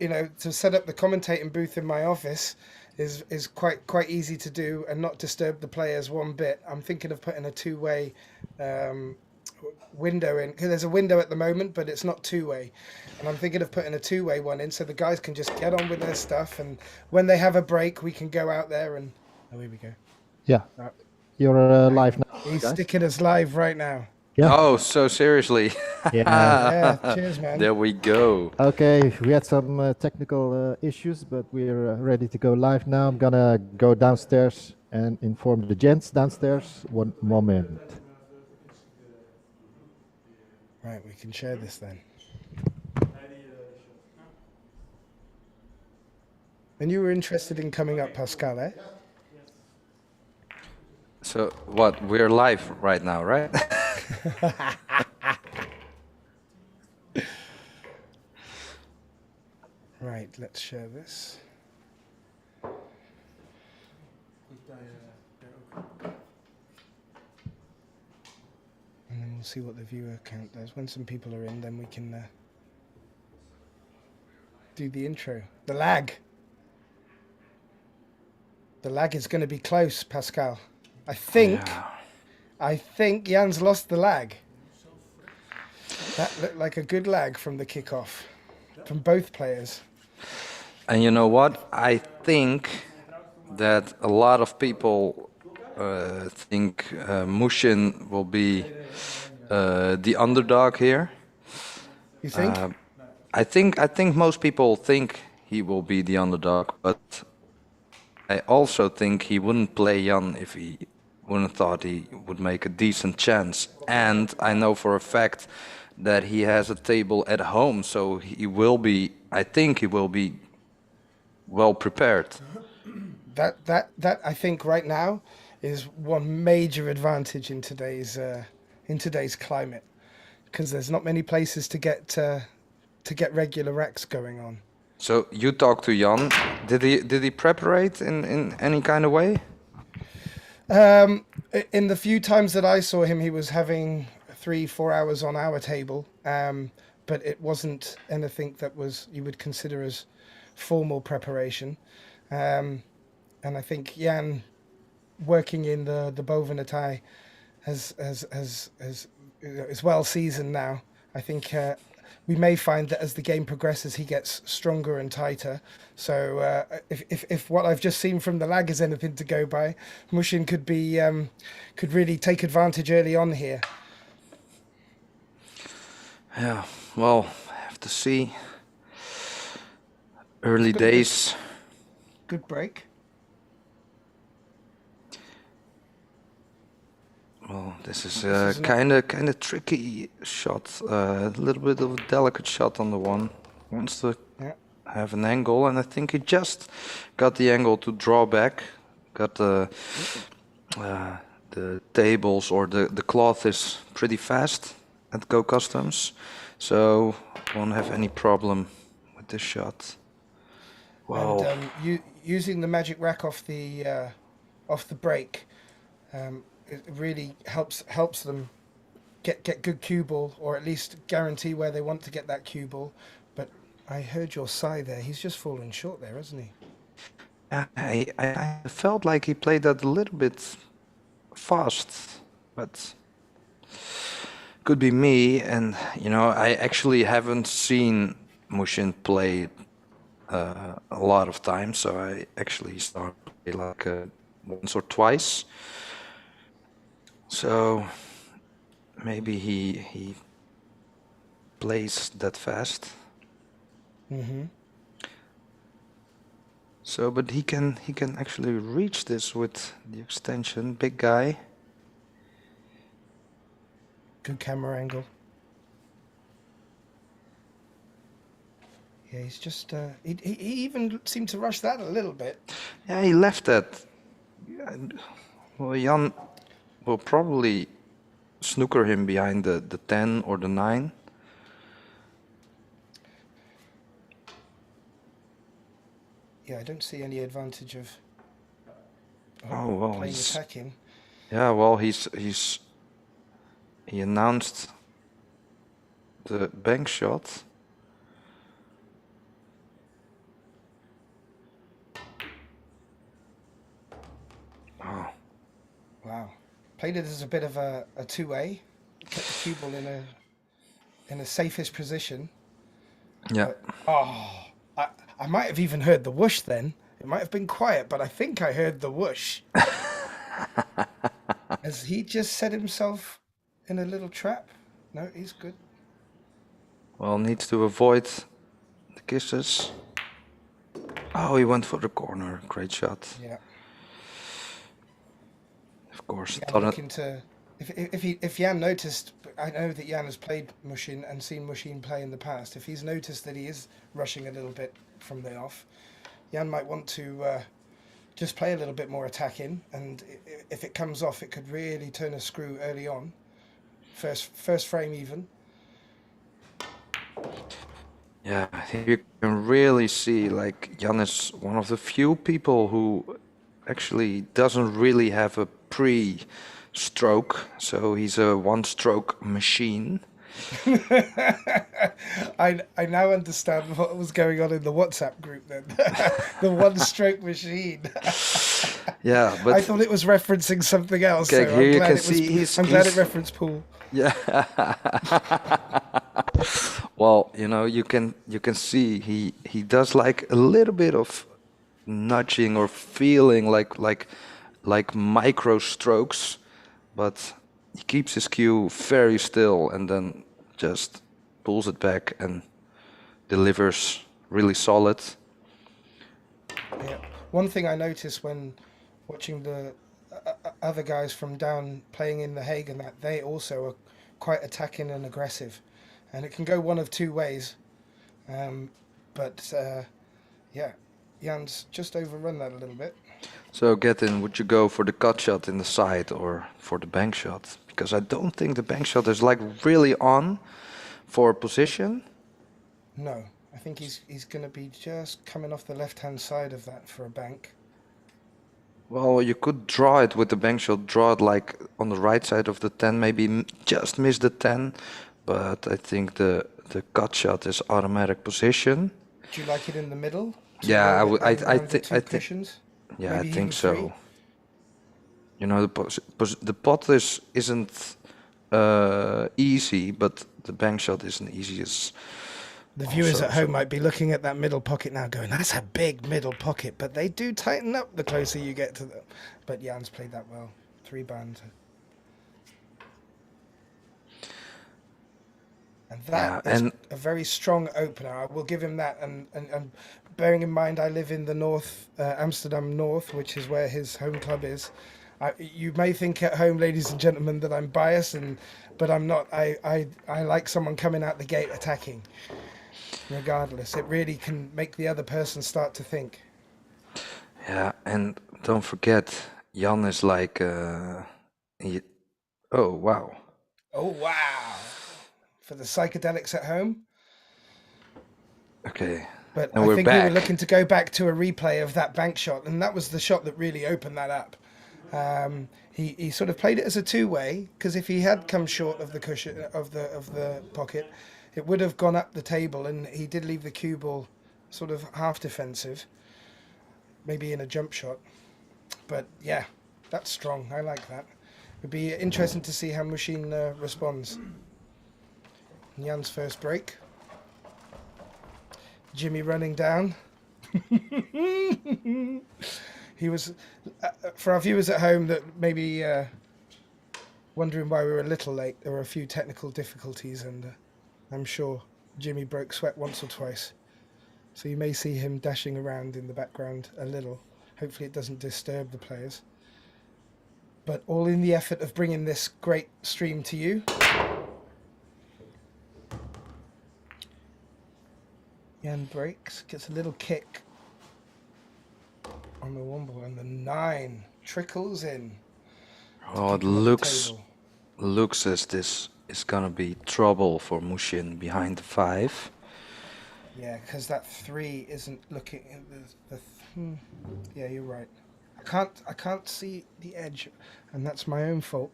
to set up the commentating booth in my office is quite easy to do and not disturb the players one bit. I'm thinking of putting a two-way um, window in, because there's a window at the moment, but it's not two-way. And I'm thinking of putting a two-way one in so the guys can just get on with their stuff, and when they have a break, we can go out there and. Oh, here we go. Yeah, Uh, you're live now, He's guys. sticking us live right now. Yeah. Oh, so seriously. Yeah. Yeah, cheers, man. There we go. Okay, we had some technical issues, but we're ready to go live now. I'm gonna go downstairs and inform the gents downstairs. One moment. Right, we can share this then. And you were interested in coming up, Pascal, eh? So what? We're live right now, right? Right, let's share this. And then we'll see what the viewer count does. When some people are in, then we can do the intro. The lag. The lag is going to be close, Pascal. I think Jan's lost the lag. That looked like a good lag from the kickoff, from both players. And you know what? I think that a lot of people think Muhsin will be the underdog here. You think? I think most people think he will be the underdog, but I also think he wouldn't play Jan if he wouldn't thought he would make a decent chance. And I know for a fact that he has a table at home, so he will be. I think he will be well prepared. That I think right now is one major advantage in today's climate, because there's not many places to get regular racks going on. So you talked to Jan. Did he preparate in any kind of way? In the few times that I saw him, he was having 3-4 hours on our table, but it wasn't anything that was you would consider as formal preparation. And I think Jan, working in the Bovenetij, is well seasoned now. I think we may find that as the game progresses, he gets stronger and tighter. So if what I've just seen from the lag is anything to go by, Muhsin could really take advantage early on here. Yeah, well, I have to see. Early days. Good break. Well, this is a kind of tricky shot. A little bit of a delicate shot on the one. Wants to have an angle, and I think he just got the angle to draw back. Got the tables or the cloth is pretty fast at Go Customs, so won't have any problem with this shot. Wow. And using the magic rack off the break, it really helps them get good cue ball, or at least guarantee where they want to get that cue ball. But I heard your sigh there. He's just fallen short there, hasn't he? I felt like he played that a little bit fast, but could be me. And I actually haven't seen Muhsin play a lot of times, so I actually started to play like once or twice. So maybe he plays that fast. Mm-hmm. So, but he can actually reach this with the extension. Big guy. Good camera angle. Yeah, he's just he even seemed to rush that a little bit. Yeah, he left that. Well, Jan will probably snooker him behind the 10 or the 9. Yeah, I don't see any advantage of well, playing attacking. Yeah, well, he announced the bank shot. Wow. Played it as a bit of a two-way. Kept the cue ball in a safest position. Yeah. But I might have even heard the whoosh then. It might have been quiet, but I think I heard the whoosh. Has he just set himself in a little trap? No, he's good. Well, needs to avoid the kisses. Oh, he went for the corner. Great shot. Yeah. Of course. Yeah, Thought it- looking to if Jan noticed, I know that Jan has played Muhsin and seen Muhsin play in the past. If he's noticed that he is rushing a little bit from the off, Jan might want to just play a little bit more attacking, and if it comes off, it could really turn a screw early on. First frame even. Yeah, I think you can really see like Jan is one of the few people who actually doesn't really have a pre-stroke, so he's a one-stroke machine. I now understand what was going on in the WhatsApp group then. The one-stroke machine. Yeah, I but thought it was referencing something else. Okay, so here I'm you glad can it was, see he's- I'm glad he's- it referenced Paul. yeah. Well, you can see he does like a little bit of nudging or feeling like micro strokes, but he keeps his cue very still and then just pulls it back and delivers really solid. Yeah. One thing I noticed when watching the other guys from down playing in the Hague and that, they also are quite attacking and aggressive, and it can go one of two ways. But yeah, Jan's just overrun that a little bit. So, Getin, would you go for the cut shot in the side or for the bank shot? Because I don't think the bank shot is like really on for position. No, I think he's going to be just coming off the left-hand side of that for a bank. Well, you could draw it with the bank shot, draw it like on the right side of the 10, maybe just miss the 10. But I think the cut shot is automatic position. Do you like it in the middle? Yeah, I roll it would. around the think. two I think. cushions? Yeah, Maybe I even think so. three? The pot isn't easy, but the bank shot isn't easy as. The viewers Also, at home so- might be looking at that middle pocket now going, that's a big middle pocket, but they do tighten up the closer you get to them. But Jan's played that well. 3 bands. And that Yeah, is and- a very strong opener. I will give him that. And bearing in mind, I live in the north, Amsterdam North, which is where his home club is. You may think at home, ladies and gentlemen, that I'm biased, but I'm not. I like someone coming out the gate attacking. Regardless, it really can make the other person start to think. Yeah, and don't forget, Jan is like. Oh wow. Oh wow! For the psychedelics at home. Okay. But And I we're think we were back. looking to go back to a replay of that bank shot, and that was the shot that really opened that up. He sort of played it as a two-way, because if he had come short of the cushion of the pocket, it would have gone up the table, and he did leave the cue ball sort of half defensive, maybe in a jump shot. But yeah, that's strong. I like that. It'd be interesting to see how Muhsin responds. Jan's first break. Jimmy running down. He was, for our viewers at home that maybe wondering why we were a little late, there were a few technical difficulties, and I'm sure Jimmy broke sweat once or twice. So you may see him dashing around in the background a little. Hopefully it doesn't disturb the players. But all in the effort of bringing this great stream to you. Jan breaks, gets a little kick on the 1 ball, and the 9 trickles in. Oh, it Keep him at the table. looks as this is gonna be trouble for Muhsin behind the 5. Yeah, because that 3 isn't looking. Yeah, you're right. I can't see the edge, and that's my own fault.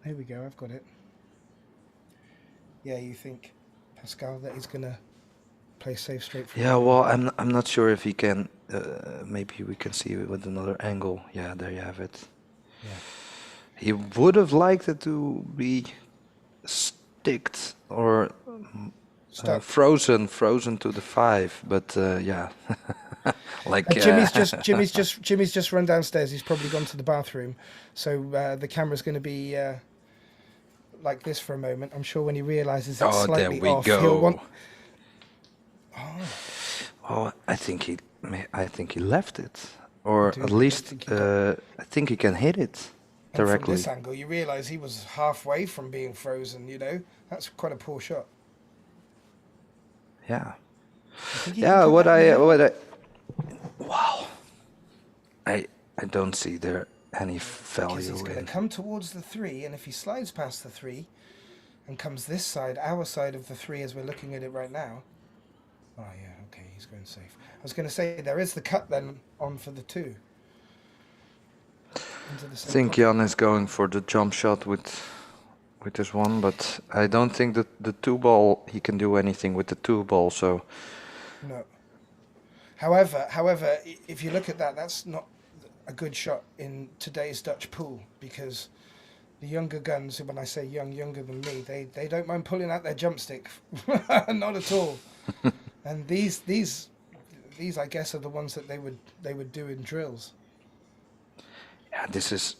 Here we go. I've got it. Yeah, you think Pascal that he's gonna play safe straight from. Yeah, well, I'm not sure if he can. Maybe we can see it with another angle. Yeah, there you have it. Yeah. He would have liked it to be sticked or Stuck. frozen to the 5, but yeah, like Jimmy's just run downstairs. He's probably gone to the bathroom, so the camera's going to be like this for a moment. I'm sure when he realizes it's oh, there slightly we off, he'll want. go. Oh, I think he left it, or do at think- I least think he got- I think he can hit it And from directly. this angle, you realize he was halfway from being frozen. You know, that's quite a poor shot. Yeah, I think he yeah. can put that in the net. Wow. I don't see there any Because value he's going in. to come towards the 3, and if he slides past the 3 and comes this side, our side of the 3 as we're looking at it right now. Oh, yeah, okay, he's going safe. I was going to say, there is the cut then on for the 2. Into the I same think pocket. Jan is going for the jump shot with this one, but I don't think that the 2 ball he can do anything with the 2 ball. So No. However, if you look at that, that's not a good shot in today's Dutch pool, because the younger guns, when I say young, younger than me, they don't mind pulling out their jump stick. Not at all. And these I guess are the ones that they would do in drills. yeah, this is.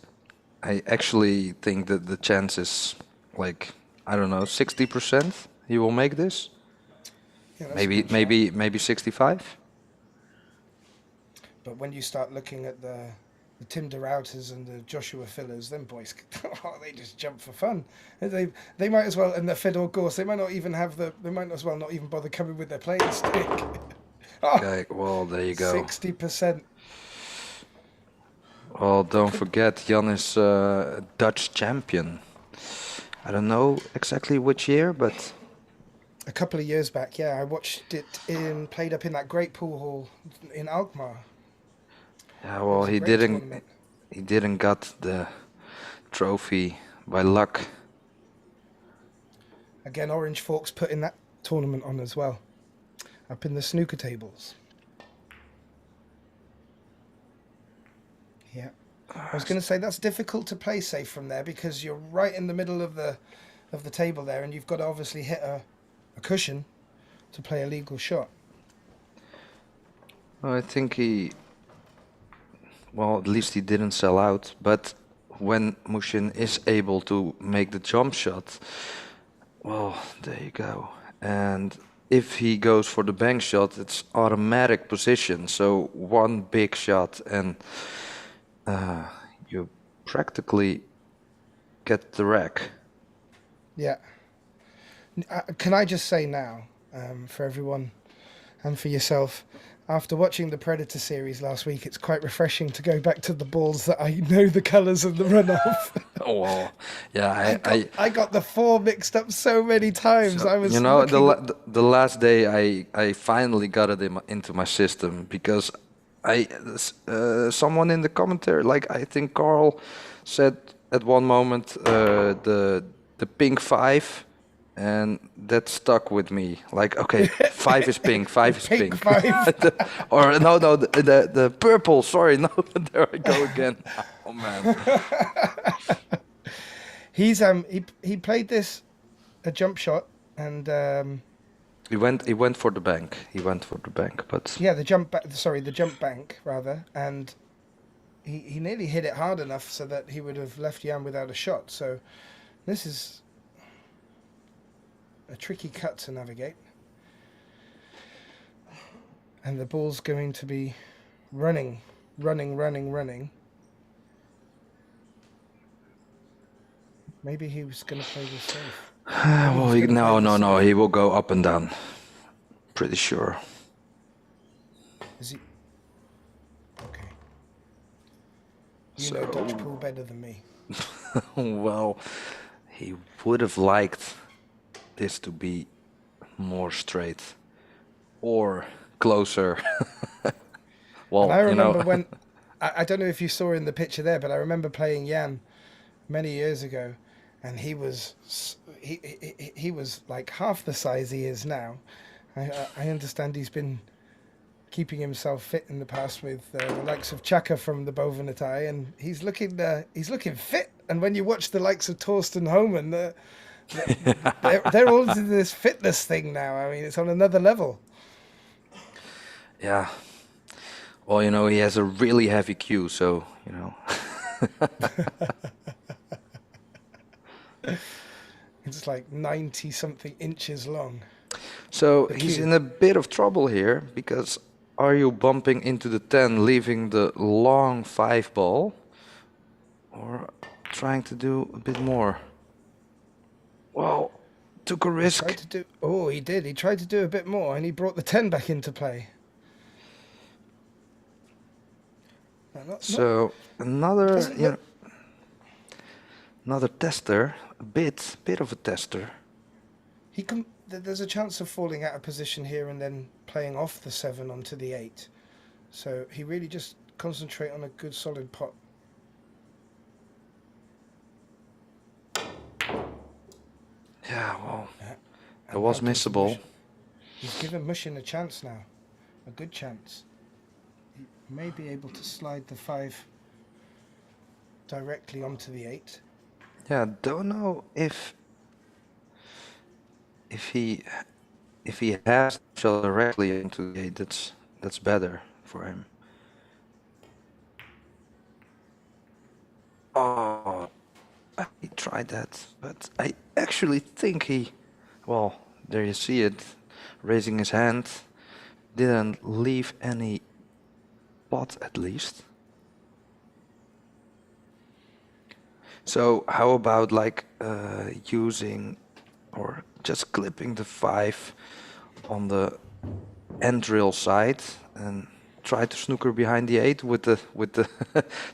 I actually think that the chance is like I don't know 60% he will make this. Yeah, that's a Maybe good shot. maybe 65. But when you start looking at the Tim de Routers and the Joshua Fillers, them boys, they just jump for fun. They might as well, and the Fedor Gorse, they might not even have they might as well not even bother coming with their playing stick. Okay, well there you go. 60%. Well, don't forget Jan is Dutch champion. I don't know exactly which year, but A couple of years back, yeah, I watched it played up in that great pool hall in Alkmaar. yeah, It well was a great he tournament. didn't got the trophy by luck. Again, Orange Forks put in that tournament on as well, up in the snooker tables. Yeah. I was going to say that's difficult to play safe from there because you're right in the middle of the table there, and you've got to obviously hit a cushion to play a legal shot. Well, I think well, at least he didn't sell out. But when Muhsin is able to make the jump shot, well, there you go. And if he goes for the bank shot, it's automatic position. So one big shot and you practically get the rack. Yeah. Can I just say now, for everyone and for yourself, after watching the Predator series last week, it's quite refreshing to go back to the balls that I know the colours of the runoff. Oh, well, yeah, I got the 4 mixed up so many times. So, I was you know, looking the last day I finally got it into my system because someone in the commentary, like I think Carl said at one moment the pink 5, and that stuck with me. Like, okay, 5 is pink, 5 is Pink pink. 5. Or no, the purple. Sorry, no, there I go again. Oh man. He's he played this a jump shot, and He went for the bank. He went for the bank, but yeah, the jump bank rather, and he nearly hit it hard enough so that he would have left Jan without a shot. So this is a tricky cut to navigate, and the ball's going to be running. Maybe he was going to play this safe. well, He's gonna play this no. safe. He will go up and down. Pretty sure. Is he? Okay. You So- know Dutch pool better than me. Well, he would have liked this to be more straight or closer. Well, And I you know, remember when I don't know if you saw in the picture there, but I remember playing Jan many years ago, and he was like half the size he is now. I understand he's been keeping himself fit in the past with the likes of Chaka from the Bovenetai, and he's looking fit. And when you watch the likes of Torsten Homan, they're all into this fitness thing now. I mean, it's on another level. Yeah. Well, you know, he has a really heavy cue, so, you know. It's like 90 something inches long. So The he's cue. in a bit of trouble here because are you bumping into the 10, leaving the long 5 ball, or trying to do a bit more? Well, took a risk. He did. He tried to do a bit more, and he brought the 10 back into play. So another, Doesn't you look- know, another tester, a bit of a tester. There's a chance of falling out of position here and then playing off the 7 onto the 8. So he really just concentrate on a good solid pot. Yeah, well, it And was now gives missable. Mush- He's given Muhsin a chance now, a good chance. He may be able to slide the 5 directly onto the 8. Yeah, don't know if he has shot directly into the 8. That's better for him. Oh, he tried that, but I actually think well, there you see it, raising his hand, didn't leave any pot at least. So how about like using or just clipping the 5 on the end rail side and try to snooker behind the 8 with the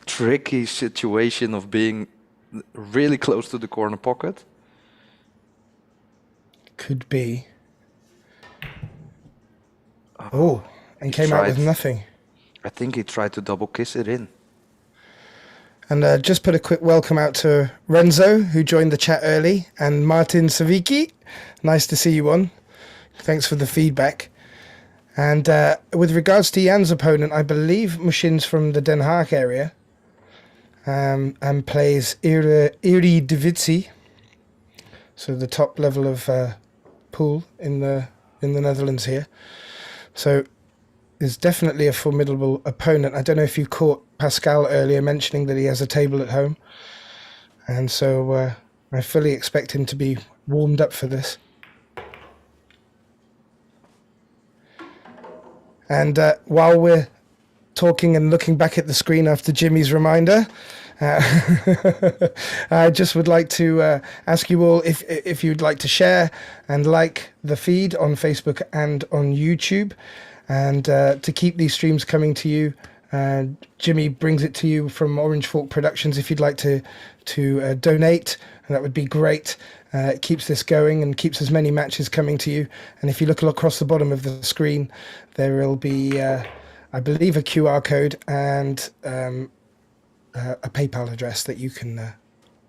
tricky situation of being really close to the corner pocket? Could be. And He came out with tried. nothing. I think he tried to double kiss it in. And just put a quick welcome out to Renzo, who joined the chat early, and Martin Savicki. Nice to see you on. Thanks for the feedback. And with regards to Jan's opponent, I believe Muhsin's from the Den Haag area and plays Eredivisie, so the top level of pool in the Netherlands here. So is definitely a formidable opponent. I don't know if you caught Pascal earlier mentioning that he has a table at home. And so I fully expect him to be warmed up for this. And while we're talking and looking back at the screen after Jimmy's reminder, I just would like to ask you all if you'd like to share and like the feed on Facebook and on YouTube. And to keep these streams coming to you, Jimmy brings it to you from Orange Fork Productions. If you'd like to donate, that would be great. It keeps this going and keeps as many matches coming to you. And if you look across the bottom of the screen, there will be, I believe, a QR code and a PayPal address that you can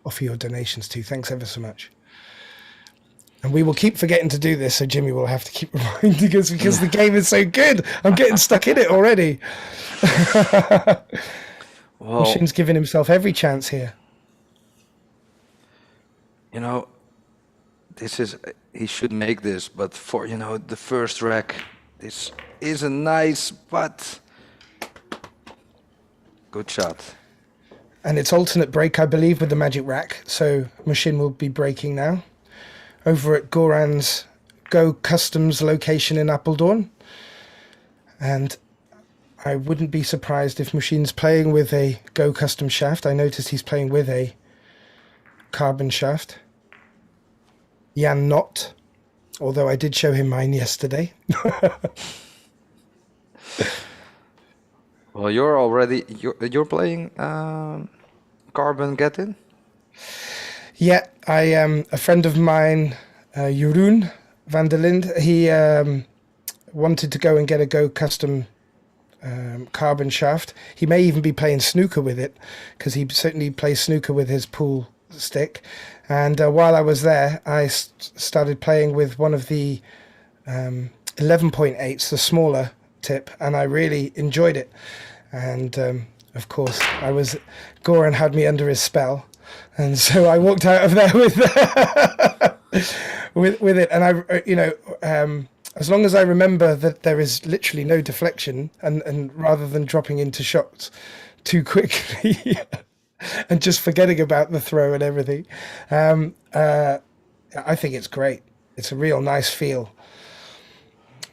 offer your donations to. Thanks ever so much. And we will keep forgetting to do this, so Jimmy will have to keep reminding us because the game is so good. I'm getting stuck in it already. Well, Muhsin's giving himself every chance here. you know, he should make this, but for, you know, the first rack, this is a nice, but good shot. And it's alternate break, I believe, with the magic rack. So Muhsin will be breaking now. Over at Goran's Go Customs location in Apeldoorn. And I wouldn't be surprised if Muhsin's playing with a Go Custom shaft. I noticed he's playing with a carbon shaft. Jan not, although I did show him mine yesterday. Well, you're playing carbon get-in? Yeah, a friend of mine, Jeroen van der Lind, he wanted to go and get a Go Custom carbon shaft. He may even be playing snooker with it, because he certainly plays snooker with his pool stick. And while I was there, I started playing with one of the 11.8s, the smaller tip, and I really enjoyed it. And of course, Goran had me under his spell, and so I walked out of there with with it. And as long as I remember that there is literally no deflection, and rather than dropping into shots too quickly and just forgetting about the throw and everything, I think it's great. It's a real nice feel.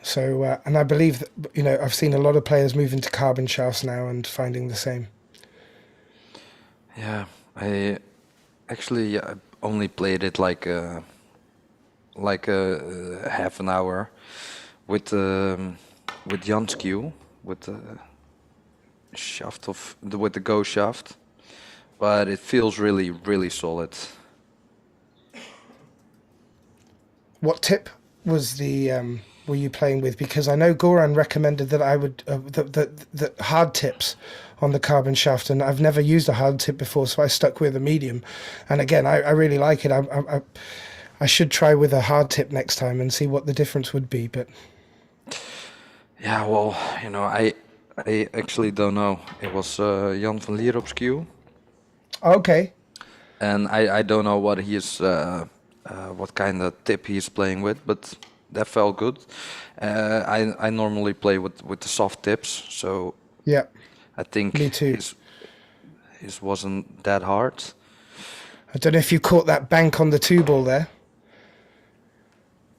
So, and I believe that, I've seen a lot of players move into carbon shafts now and finding the same. Yeah, I actually only played it like a half an hour with Jan's cue, with the shaft with the Go shaft, but it feels really, really solid. What tip was were you playing with? Because I know Goran recommended that I would the hard tips on the carbon shaft, and I've never used a hard tip before, so I stuck with a medium. And again, I really like it. I should try with a hard tip next time and see what the difference would be. But yeah, well, I actually don't know. It was Jan van Lierop's cue. Okay. And I don't know what what kind of tip he's playing with, but that felt good. I normally play with the soft tips, so yeah, I think me too. His wasn't that hard. I don't know if you caught that bank on the 2-ball there.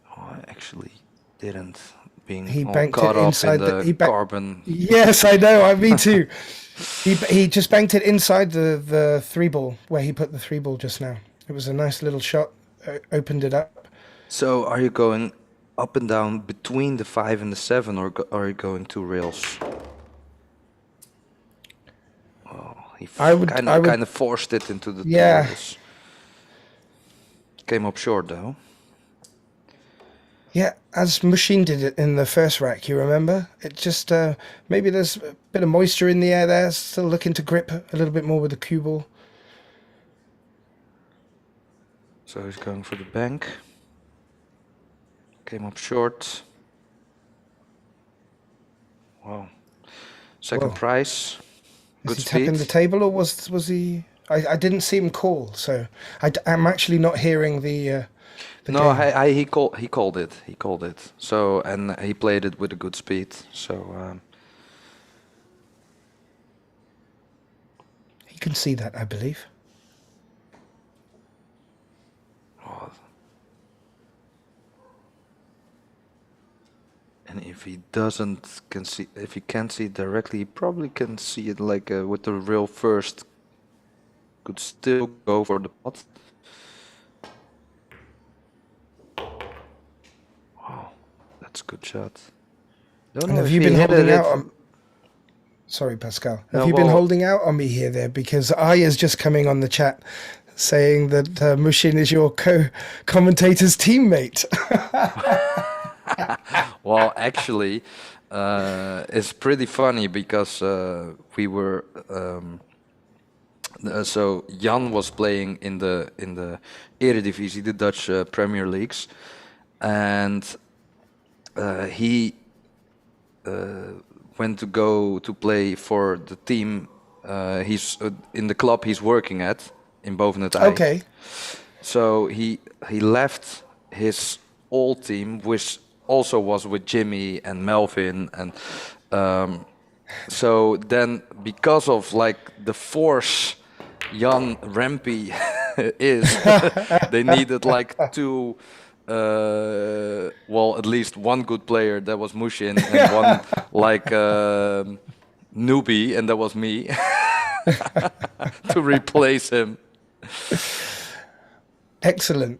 Oh, I actually didn't. He all banked caught it up inside in the carbon. Yes, I know. Me too. He just banked it inside the 3-ball where he put the 3-ball just now. It was a nice little shot. Opened it up. So are you going up and down between the 5 and the 7, or are you going 2 rails? Oh, he kind of forced it into the 2 rails. Came up short though. Yeah, as Muhsin did it in the first rack, you remember? It just, maybe there's a bit of moisture in the air there, still looking to grip a little bit more with the cue ball. So he's going for the bank. Came up short. Wow. Second prize. Good Is he speed. tapping the table, or was he... I didn't see him call, so I'm actually not hearing the no, game. he called it. He called it. So, and he played it with a good speed. So he can see that, I believe. oh. And if he if he can't see it directly, he probably can see it like with the real first. Could still go for the pot. Wow, that's a good shot. Don't And know have if you he been hit holding it. out on... Sorry, Pascal. Have No, you been well- holding out on me here there? Because Aya's just coming on the chat saying that Muhsin is your co-commentator's teammate. Well, actually, it's pretty funny because we were. So Jan was playing in the Eredivisie, the Dutch Premier Leagues, and he went to go to play for the team. He's in the club he's working at in Boven het IJ. Okay. So he left his old team, which also was with Jimmy and Melvin, and so then because of like the force Jan Rempe is, they needed like 2, well, at least one good player, that was Muhsin, and one like newbie, and that was me, to replace him. Excellent.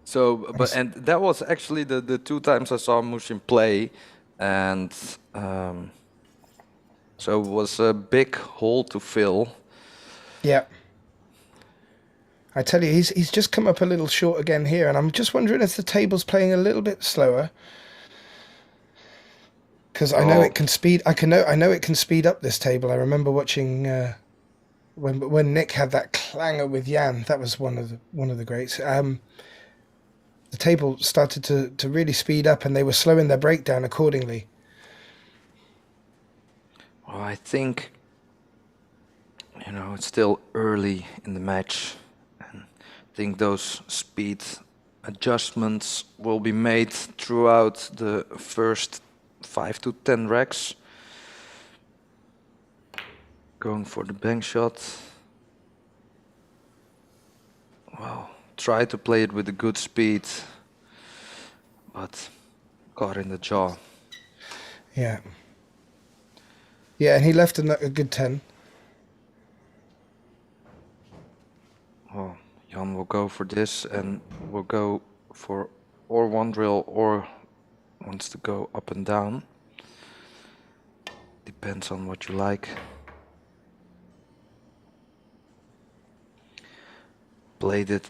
So, and that was actually the 2 times I saw Muhsin play, and so it was a big hole to fill. Yeah. I tell you, he's just come up a little short again here, and I'm just wondering if the table's playing a little bit slower. Because I know it can speed. I know it can speed up this table. I remember watching when Nick had that clanger with Jan. That was one of the greats. The table started to really speed up, and they were slowing their breakdown accordingly. Well, I think, it's still early in the match. And I think those speed adjustments will be made throughout the first 5 to 10 racks. Going for the bank shot. Well, try to play it with a good speed, but caught in the jaw. Yeah. Yeah, and he left a good 10. Well, Jan will go for this and will go for or one drill or wants to go up and down. Depends on what you like. Played it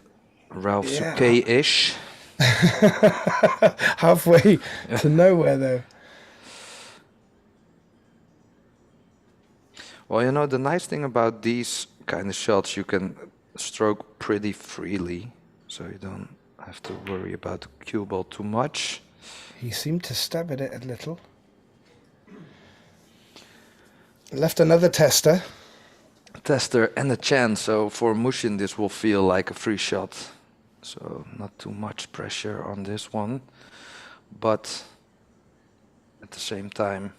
Ralph Souquet-ish. Halfway to nowhere, though. Well, the nice thing about these kind of shots, you can stroke pretty freely, so you don't have to worry about the cue ball too much. He seemed to stab at it a little. Left another tester. Tester and a chance, so for Muhsin this will feel like a free shot. So not too much pressure on this one, but at the same time,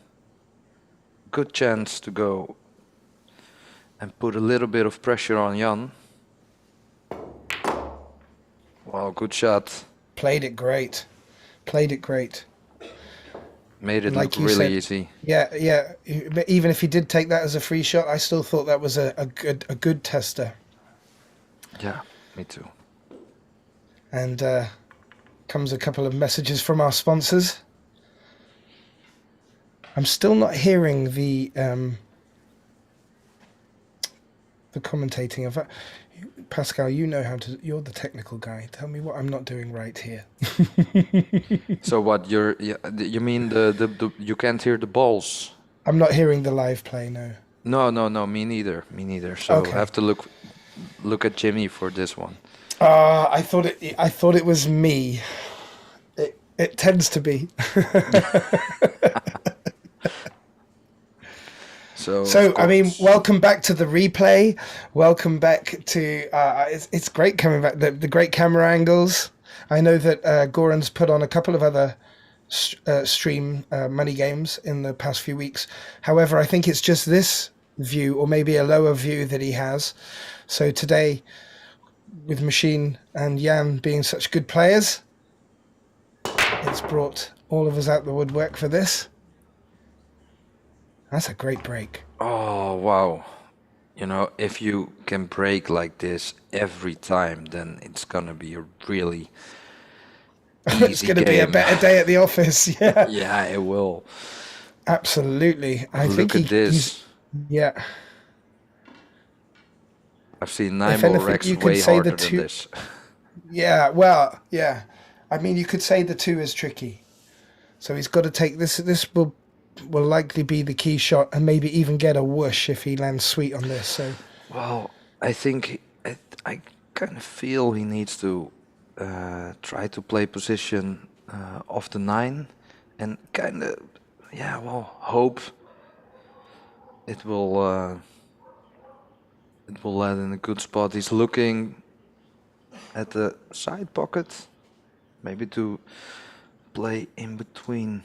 good chance to go and put a little bit of pressure on Jan. Wow, good shot. Played it great. Played it great. Made it Like look you really said, easy. Yeah. Even if he did take that as a free shot, I still thought that was a good tester. Yeah, me too. And comes a couple of messages from our sponsors. I'm still not hearing the commentating of it. Pascal, you're the technical guy. Tell me what I'm not doing right here. So what you mean the you can't hear the balls? I'm not hearing the live play, no. No, me neither. So Okay. I have to look at Jimmy for this one. I thought it was me. It tends to be. So I mean, welcome back to the replay. Welcome back to it's great coming back. The great camera angles. I know that Goran's put on a couple of other stream money games in the past few weeks. However, I think it's just this view, or maybe a lower view, that he has. So today, with Machine and Jan being such good players, it's brought all of us out the woodwork for this. That's a great break. Oh, wow. If you can break like this every time, then it's gonna be a really easy It's going to be a game. better day at the office. Yeah, Yeah, it will. absolutely. I think Look at this. Yeah. I've seen If 9-ball anything, racks you could way say harder the than two. this. Yeah, well, yeah. I mean, you could say the 2 is tricky. So he's got to take this. This will likely be the key shot, and maybe even get a whoosh if he lands sweet on this. So Well, I think I kind of feel he needs to try to play position off the 9 and kind of, hope it will land in a good spot. He's looking at the side pocket, maybe to play in between.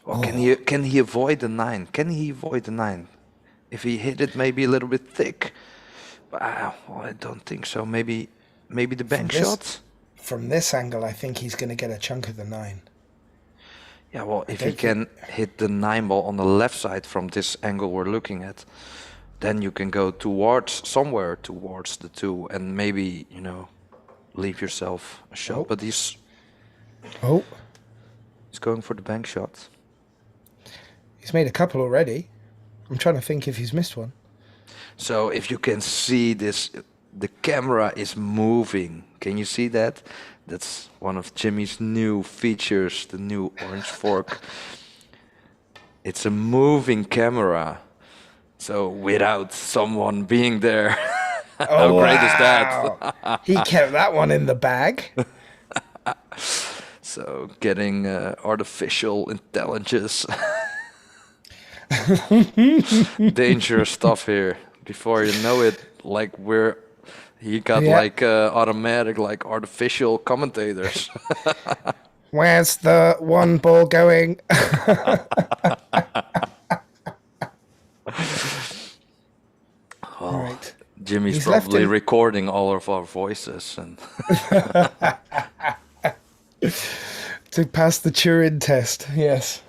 Well, can he avoid the 9? Can he avoid the 9? If he hit it maybe a little bit thick, well, I don't think so. Maybe the bank shot. From this angle, I think he's going to get a chunk of the 9. Yeah, well, if he can hit the 9-ball on the left side from this angle we're looking at, then you can go somewhere towards the 2 and maybe, leave yourself a shot. But he's going for the bank shot. He's made a couple already. I'm trying to think if he's missed one. So if you can see this, the camera is moving. Can you see that? That's one of Jimmy's new features, the new orange fork. It's a moving camera. So without someone being there, how great is that? He kept that one in the bag. So getting artificial intelligence. Dangerous stuff here. Before you know it, like he got Yeah. like automatic, like artificial commentators. Where's the one ball going? Right. Jimmy's He's left probably him. recording all of our voices and To pass the Turing test, yes.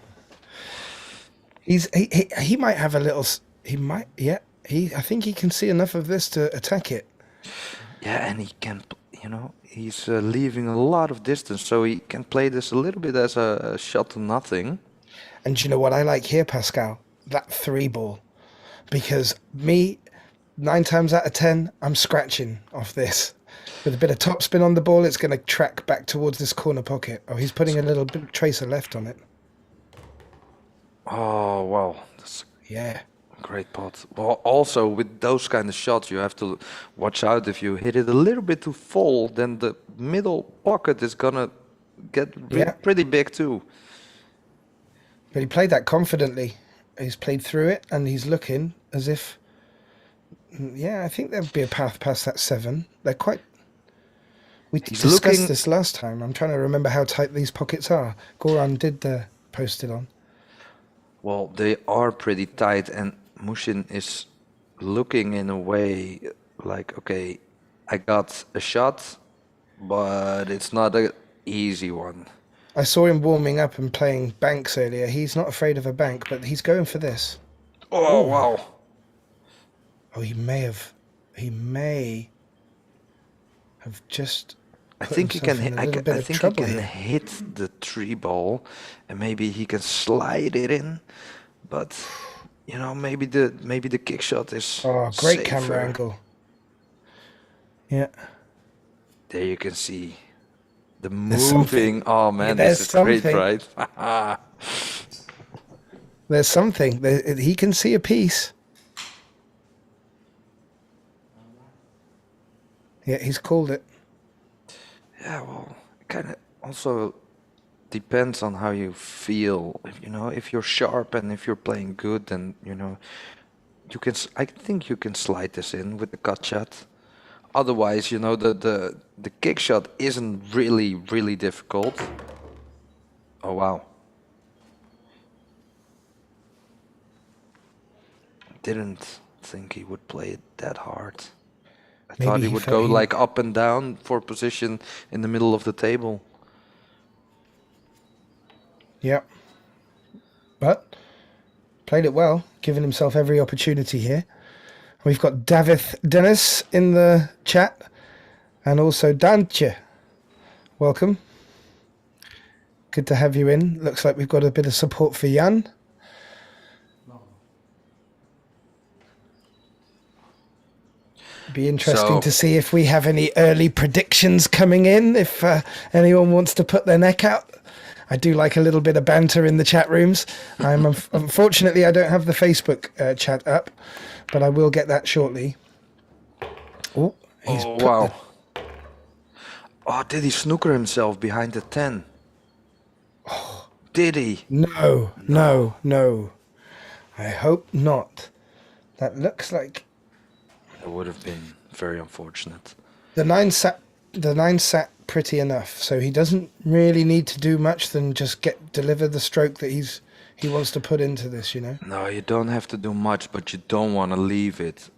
He might have a little. He might, yeah. I think he can see enough of this to attack it. yeah, and he can, he's leaving a lot of distance, so he can play this a little bit as a shot to nothing. And do you know what I like here, Pascal? That 3 ball, because me, 9 times out of 10, I'm scratching off this. With a bit of topspin on the ball, it's going to track back towards this corner pocket. Oh, he's putting a little bit tracer left on it. Oh, wow, that's Yeah. a great pot. Well, also with those kind of shots, you have to watch out. If you hit it a little bit too full, then the middle pocket is gonna get Yeah. pretty big too. But he played that confidently. He's played through it, and he's looking as if... Yeah, I think there'd be a path past that 7. They're quite... We He's discussed looking- this last time. I'm trying to remember how tight these pockets are. Goran did post it on. Well, they are pretty tight, and Muhsin is looking in a way like, okay, I got a shot, but it's not an easy one. I saw him warming up and playing banks earlier. He's not afraid of a bank, but he's going for this. Oh, wow. Oh, he may have just... I put think he himself can. in a little bit I of think he trouble can here. hit the 3 ball, and maybe he can slide it in. But maybe the kick shot is. Oh, great camera safer. angle. Yeah. There you can see the There's moving. Oh man, there's this is great, something. right? There's something. He can see a piece. Yeah, he's called it. Yeah, well, it kind of also depends on how you feel. If you're sharp and if you're playing good, then you can. I think you can slide this in with the cut shot. Otherwise, the kick shot isn't really difficult. Oh wow! Didn't think he would play it that hard. I Maybe thought he he would felt go he- like up and down for position in the middle of the table. Yeah. But played it well, giving himself every opportunity here. We've got David Dennis in the chat and also Dantje. Welcome. Good to have you in. Looks like we've got a bit of support for Jan. Be interesting So- to see if we have any early predictions coming in, if anyone wants to put their neck out. I do like a little bit of banter in the chat rooms. Unfortunately, I don't have the Facebook chat up, but I will get that shortly. Oh, he's Oh put wow! Oh, did he snooker himself behind the 10? Did he? No. I hope not. That looks like It would have been very unfortunate. the 9 sat pretty enough, so he doesn't really need to do much than just deliver the stroke that he wants to put into this, No, you don't have to do much, but you don't want to leave it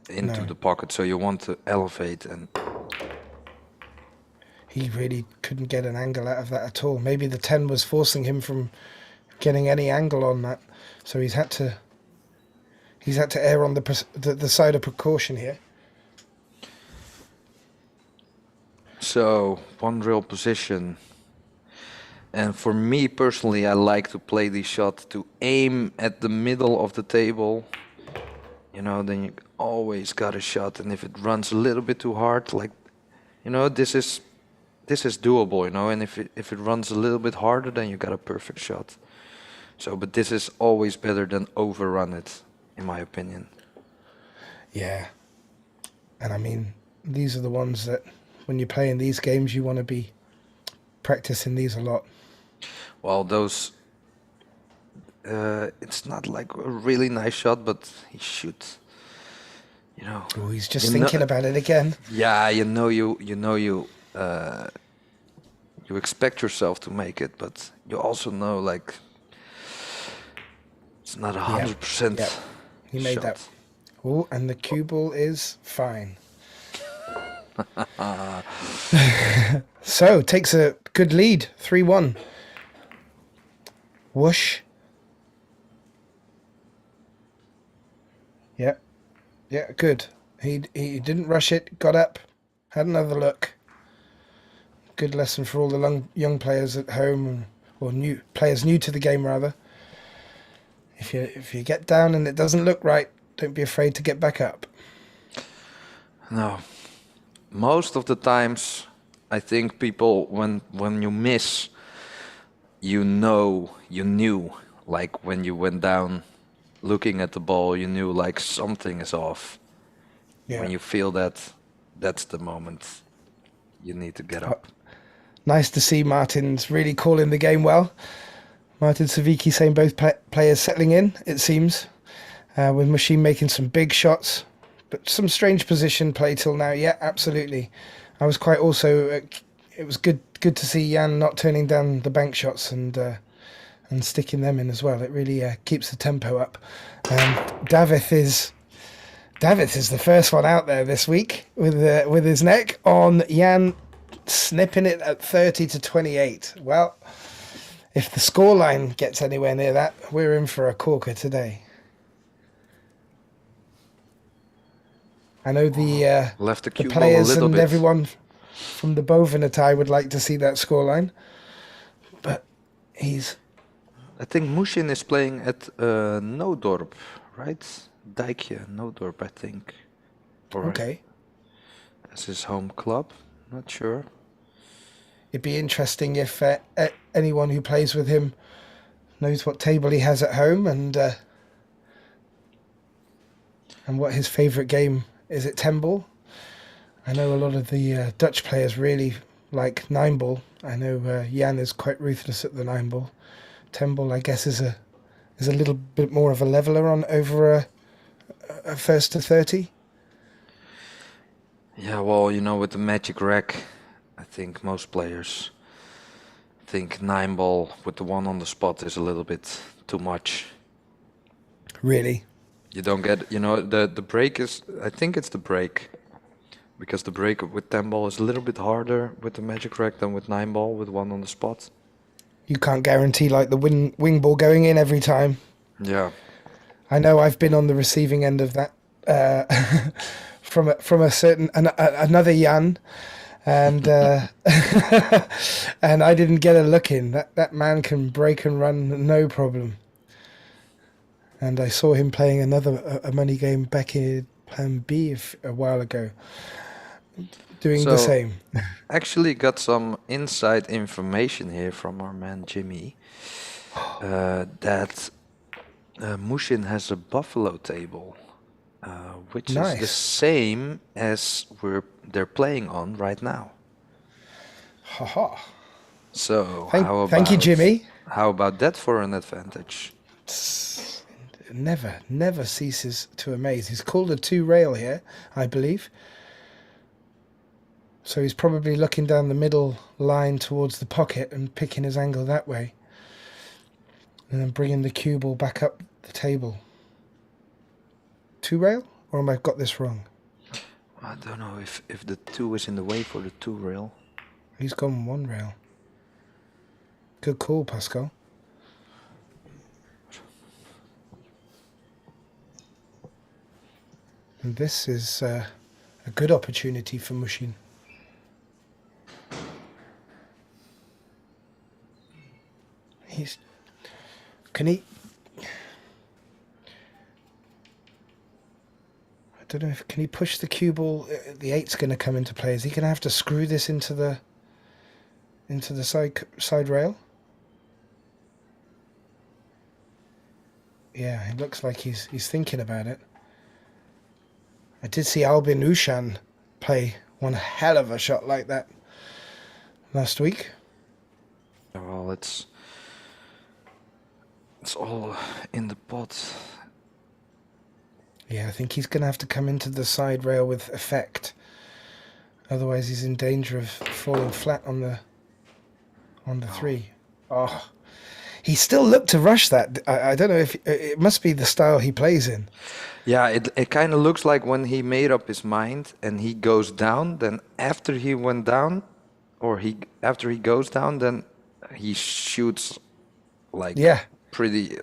into No. the pocket, so you want to elevate and He really couldn't get an angle out of that at all. Maybe the 10 was forcing him from getting any angle on that, so he's had to err on the side of precaution here. so one real position. And for me personally, I like to play these shots to aim at the middle of the table. Then you always got a shot, and if it runs a little bit too hard, like, this is doable, and if it runs a little bit harder, then you got a perfect shot. So, but this is always better than overrun it, in my opinion. Yeah. And I mean, these are the ones that when you play in these games, you want to be practicing these a lot. Well, those It's not like a really nice shot, but he shoots. You know, Oh, he's just you thinking know, about it again. yeah, you expect yourself to make it, but you also know like it's not a Yeah. 100% Yep. He made that. shot. Oh, and the cue ball is fine. So takes a good lead, 3-1. Whoosh. Yeah, yeah, good. He didn't rush it. Got up, had another look. Good lesson for all the young players at home, or new players new to the game rather. If you get down and it doesn't look right, don't be afraid to get back up. No, most of the times, I think people when you miss, you knew, like when you went down, looking at the ball, you knew like something is off. Yeah. When you feel that, that's the moment you need to get up. Nice to see Martin's really calling the game well. Martin Savicki saying both players settling in, it seems, with Muhsin making some big shots, but some strange position play till now. Yeah, absolutely. I was quite also. It was good to see Jan not turning down the bank shots and sticking them in as well. It really keeps the tempo up. David is the first one out there this week with his neck on Jan, snipping it at 30-28. Well, if the scoreline gets anywhere near that, we're in for a corker today. I know Left the the cue ball a players little and bit. everyone from the Bovenatai would like to see that scoreline, but he's I think Muhsin is playing at Noodorp, right? Dijkje, Noodorp, I think. Or okay. as his home club. Not sure. It'd be interesting if anyone who plays with him knows what table he has at home and what his favourite game is. At 10 ball. I know a lot of the Dutch players really like 9 ball. I know Jan is quite ruthless at the 9 ball. 10 ball, I guess, is a little bit more of a leveler on over a first to 30. Yeah, well, you know, with the magic rack, I think most players think 9 ball with the one on the spot is a little bit too much. Really? You don't get, you know, the break is, I think it's the break. Because the break with 10 ball is a little bit harder with the magic rack than with 9 ball with one on the spot. You can't guarantee like the wing ball going in every time. Yeah. I know I've been on the receiving end of that from a certain another Jan, and and I didn't get a look in. That man can break and run no problem. And I saw him playing a money game back in Plan B a while ago, doing the So, same. actually got some inside information here from our man Jimmy that Muhsin has a buffalo table, which is the Nice. same as they're playing on right now. Haha. So Thank you, Jimmy. how about that for an advantage? Never ceases to amaze. He's called a 2 rail here, I believe. So he's probably looking down the middle line towards the pocket and picking his angle that way. And then bringing the cue ball back up the table. 2 rail? Or am I got this wrong? I don't know if the 2 is in the way for the 2 rail. He's gone 1 rail. Good call, Pascal. And this is a good opportunity for Muhsin. Can he? I don't know if can he push the cue ball. The 8's going to come into play. Is he going to have to screw this into the side rail? Yeah, it looks like he's thinking about it. I did see Albin Ushan play one hell of a shot like that last week. Well, It's all in the pot. Yeah, I think he's going to have to come into the side rail with effect. Otherwise, he's in danger of falling flat on the three. Oh, he still looked to rush that. I don't know if it must be the style he plays in. Yeah, it kind of looks like when he made up his mind and he goes down, then after he went down, or after he goes down, then he shoots like Yeah, pretty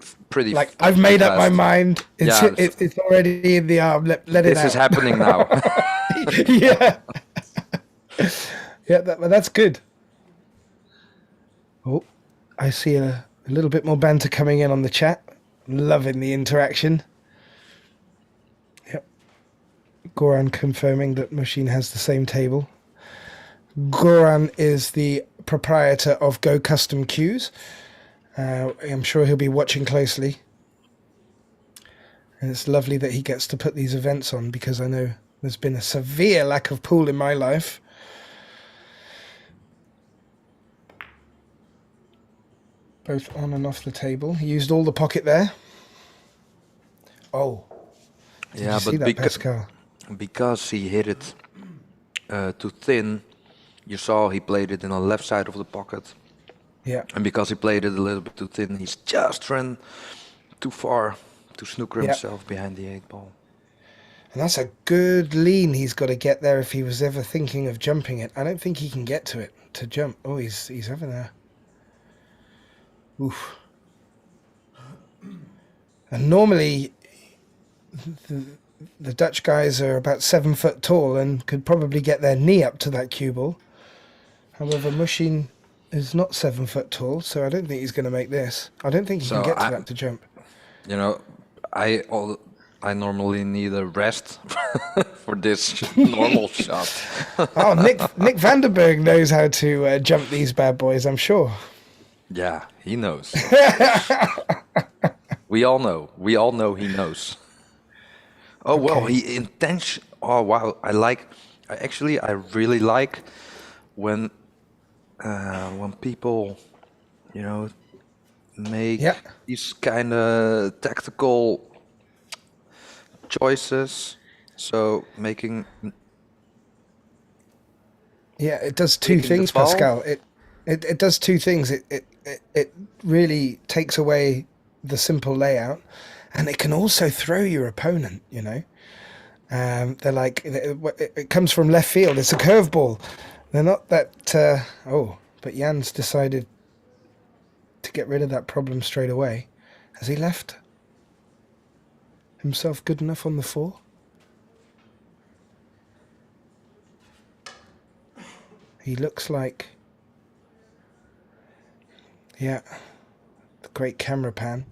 like I've made up my fast. mind. Yeah, It's already in the arm. Let it this out. is happening now. Yeah, yeah. That's good. Oh, I see a little bit more banter coming in on the chat. Loving the interaction. Yep. Goran confirming that Muhsin has the same table. Goran is the proprietor of Go Custom Cues. I'm sure he'll be watching closely. And it's lovely that he gets to put these events on, because I know there's been a severe lack of pool in my life. Both on and off the table. He used all the pocket there. Oh. Did Yeah, you see but that, Pascal? because he hit it too thin, you saw he played it in the left side of the pocket. Yeah. And because he played it a little bit too thin, he's just ran too far to snooker himself behind the 8-ball. And that's a good lean he's got to get there if he was ever thinking of jumping it. I don't think he can get to it to jump. Oh, he's over there. Oof. And normally the Dutch guys are about 7 foot tall and could probably get their knee up to that cue ball. However, Muhsin is not 7 foot tall, so I don't think he's going to make this. I don't think he can get to that to jump. You know, I normally need a rest for this normal shot. Oh, Nick Vandenberg knows how to jump these bad boys, I'm sure. Yeah, he knows. We all know. We all know he knows. Oh, well, Okay. Oh, wow. I really like when people, make Yeah. these kind of tactical choices. So Yeah, it does two making the things, foul. Pascal. It does two things. It really takes away the simple layout, and it can also throw your opponent. They're like it comes from left field. It's a curveball. They're not that. But Jan's decided to get rid of that problem straight away. Has he left himself good enough on the 4? He looks like, yeah, the great camera pan.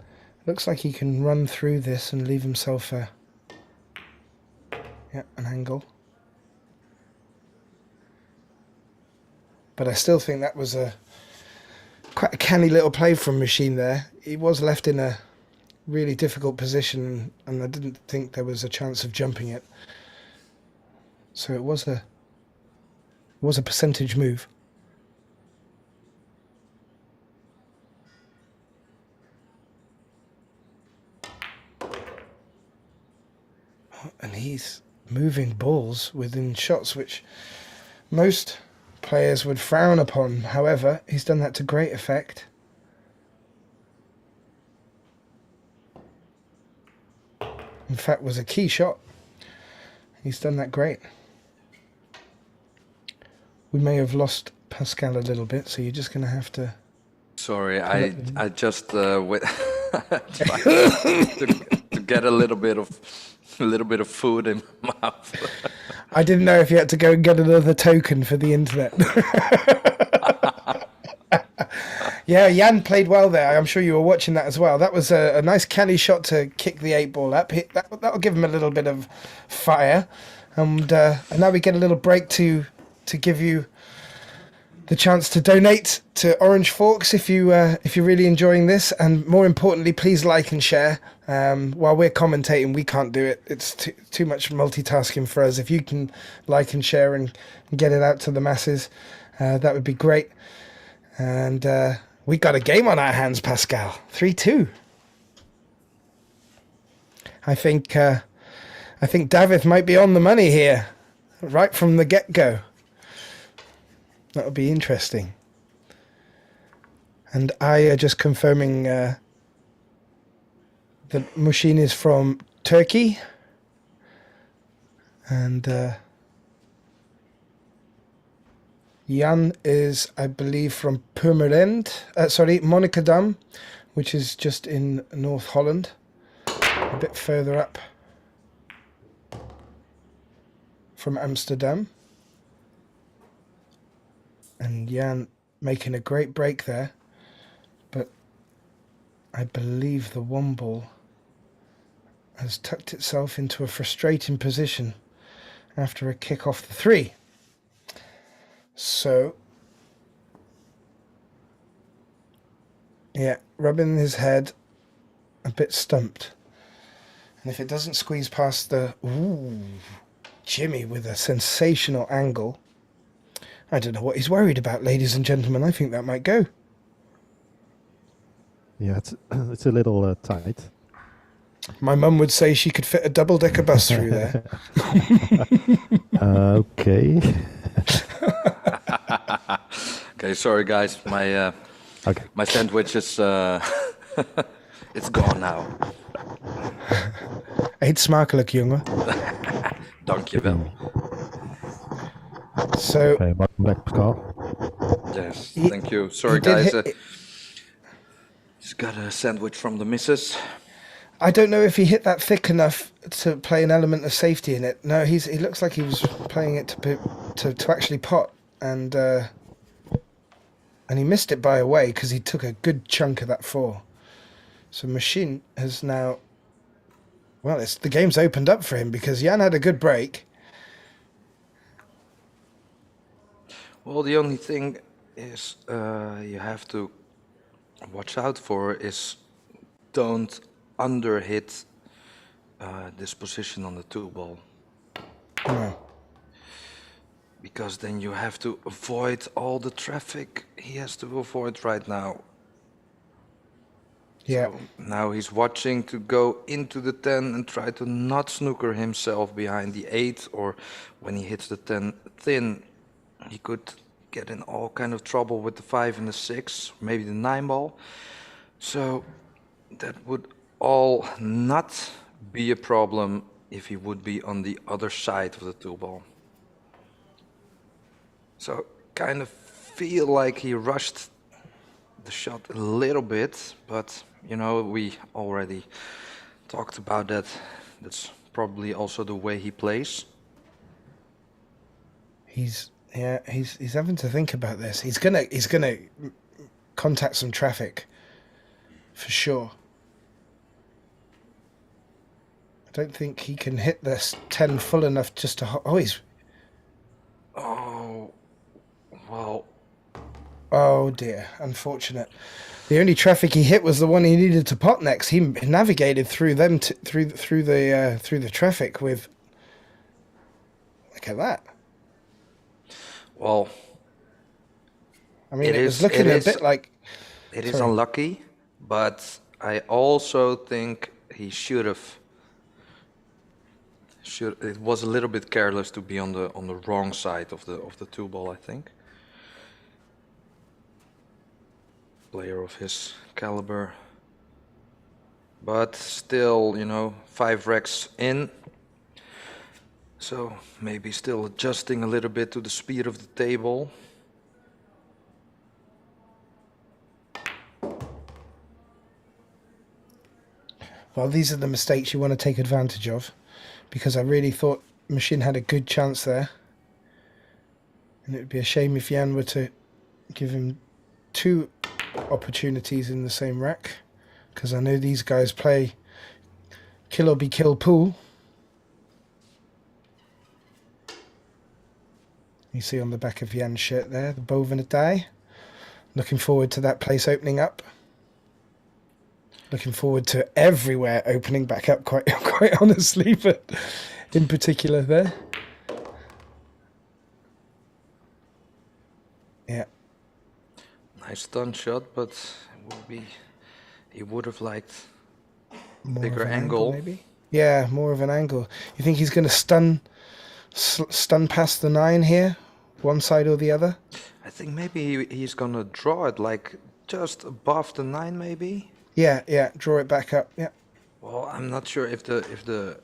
Looks like he can run through this and leave himself an angle. But I still think that was quite a canny little play from Muhsin there. He was left in a really difficult position, and I didn't think there was a chance of jumping it. So it was a percentage move. And he's moving balls within shots, which most players would frown upon. However, he's done that to great effect. In fact, was a key shot. He's done that great. We may have lost Pascal a little bit, so you're just going to have to... Sorry, I just tried to get a little bit of food in my mouth. I didn't know if you had to go and get another token for the internet. Yeah, Jan played well there. I'm sure you were watching that as well. That was a nice canny shot to kick the 8-ball up. That'll give him a little bit of fire. And now we get a little break to give you the chance to donate to Orange Forks if you're really enjoying this, and more importantly, please like and share. While we're commentating, we can't do it. It's too much multitasking for us. If you can like and share and get it out to the masses, that would be great. And we got a game on our hands, Pascal. 3-2. I think David might be on the money here, right from the get-go. That would be interesting. And I are just confirming that Muhsin is from Turkey. And Jan is, I believe, from Purmerend. Monnikendam, which is just in North Holland, a bit further up from Amsterdam. And Jan making a great break there. But I believe the one ball has tucked itself into a frustrating position after a kick off the 3. So, yeah, rubbing his head, a bit stumped. And if it doesn't squeeze past the... Ooh, Jimmy with a sensational angle. I don't know what he's worried about, ladies and gentlemen. I think that might go. Yeah, it's a little tight. My mum would say she could fit a double-decker bus through there. Okay. Okay, sorry guys, my Okay. my sandwich is it's gone now. Eet smakelijk, jongen. Dankjewel. So, Okay, welcome back, Pascal. Yes, He- thank you. Sorry he did guys, hit- just got a sandwich from the missus. I don't know if he hit that thick enough to play an element of safety in it. No, he looks like he was playing it to actually pot, and he missed it by a way because he took a good chunk of that 4. So Muhsin has now, well, the game's opened up for him because Jan had a good break. Well, the only thing is you have to watch out for is don't underhit this position on the 2 ball. No. Because then you have to avoid all the traffic he has to avoid right now. Yeah. So now he's watching to go into the 10 and try to not snooker himself behind the 8, or when he hits the 10 thin, he could get in all kind of trouble with the 5 and the 6, maybe the 9 ball. So that would all not be a problem if he would be on the other side of the 2 ball. So kind of feel like he rushed the shot a little bit, but you know, we already talked about that. That's probably also the way he plays. He's having to think about this. He's gonna contact some traffic for sure. I don't think he can hit this 10 full enough just to. Oh, well, Oh dear, unfortunate. The only traffic he hit was the one he needed to pot next. He navigated through them through the traffic with. Look at that. well, I mean, It it was is- looking it a is- bit like. it is Sorry. unlucky, but I also think he should have. It was a little bit careless to be on the wrong side of the 2 ball, I think. Player of his caliber. But still, you know, 5 racks in. So maybe still adjusting a little bit to the speed of the table. Well, these are the mistakes you want to take advantage of, because I really thought Muhsin had a good chance there, and it would be a shame if Jan were to give him 2 opportunities in the same rack, because I know these guys play kill or be kill pool. You see on the back of Jan's shirt there, the bovine die. Looking forward to that place opening up. Looking forward to everywhere opening back up, quite honestly, but in particular there. Yeah. Nice stun shot, but he would have liked More bigger of an angle. maybe. Yeah, more of an angle. You think he's going to stun past the 9 here, one side or the other? I think maybe he's gonna draw it like just above the 9 maybe. Yeah, yeah. Draw it back up. Yeah. Well, I'm not sure if the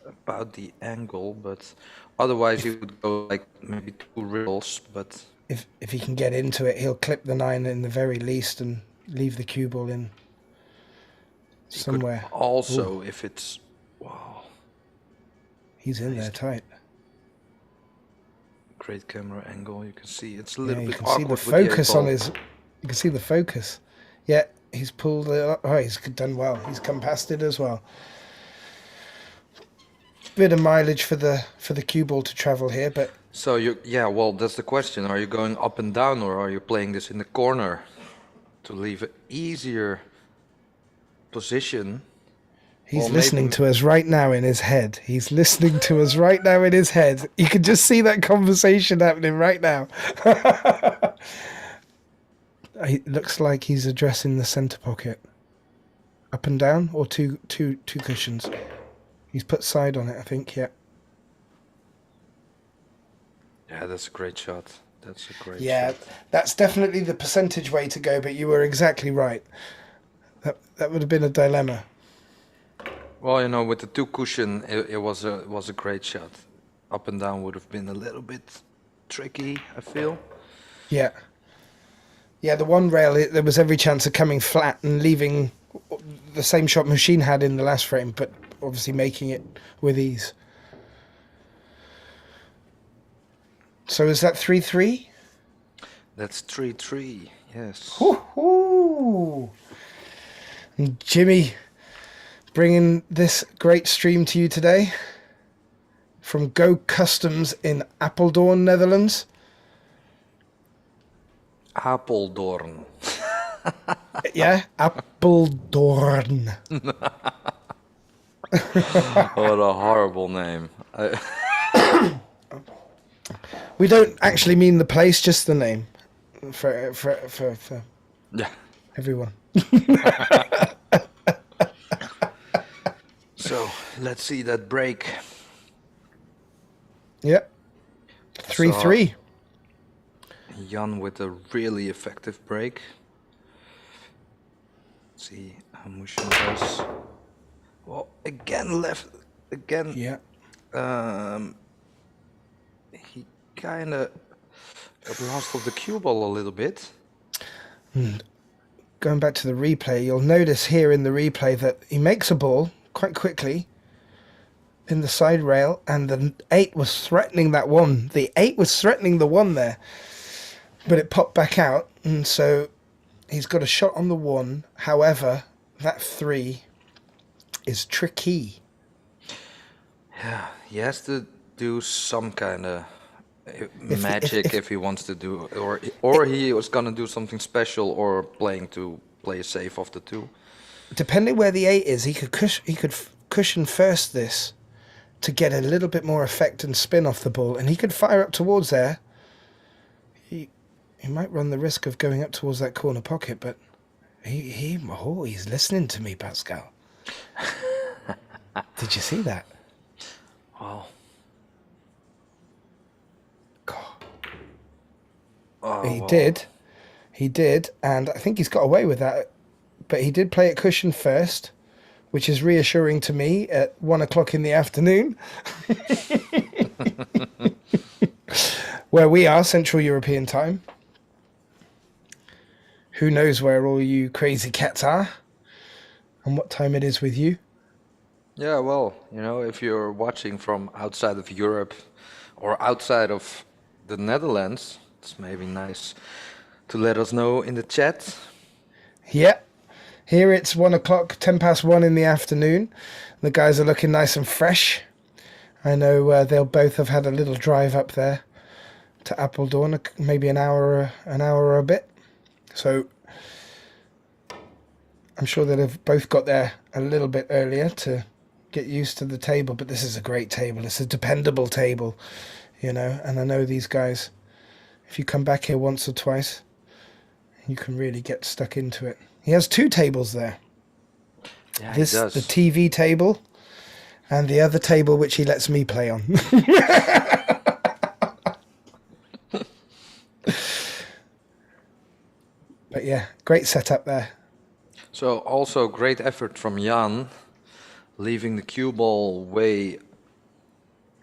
about the angle, but otherwise he would go like maybe 2 riddles, but If he can get into it, he'll clip the 9 in the very least and leave the cue ball in he somewhere. could also if it's wow, He's in there tight. great camera angle. You can see it's a Yeah, little you bit can see awkward the with the 8 focus on ball. his. You can see the focus. Yeah, he's pulled it up. Oh, he's done well. He's come past it as well. Bit of mileage for the cue ball to travel here, but So yeah, well, that's the question. Are you going up and down or are you playing this in the corner to leave an easier position? he's Well, listening maybe to us right now in his head. He's listening to us right now in his head. You can just see that conversation happening right now. It looks like he's addressing the center pocket. Up and down, or two cushions. He's put side on it, I think. Yeah. yeah, that's a great shot. That's a great Yeah, shot. that's definitely the percentage way to go. But you were exactly right. That would have been a dilemma. Well, you know, with the 2 cushion, it was a great shot. Up and down would have been a little bit tricky, I feel. Yeah. Yeah, the one rail, there was every chance of coming flat and leaving the same shot Machine had in the last frame, but obviously making it with ease. So is that 3-3? That's 3-3. Yes. Woohoo! And Jimmy bringing this great stream to you today from Go Customs in Apeldoorn, Netherlands. Apeldoorn. Yeah, Apeldoorn. What a horrible name. We don't actually mean the place, just the name for Yeah. everyone. So let's see that break. Yep. 3-3. Jan with a really effective break. Let's see how Muhsin does. Well, again left. Again, Yeah. he kind of got lost of the cue ball a little bit. Going back to the replay, you'll notice here in the replay that he makes a ball quite quickly in the side rail, and the 8 was threatening that 1. The 8 was threatening the 1 there, but it popped back out, and so he's got a shot on the 1. However, that 3 is tricky. Yeah, he has to do some kind of magic if he wants to do, or he was gonna do something special, or playing to play safe off the 2. Depending where the 8 is, he could cushion first this to get a little bit more effect and spin off the ball, and he could fire up towards there. He might run the risk of going up towards that corner pocket, but he's listening to me, Pascal. Did you see that? Wow. God. Oh, He wow. did, and I think he's got away with that. But he did play it cushion first, which is reassuring to me at 1 o'clock in the afternoon, where we are, Central European time. Who knows where all you crazy cats are and what time it is with you? Yeah, well, you know, if you're watching from outside of Europe or outside of the Netherlands, it's maybe nice to let us know in the chat. Yeah. Here it's 1 o'clock, 10 past 1 in the afternoon. The guys are looking nice and fresh. I know they'll both have had a little drive up there to Apeldoorn, maybe an hour or a bit. So I'm sure they'll have both got there a little bit earlier to get used to the table. But this is a great table. It's a dependable table, you know. And I know these guys, if you come back here once or twice, you can really get stuck into it. He has 2 tables there. Yeah, This, he does. the TV table, and the other table which he lets me play on. But yeah, great setup there. So also great effort from Jan, leaving the cue ball way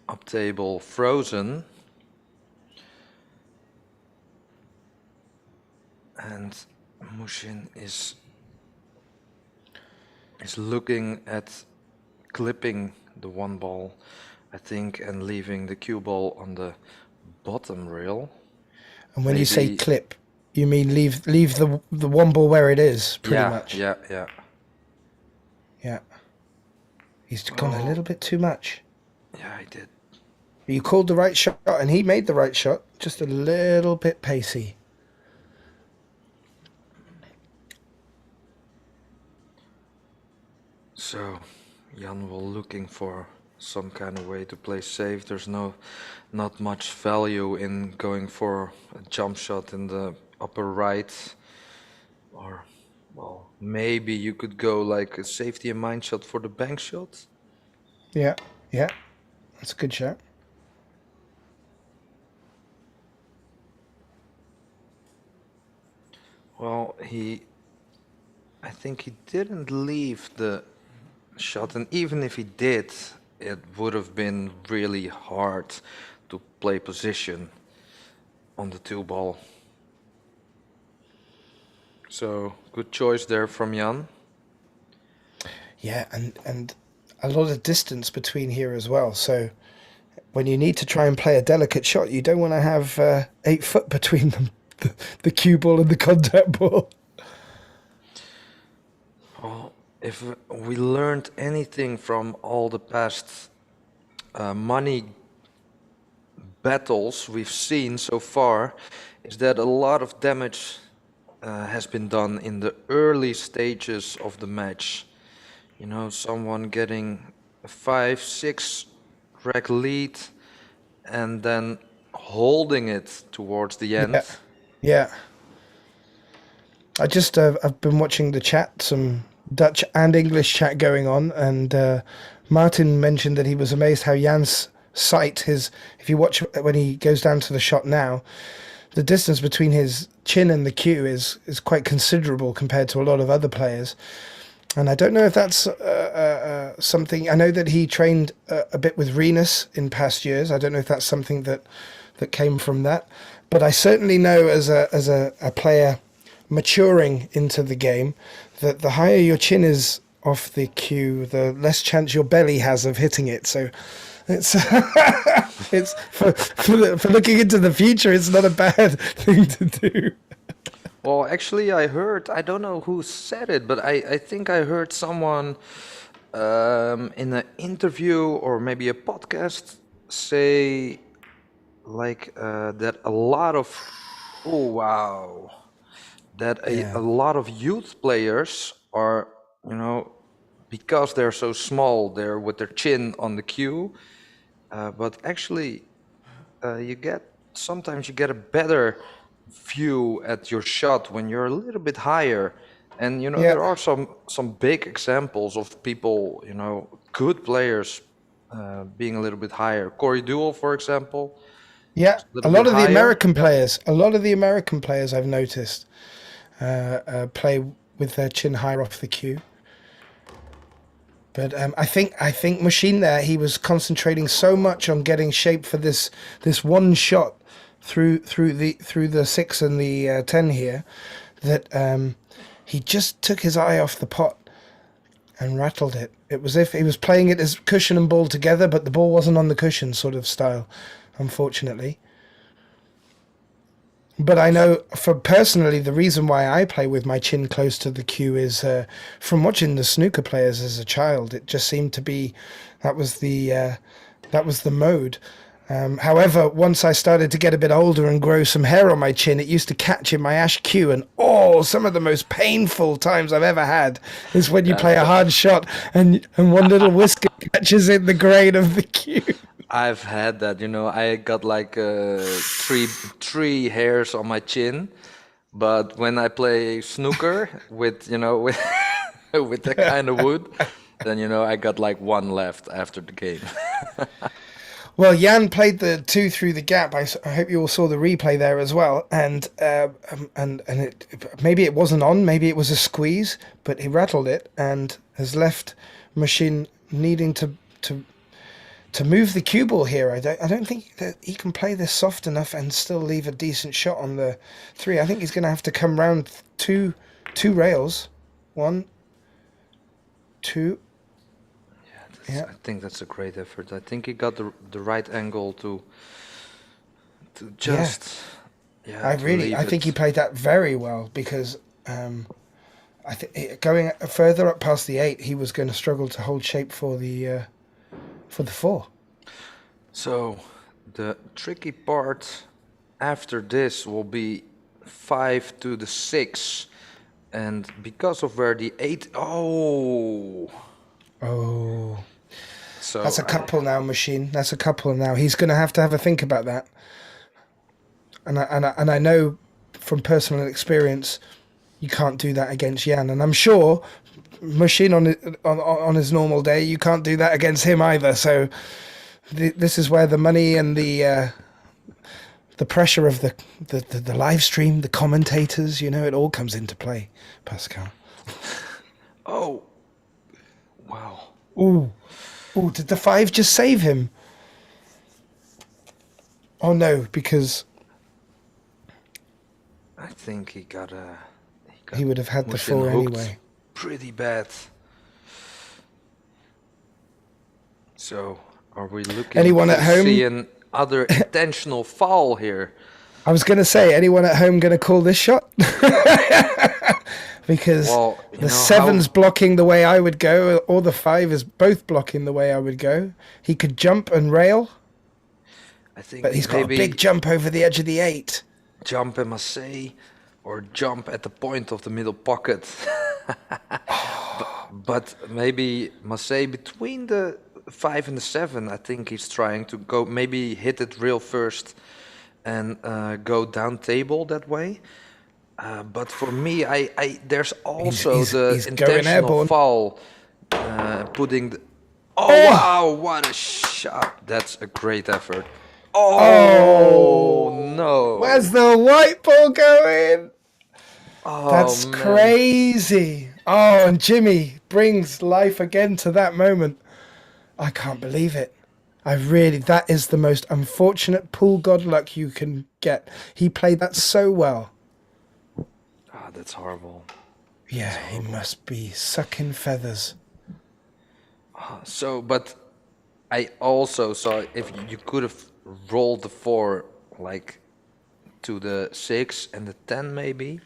up table frozen. And Muhsin is looking at clipping the one ball, I think, and leaving the cue ball on the bottom rail. And when you say clip, you mean leave the one ball where it is, pretty much. Yeah. Yeah. He's gone a little bit too much. Yeah, I did. You called the right shot, and he made the right shot, just a little bit pacey. So Jan will looking for some kind of way to play safe. There's not much value in going for a jump shot in the upper right, or well, maybe you could go like a safety and mine shot for the bank shot. Yeah, that's a good shot. Well, I think he didn't leave the shot, and even if he did, it would have been really hard to play position on the two ball. So good choice there from Jan. Yeah, and a lot of distance between here as well. So when you need to try and play a delicate shot, you don't want to have 8 foot between them, the cue ball and the contact ball. Well, if we learned anything from all the past money battles we've seen so far, is that a lot of damage has been done in the early stages of the match. You know, someone getting a 5-6 rec lead and then holding it towards the end. Yeah. I just I've been watching the chat, some Dutch and English chat going on, and Martin mentioned that he was amazed how Jan's sight, if you watch when he goes down to the shot now, the distance between his chin and the cue is quite considerable compared to a lot of other players. And I don't know if that's something. I know that he trained a bit with Renus in past years. I don't know if that's something that came from that. But I certainly know as a player maturing into the game that the higher your chin is off the cue, the less chance your belly has of hitting it. So it's it's for looking into the future, it's not a bad thing to do. Well, actually, I don't know who said it, but I think I heard someone in an interview or maybe a podcast say like that a lot of, a lot of youth players are, you know, because they're so small, they're with their chin on the cue, but actually sometimes you get a better view at your shot when you're a little bit higher. And you know, there are some big examples of people, you know, good players being a little bit higher. Corey Deuel, for example. Yeah, a lot of the American players I've noticed play with their chin higher off the cue. But I think Muhsin there, he was concentrating so much on getting shape for this one shot through the 6 and the 10 here, that he just took his eye off the pot and rattled it. It was as if he was playing it as cushion and ball together, but the ball wasn't on the cushion sort of style, unfortunately. But I know, for personally, the reason why I play with my chin close to the cue is from watching the snooker players as a child. It just seemed to be that was the mode. However, once I started to get a bit older and grow some hair on my chin, it used to catch in my ash cue, and some of the most painful times I've ever had is when you play a hard shot and one little whisker catches in the grain of the cue. I've had that, you know. I got like three hairs on my chin, but when I play snooker with, you know, with that kind of wood, then you know I got like one left after the game. Well, Jan played the 2 through the gap. I hope you all saw the replay there as well. And maybe it wasn't on, maybe it was a squeeze, but he rattled it and has left Muhsin needing to move the cue ball here. I don't think that he can play this soft enough and still leave a decent shot on the 3. I think he's going to have to come round two rails. 1, 2. Yeah. I think that's a great effort. I think he got the right angle to just. Yeah. I think he played that very well because I think going further up past the 8, he was going to struggle to hold shape for the 4. So the tricky part after this will be 5 to the 6, and because of where the 8. Oh. So That's a couple now, Muhsin. That's a couple now. He's going to have a think about that. And I know from personal experience, you can't do that against Jan. And I'm sure Muhsin on his normal day, you can't do that against him either. So this is where the money and the pressure of the live stream, the commentators, it all comes into play, Pascal. Oh. Wow. Ooh, did the 5 just save him? Oh no, because I think he would have had the Muhsin 4 hooked anyway. pretty bad. So, are we looking Anyone to at home? see another intentional foul here? I was going to say, anyone at home going to call this shot? Because the 7's blocking the way I would go, or the 5 is both blocking the way I would go. He could jump and rail, I think but he's got a big jump over the edge of the 8. Jump in Marseille, or jump at the point of the middle pocket. but maybe Marseille between the 5 and the 7. I think he's trying to go, maybe hit it real first and go down table that way. But for me, there's also he's the going intentional airborne. foul, putting the. Oh wow! What a shot! That's a great effort. Oh no! Where's the white ball going? Oh, That's man. crazy. Oh, and Jimmy brings life again to that moment. I can't believe it. That is the most unfortunate pool god luck you can get. He played that so well. Ah, that's horrible. Yeah, he must be sucking feathers. So, but I also saw if you could have rolled the 4 like to the 6 and the 10 maybe,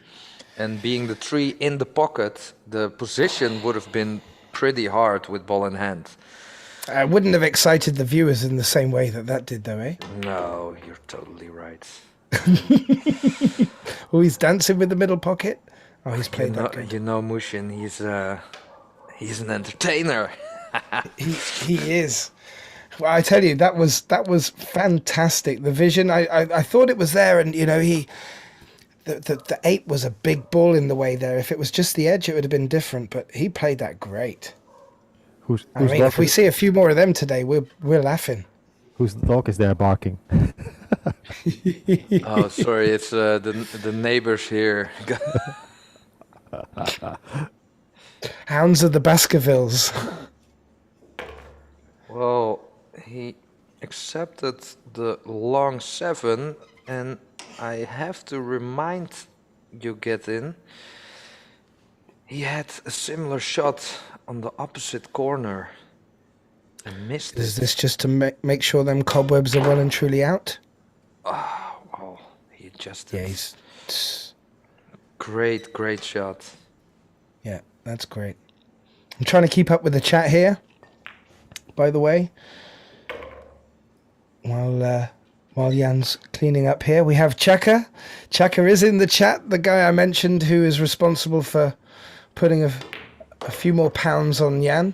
and being the 3 in the pocket, the position would have been pretty hard with ball in hand. I wouldn't have excited the viewers in the same way that did, though, eh? No, you're totally right. Oh, he's dancing with the middle pocket. Oh, he's played that good. You know, Muhsin, he's an entertainer. He is. Well, I tell you, that was fantastic. The vision, I thought it was there, and the 8 was a big ball in the way there. If it was just the edge, it would have been different. But he played that great. If we see a few more of them today, we're laughing. Whose dog is there barking? Oh, sorry, it's the neighbors here. Hounds of the Baskervilles. Well, he accepted the long 7, and I have to remind you, he had a similar shot on the opposite corner and missed Is it. this just to make sure them cobwebs are well and truly out? Oh, well, he just Yeah, did. he's... Great shot. Yeah, that's great. I'm trying to keep up with the chat here, by the way. While Jan's cleaning up here, we have Chaka. Chaka is in the chat, the guy I mentioned who is responsible for putting a few more pounds on Jan.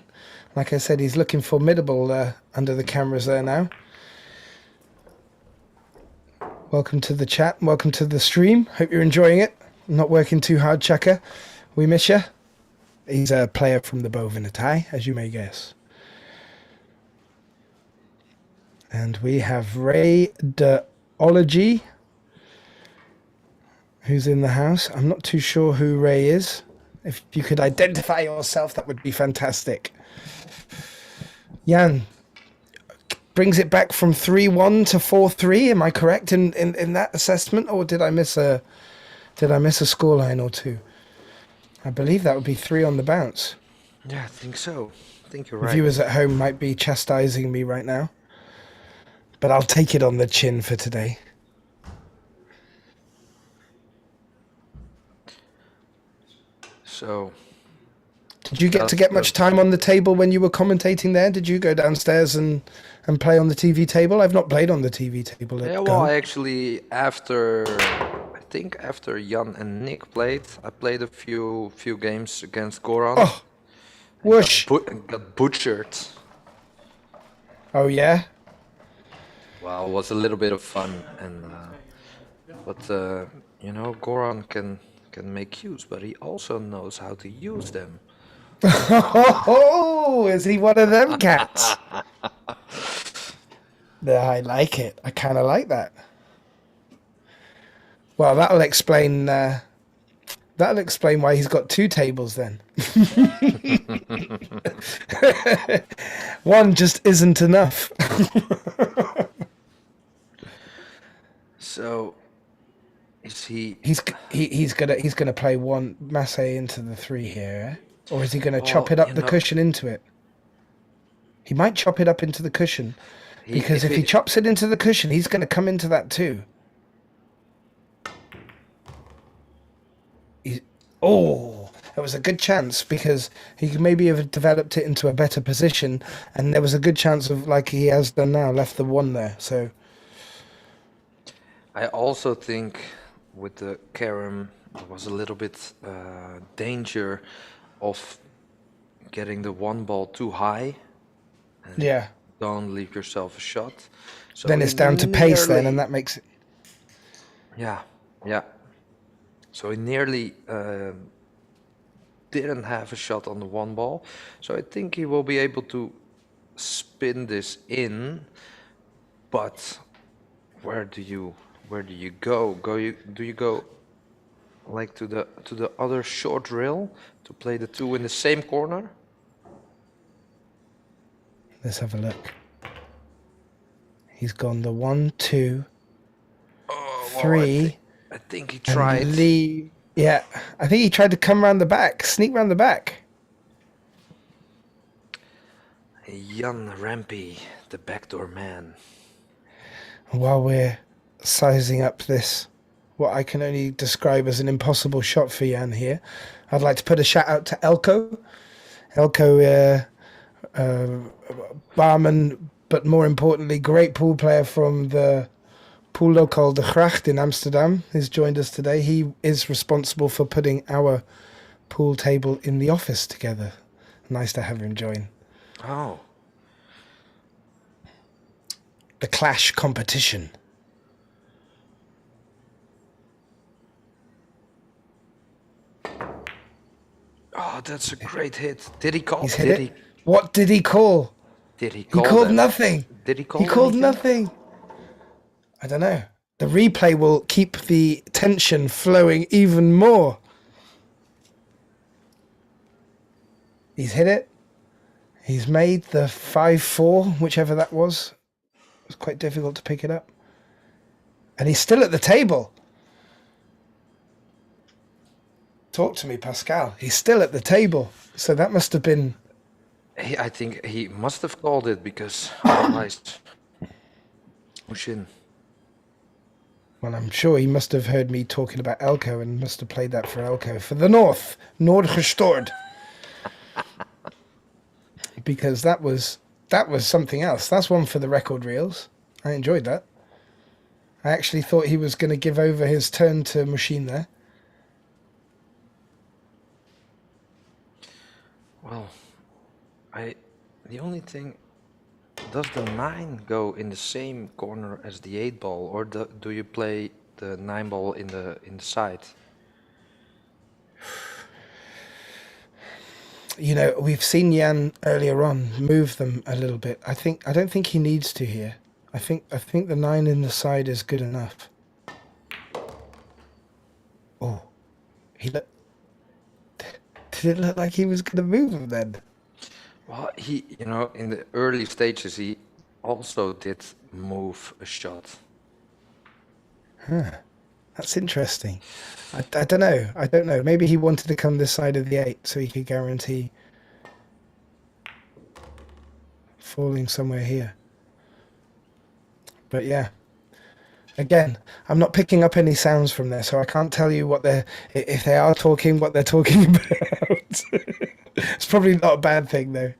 Like I said, he's looking formidable under the cameras there now. Welcome to the chat. Welcome to the stream. Hope you're enjoying it. Not working too hard, Chaka. We miss you. He's a player from the Bovenetij, as you may guess. And we have Ray de Ology, who's in the house. I'm not too sure who Ray is. If you could identify yourself, that would be fantastic. Jan brings it back from 3-1 to 4-3. Am I correct in that assessment, or did I miss a scoreline or two? I believe that would be 3 on the bounce. Yeah, I think so. I think you're right. Viewers at home might be chastising me right now, but I'll take it on the chin for today. So, did you get to get much time on the table when you were commentating there? Did you go downstairs and play on the TV table? I've not played on the TV table. yeah, well, I actually, after Jan and Nick played, I played a few games against Goran. Oh, whoosh! Got butchered. Oh yeah. Well, it was a little bit of fun, and but you know, Goran can make cues, but he also knows how to use them. Oh, is he one of them cats? I like it. I kind of like that. Well, that'll explain why he's got 2 tables then. One just isn't enough. So, is he? He's gonna play one Masse into the 3 here, eh? Or is he gonna chop it up the cushion into it? He might chop it up into the cushion, because if he chops it into the cushion, he's gonna come into that too. It was a good chance, because he could maybe have developed it into a better position, and there was a good chance of, like he has done now, left the 1 there. So I also think with the carom there was a little bit danger of getting the 1 ball too high. And yeah, don't leave yourself a shot. So then it's down to pace then, and that makes it. Yeah. So he nearly didn't have a shot on the 1 ball. So I think he will be able to spin this in. But where do you go? Do you go like to the other short rail to play the 2 in the same corner? Let's have a look. He's gone the 1, 2, 3. I think he tried. Yeah, I think he tried to come round the back, sneak round the back. Jan Rempe, the backdoor man. While we're sizing up this, what I can only describe as an impossible shot for Jan here, I'd like to put a shout out to Elko. Elko, barman, but more importantly, great pool player from the pool local De Gracht in Amsterdam, has joined us today. He is responsible for putting our pool table in the office together. Nice to have him join. Oh. The Clash competition. Oh, that's a great hit. Did he call? He's hit it. What did he call? Did he call? He called that? nothing. Did he call? He called anything? nothing. I don't know. The replay will keep the tension flowing even more. He's hit it. He's made the 5-4, whichever that was. It was quite difficult to pick it up. And he's still at the table. Talk to me, Pascal. He's still at the table. So that must have been... I think he must have called it because otherwise... Muhsin. Well, I'm sure he must have heard me talking about Elko and must have played that for Elko. For the North. Noordgestord. Because that was something else. That's one for the record reels. I enjoyed that. I actually thought he was going to give over his turn to Muhsin there. Well, the only thing, does the 9 go in the same corner as the 8 ball, or do you play the 9 ball in the side? you know, we've seen Jan earlier on move them a little bit. I don't think he needs to here. I think the 9 in the side is good enough. Oh, did it look like he was going to move him then? Well, you know, in the early stages, he also did move a shot. That's interesting. I don't know. I don't know. Maybe he wanted to come this side of the 8 so he could guarantee falling somewhere here. But yeah. Again, I'm not picking up any sounds from there, so I can't tell you if they are talking, what they're talking about. It's probably not a bad thing, though.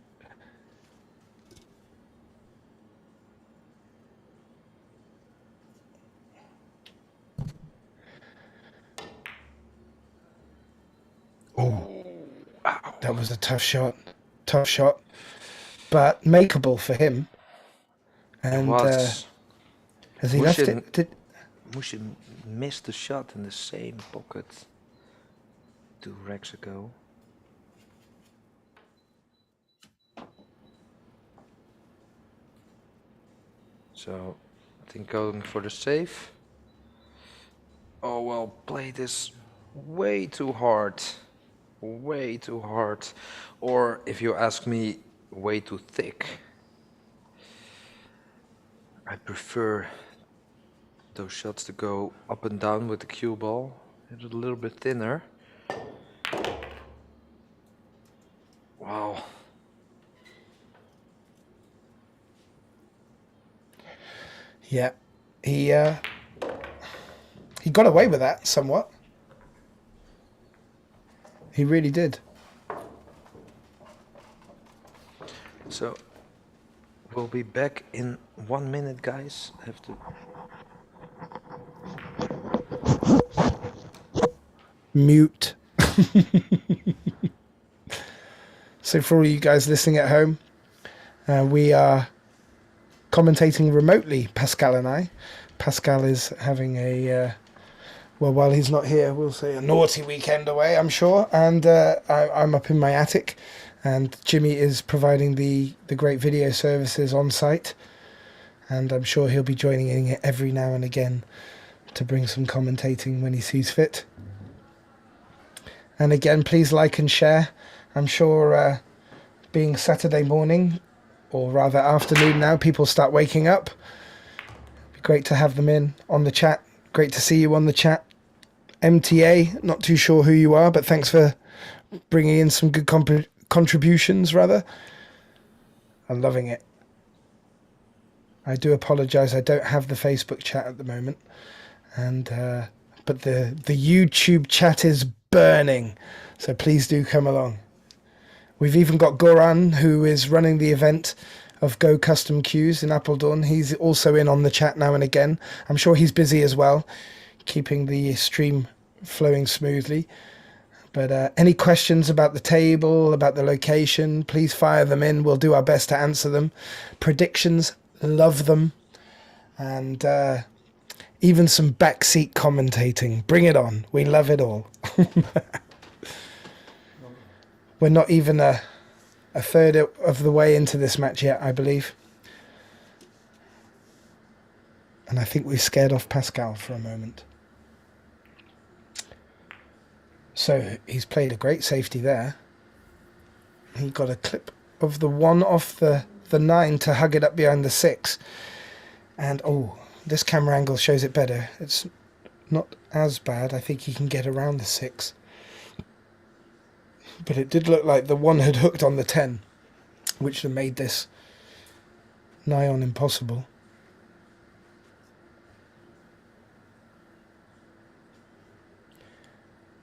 Oh, that was a tough shot. Tough shot, but makeable for him. And has he left it? Muhsin missed the shot in the same pocket 2 racks ago. So, I think going for the save. Oh well, played this way too hard. Way too hard. Or, if you ask me, way too thick. I prefer those shots to go up and down with the cue ball. It's a little bit thinner. Wow. Yeah, he got away with that somewhat. He really did. So, we'll be back in 1 minute, guys. I have to... Mute. So for all you guys listening at home, we are commentating remotely, Pascal and I. Pascal is having a, well, while he's not here, we'll say a naughty weekend away, I'm sure. And I'm up in my attic, and Jimmy is providing the great video services on site. And I'm sure he'll be joining in every now and again to bring some commentating when he sees fit. And again, please like and share. I'm sure being Saturday morning, or rather afternoon now, people start waking up. It'd be great to have them in on the chat. Great to see you on the chat. MTA, not too sure who you are, but thanks for bringing in some good contributions, rather. I'm loving it. I do apologise, I don't have the Facebook chat at the moment. And but the YouTube chat is burning, so please do come along. We've even got Goran, who is running the event of Go Custom Queues in Apeldoorn. He's also in on the chat now and again. I'm sure he's busy as well, keeping the stream flowing smoothly. But any questions about the table, about the location, please fire them in. We'll do our best to answer them. Predictions, love them. And even some backseat commentating. Bring it on. We love it all. We're not even a third of the way into this match yet, I believe. And I think we scared off Pascal for a moment. So he's played a great safety there. He got a clip of the 1 off the 9 to hug it up behind the 6. And oh, this camera angle shows it better. It's not as bad. I think he can get around the 6. But it did look like the 1 had hooked on the 10, which had made this nigh on impossible.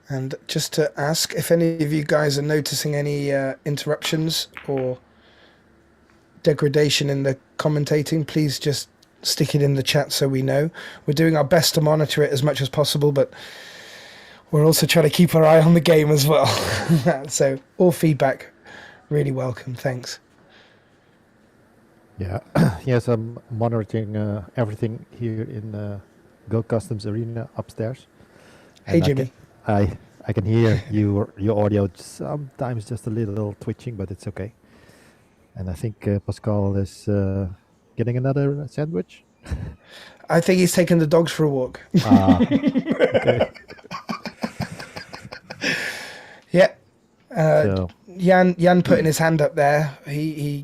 And just to ask, if any of you guys are noticing any interruptions or degradation in the commentating, please just stick it in the chat so we know. We're doing our best to monitor it as much as possible, but we're also trying to keep our eye on the game as well. So all feedback, really welcome. Thanks. Yeah, yes, I'm monitoring everything here in Go Customs Arena upstairs. Hey, Jimmy. I I can hear your audio sometimes just a little twitching, but it's okay. And I think Pascal is getting another sandwich. I think he's taking the dogs for a walk. Okay. Yeah. So Jan putting his hand up there. He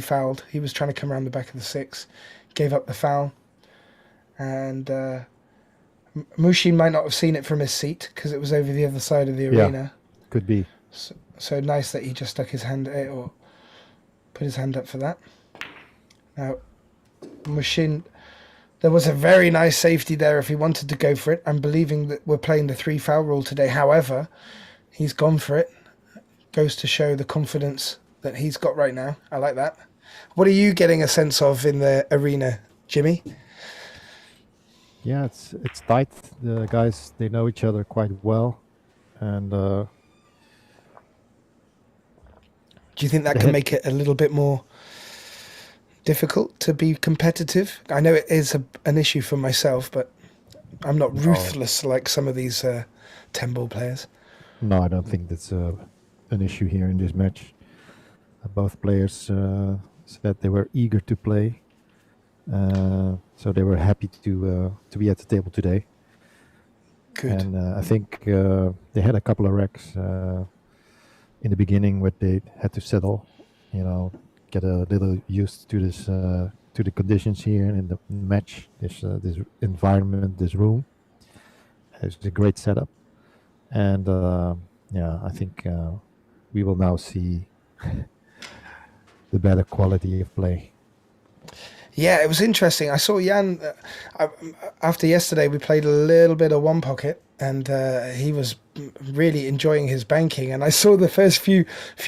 fouled. He was trying to come around the back of the 6, gave up the foul, and Muhsin might not have seen it from his seat because it was over the other side of the arena. could be. So nice that he just stuck his hand or put his hand up for that. Now, Muhsin, there was a very nice safety there if he wanted to go for it. I'm believing that we're playing the 3 foul rule today. However, he's gone for it. Goes to show the confidence that he's got right now. I like that. What are you getting a sense of in the arena, Jimmy? Yeah, it's tight. The guys, they know each other quite well, and Do you think that can make it a little bit more difficult to be competitive? I know it is an issue for myself, but I'm not ruthless like some of these 10-ball players. No, I don't think that's an issue here in this match. Both players said they were eager to play, so they were happy to be at the table today. Good. And I think they had a couple of wrecks in the beginning where they had to settle, get a little used to this, to the conditions here in the match, this environment, this room. It's a great setup, and I think we will now see the better quality of play. Yeah, it was interesting. I saw Jan after yesterday. We played a little bit of one pocket, and he was really enjoying his banking. And I saw the first few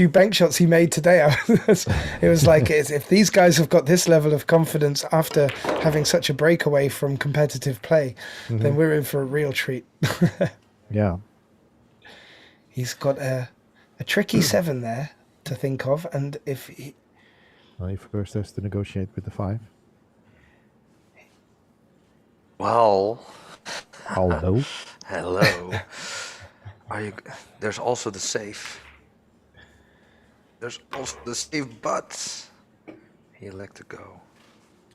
bank shots he made today. It was like if these guys have got this level of confidence after having such a breakaway from competitive play, then we're in for a real treat. Yeah, he's got a tricky 7 there to think of, and if he first has to negotiate with the 5. Well, Hello. hello. There's also the safe. There's also the safe, but he let to go.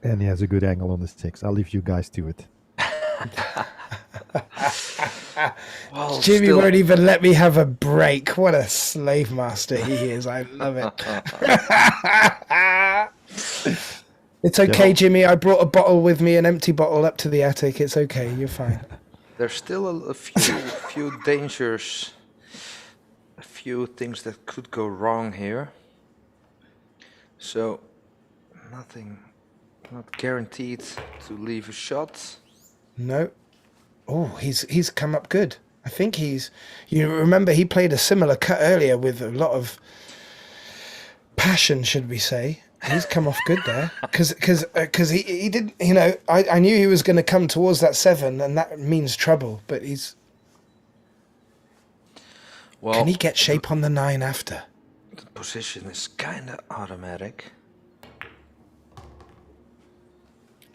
And he has a good angle on the 6. I'll leave you guys to it. Well, Jimmy still- won't even let me have a break. What a slave master he is. I love it. It's okay, Yeah. Jimmy. I brought a bottle with me, an empty bottle up to the attic. It's okay. You're fine. There's still a few dangers, a few things that could go wrong here. So, not guaranteed to leave a shot. No. Oh, he's come up good. I think you remember he played a similar cut earlier with a lot of passion, should we say. He's come off good there because he didn't, I knew he was going to come towards that 7 and that means trouble, but Well, can he get shape on the 9 after? the position is kind of automatic,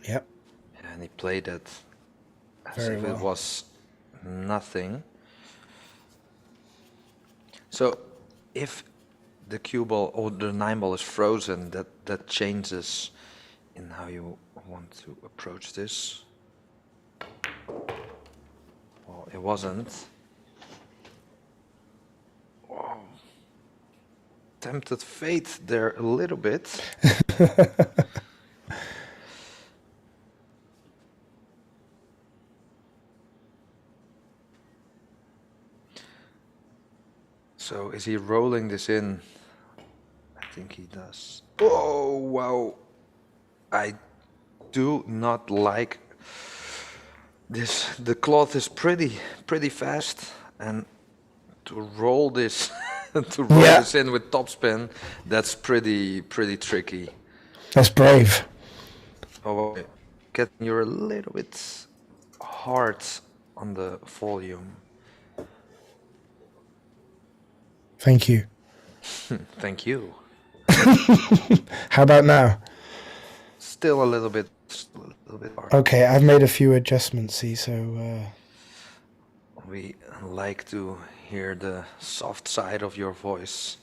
Yep. and he played it as Very if well. it was nothing. So, if the cue ball or the 9 ball is frozen, that changes in how you want to approach this. Well, it wasn't. Whoa. Tempted fate there a little bit. So is he rolling this in? I think he does. Oh, wow. I do not like this. The cloth is pretty fast, and to roll this Yeah. this in with topspin, that's pretty tricky. That's brave. Oh, you're a little bit hard on the volume. Thank you. Thank you. How about now? Still a little bit hard. Okay, I've made a few adjustments, see, so We like to hear the soft side of your voice.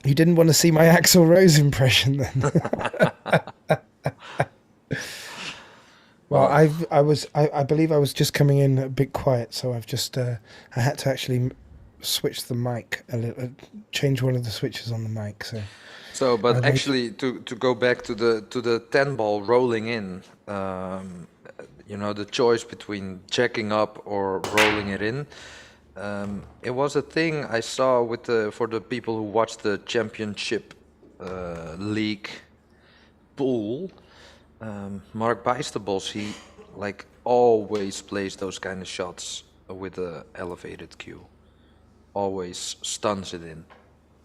You didn't want to see my Axl Rose impression then. Well, I believe I was just coming in a bit quiet, so I've just I had to actually switch the mic a little, change one of the switches on the mic. So, But I'll make- actually, to go back to the 10 ball rolling in, the choice between jacking up or rolling it in. It was a thing I saw for the people who watched the championship league pool. Mark Bijsterbosch, he like always plays those kind of shots with a elevated cue. Always stuns it in.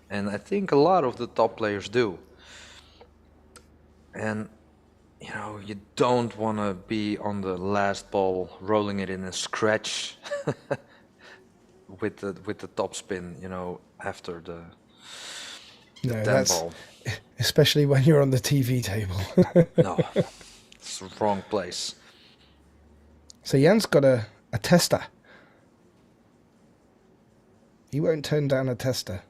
And I think a lot of the top players do. And you don't want to be on the last ball rolling it in a scratch with the top spin, after the no, 10 that's ball. especially when you're on the TV table. No, it's the wrong place. So Jan's got a tester. He won't turn down a tester.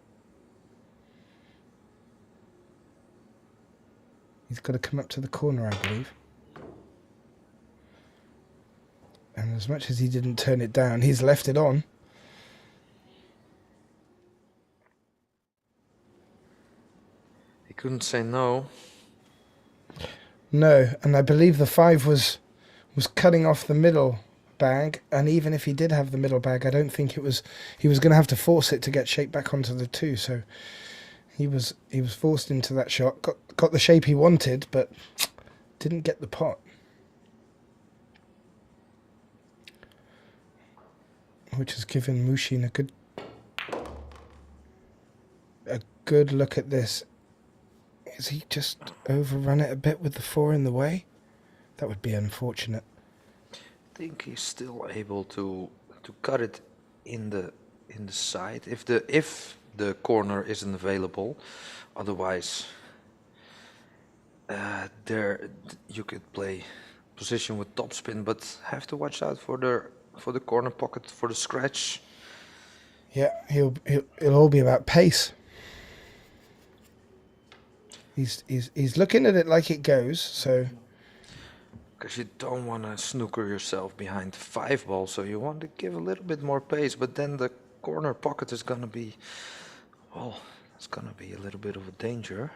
He's got to come up to the corner, I believe. And as much as he didn't turn it down, he's left it on. He couldn't say no. No, and I believe the 5 was cutting off the middle bag, and even if he did have the middle bag, I don't think he was going to have to force it to get shaped back onto the 2. So he was forced into that shot, got the shape he wanted, but didn't get the pot. Which has given Muhsin a good look at this. Is he just overrun it a bit with the 4 in the way? That would be unfortunate. I think he's still able to cut it in the side if the corner isn't available. Otherwise, there you could play position with topspin, but have to watch out for the corner pocket for the scratch. Yeah, it'll all be about pace. He's looking at it like it goes, so. Because you don't want to snooker yourself behind the 5 ball, so you want to give a little bit more pace, but then the corner pocket is gonna be, well, it's gonna be a little bit of a danger.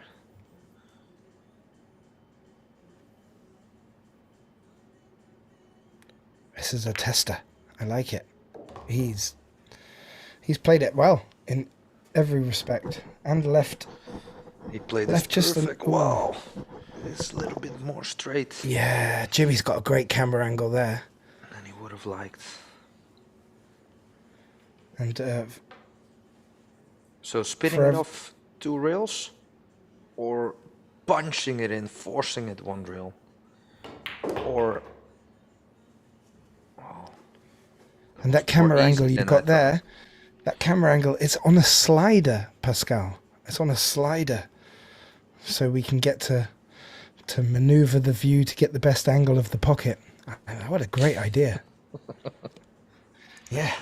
This is a tester. I like it. He's played it well in every respect, and left. He played Left this just an- perfect. Wow, it's a little bit more straight Yeah, Jimmy's got a great camera angle there, than he would have liked. and So spinning For it ev- off 2 rails, or punching it in, forcing it 1 rail, or and that camera easy angle you've than I got thought. there, that camera angle, it's on a slider, Pascal. It's on a slider, so we can get to maneuver the view to get the best angle of the pocket. What a great idea! Yeah,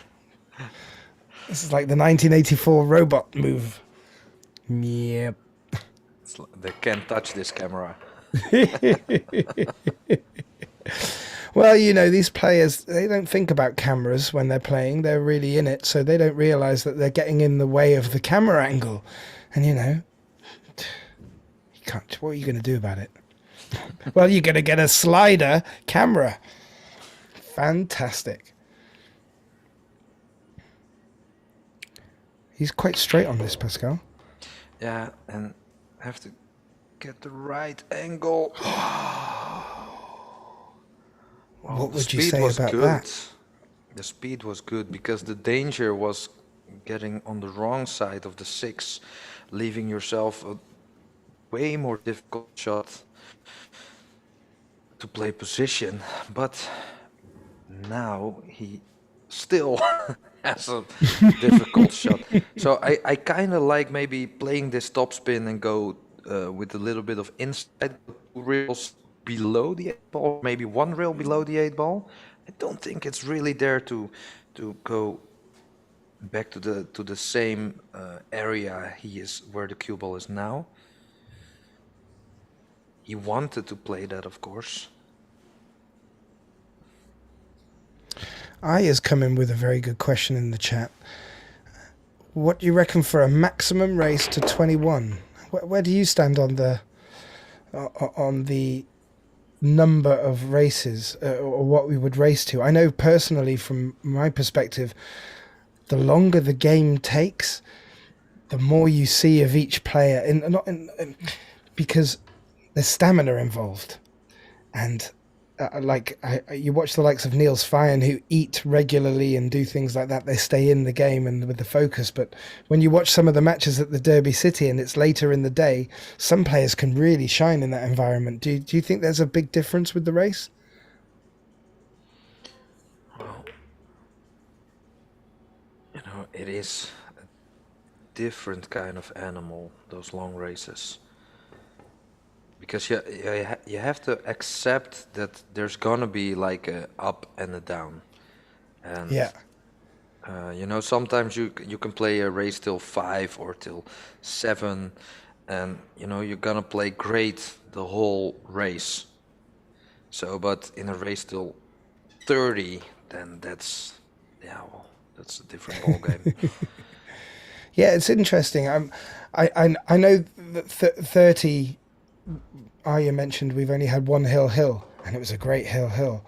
this is like the 1984 robot move. Yep. They can't touch this camera. Well, these players, they don't think about cameras when they're playing. They're really in it, so they don't realize that they're getting in the way of the camera angle. And, you can't. What are you going to do about it? Well, you're going to get a slider camera. Fantastic. He's quite straight on this, Pascal. Yeah, and have to get the right angle. Well, What the would you speed say was about good. that? The speed was good because the danger was getting on the wrong side of the 6, leaving yourself a way more difficult shot to play position. But now he still has a difficult shot. So I kind of like maybe playing this topspin and go with a little bit of inside, 2 rails below the 8 ball, maybe 1 rail below the 8 ball, I don't think it's really there to go back to the same area he is where the cue ball is now. He wanted to play that, of course. I is coming with a very good question in the chat. What do you reckon for a maximum race to 21? Where do you stand on the number of races or what we would race to? I know personally, from my perspective, the longer the game takes, the more you see of each player, because there's stamina involved, and you watch the likes of Niels Feijen who eat regularly and do things like that. They stay in the game and with the focus. But when you watch some of the matches at the Derby City and it's later in the day, some players can really shine in that environment. Do you think there's a big difference with the race? Well, it is a different kind of animal, those long races. Because you have to accept that there's gonna be like a up and a down, and Yeah. Sometimes you can play a race till 5 or till 7, and you're gonna play great the whole race. So, but in a race till 30, then that's a different ball game. Yeah, it's interesting. I know that 30. Arya mentioned we've only had one hill, and it was a great hill.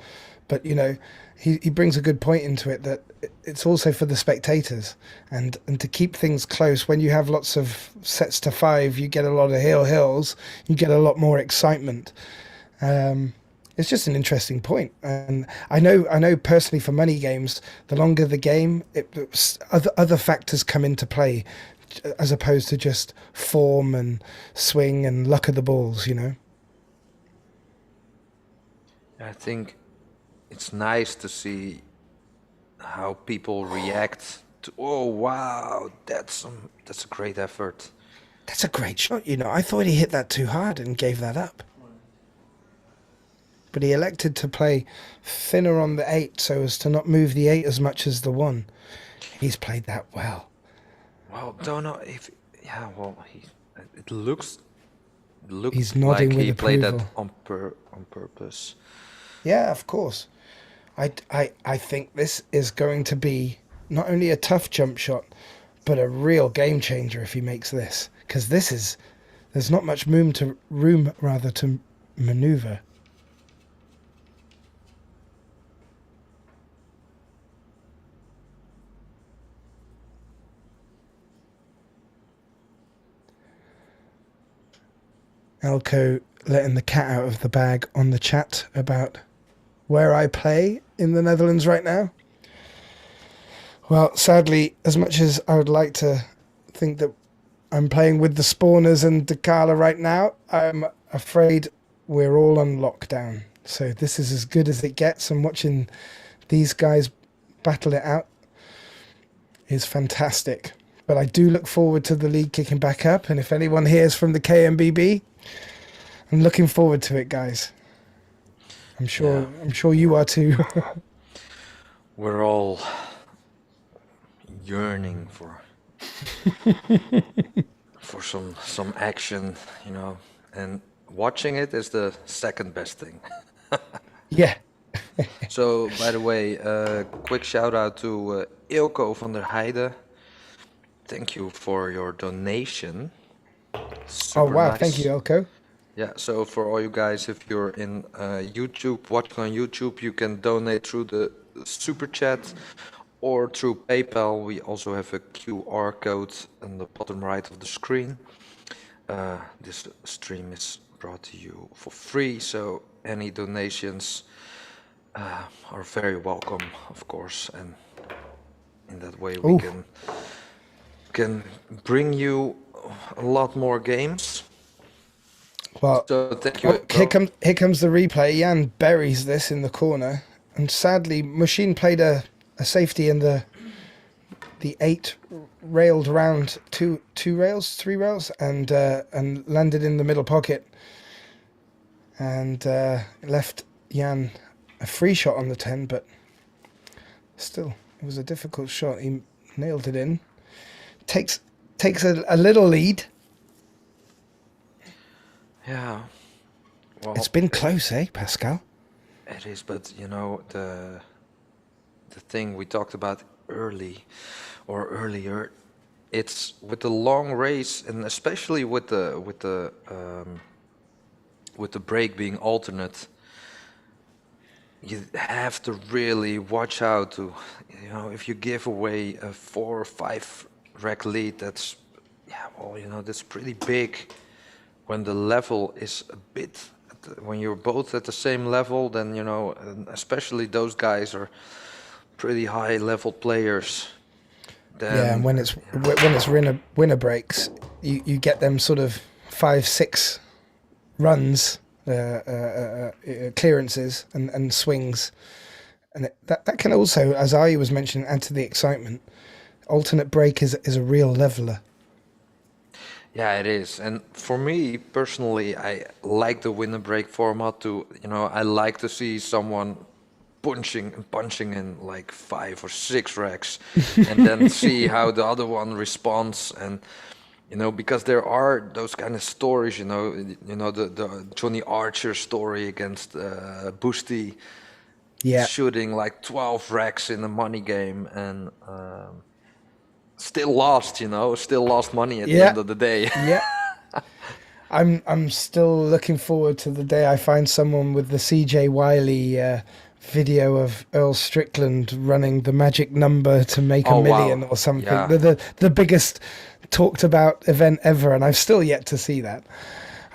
But he brings a good point into it, that it's also for the spectators, and to keep things close. When you have lots of sets to 5, you get a lot of hills. You get a lot more excitement. It's just an interesting point, and I know personally for money games, the longer the game, other factors come into play, as opposed to just form and swing and luck of the balls. I think it's nice to see how people react to, oh wow, that's a great effort. That's a great shot. I thought he hit that too hard and gave that up. But he elected to play thinner on the 8 so as to not move the 8 as much as the 1. He's played that well. Well, don't know if it looks He's nodding like with he played that approval. on purpose. Yeah, of course. I think this is going to be not only a tough jump shot, but a real game changer if he makes this, because there's not much room to maneuver. Elko letting the cat out of the bag on the chat about where I play in the Netherlands right now. Well, sadly, as much as I would like to think that I'm playing with the Spawners and Dakala right now, I'm afraid we're all on lockdown. So this is as good as it gets, and watching these guys battle it out is fantastic. But I do look forward to the league kicking back up, and if anyone hears from the KMBB, I'm looking forward to it, guys. I'm sure you are too. We're all yearning for for some action, and watching it is the second best thing. Yeah. So, by the way, quick shout out to Ilko van der Heijden. Thank you for your donation. Super Oh wow, nice. thank you, Elko. Yeah, so for all you guys, if you're in YouTube, watching on YouTube, you can donate through the super chat or through PayPal. We also have a QR code on the bottom right of the screen. This stream is brought to you for free, so any donations are very welcome, of course, and in that way we can bring you a lot more games. Well, So thank you. here comes the replay. Jan buries this in the corner, and sadly, Muhsin played a safety in the 8 railed around three rails, and landed in the middle pocket, and left Jan a free shot on the 10, but still, it was a difficult shot. He nailed it in. Takes a little lead. Yeah. Well, It's been close, eh, Pascal? it is, but you know the thing we talked about earlier, it's with the long race, and especially with the break being alternate, you have to really watch out to, you know, if you give away a 4 or 5 rec lead, that's, yeah, well, you know, that's pretty big. When the level is a bit, when you're both at the same level, then, you know, and especially those guys are pretty high level players. Then, Yeah, and when it's winner breaks, you get them sort of 5-6 runs, clearances and swings, and that can also, as I was mentioning, add to the excitement. Alternate break is a real leveler. yeah, it is. And for me personally, I like the winner break format to, you know, I like to see someone punching in like 5 or 6 racks and then see how the other one responds. And you know, because there are those kind of stories, you know the Johnny Archer story against Boosty, Yeah, shooting like 12 racks in a money game, and still lost, you know, still lost money at the yeah, end of the day. yeah. I'm still looking forward to the day I find someone with the CJ Wiley video of Earl Strickland running the magic number to make Oh, a million wow. or something. Yeah. The biggest talked about event ever, and I've still yet to see that.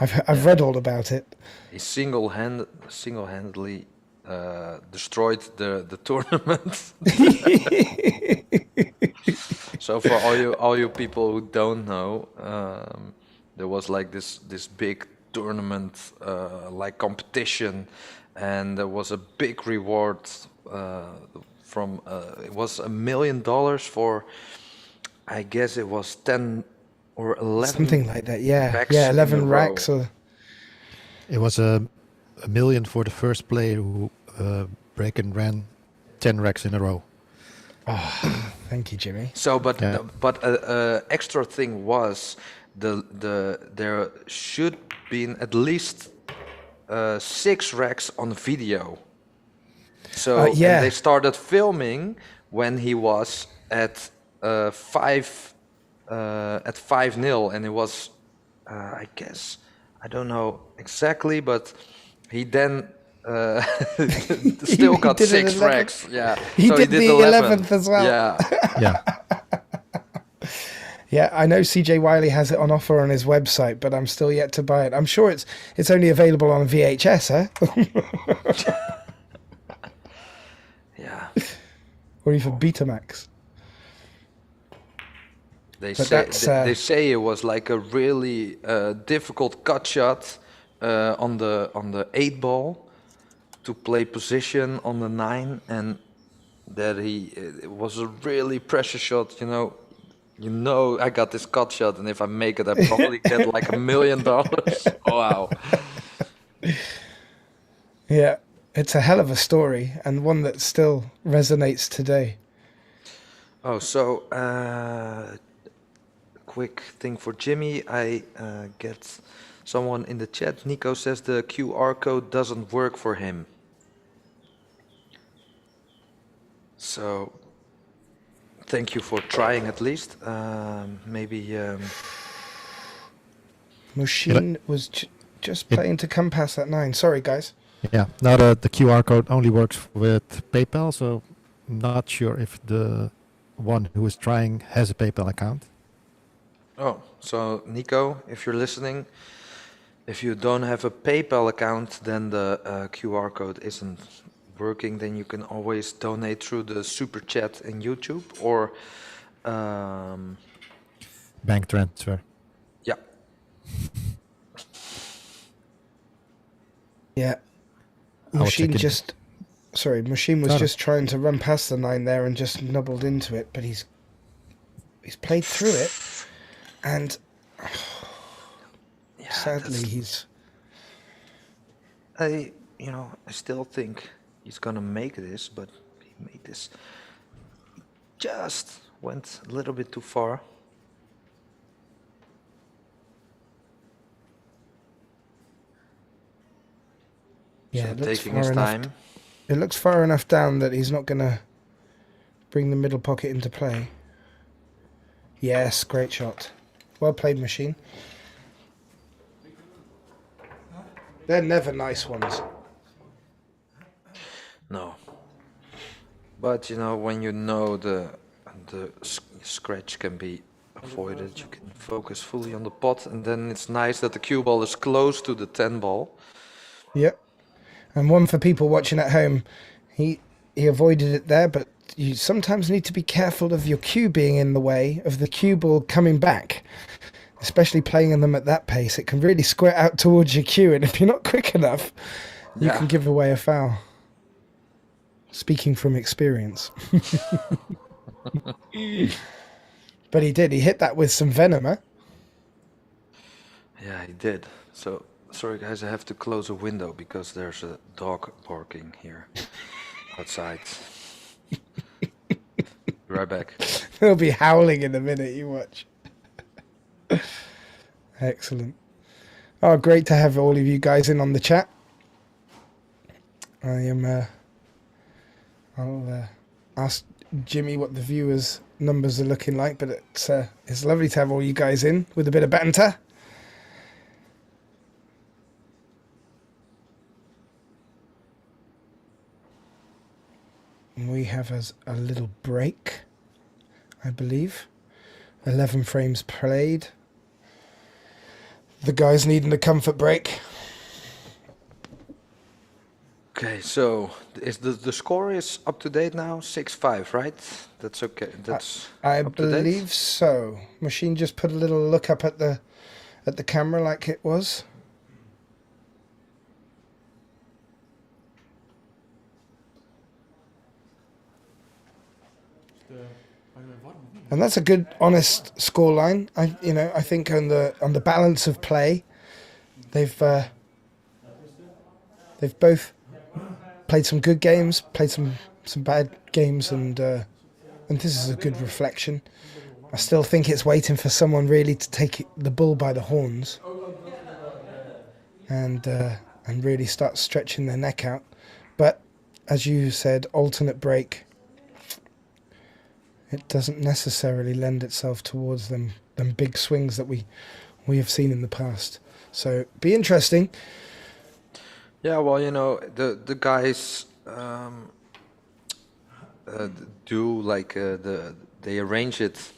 I've read all about it. He single-handedly destroyed the tournament. So for all you people who don't know, there was like this big tournament like competition, and there was a big reward from it was $1 million for, I guess it was 10 or 11 Something like that, yeah. racks Yeah, in 11 a racks row. or... It was a million for the first player who break and ran 10 racks in a row. Oh, thank you, Jimmy. So, but Yeah. extra thing was there should been at least 6 racks on video. So yeah. and they started filming when he was at 5-0, and it was I guess, I don't know exactly, but he then still He got did it 6 11. racks. Yeah, He so did the 11th as well. Yeah. Yeah. Yeah, I know CJ Wiley has it on offer on his website, but I'm still yet to buy it. I'm sure it's only available on VHS, huh? Yeah. Or even Betamax. They But say that's, they say it was like a really difficult cut shot on the 8 ball to play position on the 9, and that it was a really pressure shot. You know, I got this cut shot, and if I make it, I probably get like $1 million. Wow. Yeah, it's a hell of a story, and one that still resonates today. Oh, so quick thing for Jimmy. I get someone in the chat. Nico says the QR code doesn't work for him. So thank you for trying at least. Maybe. Muhsin was just playing to come past that 9. Sorry, guys. Yeah. Now the QR code only works with PayPal, so I'm not sure if the one who is trying has a PayPal account. Oh, so Nico, if you're listening, if you don't have a PayPal account, then the QR code isn't working. Then you can always donate through the super chat in YouTube or Bank transfer. yeah. Yeah. I'll check Muhsin it. just... Sorry, Muhsin was No, no. just trying to run past the 9 there and just nubbled into it, but he's played through it, and Yeah, sadly that's- he's... I still think he's gonna make this, but he made this. Just went a little bit too far. Yeah, So it looks taking far his enough. time. It looks far enough down that he's not gonna bring the middle pocket into play. Yes, great shot. Well played, Machine. They're never nice ones. No. But you know, when you know the scratch can be avoided, you can focus fully on the pot, and then it's nice that the cue ball is close to the 10 ball. Yep. And one for people watching at home, he avoided it there, but you sometimes need to be careful of your cue being in the way of the cue ball coming back. Especially playing them at that pace, it can really squirt out towards your cue, and if you're not quick enough, you can give away a foul. Speaking from experience. But he did. He hit that with some venom, huh? Yeah, he did. So, sorry guys, I have to close a window because there's a dog barking here outside. Be right back. He'll be howling in a minute, you watch. Excellent. Oh, great to have all of you guys in on the chat. I'll ask Jimmy what the viewers' numbers are looking like, but it's lovely to have all you guys in with a bit of banter. We have a little break, I believe. 11 frames played. The guys needing a comfort break. Okay, so is the score is up to date now? 6-5, right? That's okay. That's I up to date? believe so. Machine just put a little look up at the camera like it was. And that's a good, honest scoreline. I think on the balance of play, they've both played some good games, played some bad games, and this is a good reflection. I still think it's waiting for someone really to take the bull by the horns and really start stretching their neck out. But as you said, alternate break. It doesn't necessarily lend itself towards them big swings that we have seen in the past. So be interesting. Yeah, well, you know, the guys do like they arrange it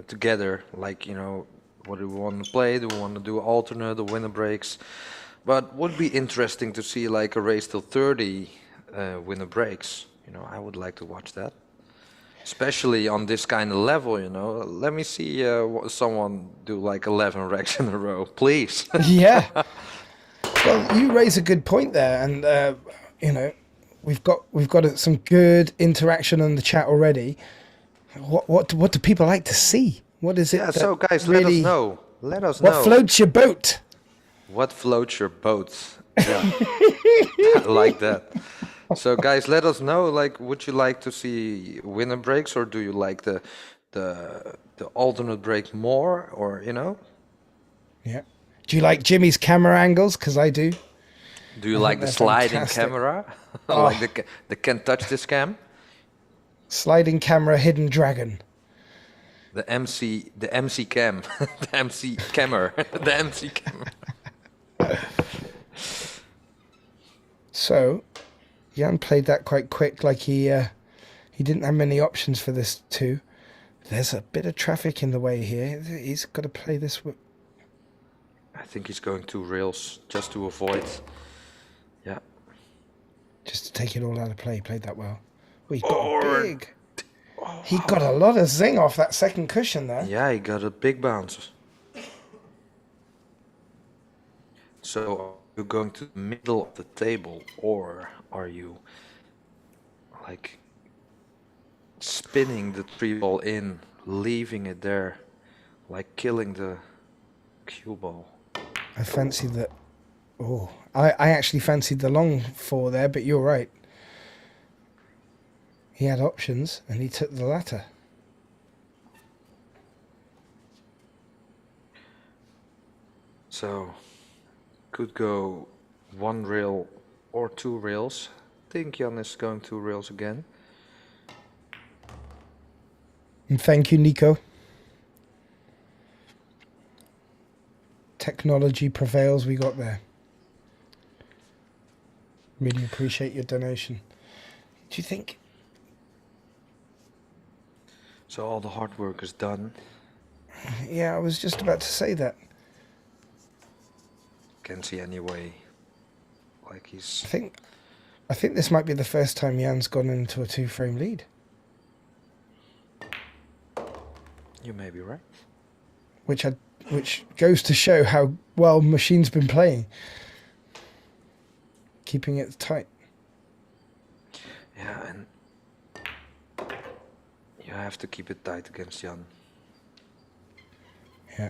together. Like, you know, what do we want to play? Do we want to do alternate, the winner breaks? But would be interesting to see like a race till 30 winner breaks. You know, I would like to watch that. Especially on this kind of level, you know. Let me see someone do like 11 racks in a row, please. Yeah. Well, you raise a good point there, and you know, we've got some good interaction on the chat already. What do people like to see? What is it? Yeah, so guys, really, let us know. Let us what know. floats your boat? What floats your boat? Yeah, I like that. So guys, let us know. Like, would you like to see winner breaks, or do you like the alternate break more, or you know? Yeah. Do you like Jimmy's camera angles? Because I do. Do you I like think the they're sliding fantastic. camera? Oh. Like the can't touch this cam? Sliding camera, hidden dragon. The MC cam, the MC camera, the MC camera. So, Jan played that quite quick, like he didn't have many options for this too. There's a bit of traffic in the way here. He's got to play this. I think he's going 2 rails just to avoid. Yeah. Just to take it all out of play. He played that well. Oh, he got big. He got a lot of zing off that second cushion there. Yeah, he got a big bounce. So, are you going to the middle of the table, or are you like spinning the 3 ball in, leaving it there, like killing the cue ball? I fancy that Oh, I actually fancied the long 4 there, but you're right. He had options, and he took the latter. So, could go 1 rail or 2 rails. I think Jan is going 2 rails again. And thank you, Nico. Technology prevails, we got there. Really appreciate your donation. Do you think... So all the hard work is done. Yeah, I was just about to say that. Can't see any way. Like he's... I think this might be the first time Jan's gone into a 2-frame lead. You may be right. Which goes to show how well Machine's been playing. Keeping it tight. Yeah, and you have to keep it tight against Jan. Yeah.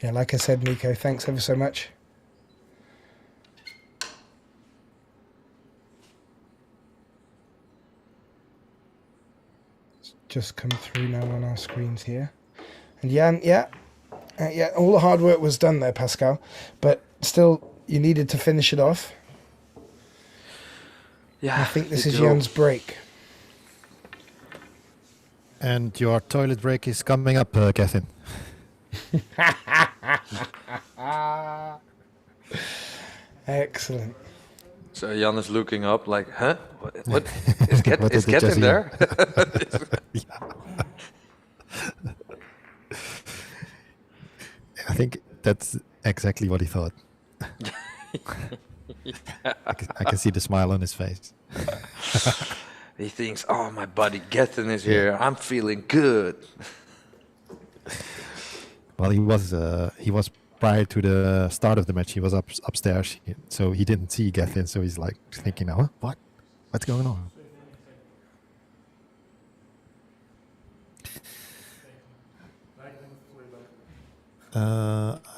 Yeah, like I said, Nico, thanks ever so much. It's just come through now on our screens here. And Jan, yeah, all the hard work was done there, Pascal. But still, you needed to finish it off. Yeah, I think this you is do. Jan's break. And your toilet break is coming up, Kevin. Excellent. So Jan is looking up like, huh? What? Is What did is they Get just in hear? there? I think that's exactly what he thought. I can see the smile on his face. He thinks, oh, my buddy Getten is here. I'm feeling good. Well, he was prior to the start of the match. He was upstairs, so he didn't see Gethin. So he's like thinking, "Oh, what's going on?"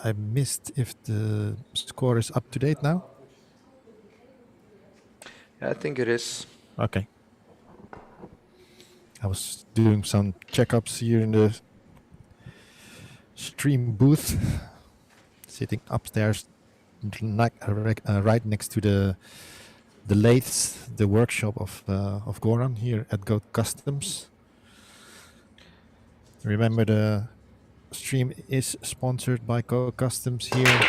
I missed if the score is up to date now. Yeah, I think it is. Okay. I was doing some checkups here in the stream booth, sitting upstairs, right next to the lathes, the workshop of Goran here at Go Customs. Remember, the stream is sponsored by Go Customs here.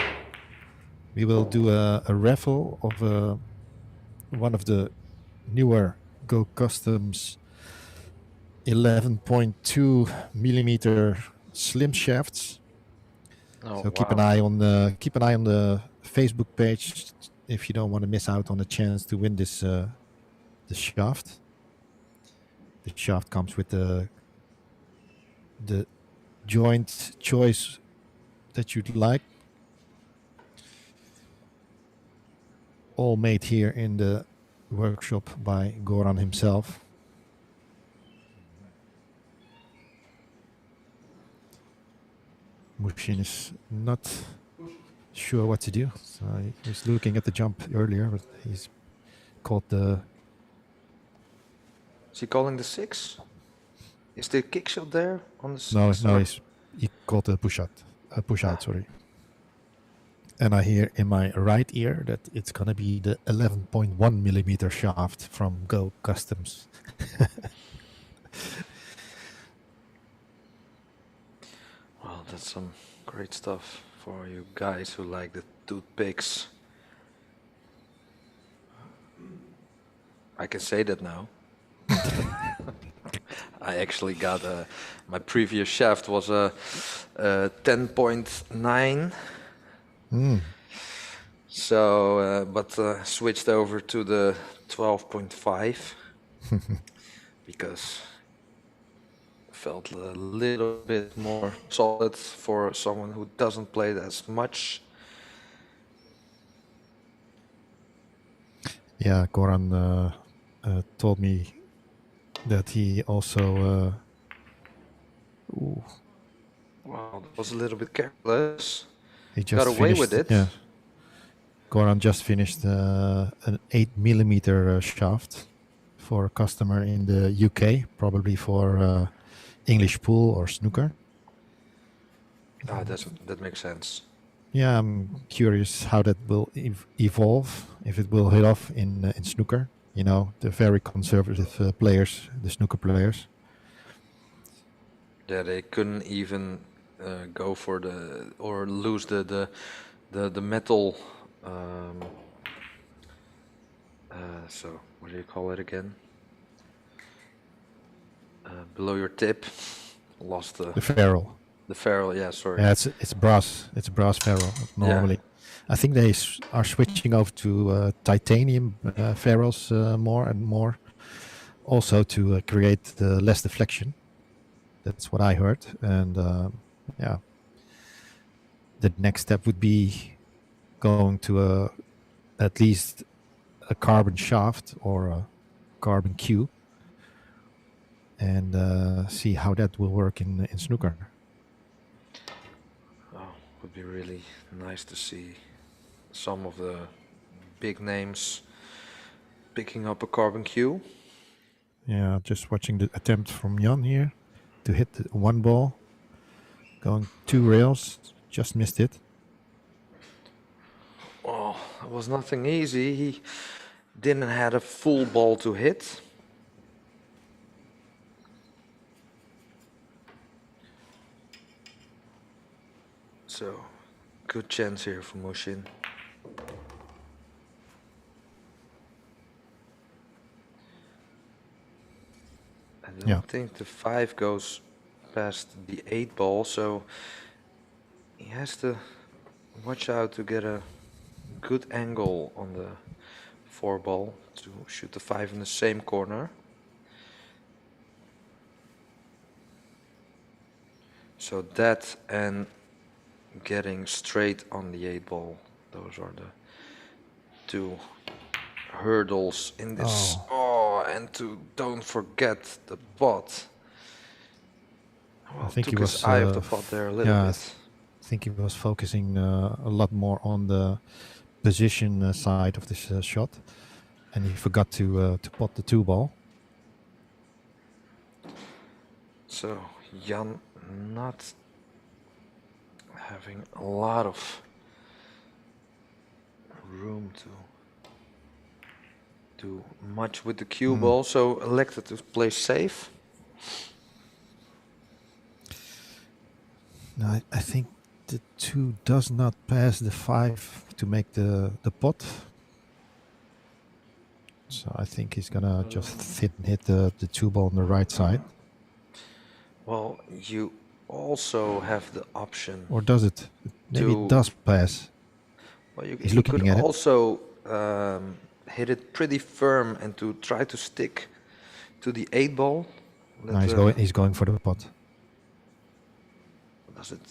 We will do a raffle of one of the newer Go Customs 11.2 millimeter slim shafts. Oh, So keep an eye on the Facebook page if you don't want to miss out on the chance to win this the shaft. The shaft comes with the joint choice that you'd like. All made here in the workshop by Goran himself. Muhsin is not sure what to do. So he was looking at the jump earlier, but he's caught the... Is he calling the 6? Is the kick shot there on the 6? No, he caught the push out, sorry. And I hear in my right ear that it's going to be the 11.1 millimeter shaft from Go Customs. Well, that's some great stuff for you guys who like the toothpicks. I can say that now. I actually got my previous shaft was a 10.9. So, but switched over to the 12.5 because felt a little bit more solid for someone who doesn't play it as much. Yeah, Goran told me that he also Ooh, Well, that was a little bit careless. he Got just away finished. with it. Yeah, Goran just finished an 8 millimeter shaft for a customer in the UK, probably for English pool or snooker. Ah, that makes sense. Yeah, I'm curious how that will evolve, if it will hit off in snooker. You know, the very conservative players, the snooker players. Yeah, they couldn't even go for or lose the metal. Um, so what do you call it again? Below your tip, lost The ferrule. the ferrule. Yeah, sorry. Yeah, it's brass. It's a brass ferrule normally. I think they are switching over to titanium ferrules more and more, also to create less deflection. That's what I heard. And yeah, the next step would be going to at least a carbon shaft or a carbon cue, and see how that will work in snooker. Oh, would be really nice to see some of the big names picking up a carbon cue. Yeah, just watching the attempt from Jan here to hit the one ball, going 2 rails, just missed it. Oh, it was nothing easy. He didn't have a full ball to hit. So, good chance here for Muhsin. I don't think the 5 goes past the 8 ball, so he has to watch out to get a good angle on the 4 ball to shoot the 5 in the same corner. So that and getting straight on the 8 ball, those are the 2 hurdles in this. Oh, and don't forget the pot. Well, I think took he his was eye off the pot there a little bit. I think he was focusing a lot more on the position side of this shot, and he forgot to pot the 2 ball. So Jan not having a lot of room to do much with the cue ball, so elected to play safe. No, I think the 2 does not pass the 5 to make the pot. So I think he's gonna just hit the 2 ball on the right side. Well, you also have the option. Or does it? Maybe it does pass. Well, He's you could looking at it. also hit it pretty firm and to try to stick to the 8 ball. No, he's going for the pot. Does it?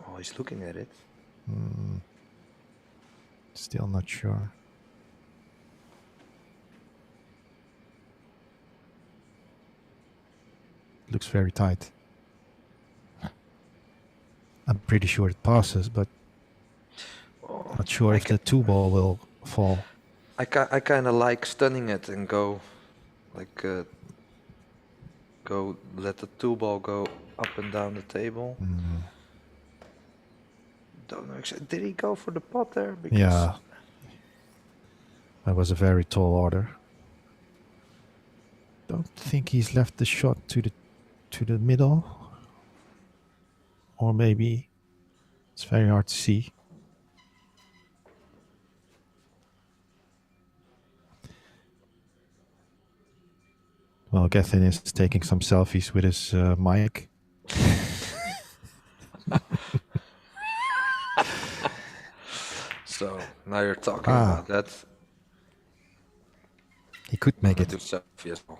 Oh, he's looking at it. Still not sure. Looks very tight. I'm pretty sure it passes, but not sure if the 2 ball will fall. I kind of like stunning it and go, like, go let the 2 ball go up and down the table. Don't know exactly. Did he go for the pot there? Because yeah, that was a very tall order. Don't think he's left the shot to the middle, or maybe it's very hard to see. Well, Gethin is taking some selfies with his mic. So now you're talking about that. He could make it. Do selfie as well.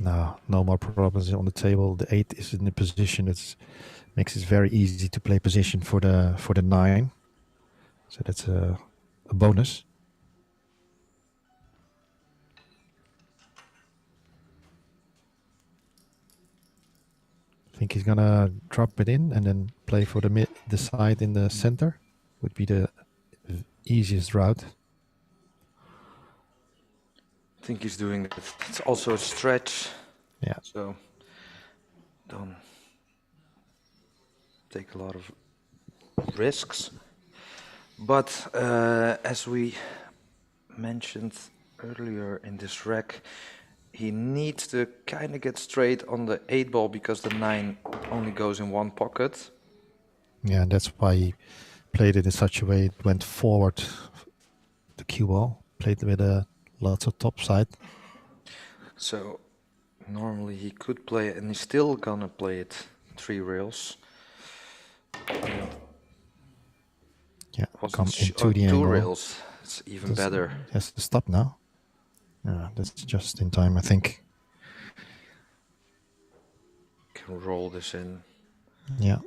No more problems on the table. The 8 is in the position. It makes it very easy to play position for the 9. So that's a bonus. I think he's gonna drop it in and then play for the side in the center. Would be the easiest route. I think he's doing it. It's also a stretch. Yeah. So don't take a lot of risks. But as we mentioned earlier in this rec, he needs to kind of get straight on the 8 ball because the 9 only goes in one pocket. Yeah, and that's why he played it in such a way. It went forward the cue ball, played with lots of top side. So normally he could play it, and he's still gonna play it 3 rails. Yeah, Was come it into the 2 angle. rails? It's even better. Has to stop now. Yeah, that's just in time, I think. Can roll this in. Yeah.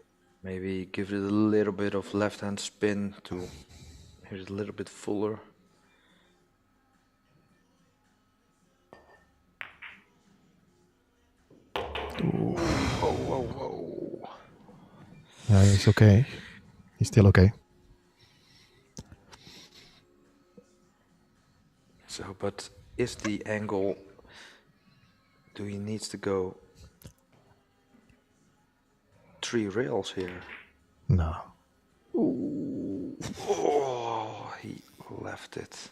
Maybe give it a little bit of left-hand spin to make it a little bit fuller. Whoa, whoa, whoa. Yeah, he's okay. He's still okay. So, but is the angle, do he needs to go 3 rails here? No. Ooh. Oh, he left it.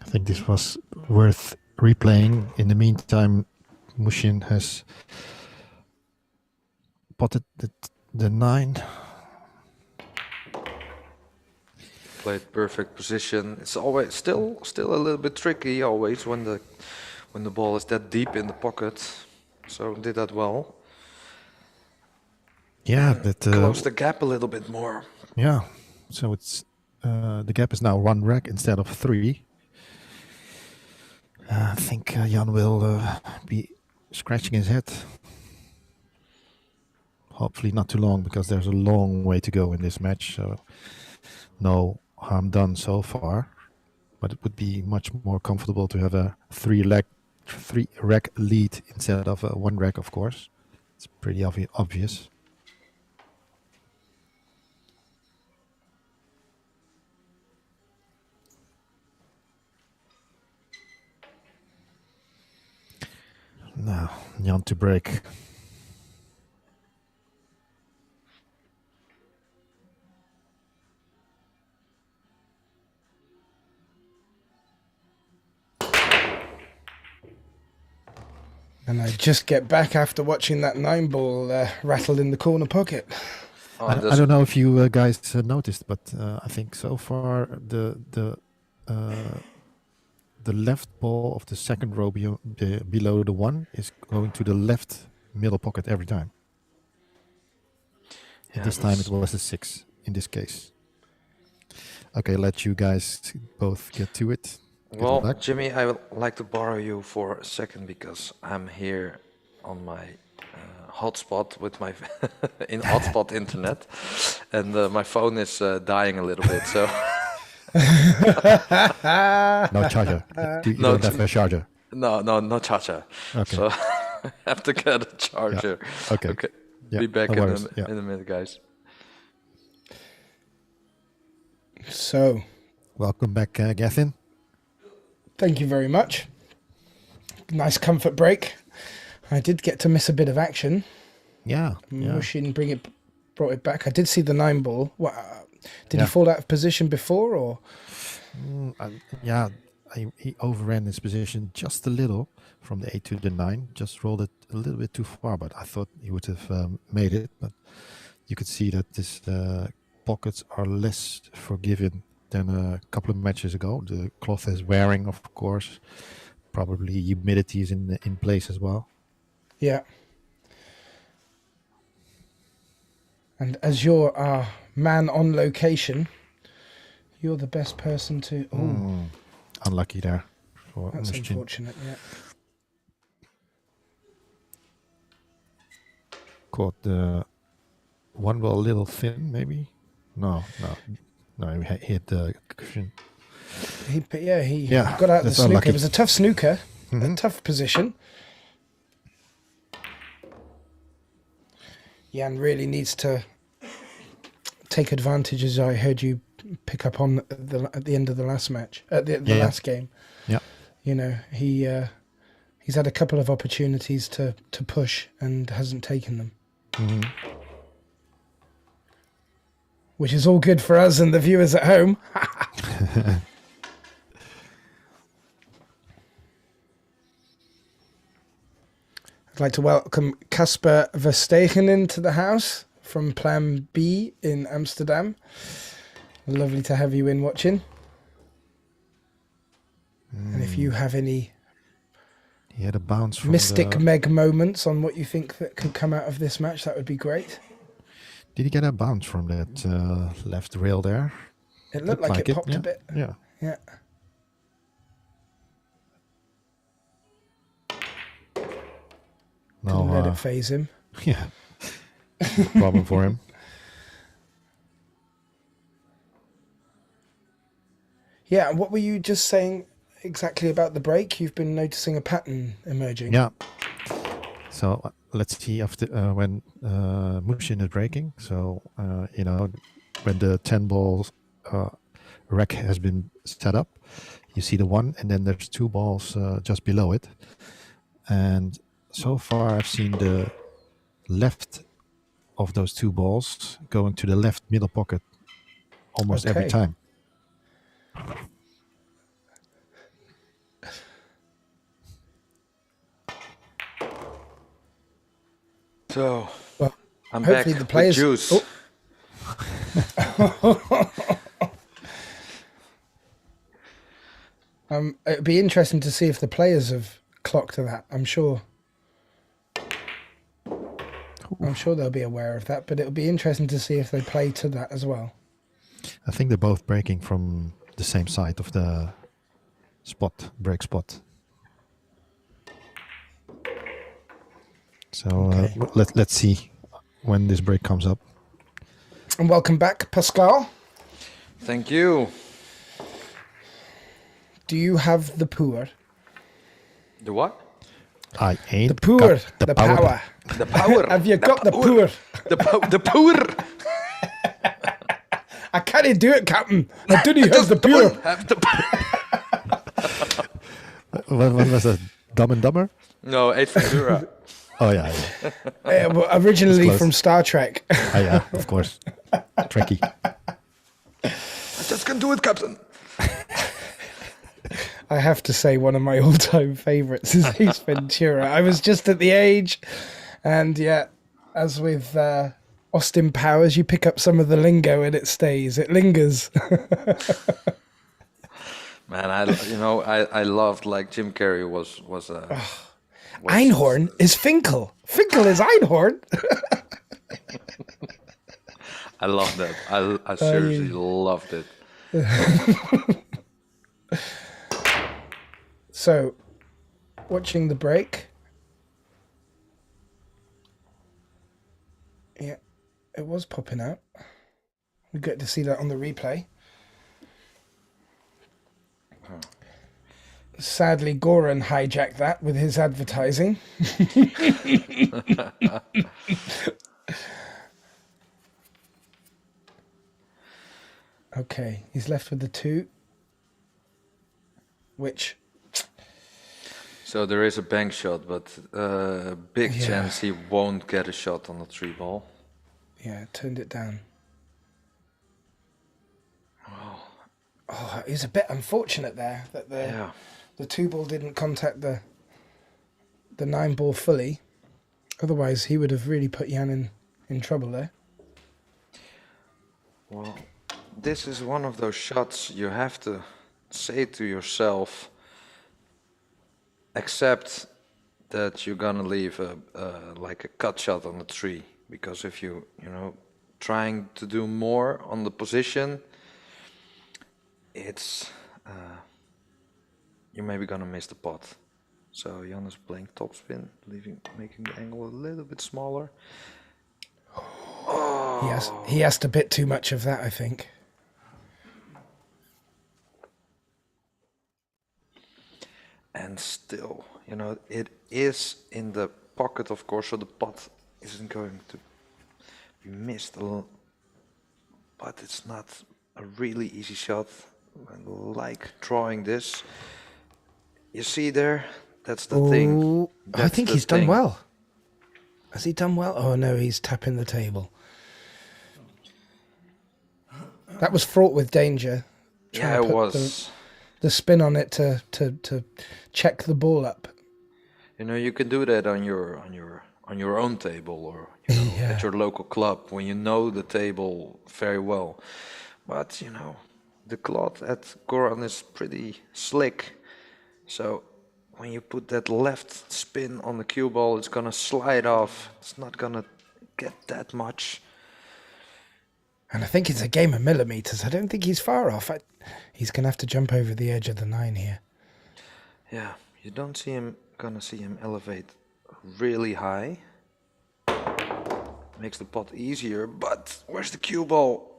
I think this was worth replaying. In the meantime, Muhsin has potted the 9. Played perfect position. It's always still a little bit tricky always when the ball is that deep in the pocket. So did that well. Yeah, that Close the gap a little bit more. Yeah, so it's the gap is now 1 rack instead of 3. I think Jan will be scratching his head. Hopefully not too long, because there's a long way to go in this match. So no harm done so far, but it would be much more comfortable to have a 3 rack lead instead of a 1 rack, of course. It's pretty obvious. Now, Jan to break. And I just get back after watching that 9 ball rattle in the corner pocket. Oh, I don't know if you guys noticed, but I think so far the left ball of the second row below the 1 is going to the left middle pocket every time. Yeah, This time it was a 6 in this case. Okay, let you guys both get to it. Well, back. Jimmy, I would like to borrow you for a second because I'm here on my hotspot with my in hotspot internet, and my phone is dying a little bit. So No charger. You No don't have a charger. no charger. Okay. So I have to get a charger. Okay. Okay. Yeah, Be back no worries. in a minute, guys. So, Welcome back, Gethin. thank you very much. Nice comfort break. I did get to miss a bit of action. Yeah. Muhsin brought it back. I did see the 9 ball. What, did Yeah. he fall out of position before, or? He overran his position just a little from the 8 to the 9. Just rolled it a little bit too far, but I thought he would have made it. But you could see that this pockets are less forgiving than a couple of matches ago. The cloth is wearing, of course. Probably humidity is in place as well. Yeah. And as you're our man on location. You're the best person to... Unlucky there. For That's Muhsin. unfortunate, yeah. Caught the one ball a little thin, maybe? No, he hit the cushion. He Yeah, got out the that's snooker. unlucky. It was a tough snooker, a tough position. Jan really needs to take advantage, as I heard you pick up on at the end of the last match, at the last game. Yeah. You know, he's had a couple of opportunities to push and hasn't taken them. Which is all good for us and the viewers at home. I'd like to welcome Casper Verstegen into the house from Plan B in Amsterdam. Lovely to have you in watching. And if you have any He had a bounce from Mystic Meg moments on what you think that could come out of this match, that would be great. Did he get a bounce from that left rail there? It looked like it popped yeah. a bit. Yeah. Yeah. No, Didn't let it phase him. yeah. No problem for him. Yeah, and what were you just saying exactly about the break? You've been noticing a pattern emerging. Yeah. So let's see after when Muhsin is breaking. So when the 10 balls rack has been set up, you see the one, and then there's 2 balls just below it. And so far, I've seen the left of those 2 balls going to the left middle pocket almost every time. So, Well, I'm back hopefully the players. with juice. It'd be interesting to see if the players have clocked to that. I'm sure they'll be aware of that, but it'll be interesting to see if they play to that as well. I think they're both breaking from the same side of the break spot. So let's see when this break comes up. And welcome back, Pascal. Thank you. Do you have the power? The what? I ain't The power, got the power. The power. Have you got the power? The power. I can't do it, Captain. I didn't have the power. Have the What was that? Dumb and Dumber? No, Ace Ventura. Oh yeah. Well, originally close. from Star Trek. Oh yeah, of course. Tricky. I just can't do it, Captain. I have to say one of my all-time favourites is Ace Ventura. I was just at the age, and yeah, as with Austin Powers, you pick up some of the lingo and it stays. It lingers. Man, I loved like Jim Carrey was Einhorn is Finkel. Finkel is Einhorn. I loved that. I seriously loved it. So, watching the break. Yeah, it was popping out. We get to see that on the replay. Sadly, Goran hijacked that with his advertising. Okay, he's left with the 2, which... So there is a bank shot, but big chance he won't get a shot on the 3 ball. Yeah, turned it down. Oh, it was a bit unfortunate there that the 2 ball didn't contact the 9 ball fully. Otherwise, he would have really put Jan in trouble there. Well, this is one of those shots you have to say to yourself, accept that you're gonna leave like a cut shot on the 3, because if you trying to do more on the position, it's you're maybe gonna miss the pot. So Jan is playing topspin, making the angle a little bit smaller. He asked a bit too much of that, I think. And still, you know, it is in the pocket, of course, so the pot isn't going to be missed. But it's not a really easy shot. I like drawing this. You see there? That's the thing. Ooh, I That's think the he's done thing. well. Has he done well? Oh no, he's tapping the table. That was fraught with danger. Trying Yeah, to it put was. the spin on it to check the ball up. You know, you can do that on your own table, or you know, Yeah. at your local club when you know the table very well. But you know, the cloth at Goran is pretty slick. So when you put that left spin on the cue ball, it's gonna slide off. It's not gonna get that much. And I think it's a game of millimeters. I don't think he's far off. He's going to have to jump over the edge of the 9 here. Yeah, you don't see him, gonna see him elevate really high. Makes the pot easier, but where's the cue ball?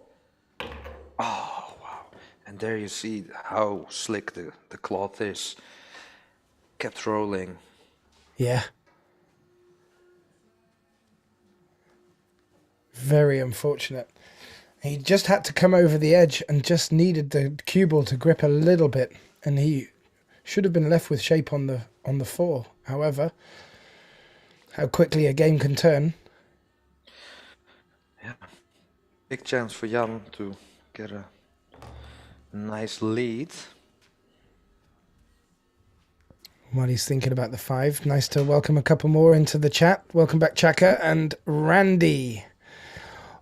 Oh, wow. And there you see how slick the cloth is. Kept rolling. Yeah. Very unfortunate. He just had to come over the edge and just needed the cue ball to grip a little bit, and he should have been left with shape on the 4. However, how quickly a game can turn. Yeah. Big chance for Jan to get a nice lead. While he's thinking about the 5, nice to welcome a couple more into the chat. Welcome back, Chaka and Randy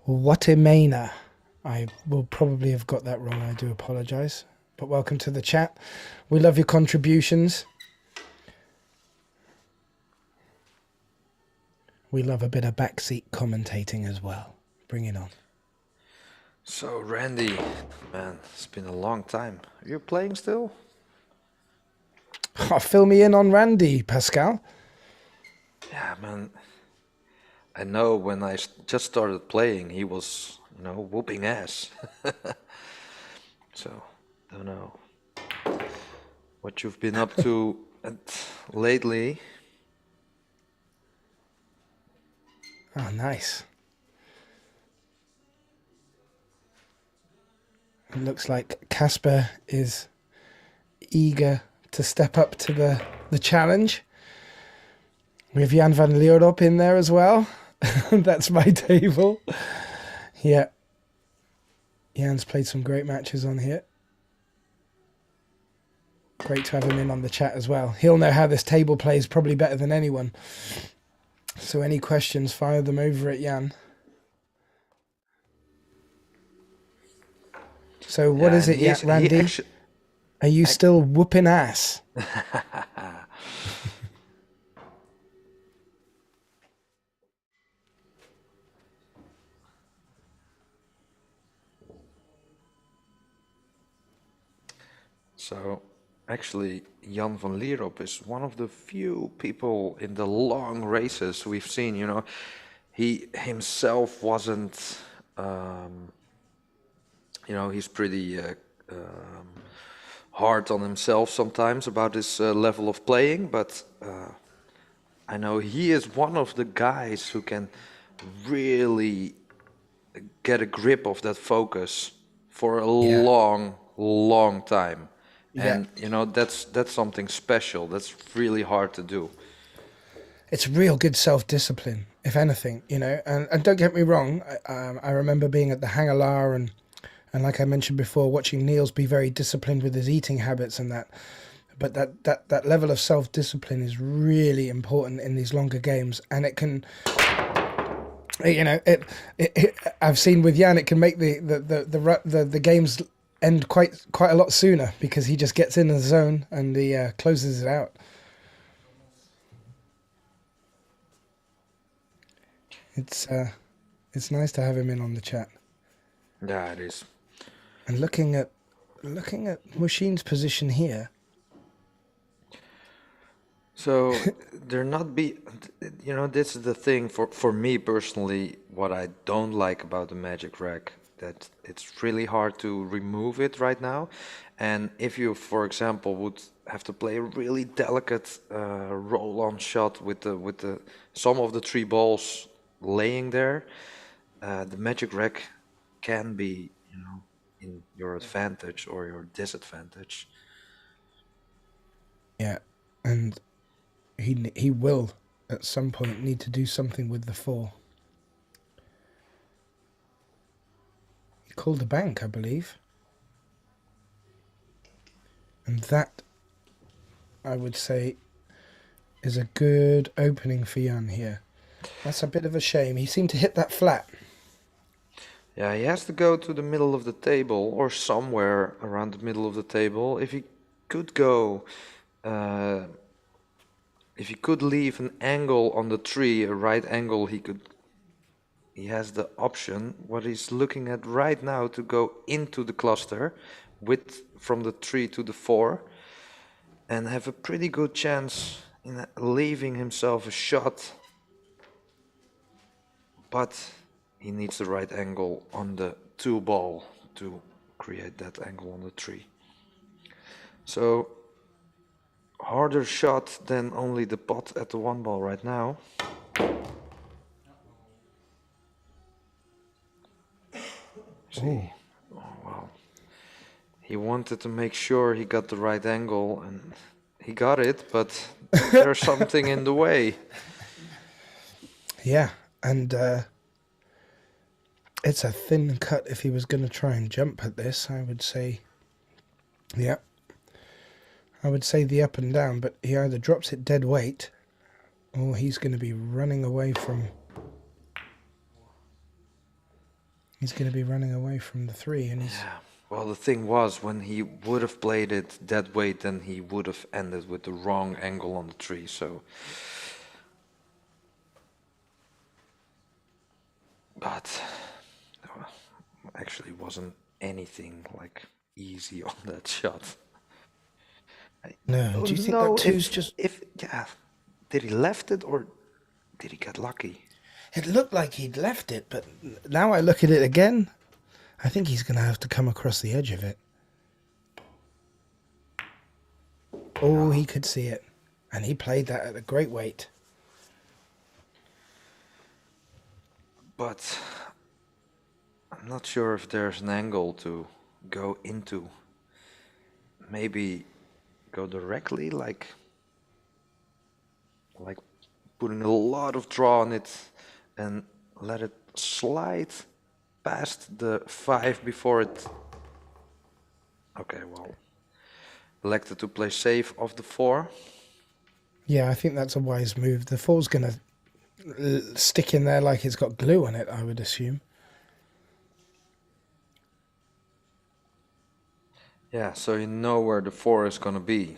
Watemena. I will probably have got that wrong. I do apologize. But welcome to the chat. We love your contributions. We love a bit of backseat commentating as well. Bring it on. So Randy, man, it's been a long time. Are you playing still? Oh, fill me in on Randy, Pascal. Yeah, man. I know when I just started playing, he was, you know, whooping ass. So, don't know what you've been up to lately. Oh, nice. It looks like Casper is eager to step up to the challenge. We have Jan van Leeuwenhoek in there as well. That's my table. Yeah. Jan's played some great matches on here. Great to have him in on the chat as well. He'll know how this table plays probably better than anyone. So any questions, fire them over at Jan. So what is it, Randy? Are you still whooping ass? So, actually, Jan van Lierop is one of the few people in the long races we've seen, you know. He himself wasn't, you know, he's pretty hard on himself sometimes about his level of playing, but I know he is one of the guys who can really get a grip of that focus for a long time. And you know, that's something special. That's really hard to do. It's real good self-discipline, if anything, you know. And don't get me wrong, I remember being at the Hangala and like I mentioned before, watching Niels be very disciplined with his eating habits and that. But that level of self-discipline is really important in these longer games, and it can, you know, I've seen with Jan, it can make the games end quite a lot sooner because he just gets in the zone and he closes it out. It's nice to have him in on the chat. Yeah, it is. And looking at Mushin's position here. So they're not be, this is the thing for me personally, what I don't like about the Magic Rack, that it's really hard to remove it right now. And if you, for example, would have to play a really delicate roll-on shot with the some of the three balls laying there, the Magic Rack can be, in your advantage or your disadvantage. Yeah, and he will at some point need to do something with the 4. He called the bank, I believe. And that, I would say, is a good opening for Jan here. That's a bit of a shame. He seemed to hit that flat. Yeah, he has to go to the middle of the table or somewhere around the middle of the table. If he could go, uh, if he could leave an angle on the tree, a right angle, he has the option, what he's looking at right now, to go into the cluster from the 3 to the 4 and have a pretty good chance in leaving himself a shot. But he needs the right angle on the 2 ball to create that angle on the 3. So harder shot than only the pot at the 1 ball right now. See, oh wow. He wanted to make sure he got the right angle, and he got it, but there's something in the way. Yeah, and it's a thin cut if he was going to try and jump at this, I would say. Yeah. I would say the up and down, but he either drops it dead weight or he's going to be running away from... He's going to be running away from the 3, and he's... Yeah. Well, the thing was, when he would have played it dead weight, then he would have ended with the wrong angle on the 3, so... But actually wasn't anything like easy on that shot. No, do you think that 2's just... Did he left it or did he get lucky? It looked like he'd left it, but now I look at it again, I think he's going to have to come across the edge of it. Oh, he could see it. And he played that at a great weight. But I'm not sure if there's an angle to go into. Maybe go directly, like putting a lot of draw on it and let it slide past the 5 before it... Okay, well, elected to play safe off the 4. Yeah, I think that's a wise move. The 4's going to stick in there like it's got glue on it, I would assume. Yeah, so you know where the 4 is going to be.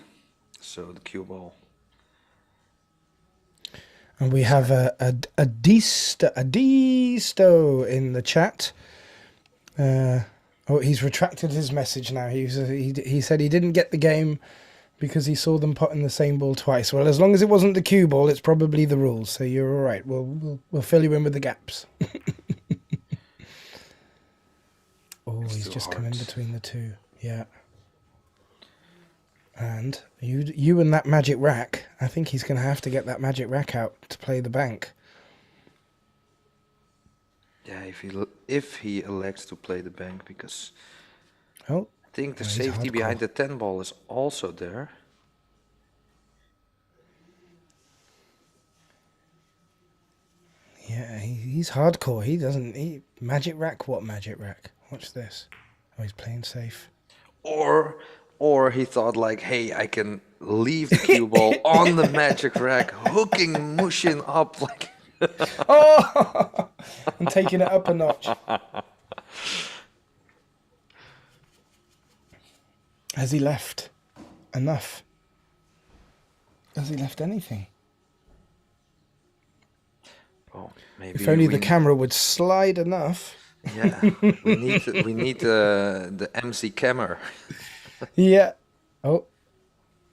So the cue ball. And we have a Disto in the chat. He's retracted his message now. He said he didn't get the game because he saw them potting the same ball twice. Well, as long as it wasn't the cue ball, it's probably the rules. So you're all right. We'll fill you in with the gaps. Oh, he's just come in between the 2. Yeah. And you and that magic rack, I think he's going to have to get that magic rack out to play the bank. Yeah, if he elects to play the bank, because I think the he's safety hardcore. behind the 10 ball is also there. Yeah, he's hardcore. He doesn't... Magic rack? What magic rack? Watch this. Oh, he's playing safe. Or he thought like, hey, I can leave the cue ball on the magic rack, hooking Muhsin up like... Oh! And taking it up a notch. Has he left enough? Has he left anything? Well, If maybe only we the camera would slide enough. yeah, we need the MC camera. Yeah. Oh,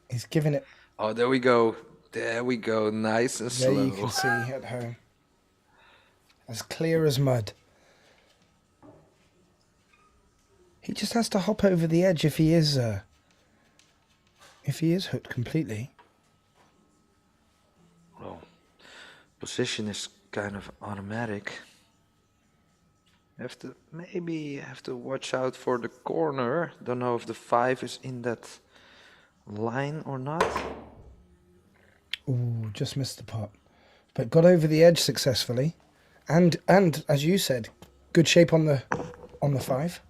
he's giving it. Oh, there we go. There we go. Nice and There you slow. can see at home. As clear as mud. He just has to hop over the edge if he is hooked completely. Well, position is kind of automatic. Maybe have to watch out for the corner. Don't know if the 5 is in that line or not. Ooh, just missed the pot. But got over the edge successfully. And as you said, good shape on the 5.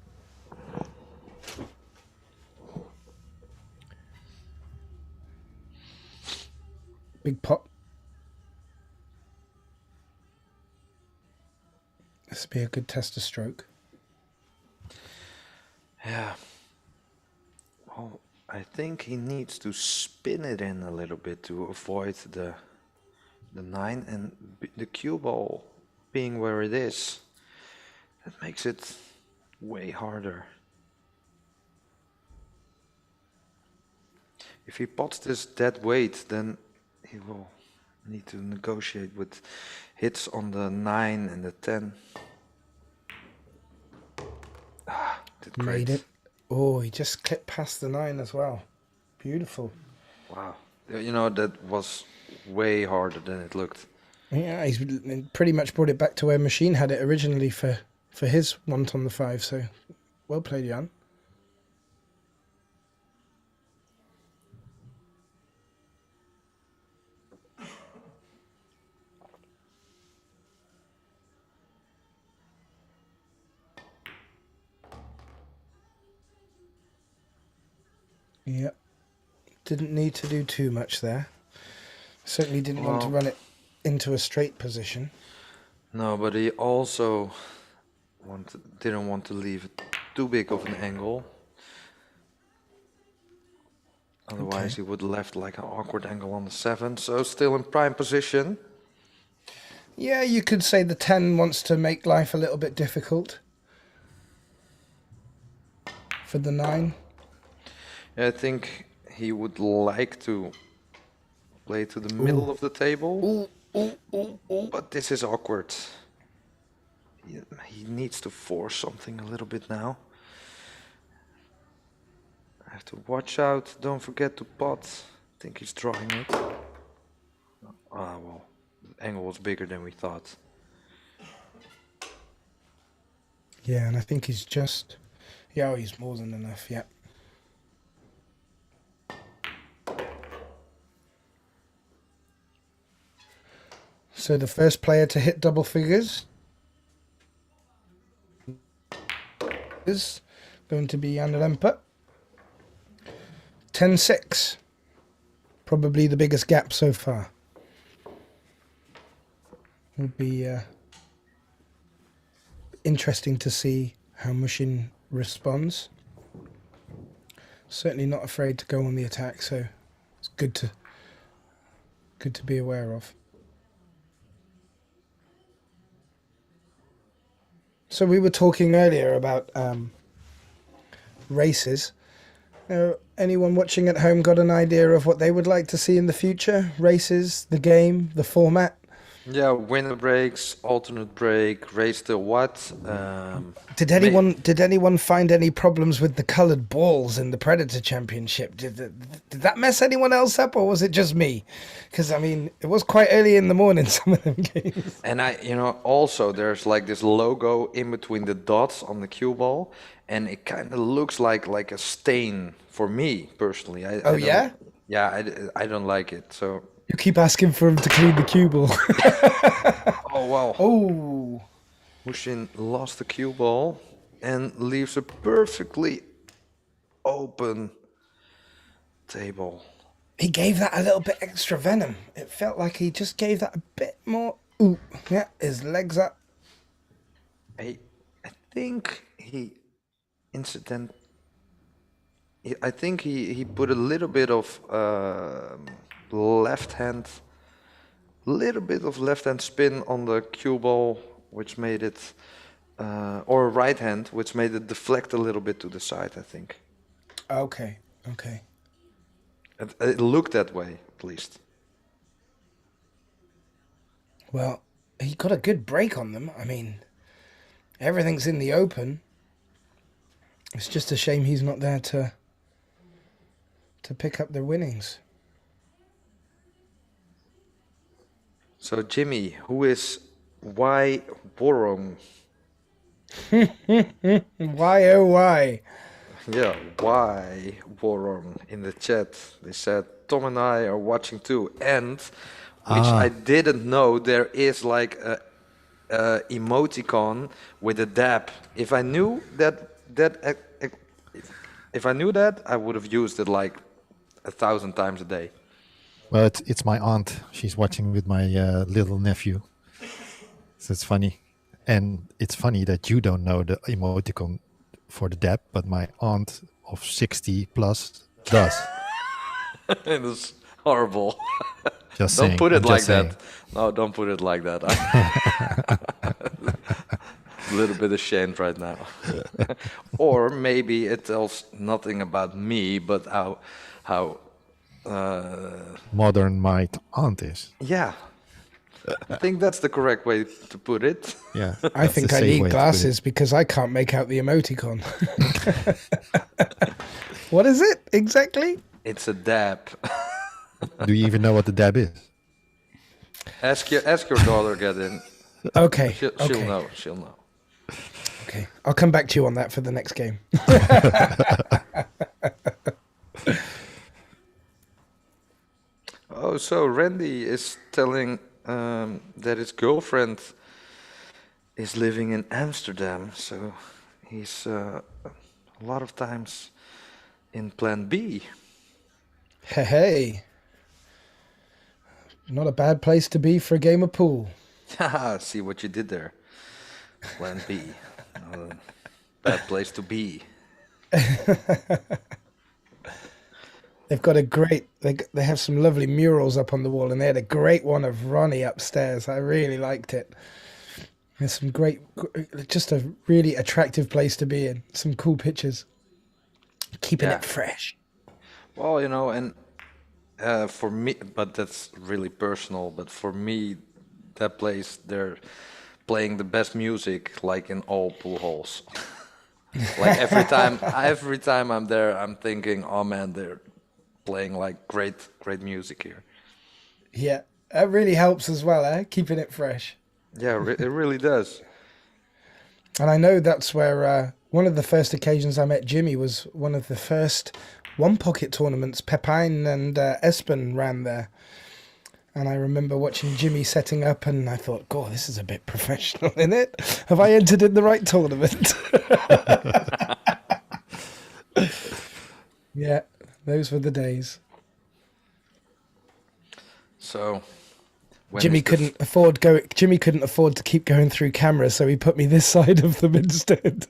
Big pot. This would be a good test of stroke. Yeah. Well, I think he needs to spin it in a little bit to avoid the 9 and the cue ball being where it is. That makes it way harder. If he pots this dead weight, then he will need to negotiate with hits on the 9 and the 10. Did great. Made it. Oh, he just clipped past the 9 as well. Beautiful. Wow. You know, that was way harder than it looked. Yeah, he's pretty much brought it back to where Machine had it originally for his want on the 5. So, well played, Jan. Yep. Didn't need to do too much there. Certainly didn't want to run it into a straight position. No, but he also didn't want to leave it too big of an angle. Otherwise, he would have left like an awkward angle on the 7. So still in prime position. Yeah, you could say the 10 wants to make life a little bit difficult for the 9. I think he would like to play to the middle of the table. But this is awkward. He needs to force something a little bit now. I have to watch out. Don't forget to pot. I think he's drawing it. Ah, well, the angle was bigger than we thought. Yeah, and I think he's just... Yeah, he's more than enough, yeah. So the first player to hit double figures is going to be Jan Rempe. 10-6. Probably the biggest gap so far. Will be interesting to see how Muhsin responds. Certainly not afraid to go on the attack, so it's good to be aware of. So we were talking earlier about races. Anyone watching at home got an idea of what they would like to see in the future? Races, the game, the format? Yeah, winner breaks, alternate break, race till what? Did anyone find any problems with the coloured balls in the Predator Championship? Did that mess anyone else up, or was it just me? Because I mean, it was quite early in the morning, some of them games. And also there's like this logo in between the dots on the cue ball, and it kind of looks like a stain for me personally. I don't- Yeah? Yeah, I don't like it. So. You keep asking for him to clean the cue ball. Oh wow. Oh. Muhsin lost the cue ball and leaves a perfectly open table. He gave that a little bit extra venom. It felt like he just gave that a bit more. Ooh, yeah, his legs up. I think he I think he put a little bit of left hand little bit of left hand spin on the cue ball, which made it, or right hand, which made it deflect a little bit to the side, I think. Okay. It looked that way, at least. Well, he got a good break on them. I mean, everything's in the open. It's just a shame he's not there to pick up the winnings. So, Jimmy, who is Y Worong? Why, oh, why? Yeah, Y Worong in the chat. They said, Tom and I are watching too. And, which I didn't know, there is like a emoticon with a dab. If I knew if I knew that, I would have used it like 1,000 times a day. Well, it's my aunt. She's watching with my little nephew. So it's funny. And it's funny that you don't know the emoticon for the dab, but my aunt of 60 plus does. It is horrible. Just Don't saying. put it I'm like just saying. that. No, don't put it like that. A little bit ashamed right now. Or maybe it tells nothing about me, but how Modern my aunt is. yeah. I think that's the correct way to put it. Yeah. I that's think the I safe way need to put glasses because I can't make out the emoticon. What is it exactly? It's a dab. it. Do you even know what the dab is? Ask your daughter, get in. Okay. She'll Okay. know. She'll know. Okay. I'll come back to you on that for the next game. Oh, so Randy is telling that his girlfriend is living in Amsterdam, so he's a lot of times in Plan B. Hey. Not a bad place to be for a game of pool. Haha, see what you did there. Plan B. Not a bad place to be. They've got a great. They have some lovely murals up on the wall, and they had a great one of Ronnie upstairs. I really liked it. There's some great, just a really attractive place to be in. Some cool pictures. Keeping Yeah. it fresh. Well, you know, and for me, but that's really personal. But for me, that place, they're playing the best music, like in all pool halls. Like every time I'm there, I'm thinking, oh man, they're playing like great music here. Yeah, that really helps as well, eh? Keeping it fresh. Yeah, it really does. And I know that's where one of the first occasions I met Jimmy was one of the first one pocket tournaments Pepijn and Espen ran there. And I remember watching Jimmy setting up, and I thought, God, this is a bit professional, isn't it? Have I entered in the right tournament? Yeah, those were the days. So when Jimmy is the couldn't afford Jimmy couldn't afford to keep going through cameras, so he put me this side of them instead.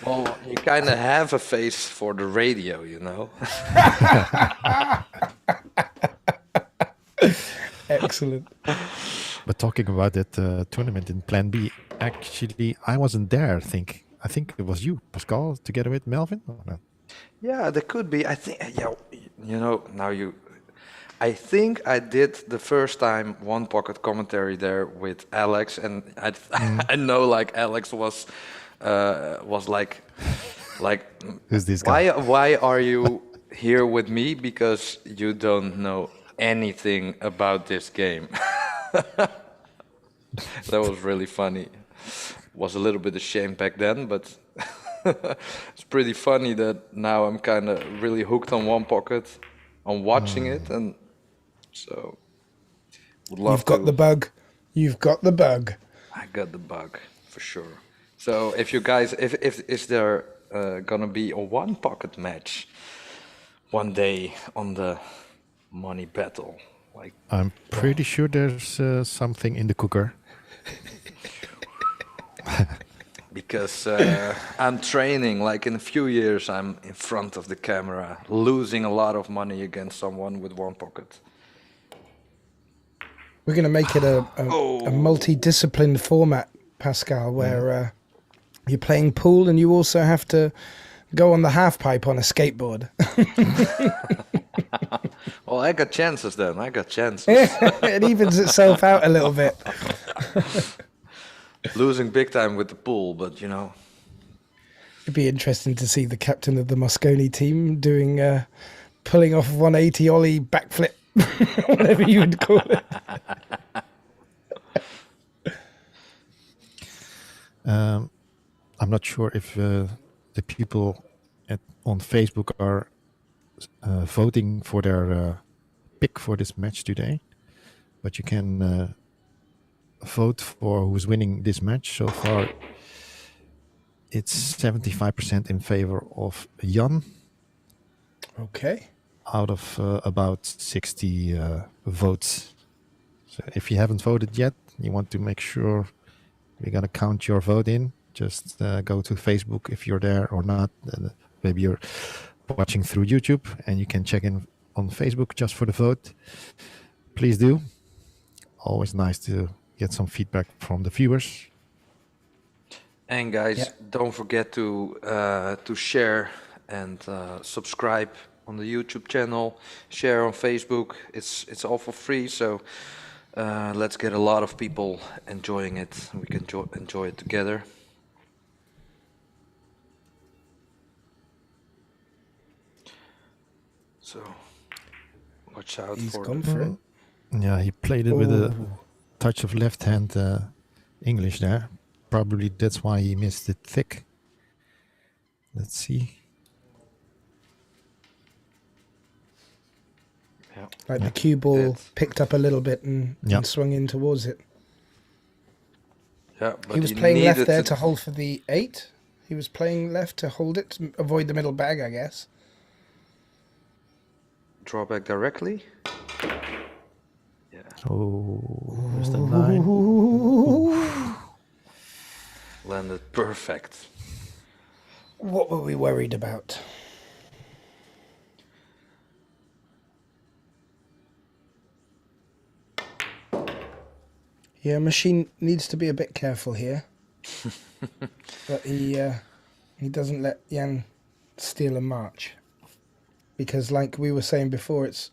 well, you kind of have a face for the radio, you know. Excellent. But talking about that tournament in Plan B, actually, I wasn't there. I think it was you, Pascal, together with Melvin. Or no? Yeah, there could be. I think, yeah, you know, now you. I think I did the first time one pocket commentary there with Alex, and I know like Alex was like Who's this guy? why are you here with me, because you don't know anything about this game. That was really funny. Was a little bit ashamed back then, but it's pretty funny that now I'm kind of really hooked on one pocket, on watching it, and so would love You've got to. the bug. You've got the bug. I got the bug for sure. So if you guys, if is there gonna be a one pocket match one day on the Money Battle? Like I'm pretty sure there's something in the cooker. because I'm training. Like in a few years, I'm in front of the camera, losing a lot of money against someone with one pocket. We're going to make it a Oh. multi-disciplined format, Pascal, where you're playing pool and you also have to go on the half pipe on a skateboard. Well, I got chances then. I got chances. It evens itself out a little bit. Losing big time with the pool, but you know. It'd be interesting to see the captain of the Mosconi team doing pulling off 180 ollie backflip, whatever you would call it. I'm not sure if the people on Facebook are voting for their pick for this match today, but you can vote for who's winning this match. So far, it's 75% in favor of Jan. Okay. Out of about 60 votes. So if you haven't voted yet, you want to make sure we're going to count your vote in. Just go to Facebook if you're there or not. Maybe you're watching through YouTube and you can check in on Facebook just for the vote. Please do. Always nice to get some feedback from the viewers. And guys, don't forget to share and subscribe on the YouTube channel. Share on Facebook. It's all for free. So let's get a lot of people enjoying it. We can enjoy it together. So watch out He's for gone for it. Yeah, he played it with a touch of left hand English there. Probably that's why he missed it thick. Let's see. Like the cue ball picked up a little bit and swung in towards it. Yeah, but he was playing left there to hold for the 8. He was playing left to hold it, to avoid the middle bag, I guess. Draw back directly. Yeah. Oh, there's the 9. Landed perfect. What were we worried about? Yeah, Machine needs to be a bit careful here. But he doesn't let Jan steal a march. Because like we were saying before, it's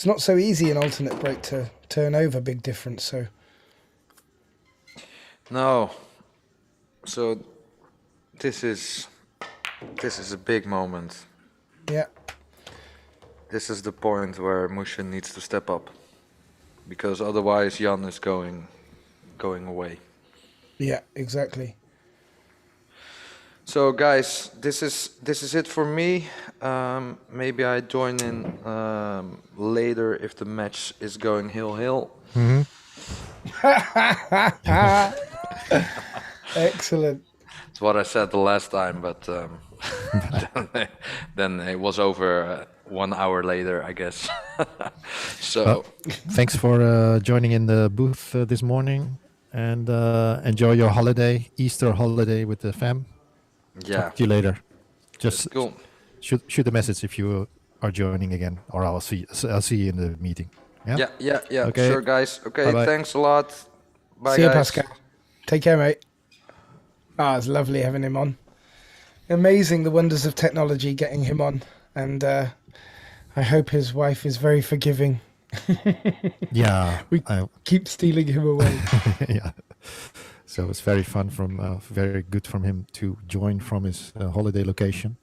not so easy in alternate break to turn over big difference, so. No. So this is a big moment. Yeah. This is the point where Muhsin needs to step up. Because otherwise Jan is going away. Yeah, exactly. So guys, this is it for me. Maybe I join in later if the match is going hill. Mm-hmm. Excellent. It's what I said the last time, but then it was over 1 hour later, I guess. So thanks for joining in the booth this morning, and enjoy your holiday, Easter holiday with the fam. Yeah. Talk to you later. Just cool. shoot a message if you are joining again, or I'll see you in the meeting. Yeah. Okay. Sure, guys. Okay, Bye-bye. Thanks a lot. Bye, See you, guys. Pascal. Take care, mate. It's lovely having him on. Amazing the wonders of technology getting him on, and I hope his wife is very forgiving. Yeah, we keep stealing him away. Yeah. So it's very fun very good from him to join from his holiday location,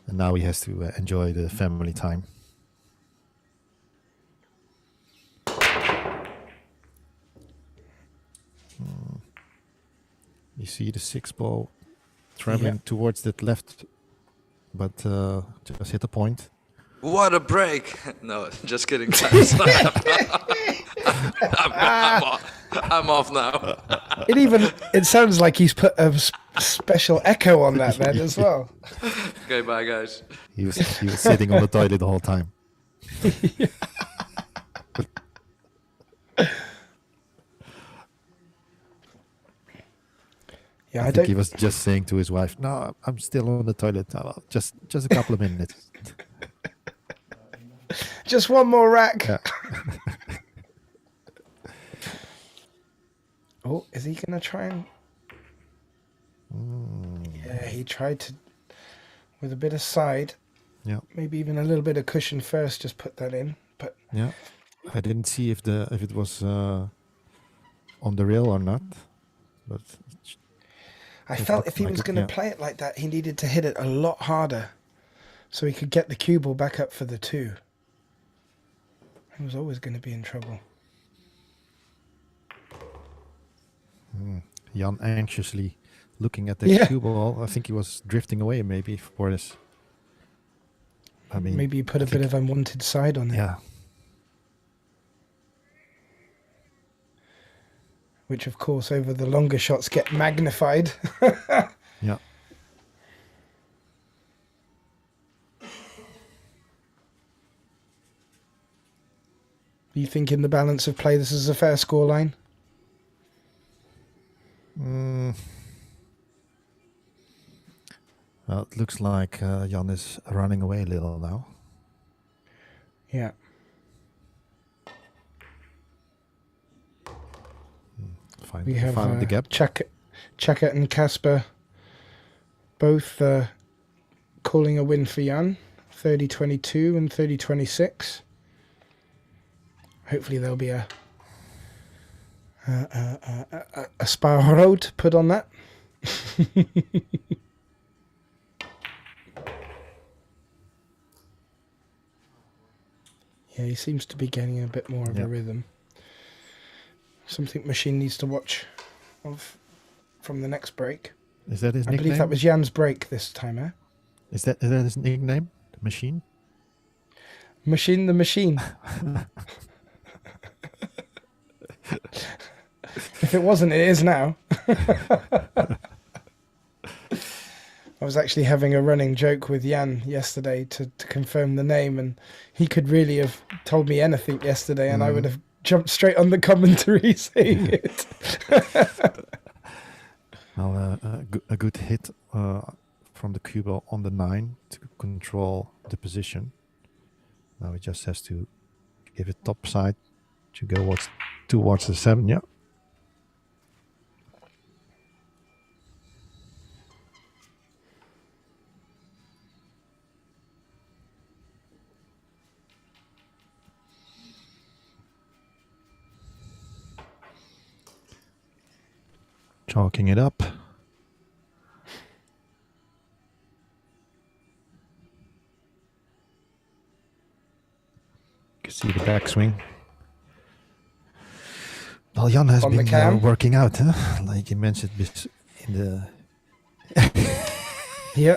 and now he has to enjoy the family time. You see the 6 ball traveling towards that left, but just hit the point. What a break! No, just kidding, guys. I'm off now. It sounds like he's put a special echo on that then as well. Okay, bye, guys. He was sitting on the toilet the whole time. Yeah, I think he was just saying to his wife, "No, I'm still on the toilet. Just a couple of minutes." Just one more rack. Yeah. Oh, is he gonna try and? Yeah, he tried to with a bit of side. Yeah. Maybe even a little bit of cushion first. Just put that in, but Yeah. I didn't see if it was on the rail or not, but I it felt looked if he like was it, going to yeah. play it like that, he needed to hit it a lot harder so he could get the cue ball back up for the 2. He was always going to be in trouble. Jan anxiously looking at the Yeah. cue ball. I think he was drifting away maybe for this. I mean, Maybe you put a bit of unwanted side on it. Yeah. Which, of course, over the longer shots get magnified. Yeah. You think in the balance of play this is a fair scoreline? Well, it looks like Jan is running away a little now. Yeah. We have Found the gap. Chaka and Casper both calling a win for Jan. 30-22 and 30-26. Hopefully there'll be a Spa Road put on that. Yeah, he seems to be getting a bit more of a rhythm. Something Machine needs to watch of from the next break. Is that his nickname? I believe that was Jan's break this time, eh? Is that his nickname? The Machine? Machine the Machine. If it wasn't, it is now. I was actually having a running joke with Jan yesterday to confirm the name, and he could really have told me anything yesterday, and I would have jumped straight on the commentary saying it. Well, a good hit from the cue ball on the 9 to control the position. Now he just has to give it top side to go towards the 7. Yeah. Chalking it up. You can see the backswing. Well, Jan has been working out, huh? Like you mentioned in the... Yeah.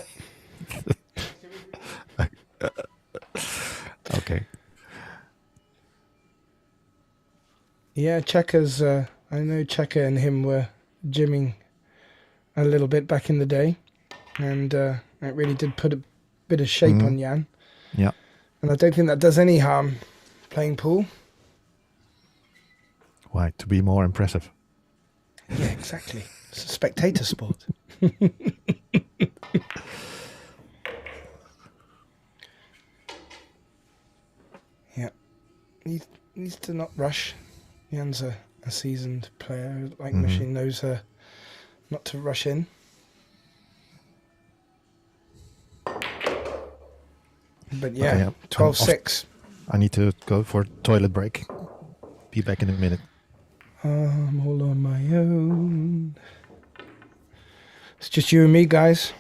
Okay. Yeah, Cheka's... I know Cheka and him were gymming a little bit back in the day, and it really did put a bit of shape on Jan. Yeah. And I don't think that does any harm playing pool. Why? To be more impressive. Yeah, exactly. It's a spectator sport. Yeah. He needs to not rush. Jan's a seasoned player. Like Machine knows not to rush in. But yeah, Okay, 12-6. I need to go for a toilet break. Be back in a minute. I'm all on my own. It's just you and me, guys.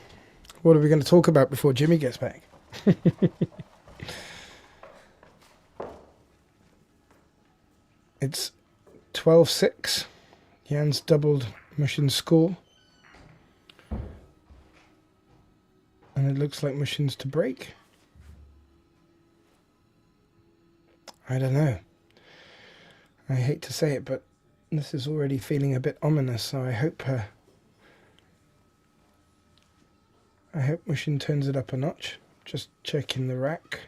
What are we going to talk about before Jimmy gets back? It's 12-6. Jan's doubled Machine's score. And it looks like Machine's to break. I don't know. I hate to say it, but this is already feeling a bit ominous, so I hope Machine turns it up a notch. Just checking the rack.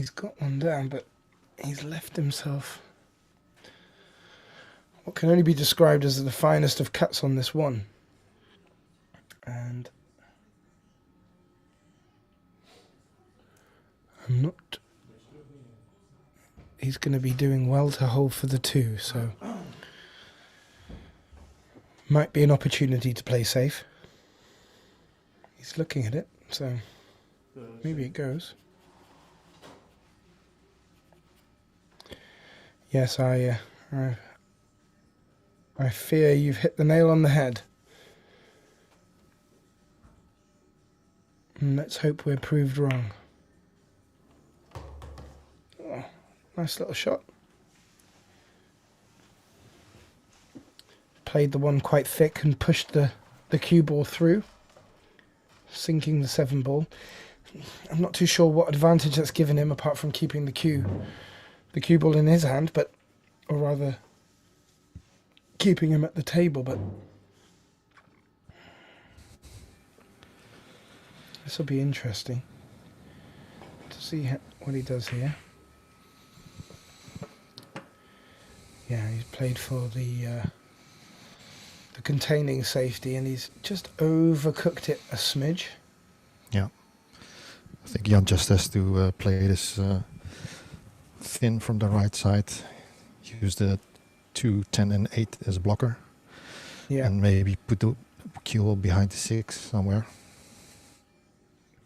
He's got one down, but he's left himself what can only be described as the finest of cuts on this one. And I'm not... He's going to be doing well to hold for the 2, so might be an opportunity to play safe. He's looking at it, so maybe it goes. Yes, I fear you've hit the nail on the head. And let's hope we're proved wrong. Oh, nice little shot. Played the one quite thick and pushed the cue ball through, sinking the 7 ball. I'm not too sure what advantage that's given him apart from keeping the cue ball in his hand, or rather keeping him at the table, but this will be interesting to see what he does here. Yeah, he's played for the containing safety, and he's just overcooked it a smidge. Yeah. I think Jan just has to play this thin from the right side. Use the 2, 10 and 8 as a blocker. Yeah. And maybe put the cue ball behind the 6 somewhere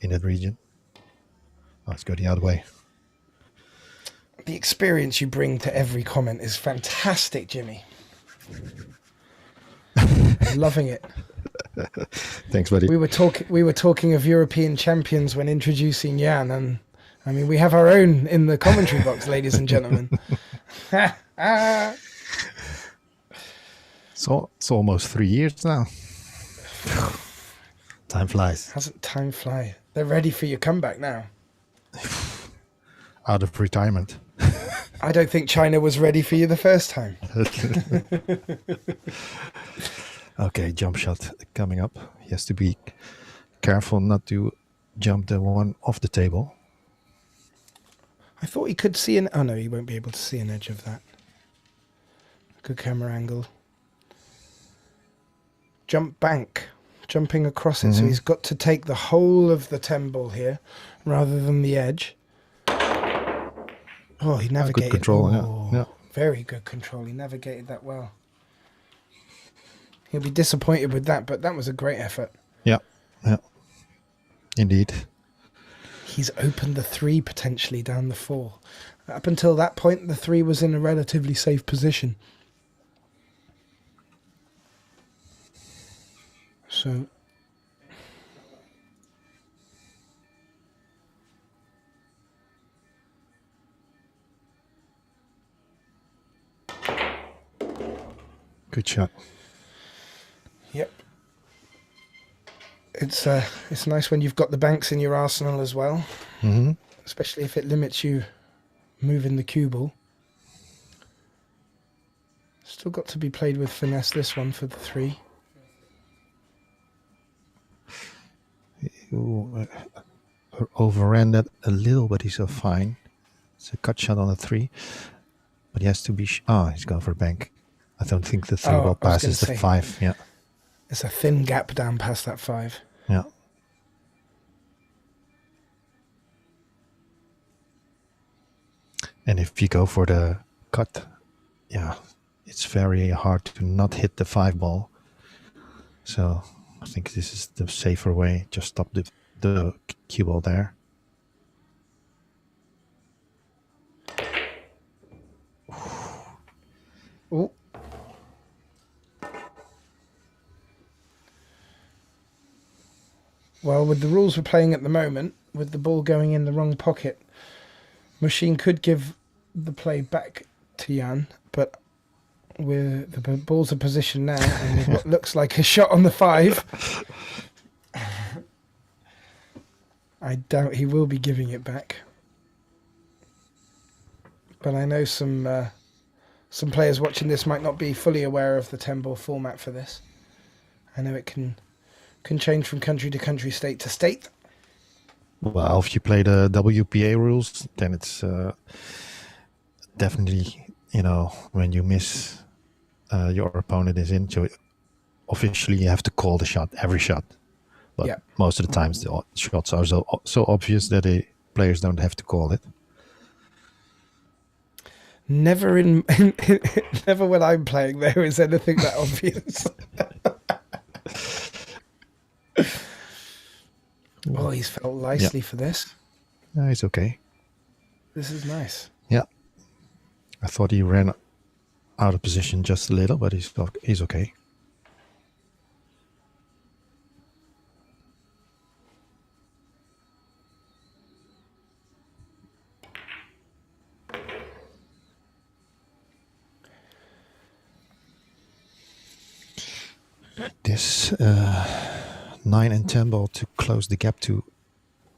in that region. Let's go the other way. The experience you bring to every comment is fantastic, Jimmy. I'm loving it. Thanks, buddy. We were talking of European champions when introducing Jan, and I mean we have our own in the commentary box, ladies and gentlemen. So it's almost 3 years now. Time flies. Hasn't time fly? They're ready for your comeback now. Out of retirement. I don't think China was ready for you the first time. Okay, jump shot coming up. He has to be careful not to jump the one off the table. I thought he could see oh no, he won't be able to see an edge of that. Good camera angle. Jump bank. Jumping across it, so he's got to take the whole of the 10 ball here rather than the edge. Oh, he navigated. Good control, yeah. Very good control. He navigated that well. He'll be disappointed with that, but that was a great effort. Yeah. Indeed. He's opened the 3 potentially down the 4. Up until that point, the 3 was in a relatively safe position. So good shot. yep. It's nice when you've got the banks in your arsenal as well, especially if it limits you moving the cue ball. Still got to be played with finesse, this one for the 3. Overran that a little, but he's so fine. It's a cut shot on a 3, but he has to be. He's going for a bank. I don't think the 3 ball passes the 5. Yeah, it's a thin gap down past that 5. Yeah. And if you go for the cut, yeah, it's very hard to not hit the 5 ball. So I think this is the safer way. Just stop the cue ball there. Ooh. Well, with the rules we're playing at the moment, with the ball going in the wrong pocket, Muhsin could give the play back to Jan, but with the balls are positioned now, and with what looks like a shot on the 5, I doubt he will be giving it back. But I know some players watching this might not be fully aware of the 10-ball format for this. I know it can change from country to country, state to state. Well, if you play the WPA rules, then it's definitely, when you miss, your opponent is in. So officially, you have to call the shot, every shot. But Yeah. most of the times, the shots are so obvious that the players don't have to call it. Never never when I'm playing there is anything that obvious. Oh, he's felt nicely for this. No, it's okay. This is nice. Yeah. I thought he ran out of position just a little, but he's okay. This 9 and 10 ball to close the gap to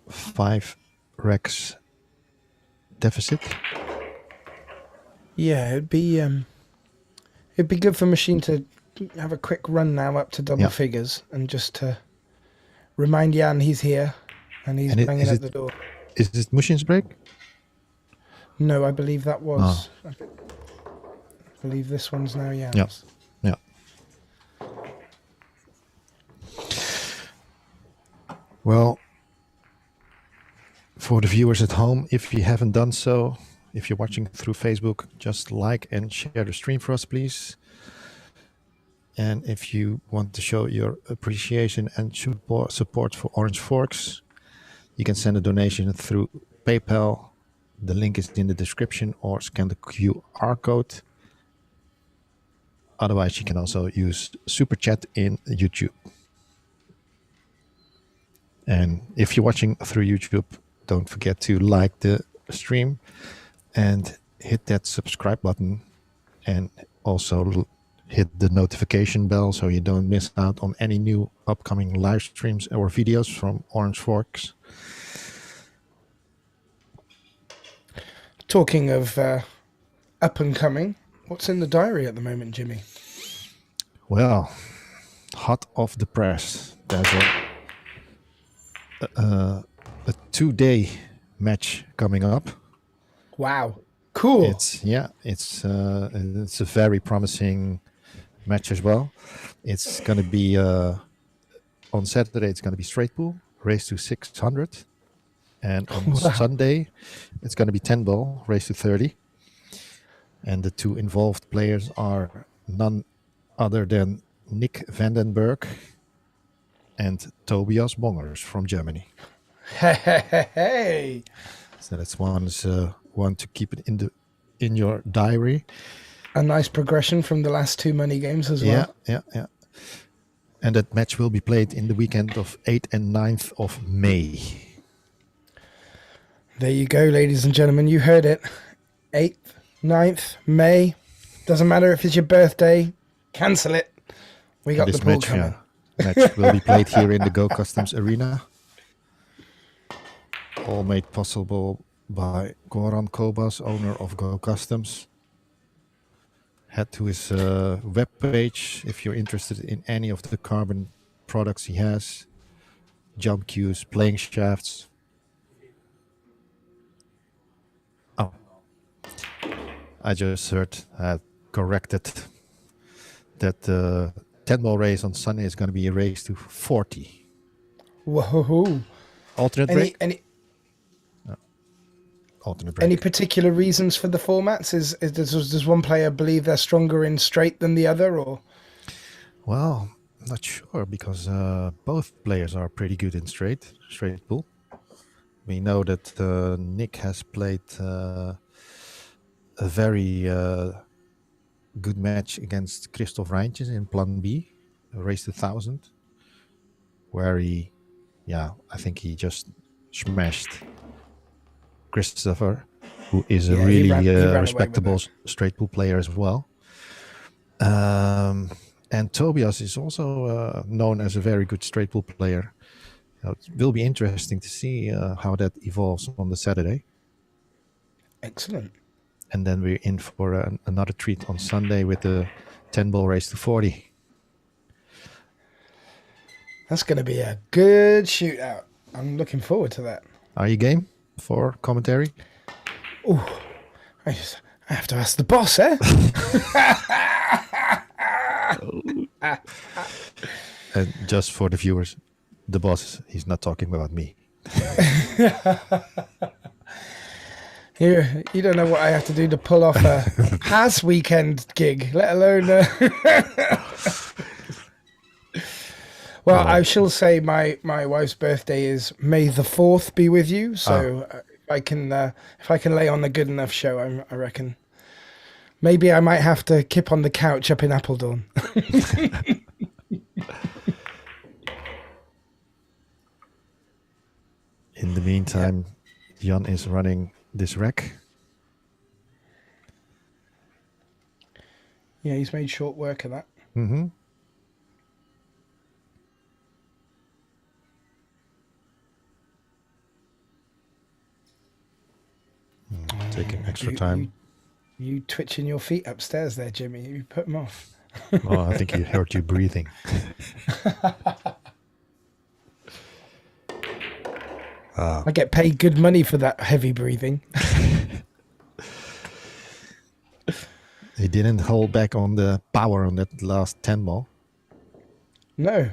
5 racks deficit. Yeah, it'd be good for Machine to have a quick run now up to double figures and just to remind Jan he's here and he's banging at the door. Is this Mushin's break? No, I believe that was. I believe this one's now Jan's. Yeah. Yeah. Well, for the viewers at home, if you haven't done so, if you're watching through Facebook, just like and share the stream for us, please. And if you want to show your appreciation and support for Orange Forks, you can send a donation through PayPal. The link is in the description, or scan the QR code. Otherwise, you can also use Super Chat in YouTube. And if you're watching through YouTube, don't forget to like the stream and hit that subscribe button, and also hit the notification bell so you don't miss out on any new upcoming live streams or videos from Orange Forks. Talking of up and coming, what's in the diary at the moment, Jimmy? Well, hot off the press. There's a 2-day match coming up. Wow, cool. It's a very promising match as well. It's going to be on Saturday. It's going to be straight pool, race to 600, and on Sunday it's going to be 10 ball, race to 30. And the two involved players are none other than Nick Vandenberg and Tobias Bongers from Germany. Hey. So that's one to keep it in your diary. A nice progression from the last 2 money games as well. Yeah. And that match will be played in the weekend of 8th and 9th of May. There you go, ladies and gentlemen. You heard it. 8th, 9th, May. Doesn't matter if it's your birthday. Cancel it. We got the pool coming. Match will be played here in the Go Customs Arena. All made possible by Goran Kobas, owner of Go Customs. Head to his webpage if you're interested in any of the carbon products he has. Jump cues, playing shafts. Oh, I just heard, corrected, that the 10 ball race on Sunday is going to be a race to 40. Whoa. Alternate break? Alternate break. Any particular reasons for the formats? Does one player believe they're stronger in straight than the other, or? Well, not sure, because both players are pretty good in straight pool. We know that Nick has played a very good match against Christoph Reintjes in Plan B, a race to 1000, where I think he just smashed Christopher, who is a really respectable straight pool player as well. And Tobias is also known as a very good straight pool player. It will be interesting to see how that evolves on the Saturday. Excellent. And then we're in for another treat on Sunday with the 10 ball race to 40. That's going to be a good shootout. I'm looking forward to that. Are you game for commentary? I have to ask the boss, eh? And just for the viewers, the boss, he's not talking about me. You don't know what I have to do to pull off a Has weekend gig, let alone. Well, I shall say my wife's birthday is May the 4th be with you. So if I can lay on a good enough show, I reckon maybe I might have to kip on the couch up in Appledorn. In the meantime, Jan is running this rack. Yeah, he's made short work of that. Mm-hmm. Taking extra time. You twitching your feet upstairs there, Jimmy. You put them off. Oh, I think he heard you breathing. I get paid good money for that heavy breathing. He didn't hold back on the power on that last 10 ball. No.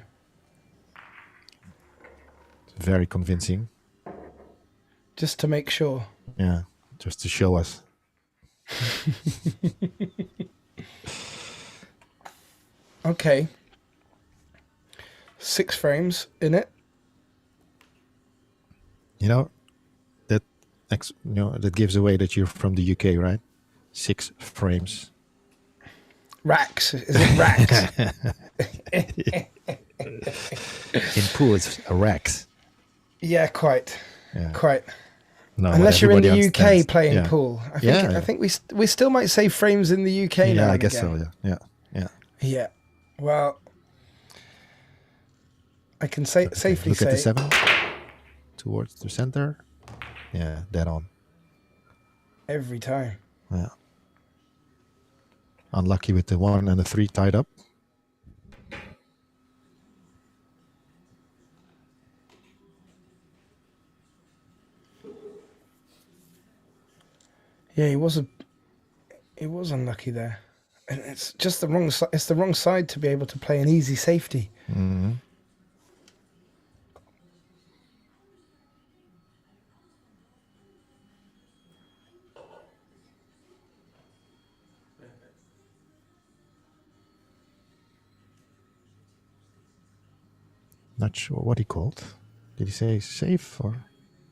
Very convincing. Just to make sure. Yeah, just to show us. Okay. 6 frames in it. You know, that gives away that you're from the UK, right? 6 frames. Racks. Is it racks? In pool, it's a racks. Yeah, quite. Yeah. Quite. No, Unless you're in the everybody UK understands. playing pool. I think we still might say frames in the UK now. Yeah, I and guess again. so. Yeah. Yeah. Well, I can safely Look say at the 7 towards the center. Yeah, dead on. every time. Yeah. Unlucky with the 1 and the 3 tied up. Yeah, he was unlucky there, and it's just the wrong. It's the wrong side to be able to play an easy safety. Mm-hmm. Not sure what he called. Did he say safe or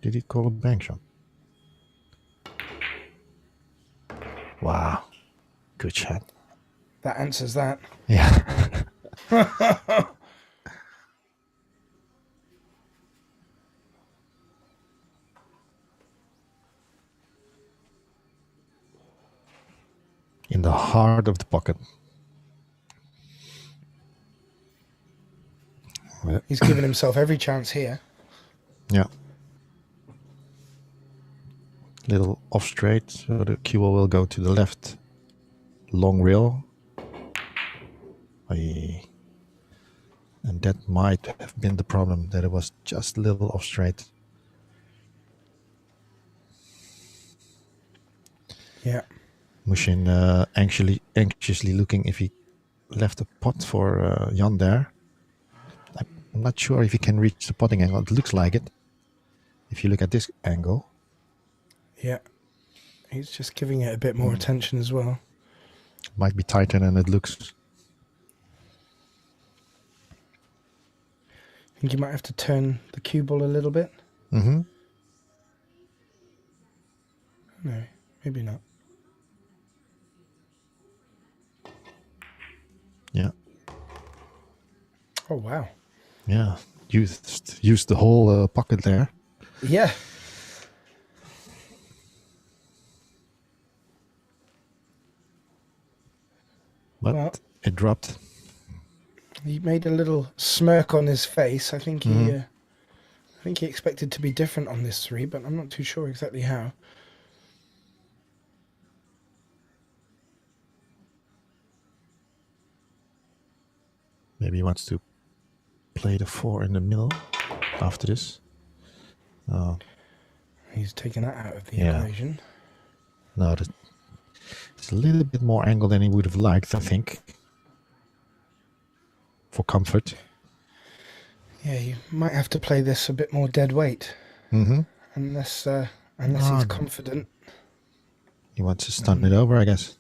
did he call a bank shot? Wow. Good shot. That answers that. Yeah. In the heart of the pocket. He's given himself every chance here. Yeah. Little off straight, so the cue ball will go to the left. Long rail. Aye. And that might have been the problem, that it was just a little off straight. Yeah. Muhsin anxiously looking if he left a pot for Jan there. I'm not sure if he can reach the potting angle. It looks like it. If you look at this angle. Yeah. He's just giving it a bit more attention as well. Might be tighter than it looks. I think you might have to turn the cue ball a little bit. Mm-hmm. No, maybe not. Yeah. Oh, wow. Yeah. Used the whole pocket there. Yeah. But Well, it dropped. he made a little smirk on his face. I think he expected to be different on this 3, but I'm not too sure exactly how. Maybe he wants to play the 4 in the middle after this. Oh. he's taken that out of the Yeah. equation. No, it's a little bit more angle than he would have liked, I think, for comfort. Yeah, you might have to play this a bit more dead weight, Mm-hmm. unless he's confident. He wants to stun it over, I guess.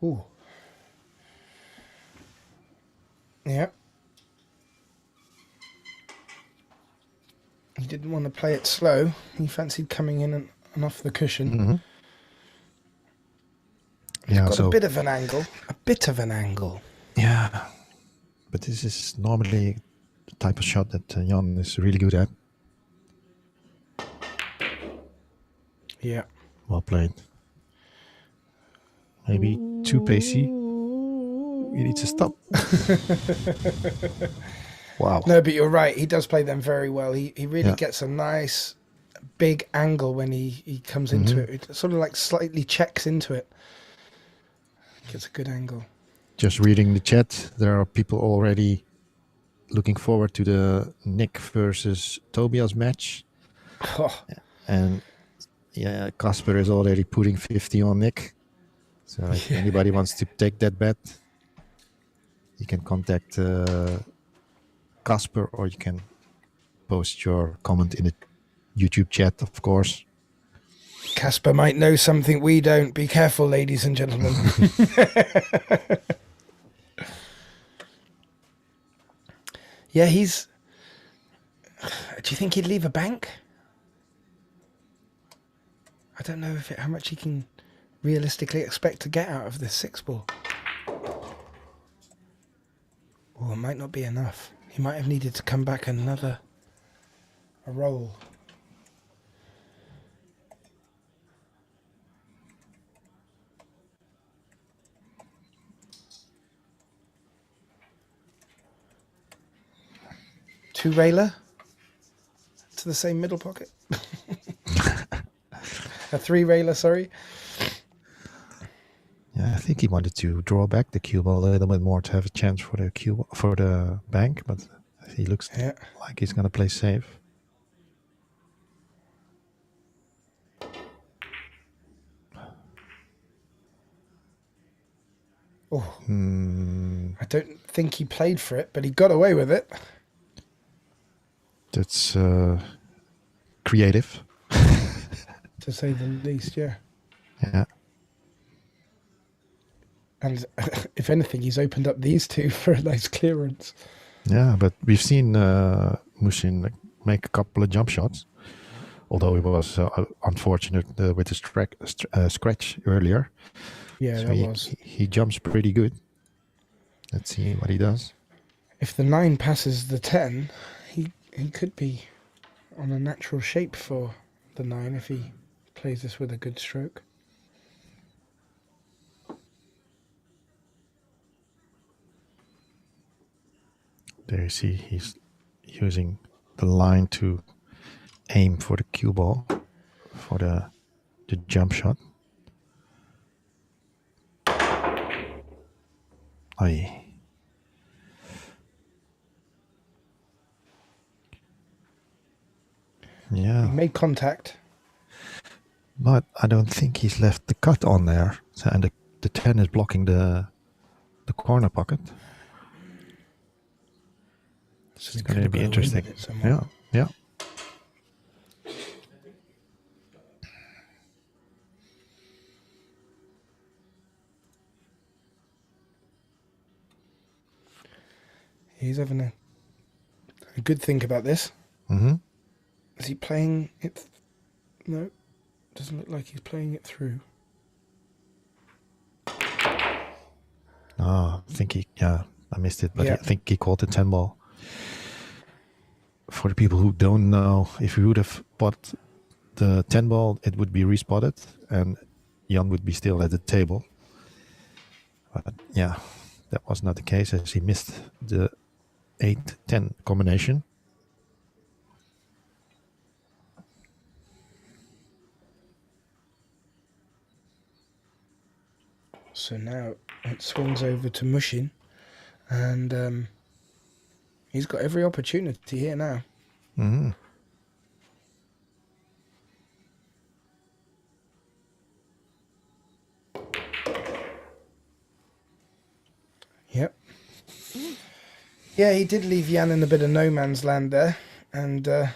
Ooh. Yeah. He didn't want to play it slow. He fancied coming in and off the cushion. Mm-hmm. He's Yeah, got so a bit of an angle. A bit of an angle. yeah, but this is normally the type of shot that Jan is really good at. Yeah. Well played. Maybe too pacey. He needs to stop. Wow. No, but you're right. He does play them very well. He really gets a nice big angle when he comes into it. It sort of like slightly checks into it. Gets a good angle. Just reading the chat, there are people already looking forward to the Nick versus Tobias match. Oh, And yeah, Casper is already putting 50 on Nick. So if anybody wants to take that bet, you can contact Casper, or you can post your comment in the YouTube chat, of course. Casper might know something we don't. Be careful, ladies and gentlemen. Yeah, he's... Do you think he'd leave a bank? I don't know how much he can realistically expect to get out of this 6-ball. Oh, it might not be enough. He might have needed to come back a roll. Two railer to the same middle pocket. A 3 railer, sorry. Yeah, I think he wanted to draw back the cue ball a little bit more to have a chance for the bank, but he looks like he's gonna play safe. Oh, I don't think he played for it, but he got away with it. That's creative, to say the least. Yeah. Yeah. And if anything, he's opened up these two for a nice clearance. Yeah, but we've seen Muhsin make a couple of jump shots, although it was unfortunate with the scratch earlier. Yeah, so that was. He jumps pretty good. Let's see what he does. If the 9 passes the 10, he could be on a natural shape for the 9 if he plays this with a good stroke. There you see he's using the line to aim for the cue ball for the jump shot. Aye. Yeah. He made contact. But I don't think he's left the cut on there. So, and the 10 is blocking the corner pocket. So It's going to be interesting. Yeah. He's having a good think about this. Mm-hmm. Is he playing it? No, doesn't look like he's playing it through. I think I missed it, but I think he called the 10 ball. For the people who don't know, if we would have bought the 10 ball, it would be respotted and Jan would be still at the table. But yeah, that was not the case as he missed the 8-10 combination. So now it swings over to Muhsin, and he's got every opportunity here now. Mm-hmm. Yep. Yeah, he did leave Jan in a bit of no man's land there, and it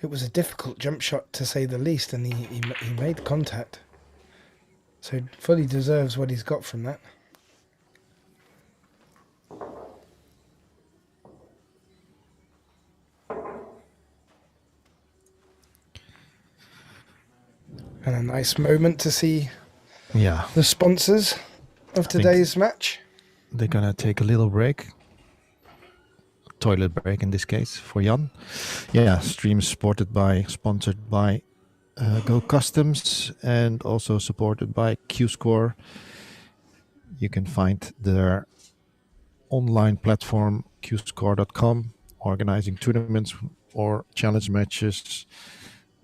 was a difficult jump shot to say the least, and he made contact. So fully deserves what he's got from that. And a nice moment to see Yeah, the sponsors of today's match. they're gonna take a little break. Toilet break in this case for Jan. Yeah, stream sponsored by Go Customs and also supported by QScore. You can find their online platform qscore.com, organizing tournaments or challenge matches,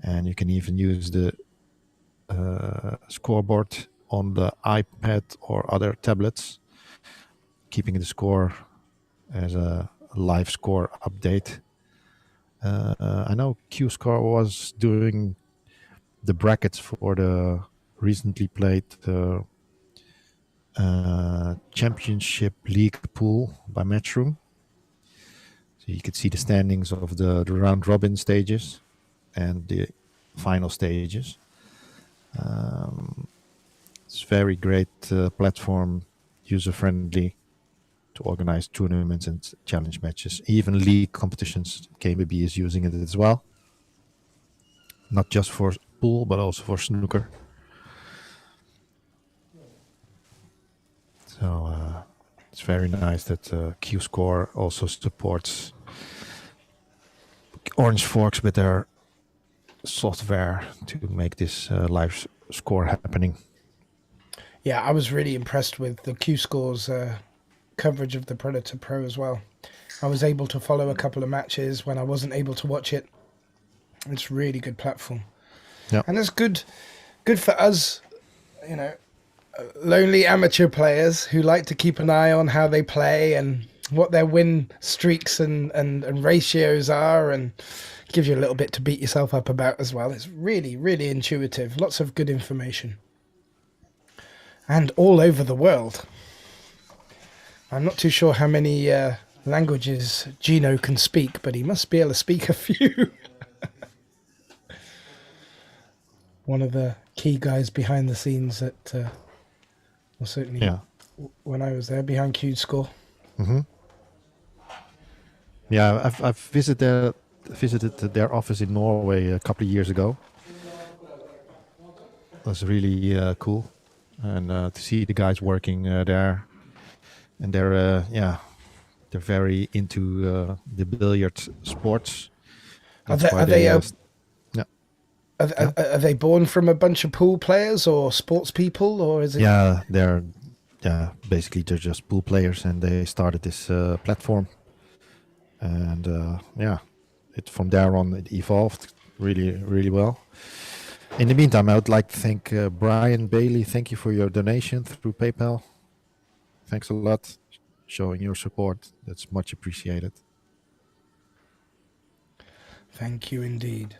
and you can even use the scoreboard on the iPad or other tablets, keeping the score as a live score update. I know QScore was doing the brackets for the recently played Championship League pool by Matchroom. So you could see the standings of the round robin stages and the final stages. It's very great platform, user friendly to organize tournaments and challenge matches. Even league competitions, KBB is using it as well. Not just for pool, but also for snooker. So it's very nice that QScore also supports Orange Forks with their software to make this live score happening. Yeah, I was really impressed with the Q-Score's coverage of the Predator Pro as well. I was able to follow a couple of matches when I wasn't able to watch it. It's a really good platform. Yeah. And it's good for us, you know, lonely amateur players who like to keep an eye on how they play and what their win streaks and ratios are, and gives you a little bit to beat yourself up about as well. It's really, really intuitive. Lots of good information. And all over the world. I'm not too sure how many languages Gino can speak, but he must be able to speak a few. One of the key guys behind the scenes at, well, certainly when I was there, behind QScore. Mm-hmm. Yeah, I've visited their office in Norway a couple of years ago. It was really cool, and to see the guys working there, and they're very into the billiard sports. Are they born from a bunch of pool players or sports people, or is it? Yeah, they're just pool players, and they started this platform, and from there on it evolved really, really well. In the meantime, I would like to thank Brian Bailey. Thank you for your donation through PayPal. Thanks a lot, showing your support. That's much appreciated. Thank you indeed.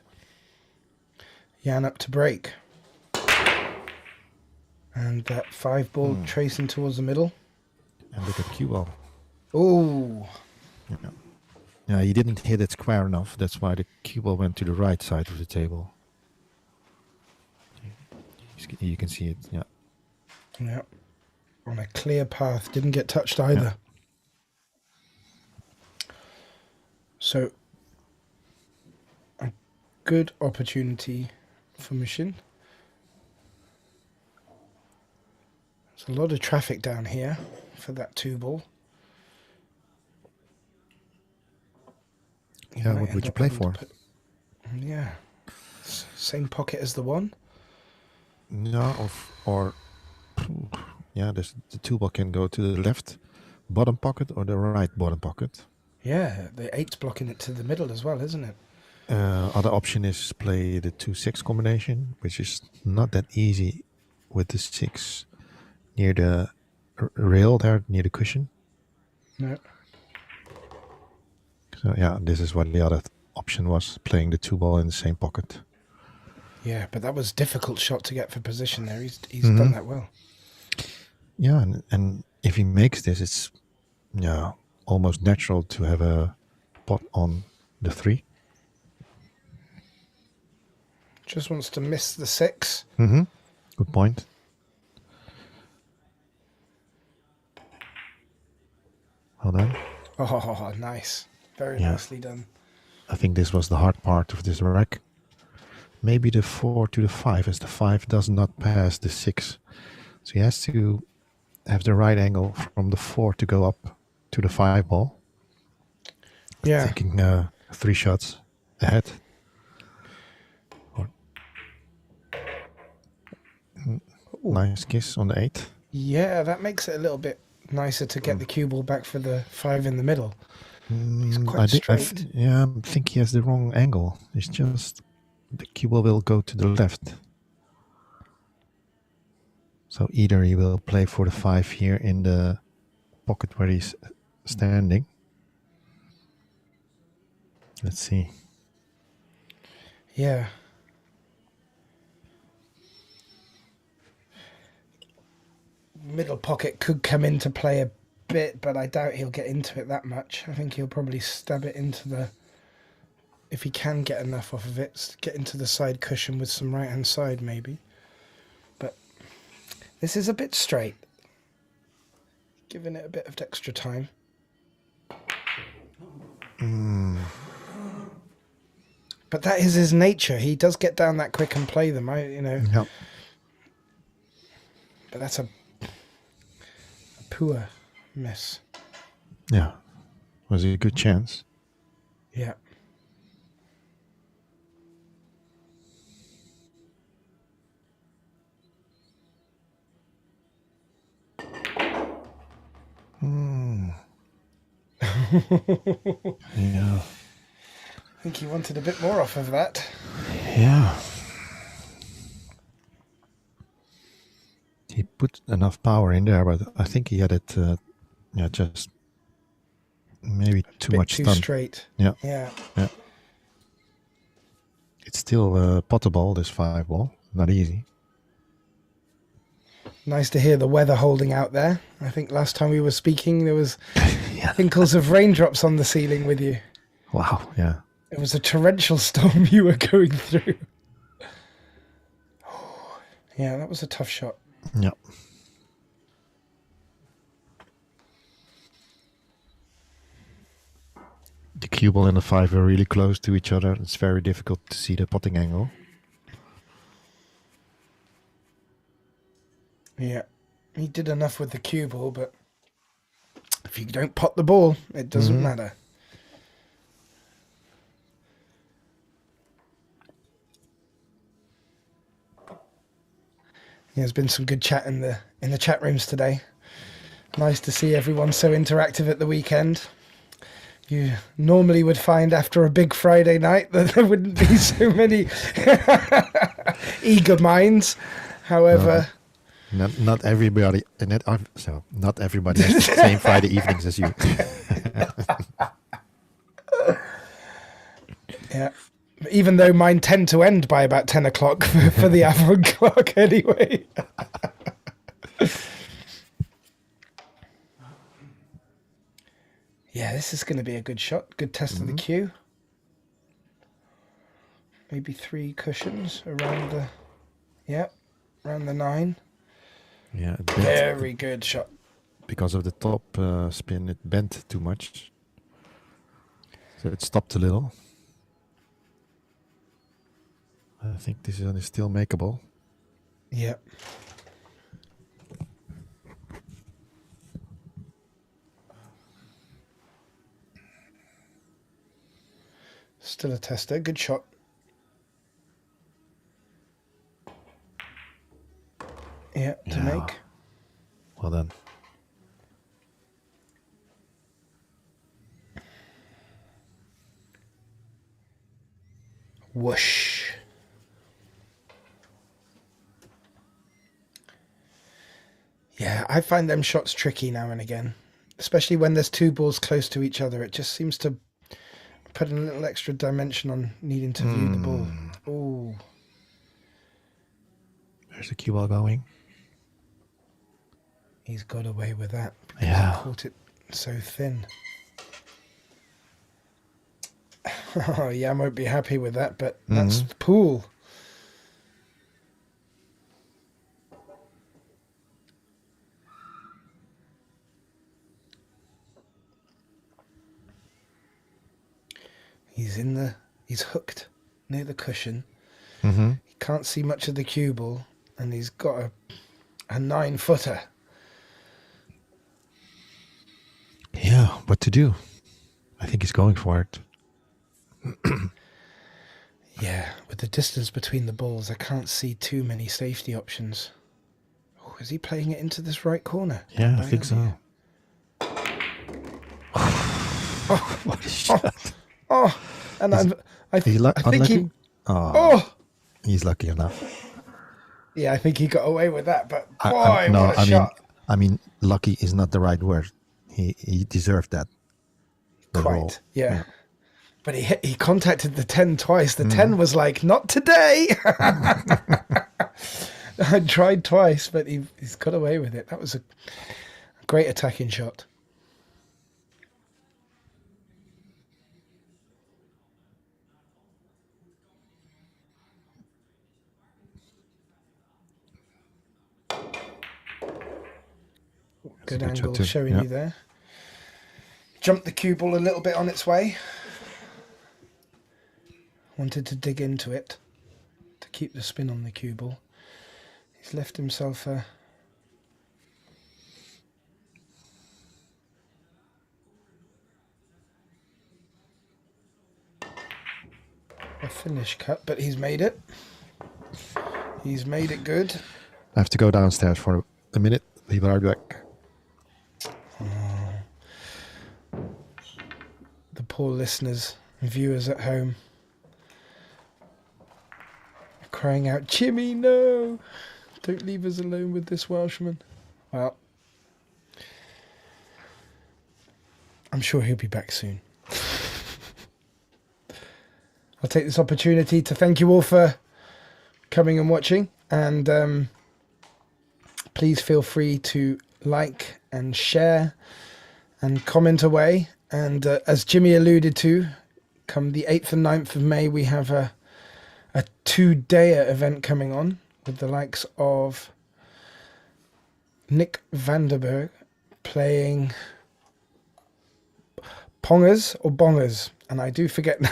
Jan up to break. And that 5-ball tracing towards the middle. And look at cue ball. Oh. Yeah, he didn't hit it square enough. That's why the cue ball went to the right side of the table. You can see it, yeah. Yeah. On a clear path. Didn't get touched either. Yeah. So, a good opportunity for Muhsin. There's a lot of traffic down here for that 2-ball. Yeah, what would you play for? Yeah. Same pocket as the 1? No, the 2-ball can go to the left bottom pocket or the right bottom pocket. Yeah, the 8's blocking it to the middle as well, isn't it? Other option is play the 2-6 combination, which is not that easy with the 6 near the rail there, near the cushion. No. So yeah, this is what the other option was, playing the 2 ball in the same pocket. Yeah, but that was a difficult shot to get for position there. He's done that well. Yeah, and if he makes this, it's almost natural to have a pot on the 3. Just wants to miss the 6. Good point. Well done. Oh, nice. Very nicely done. I think this was the hard part of this rack. Maybe the 4 to the 5, as the 5 does not pass the 6. So he has to have the right angle from the 4 to go up to the 5 ball. Yeah. Taking 3 shots ahead. Nice kiss on the 8. Yeah, that makes it a little bit nicer to get the cue ball back for the 5 in the middle. He's quite straight. I think he has the wrong angle. It's just the cue ball will go to the left. So either he will play for the 5 here in the pocket where he's standing. Let's see. Yeah. Middle pocket could come into play a bit, but I doubt he'll get into it that much. I think he'll probably stab it into the, if he can get enough off of it, get into the side cushion with some right hand side maybe. But this is a bit straight. Giving it a bit of extra time. But that is his nature. He does get down that quick and play them. Yep. But that's a poor miss. Yeah. Was it a good chance? Yeah. Yeah. I think he wanted a bit more off of that. Yeah. He put enough power in there, but I think he had it, just maybe too much too stun. straight. Yeah. Yeah. It's still potable, this 5 ball. Not easy. Nice to hear the weather holding out there. I think last time we were speaking, there was tinkles of raindrops on the ceiling with you. Wow, yeah. It was a torrential storm you were going through. Yeah, that was a tough shot. Yeah. The cue ball and the 5 are really close to each other. It's very difficult to see the potting angle. Yeah, he did enough with the cue ball, but if you don't pot the ball, it doesn't matter. Yeah, there's been some good chat in the chat rooms today. Nice to see everyone so interactive at the weekend. You normally would find after a big Friday night that there wouldn't be so many eager minds. However, not everybody, not everybody has the same Friday evenings as you. yeah. Even though mine tend to end by about 10 o'clock for the avant clock anyway. Yeah, this is going to be a good shot. Good test of the cue. Maybe 3 cushions around around the 9. Yeah, it bent. Very good shot. Because of the top spin, it bent too much. So it stopped a little. I think this one is still makeable. Yeah. Still a tester. Good shot. Yeah, to make. Well done. Whoosh. Yeah, I find them shots tricky now and again, especially when there's two balls close to each other. It just seems to put a little extra dimension on needing to view the ball. Oh, There's the cue ball going. he's got away with that because Yeah. he caught it so thin. Oh, yeah, I won't be happy with that, but that's pool. He's hooked near the cushion. Mm-hmm. He can't see much of the cue ball, and he's got a 9-footer. Yeah, what to do? I think he's going for it. Yeah, with the distance between the balls, I can't see too many safety options. Oh, is he playing it into this right corner? Yeah, I think so. What a shot. Oh, and I Is he think unlucky? he. Oh, Oh, he's lucky enough. yeah, I think he got away with that. But boy, what a I shot! mean, lucky is not the right word. He deserved that. The roll. Quite, yeah. But he contacted the 10 twice. The 10 was like, not today. I tried twice, but he's got away with it. That was a great attacking shot. Good angle too. showing Yeah. you there. Jumped the cue ball a little bit on its way. Wanted to dig into it to keep the spin on the cue ball. He's left himself a finish cut, but he's made it. He's made it good. I have to go downstairs for a minute. Be right back. The poor listeners and viewers at home are crying out, Jimmy, no! Don't leave us alone with this Welshman. Well, I'm sure he'll be back soon. I'll take this opportunity to thank you all for coming and watching, and please feel free to like and share and comment away. And as Jimmy alluded to, come the 8th and 9th of May, we have a 2-dayer event coming on with the likes of Nick Vanderberg playing Pongers or Bongers, and I do forget now,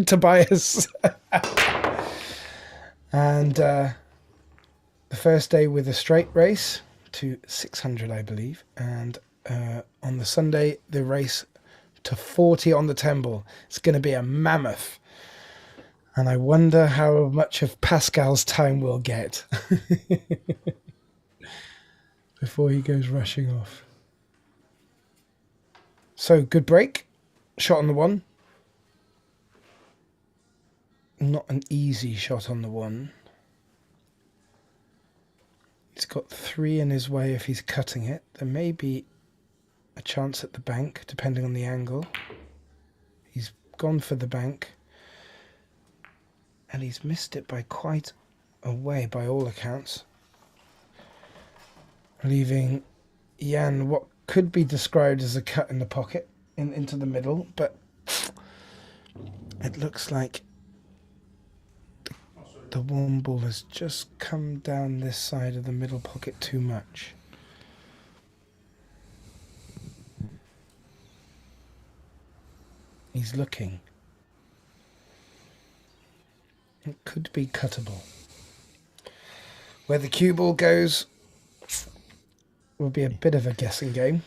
Tobias. And the first day with a straight race to 600, I believe, and on the Sunday the race to 40 on the Temple. It's going to be a mammoth, and I wonder how much of Pascal's time we'll get before he goes rushing off. So good break, shot on the one. Not an easy shot on the one. He's got 3 in his way if he's cutting it. There may be a chance at the bank, depending on the angle. He's gone for the bank. And he's missed it by quite a way, by all accounts. Leaving Jan what could be described as a cut in the pocket, into the middle. But it looks like the one ball has just come down this side of the middle pocket too much. He's looking. It could be cuttable. Where the cue ball goes will be a bit of a guessing game.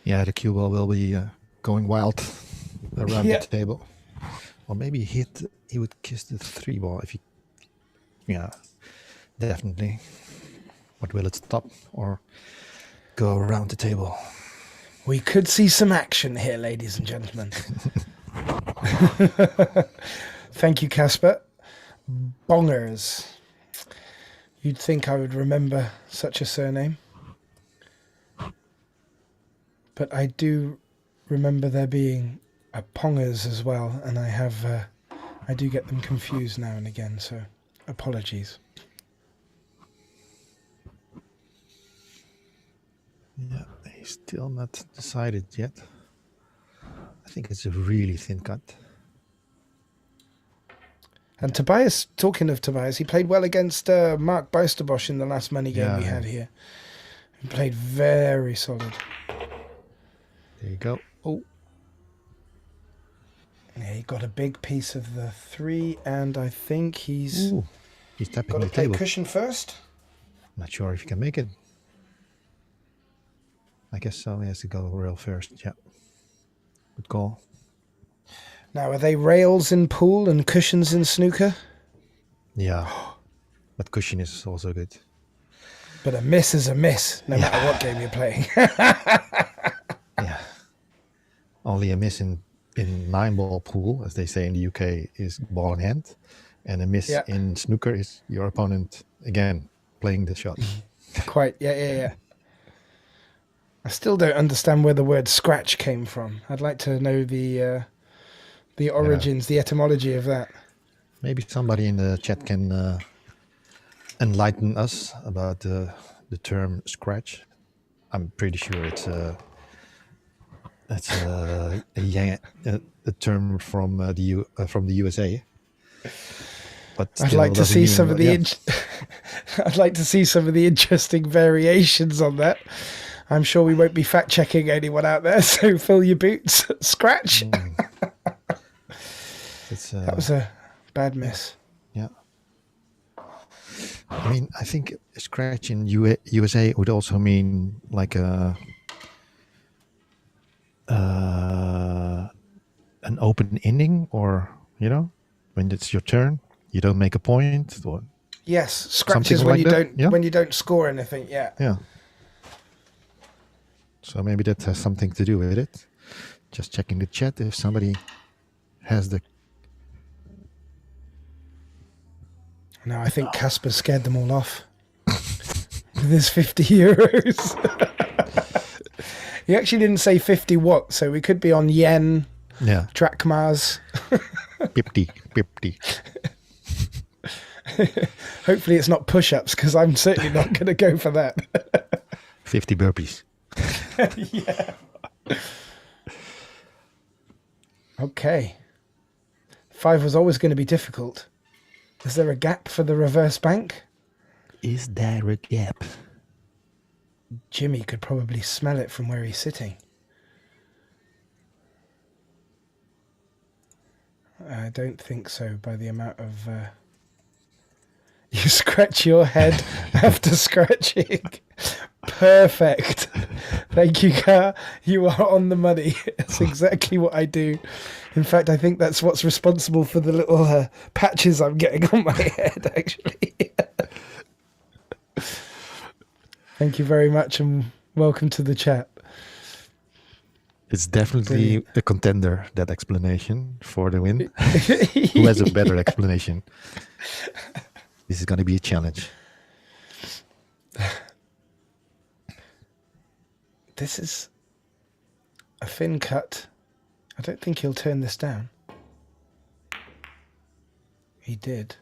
Yeah, the cue ball will be going wild around Yeah. the table. Or maybe he would kiss the 3 ball if he. Yeah, definitely. But will it stop or go around the table? We could see some action here, ladies and gentlemen. Thank you, Casper. Bongers. You'd think I would remember such a surname. But I do remember there being a pongers as well, and I do get them confused now and again, so apologies. Yeah, he's still not decided yet. I think it's a really thin cut. And Tobias, talking of Tobias, he played well against Mark Bousterbosch in the last money game we had here. He played very solid. There you go. Oh. Yeah, he got a big piece of the 3, and I think he's tapping got to the play table. cushion first. Not sure if he can make it. I guess so. He has to go rail first. Yeah. Good call. Now, are they rails in pool and cushions in snooker? Yeah. But cushion is also good. But a miss is a miss, no matter what game you're playing. Yeah. Only a miss in 9-ball pool, as they say in the UK, is ball in hand. And a miss in snooker is your opponent, again, playing the shot. Quite, yeah. I still don't understand where the word scratch came from. I'd like to know the origins, the etymology of that. Maybe somebody in the chat can enlighten us about the term scratch. I'm pretty sure it's a term from the USA. But I'd like to see some of the I'd like to see some of the interesting variations on that. I'm sure we won't be fact checking anyone out there, so fill your boots. Scratch. That was a bad miss. Yeah. I mean, I think scratch in USA would also mean like an open inning, or when it's your turn, you don't make a point. Or yes, scratch is when when you don't score anything. Yeah. Yeah. So maybe that has something to do with it. Just checking the chat if somebody has the. No, I think Casper scared them all off with his 50 euros. He actually didn't say 50 what, so we could be on yen, drachmas. 50. Hopefully it's not push-ups, because I'm certainly not going to go for that. 50 burpees. Yeah. Okay. 5 was always going to be difficult. Is there a gap for the reverse bank? Is there a gap? Jimmy could probably smell it from where he's sitting. I don't think so, by the amount of... You scratch your head after scratching. Perfect. Thank you, Car. You are on the money. That's exactly what I do. In fact, I think that's what's responsible for the little patches I'm getting on my head, actually. Thank you very much, and welcome to the chat. It's definitely a contender, that explanation, for the win. Who has a better explanation? This is going to be a challenge. This is a thin cut. I don't think he'll turn this down. He did.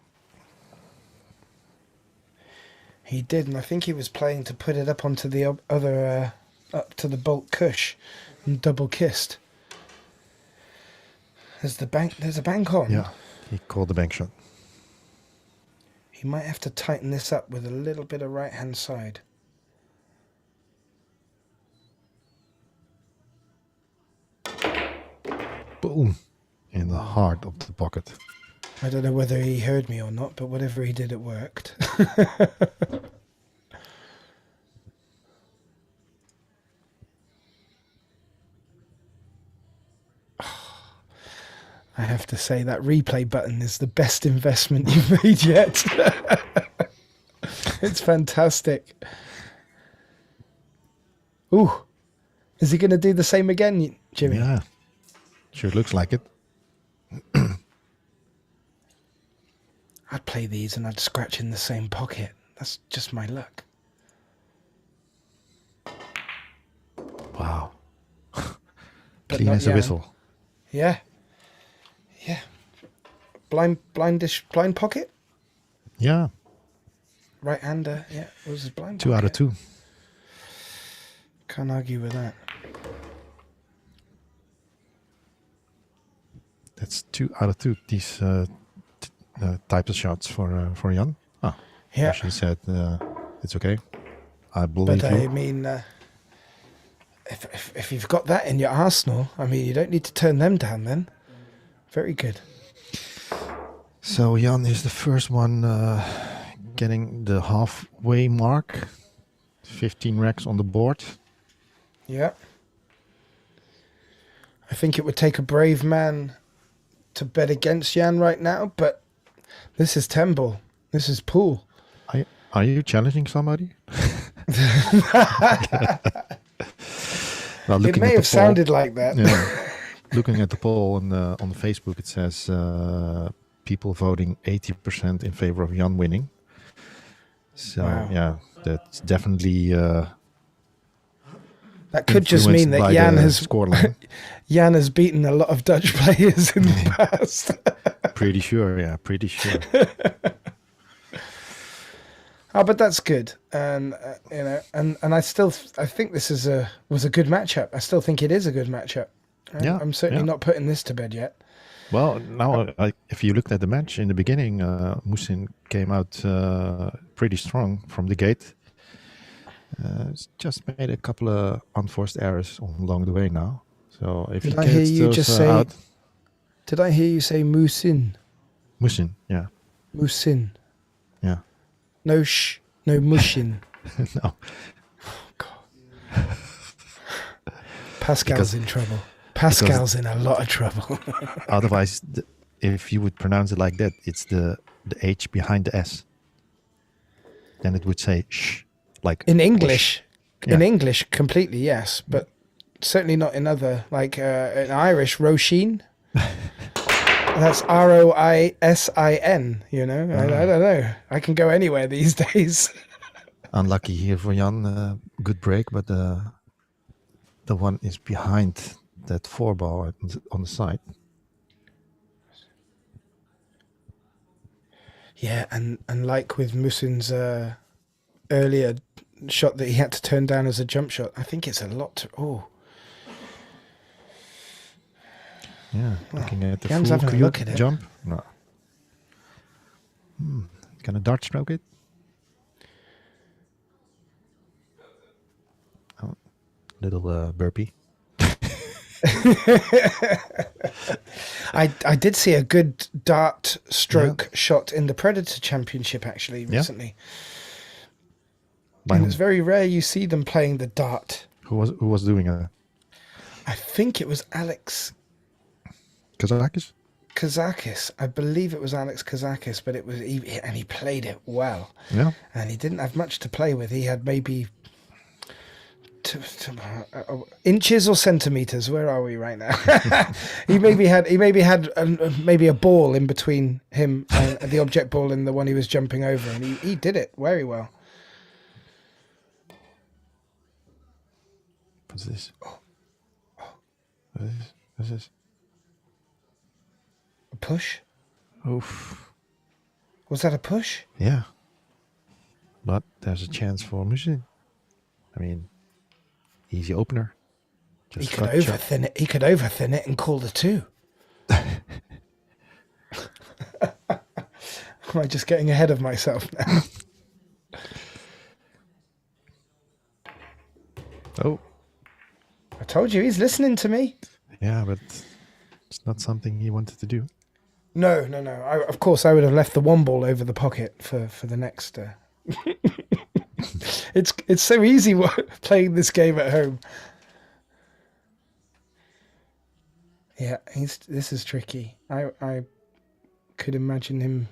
He did, and I think he was playing to put it up onto the other, up to the bolt cush, and double kissed. There's a bank on. Yeah, he called the bank shot. He might have to tighten this up with a little bit of right-hand side. Boom. In the heart of the pocket. I don't know whether he heard me or not, but whatever he did, it worked. I have to say that replay button is the best investment you've made yet. It's fantastic. Ooh. Is he going to do the same again, Jimmy? Yeah. Sure looks like it. I'd play these and I'd scratch in the same pocket. That's just my luck. Wow. Clean not as a Jan. whistle. Yeah. Blind pocket? Yeah, Right-hander, yeah. It was his blind 2 out of pocket. 2. Can't argue with that. That's 2 out of 2. These types of shots for Jan. Ah, Yeah. she said it's okay. I believe But you. I mean, if you've got that in your arsenal, I mean, you don't need to turn them down then. Very good. So Jan is the first one getting the halfway mark. 15 racks on the board. Yeah. I think it would take a brave man to bet against Jan right now, but this is Temple. This is pool. Are you challenging somebody? Well, It may have sounded like that. Yeah, looking at the poll on Facebook, it says people voting 80% in favor of Jan winning. So Wow. yeah, that's definitely That could just mean that Jan has scoreline. Jan has beaten a lot of Dutch players in the past. Pretty sure, yeah, pretty sure. Oh, but that's good, and you know, and I think this was a good matchup. I still think it is a good matchup. Yeah, I'm certainly yeah. not putting this to bed yet. Well, now if you looked at the match in the beginning, Muhsin came out pretty strong from the gate. Just made a couple of unforced errors along the way now. So if Did he I hear gets you those just say? out, Did I hear you say Muhsin? Muhsin, yeah, Muhsin. yeah, No no Mushin. no, Pascal's in trouble. Pascal's in a lot of trouble. otherwise, if you would pronounce it like that, it's the H behind the S. Then it would say sh, like In English, Yeah. in English, completely yes, but certainly not in other, like in Irish, Roisin. That's Roisin. You know, I don't know. I can go anywhere these days. Unlucky here for Jan. Good break, but the one is behind that 4-ball on the side. Yeah, and like with Muhsin's earlier shot that he had to turn down as a jump shot, I think it's a lot to, Yeah, looking at the Jan's full having a look at it. jump. No. Can a dart stroke it? Oh, little burpee. I did see a good dart stroke shot in the Predator Championship actually recently. By And whom? it's very rare you see them playing the dart. Who was doing a I think it was Alex Kazakis? Kazakis. I believe it was Alex Kazakis, but he played it well. Yeah. And he didn't have much to play with. He had maybe inches or centimeters. Where are we right now? he maybe had maybe a ball in between him and the object ball and the one he was jumping over, and he did it very well. What's this? What's this? A push? Oof. Was that a push? Yeah. But there's a chance for Muhsin. I mean, easy opener. He Just could cut shot. overthin it. He could overthin it and call the 2. Am I just getting ahead of myself now? Oh, I told you he's listening to me. yeah, but it's not something he wanted to do. No. Of course, I would have left the 1 ball over the pocket for the next. It's so easy playing this game at home. Yeah, this is tricky. I could imagine him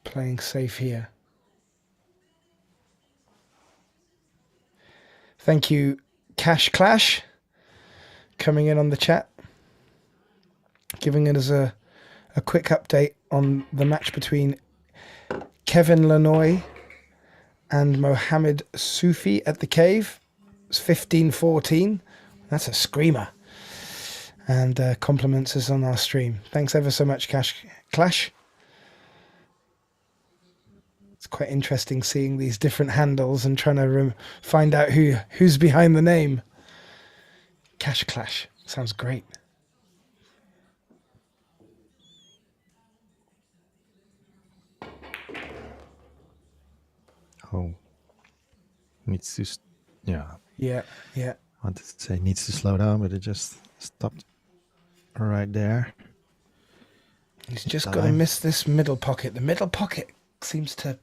playing safe here. Thank you, Cash Clash, coming in on the chat, giving us a quick update on the match between Kevin Lanoy and Mohammed Sufi at the Cave. It's 15-14. That's a screamer. And compliments us on our stream. Thanks ever so much, Clash. It's quite interesting seeing these different handles and trying to find out who's behind the name. Cash Clash. Sounds great. Oh. Needs to... Yeah. Yeah. I wanted to say needs to slow down, but it just stopped right there. He's just got to miss this middle pocket. The middle pocket seems to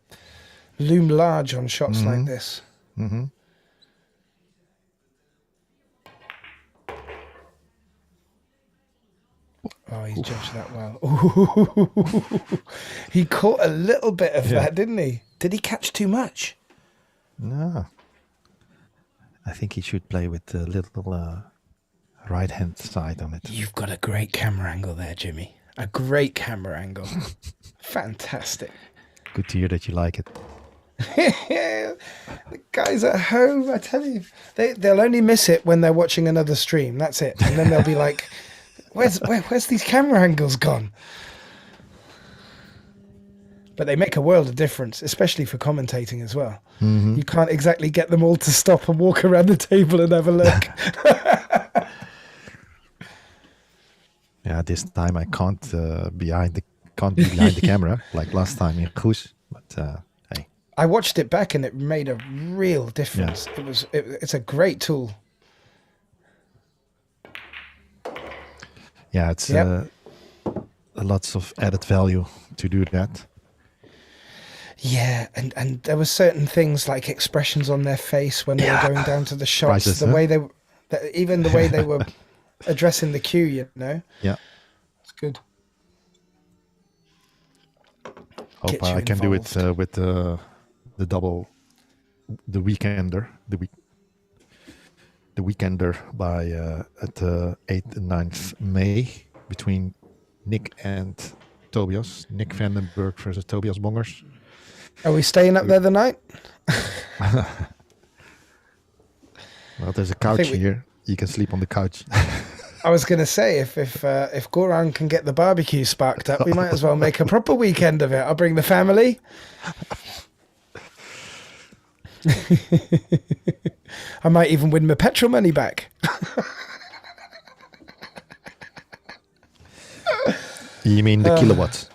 loom large on shots like this. Mm-hmm. Oh, he's judged that well. Ooh. He caught a little bit of that, didn't he? Did he catch too much? No. I think he should play with the little right-hand side on it. You've got a great camera angle there, Jimmy. A great camera angle. Fantastic. Good to hear that you like it. The guys at home, I tell you, they'll only miss it when they're watching another stream. That's it. And then they'll be like, where's these camera angles gone? But they make a world of difference, especially for commentating as well. Mm-hmm. You can't exactly get them all to stop and walk around the table and have a look. Yeah, this time I can't be behind the camera like last time in Goes. But hey, I watched it back and it made a real difference. Yeah. It's a great tool. Yeah, it's lots of added value to do that. Yeah, and there were certain things like expressions on their face when they were going down to the shots. Priceless, the way even the way they were addressing the cue, you know. Yeah, it's good. Hope I can do it with the double, the Weekender, the Weekender by at the 8th and 9th May between Nick and Tobias. Nick Vandenberg versus Tobias Bongers. Are we staying up there the night? Well, there's a couch here. You can sleep on the couch. I was going to say, if Goran can get the barbecue sparked up, we might as well make a proper weekend of it. I'll bring the family. I might even win my petrol money back. You mean the kilowatts?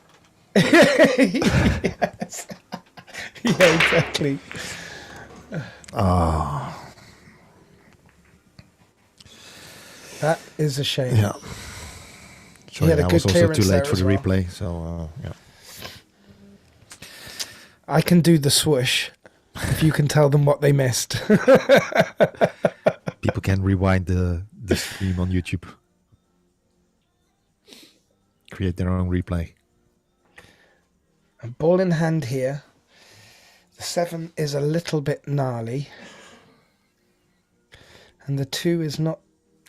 Yes. Yeah, exactly. That is a shame. Yeah. Sorry, I was also too late for the replay. So, yeah. I can do the swoosh if you can tell them what they missed. People can rewind the stream on YouTube. Create their own replay. And ball in hand here. The 7 is a little bit gnarly. And the 2 is not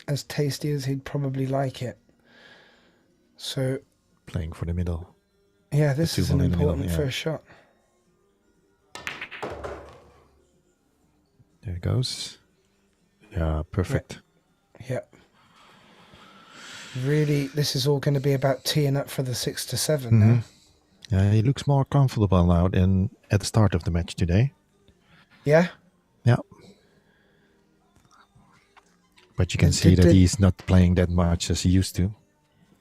as tasty as he'd probably like it. So playing for the middle. Yeah, this is an important first shot. There it goes. Yeah, perfect. Yeah. Really, this is all going to be about teeing up for the 6 to 7 now. Yeah, he looks more comfortable now than at the start of the match today. Yeah? Yeah. But you can see that he's not playing that much as he used to.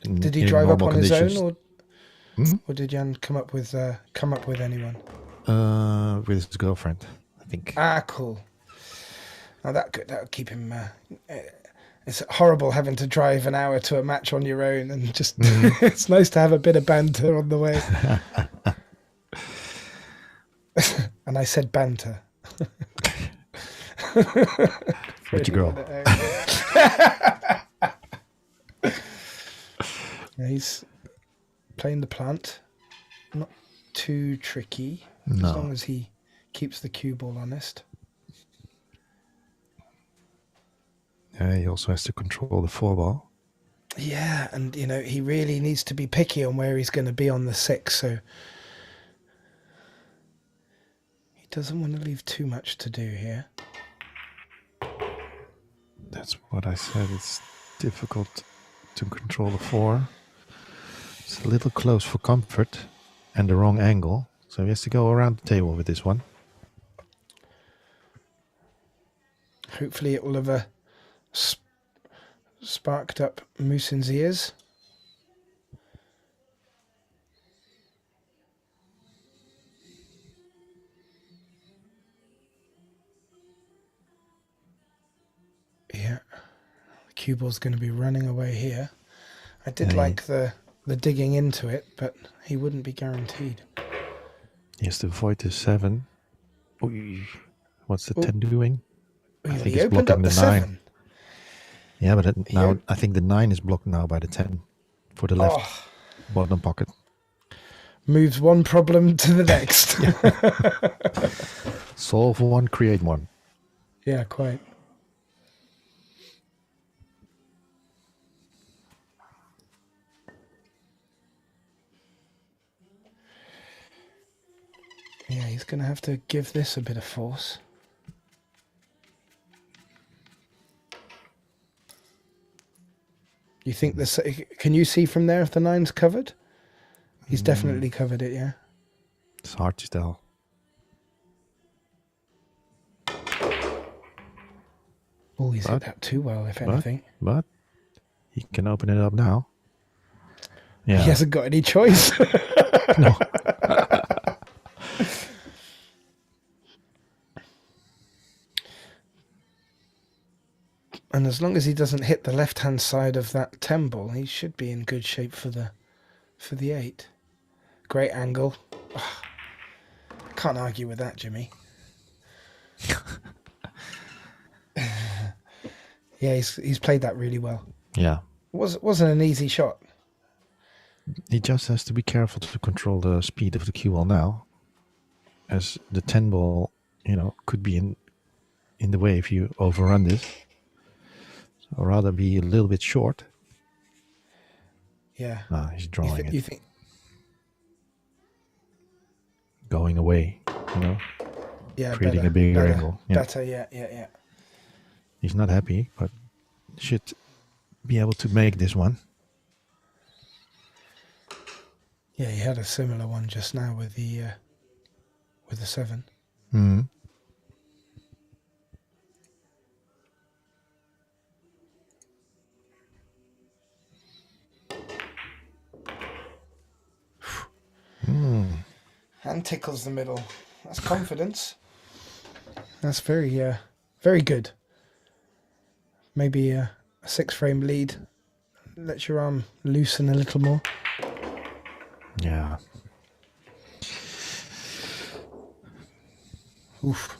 Did he drive up on his own, or did Jan come up with anyone? With his girlfriend, I think. Ah, cool. Now that'll keep him. It's horrible having to drive an hour to a match on your own, and just it's nice to have a bit of banter on the way. And I said banter. With your girl. He's playing the plant. Not too tricky. No. As long as he keeps the cue ball honest. Yeah, he also has to control the 4-ball. Yeah, and he really needs to be picky on where he's going to be on the 6, so he doesn't want to leave too much to do here. That's what I said. It's difficult to control the 4. It's a little close for comfort and the wrong angle. So he has to go around the table with this one. Hopefully it will have sparked up Muhsin's ears. Yeah, the cue ball's going to be running away here. I did like the digging into it, but he wouldn't be guaranteed. He has to avoid the 7. Oy. What's the 10 doing? I think He it's opened up blocking the the 9. 7. Yeah, but now I think the 9 is blocked now by the 10 for the left bottom pocket. Moves one problem to the next. Solve one, create one. Yeah, quite. Yeah, he's going to have to give this a bit of force. You think this? Can you see from there if the 9's covered? He's definitely covered it, yeah. It's hard to tell. Oh, he's hit that too well, if anything. But he can open it up now. Yeah. He hasn't got any choice. No. And as long as he doesn't hit the left-hand side of that 10 ball, he should be in good shape for the 8. Great angle. Oh, can't argue with that, Jimmy. Yeah, he's played that really well. Yeah. Wasn't an easy shot. He just has to be careful to control the speed of the cue ball now, as the 10 ball, could be in the way if you overrun this. So rather be a little bit short. Yeah. He's drawing it. You think? Going away, Yeah, creating a bigger angle. Yeah. Better, yeah. He's not happy, but should be able to make this one. Yeah, he had a similar one just now with the 7. Mm-hmm. And tickles the middle. That's confidence. That's very good. Maybe a 6-frame lead. Let your arm loosen a little more. Yeah. Oof.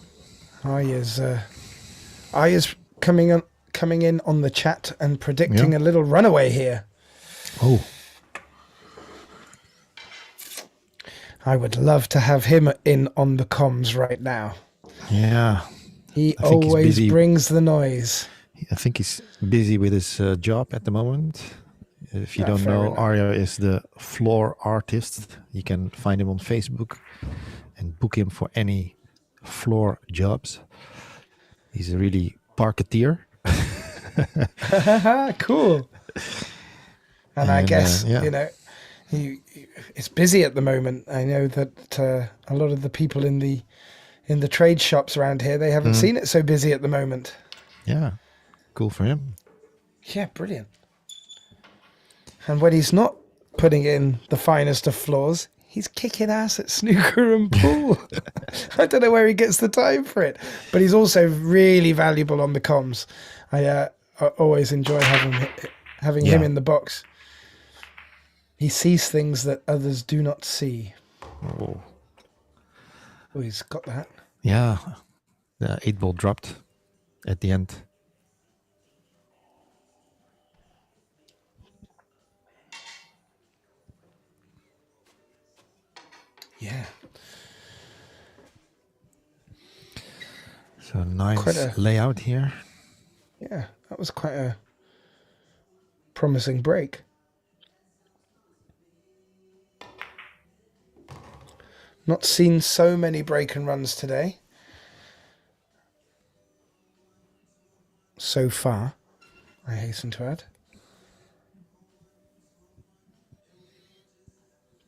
Aya's coming in on the chat and predicting a little runaway here. Oh. I would love to have him in on the comms right now. Yeah. He always brings the noise. I think he's busy with his job at the moment. If you don't know, Arya is the floor artist. You can find him on Facebook and book him for any floor jobs. He's a really parketeer. Cool. And I guess, it's busy at the moment. I know that a lot of the people in the trade shops around here, they haven't seen it so busy at the moment. Yeah, cool for him. Yeah, brilliant. And when he's not putting in the finest of floors, he's kicking ass at snooker and pool. I don't know where he gets the time for it, but he's also really valuable on the comms. I always enjoy having him in the box. He sees things that others do not see. Oh, he's got that. Yeah, the 8-ball dropped at the end. Yeah. So nice layout here. Yeah, that was quite a promising break. Not seen so many break and runs today. so far, I hasten to add.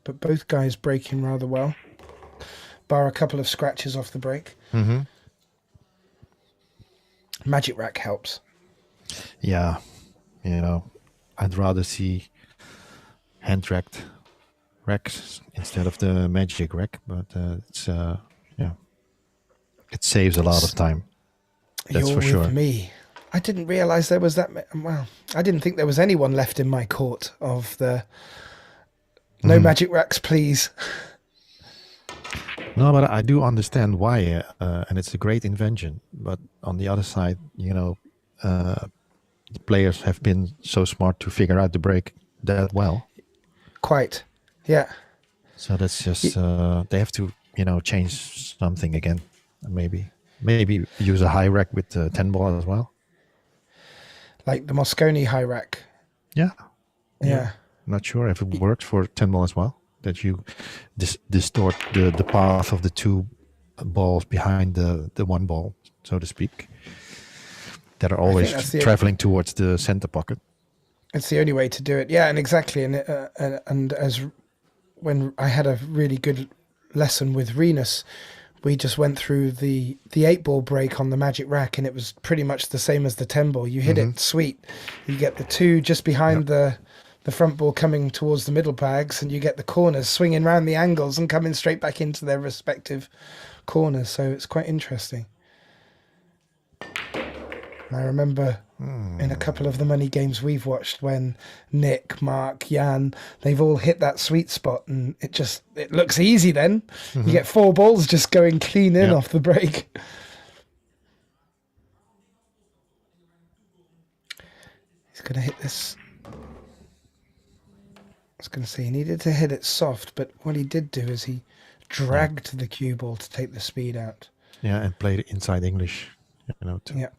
But both guys breaking rather well, bar a couple of scratches off the break. Mm-hmm. Magic Rack helps. Yeah, I'd rather see hand-racked racks instead of the magic rack, but it's it saves a lot of time. That's You're for sure. with me. I didn't realise there was that. Well, I didn't think there was anyone left in my court of the no magic racks, please. No, but I do understand why, and it's a great invention. But on the other side, the players have been so smart to figure out the break that well. Quite, yeah. So that's just they have to, change something again. Maybe use a high rack with 10 ball as well. Like the Moscone high rack. Yeah. Yeah. Not sure if it works for 10 ball as well. That you distort the path of the two balls behind the one ball, so to speak, that are always traveling towards the center pocket. It's the only way to do it. Yeah, and exactly. And as when I had a really good lesson with Renus, we just went through the 8-ball break on the magic rack, and it was pretty much the same as the 10-ball. You hit it sweet. You get the two just behind the front ball coming towards the middle bags, and you get the corners swinging around the angles and coming straight back into their respective corners. So it's quite interesting. And I remember in a couple of the money games we've watched when Nick, Mark, Jan, they've all hit that sweet spot, and it looks easy then. You get 4 balls just going clean in off the break. He's going to hit this. I was going to say he needed to hit it soft, but what he did do is he dragged the cue ball to take the speed out. Yeah, and played it inside English, to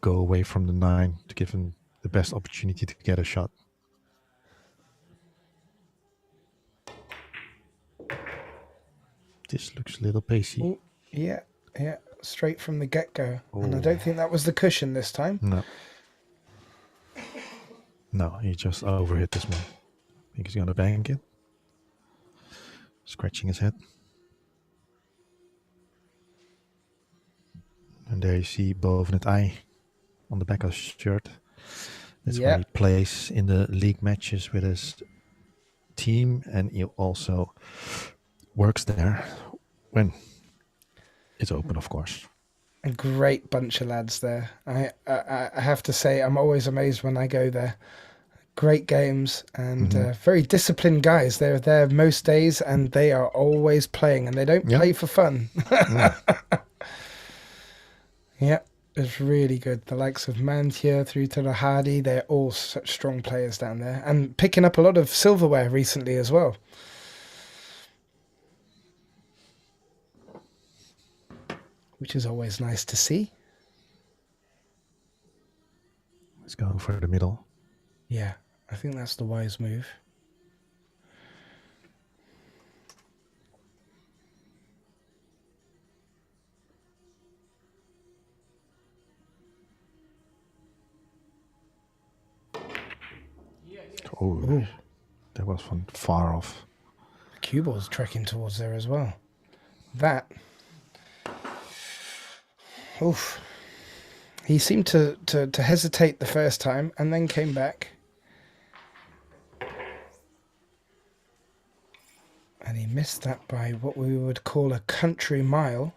go away from the 9 to give him the best opportunity to get a shot. This looks a little pacey. Ooh, yeah, straight from the get-go. And I don't think that was the cushion this time. No, he just overhit this one. I think he's going to bank it. Scratching his head. And there you see boven het eye on the back of his shirt. That's what he plays in the league matches with his team, and he also works there when it's open, of course. A great bunch of lads there. I have to say, I'm always amazed when I go there. Great games and very disciplined guys. They're there most days, and they are always playing, and they don't play for fun. Yeah, it's really good. The likes of Mantia through to the Hardy, they're all such strong players down there, and picking up a lot of silverware recently as well. Which is always nice to see. He's going for the middle. Yeah, I think that's the wise move. Oh, that was from far off. The cue ball's trekking towards there as well. That. Oof. He seemed to hesitate the first time and then came back. And he missed that by what we would call a country mile.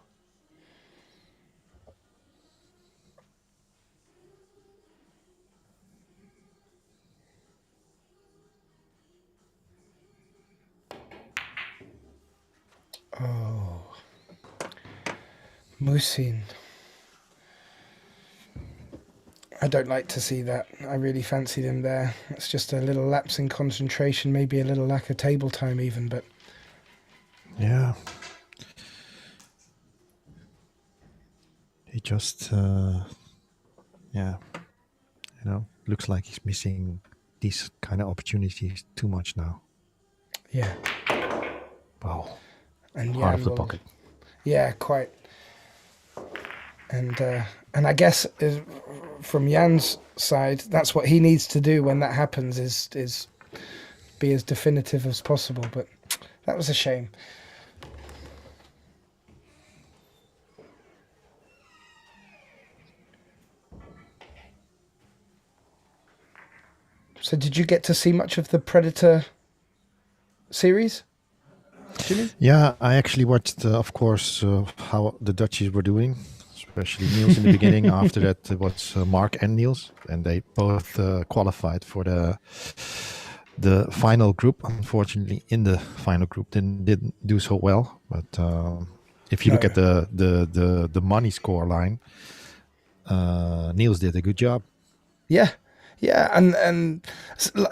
Oh. Muhsin. I don't like to see that. I really fancied him there. It's just a little lapse in concentration, maybe a little lack of table time even, but... Yeah. He just, looks like he's missing these kind of opportunities too much now. Yeah. Wow. And Heart of the pocket. Yeah, quite. And I guess from Jan's side, that's what he needs to do when that happens, is be as definitive as possible. But that was a shame. So did you get to see much of the Predator series, Jimmy? Yeah, I actually watched, of course, how the Dutchies were doing, especially Niels in the beginning. After that, it was Mark and Niels, and they both qualified for the final group. Unfortunately, in the final group, didn't do so well. But if you look at the money score line, Niels did a good job. Yeah. Yeah, and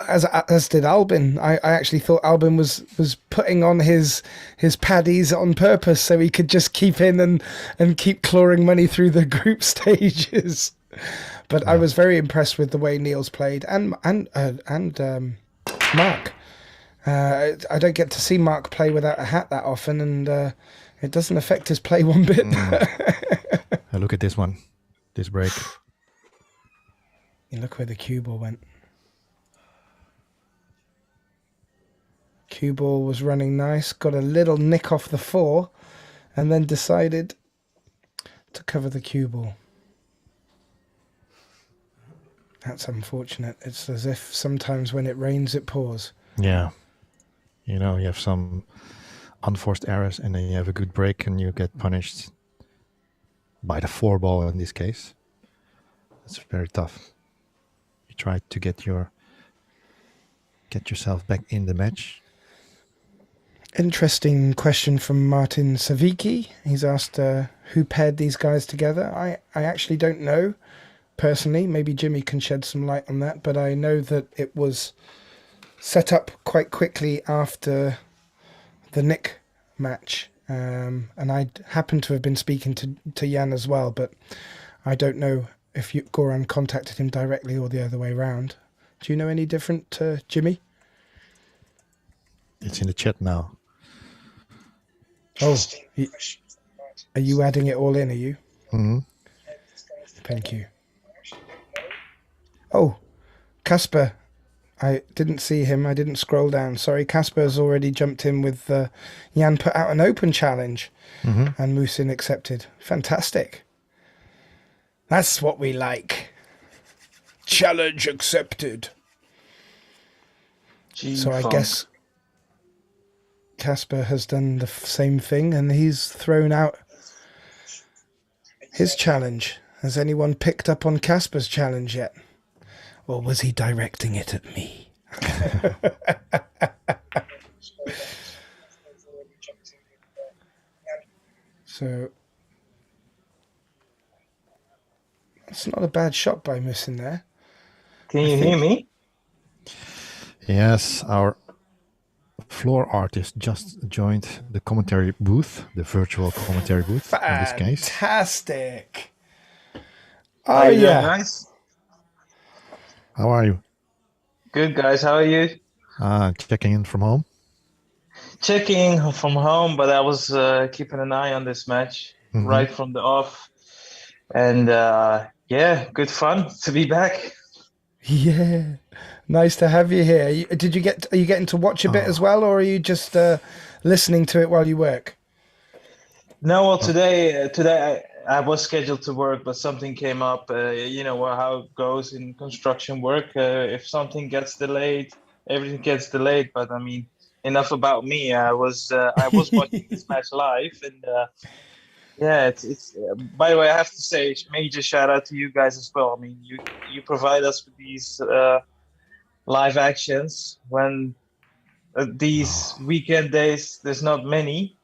as did Albin. I actually thought Albin was putting on his paddies on purpose so he could just keep in and keep clawing money through the group stages. But I was very impressed with the way Niels played and Mark. I don't get to see Mark play without a hat that often, and it doesn't affect his play one bit. Look at this one, this break. You look where the cue ball went. Cue ball was running nice, got a little nick off the 4, and then decided to cover the cue ball. That's unfortunate. It's as if sometimes when it rains, it pours. Yeah. You know, you have some unforced errors and then you have a good break and you get punished by the 4 ball in this case. It's very tough. You try to get yourself back in the match. Interesting question from Martin Savicki. He's asked who paired these guys together. I actually don't know personally. Maybe Jimmy can shed some light on that, but I know that it was set up quite quickly after the Nick match. And I happen to have been speaking to Jan as well, but I don't know if Goran contacted him directly or the other way round. Do you know any different, Jimmy? It's in the chat now. Oh, are you adding it all in, are you? Mm-hmm. Thank you. Oh, Casper. I didn't see him. I didn't scroll down. Sorry, Casper's already jumped in with Jan put out an open challenge and Muhsin accepted. Fantastic. That's what we like. Challenge accepted. So I guess Casper has done the same thing and he's thrown out his challenge. Has anyone picked up on Casper's challenge yet? Or was he directing it at me? So it's not a bad shot by Muhsin there. Can you hear me? Yes, our floor artist just joined the commentary booth, the virtual commentary booth in this case. Fantastic. How Oh, you doing, yeah. guys? How are you? Good, guys. How are you? Checking in from home. Checking from home, but I was keeping an eye on this match right from the off. And yeah, good fun to be back. Yeah. Nice to have you here. Are you getting to watch a bit as well, or are you just listening to it while you work? No, well, today I was scheduled to work, but something came up. You know how it goes in construction work. If something gets delayed, everything gets delayed. But I mean, enough about me. I was watching this match live, and yeah, it's. By the way, I have to say, major shout out to you guys as well. I mean, you provide us with these live actions when these weekend days there's not many.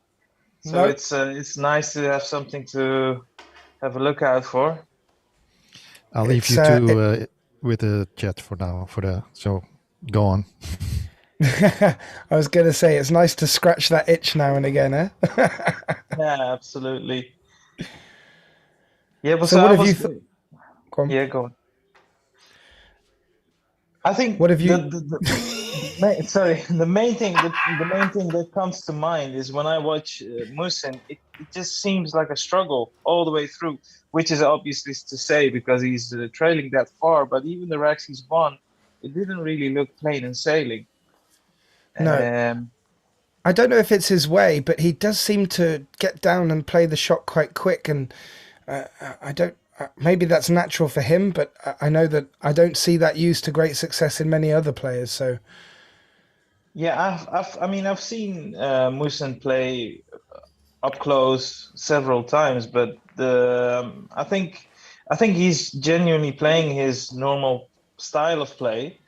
So it's nice to have something to have a look out for. I'll leave you two with the chat for now. So go on. I was going to say it's nice to scratch that itch now and again, eh? Yeah, absolutely. Yeah, but So what have you? Go on. Yeah, go on. I think What have you? Sorry, the main thing that comes to mind is when I watch Musin, it just seems like a struggle all the way through, which is obviously to say because he's trailing that far. But even the racks he's won, it didn't really look plain and sailing. No, Um, I don't know if it's his way, but he does seem to get down and play the shot quite quick. And I don't. Maybe that's natural for him, but I know that I don't see that used to great success in many other players. So yeah, I've seen Musin play up close several times, but I think he's genuinely playing his normal style of play.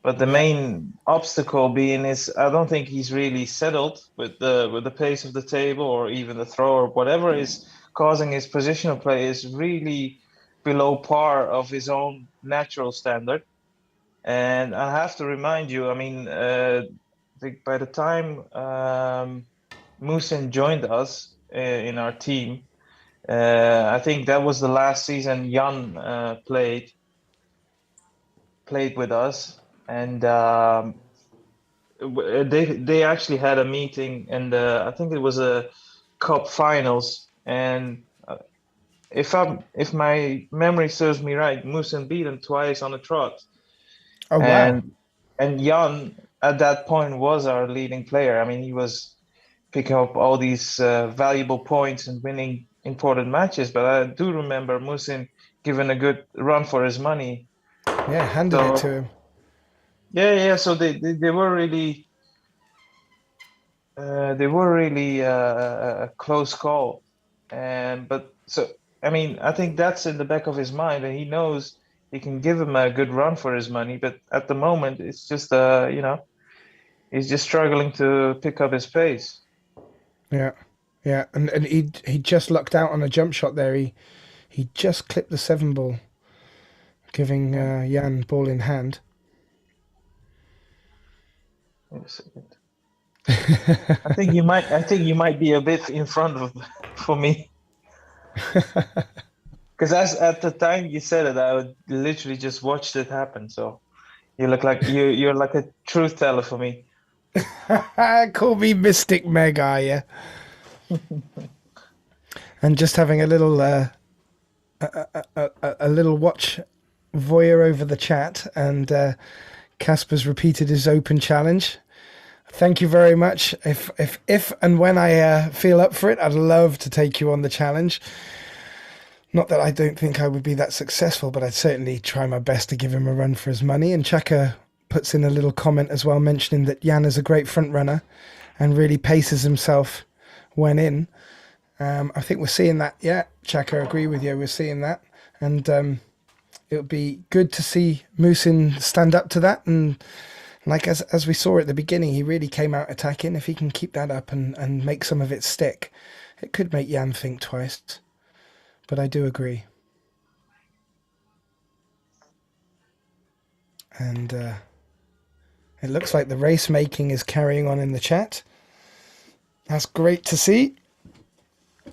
But the yeah, main obstacle being is I don't think he's really settled with the pace of the table or even the throw or whatever is causing his positional play is really below par of his own natural standard. And I have to remind you, I mean, by the time Musin joined us in our team, I think that was the last season Jan played with us, and they actually had a meeting, and I think it was a cup finals, and if my memory serves me right, Musin beat him twice on the trot, oh wow, and Jan at that point was our leading player. I mean, he was picking up all these valuable points and winning important matches. But I do remember Musin giving a good run for his money. yeah, handed it to So him. yeah. So they were really a close call. And but so I mean, I think that's in the back of his mind, and he knows he can give him a good run for his money. But at the moment, it's just he's just struggling to pick up his pace. Yeah, yeah, and he just lucked out on a jump shot there. He just clipped the 7 ball, giving Yeah. Jan ball in hand. Wait a second. I think you might be a bit in front of for me because as at the time you said it, I would literally just watched it happen. So you look like you're like a truth teller for me. Call me Mystic Meg, are you? And just having a little watch voyeur over the chat, and Casper's repeated his open challenge. Thank you very much. If and when I feel up for it, I'd love to take you on the challenge. Not that I don't think I would be that successful, but I'd certainly try my best to give him a run for his money. And Chaka puts in a little comment as well, mentioning that Jan is a great front runner and really paces himself when in. I think we're seeing that. Yeah, Chaka, I agree with you. We're seeing that. And it would be good to see Musin stand up to that. And like as we saw at the beginning, he really came out attacking. If he can keep that up and make some of it stick, it could make Jan think twice. But I do agree. And it looks like the race making is carrying on in the chat. That's great to see.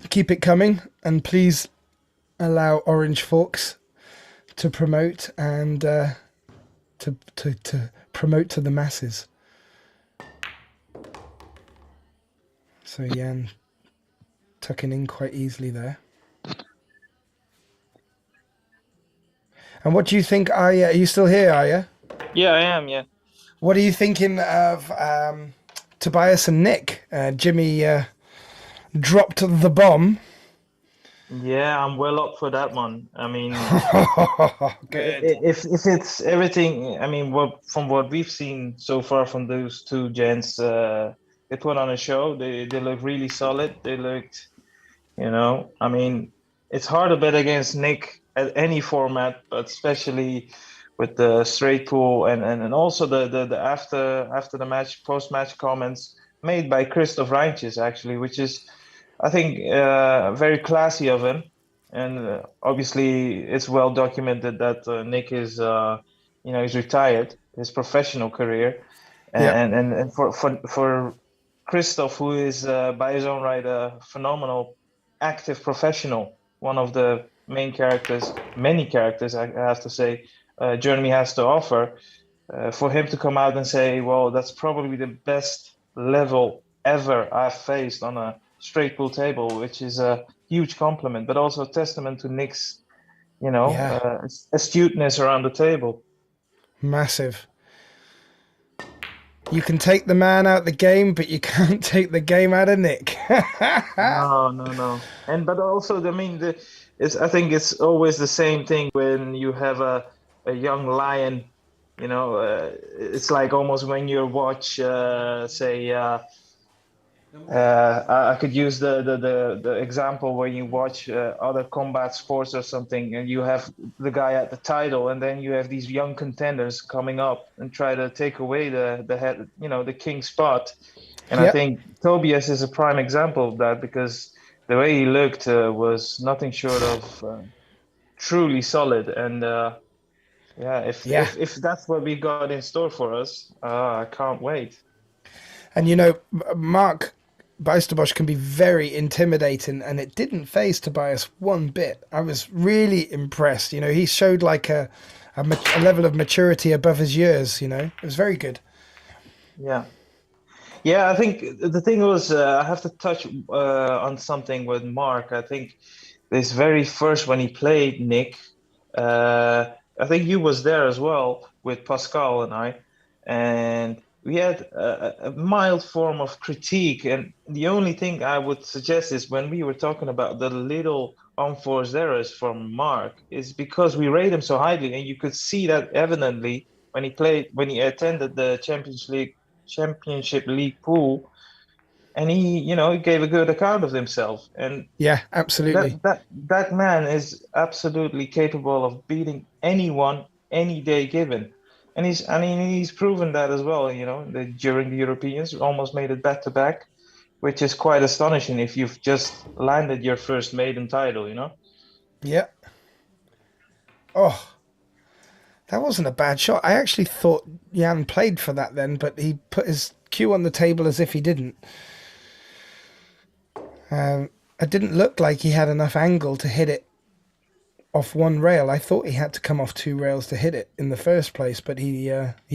Keep it coming, and please allow Orange Forks to promote and to promote to the masses. So Jan tucking in quite easily there. And what do you think, Arya? Are you still here, Arya? Yeah, I am. Yeah. What are you thinking of Tobias and Nick? Jimmy dropped the bomb. Yeah, I'm well up for that one. I mean, Good. if it's everything, I mean, from what we've seen so far from those two gents, they put on a show. They look really solid. They looked, I mean, it's hard to bet against Nick at any format, but especially with the straight pool and also the after the match post match comments made by Christoph Reintjes actually, which is I think very classy of him, and obviously it's well documented that Nick is he's retired his professional career, Yeah. and for Christoph, who is by his own right a phenomenal active professional, one of the many characters I have to say Germany has to offer. for him to come out and say, well, that's probably the best level ever I've faced on a straight pool table, which is a huge compliment, but also a testament to Nick's, Yeah, astuteness around the table. massive. You can take the man out the game, but you can't take the game out of Nick. No, no, no. And but also, I mean, I think it's always the same thing when you have a young lion. It's like almost when you watch, say, I could use the example where you watch other combat sports or something, and you have the guy at the title, and then you have these young contenders coming up and try to take away the head, the king spot. And I Yep. think Tobias is a prime example of that because the way he looked was nothing short of truly solid. And yeah, Yeah. if that's what we got in store for us, I can't wait. And Mark Bijsterbosch can be very intimidating, and it didn't phase Tobias one bit. I was really impressed. He showed like a level of maturity above his years. It was very good. Yeah. Yeah, I think the thing was, I have to touch on something with Mark. I think this very first when he played Nick, I think you was there as well with Pascal and I, and we had a mild form of critique. And the only thing I would suggest is when we were talking about the little unforced errors from Mark, is because we rate him so highly, and you could see that evidently when he attended the Championship League pool, and he gave a good account of himself. And Yeah, absolutely. that man is absolutely capable of beating anyone any day given. And he's proven that as well, during the Europeans, almost made it back to back, which is quite astonishing if you've just landed your first maiden title. Yeah. Oh, that wasn't a bad shot. I actually thought Jan played for that then, but he put his cue on the table as if he didn't. It didn't look like he had enough angle to hit it off one rail. I thought he had to come off two rails to hit it in the first place, but he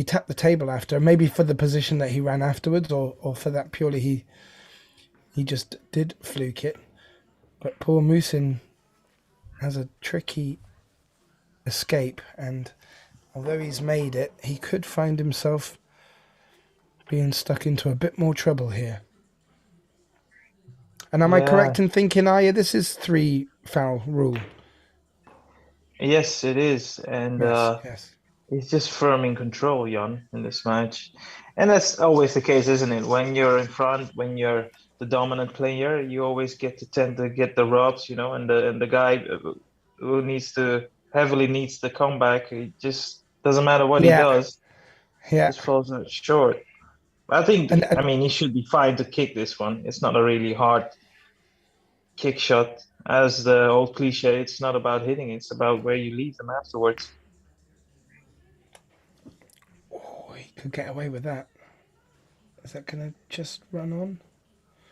tapped the table after, maybe for the position that he ran afterwards, or for that purely he just did fluke it. But poor Muhsin has a tricky escape, and although he's made it, he could find himself being stuck into a bit more trouble here. And am I Yeah. correct in thinking, Aya, this is 3 foul rule? Yes, it is. And Yes. he's just firm in control, Jan, in this match. And that's always the case, isn't it? When you're in front, when you're the dominant player, you always tend to get the rubs, and the guy who heavily needs the comeback, it just doesn't matter what he Yeah, does, yeah. just falls out short. I think, I And mean, he should be fine to kick this one. It's not a really hard kick shot. As the old cliche, it's not about hitting, it's about where you leave them afterwards. he could get away with that. Is that going to just run on?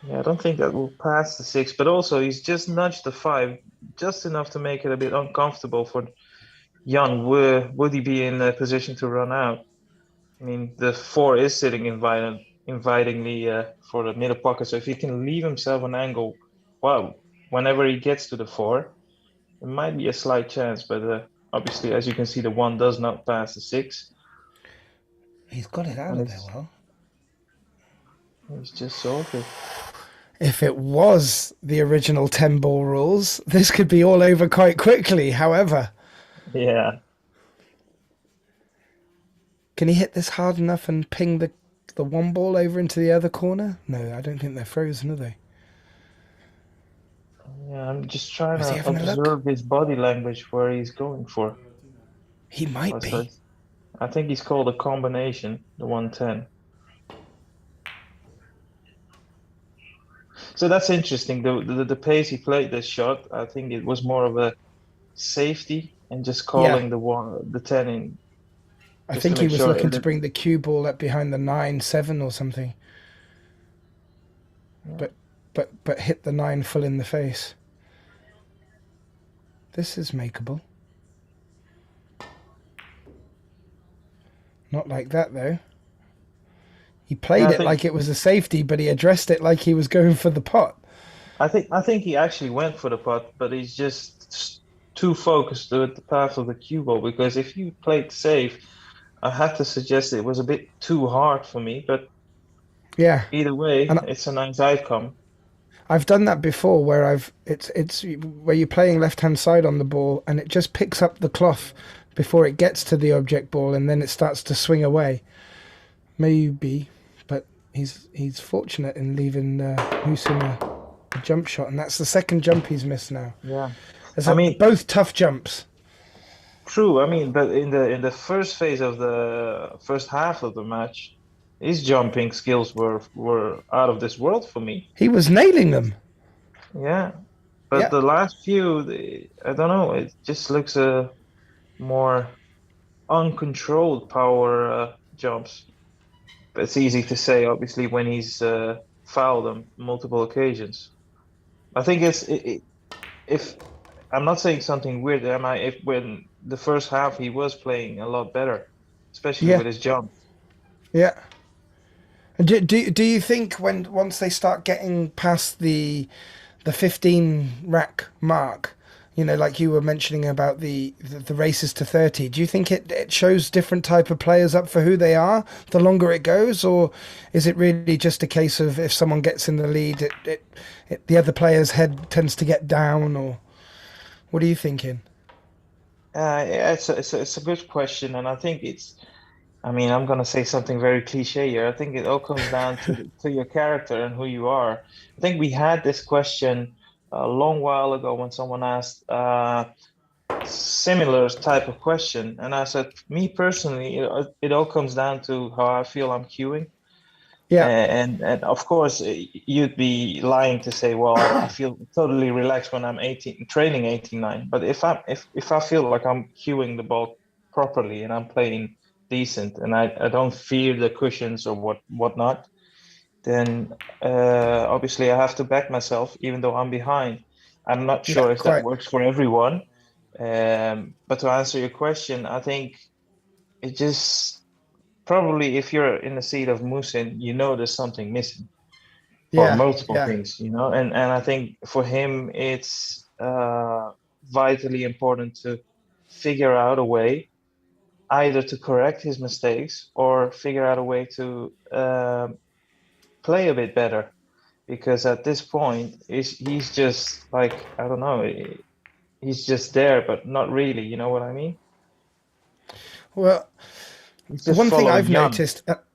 Yeah, I don't think that will pass the 6, but also he's just nudged the 5, just enough to make it a bit uncomfortable for Jan. Would he be in a position to run out? I mean, the 4 is sitting invitingly for the middle pocket, so if he can leave himself an angle, well, whenever he gets to the 4, it might be a slight chance, but obviously, as you can see, the 1 does not pass the 6. He's got it out And of there well. it's just sorted. If it was the original 10 ball rules, this could be all over quite quickly. However, Yeah. can he hit this hard enough and ping the 1 ball over into the other corner? No, I don't think they're frozen, are they? Yeah, I'm just trying Was he to having a look? observe his body language where he's going for. He might be. I think he's called a combination, the 110. So that's interesting. The pace he played this shot, I think it was more of a safety and just calling the 10 in. I Just to think he make was sure. looking to bring the cue ball up behind the 9-7 or something. Yeah. But hit the 9 full in the face. This is makeable. Not like that though. He Yeah, played it like it was a safety, but he addressed it like he was going for the pot. I think he actually went for the putt, but he's just too focused with the path of the cue ball. Because if you played safe, I have to suggest it was a bit too hard for me. But Yeah, either way, and it's a nice outcome. I've done that before where it's where you're playing left hand side on the ball and it just picks up the cloth before it gets to the object ball and then it starts to swing away. Maybe, but he's fortunate in leaving Muhsin a jump shot, and that's the second jump he's missed now. Yeah, There's I mean, both tough jumps. true. I mean, but in the first phase of the first half of the match, his jumping skills were out of this world for me. He was nailing them. Yeah, but Yeah, the last few, I don't know. It just looks more uncontrolled power jumps. But it's easy to say, obviously, when he's fouled on multiple occasions. I think if I'm not saying something weird, am I? If when the first half he was playing a lot better, especially yeah, with his jump. yeah. And do you think when once they start getting past the 15 rack mark, you know, like you were mentioning about the races to 30, do you think it shows different type of players up for who they are the longer it goes, or is it really just a case of if someone gets in the lead, the other player's head tends to get down, or what are you thinking? Yeah, it's a good question, and I think it's. I mean, I'm gonna say something very cliche here. I think it all comes down to your character and who you are. I think we had this question a long while ago when someone asked similar type of question, and I said, me personally, it all comes down to how I feel I'm queuing. Yeah, And of course, you'd be lying to say, well, I feel totally relaxed when I'm 18, training 18-9. But if I feel like I'm cueing the ball properly and I'm playing decent and I don't fear the cushions or whatnot, then obviously I have to back myself even though I'm behind. I'm not yeah, sure if that quite. works for everyone. But to answer your question, I think it just probably if you're in the seat of Musin, you know there's something missing or Yeah, multiple yeah, things, and I think for him it's vitally important to figure out a way either to correct his mistakes or figure out a way to play a bit better because at this point he's just like I don't know, he's just there but not really, you know what I mean? well, He's just following Jan.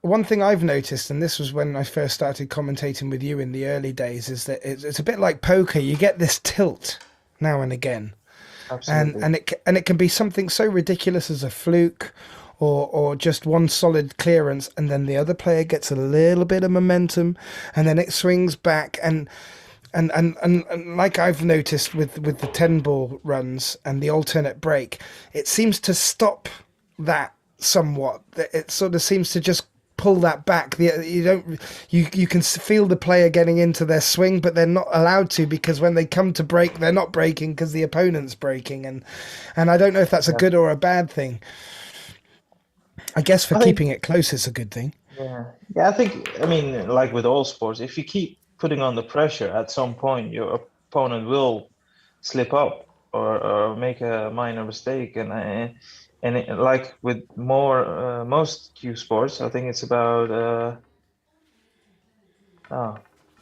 one thing I've noticed, and this was when I first started commentating with you in the early days, is that it's a bit like poker. You get this tilt now and again, and Absolutely. and it can be something so ridiculous as a fluke, or just one solid clearance, and then the other player gets a little bit of momentum, and then it swings back, and like I've noticed with the 10 ball runs and the alternate break, it seems to stop that somewhat. It sort of seems to just pull that back. You don't you can feel the player getting into their swing, but they're not allowed to because when they come to break, they're not breaking because the opponent's breaking, and I don't know if that's a Yeah. good or a bad thing. I guess for I think keeping it close, it's a good thing. yeah, I think I mean like with all sports, if you keep putting on the pressure, at some point your opponent will slip up or make a minor mistake, like with most cue sports, I think it's about I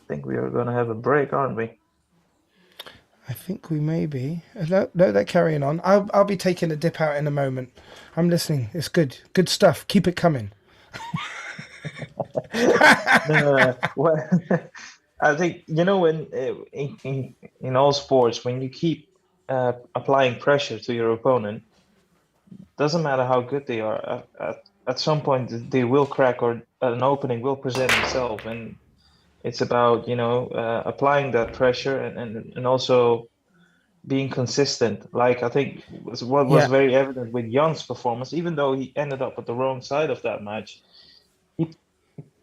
think we are gonna have a break, aren't we? I think we may be. No, no, they're carrying on. I'll be taking a dip out in a moment. I'm listening. It's good. Good stuff. Keep it coming. Well, I think when in all sports, when you keep applying pressure to your opponent, doesn't matter how good they are, at some point they will crack or an opening will present itself, and it's about applying that pressure and also being consistent. Like I think what was Yeah, very evident with Jan's performance, even though he ended up at the wrong side of that match, he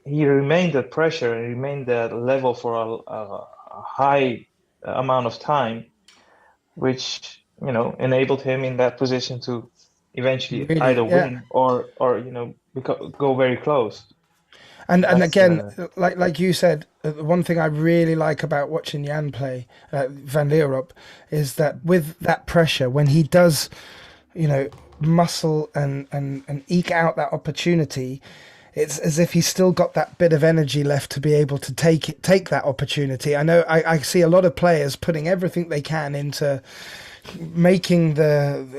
he remained at pressure and remained at level for a high amount of time, which enabled him in that position to eventually Really, either yeah. win or go very close. And That's again, like you said, the one thing I really like about watching Jan play, Van Leeuwenhoek, is that with that pressure, when he does, muscle and eke out that opportunity, it's as if he's still got that bit of energy left to be able to take that opportunity. I know I see a lot of players putting everything they can into making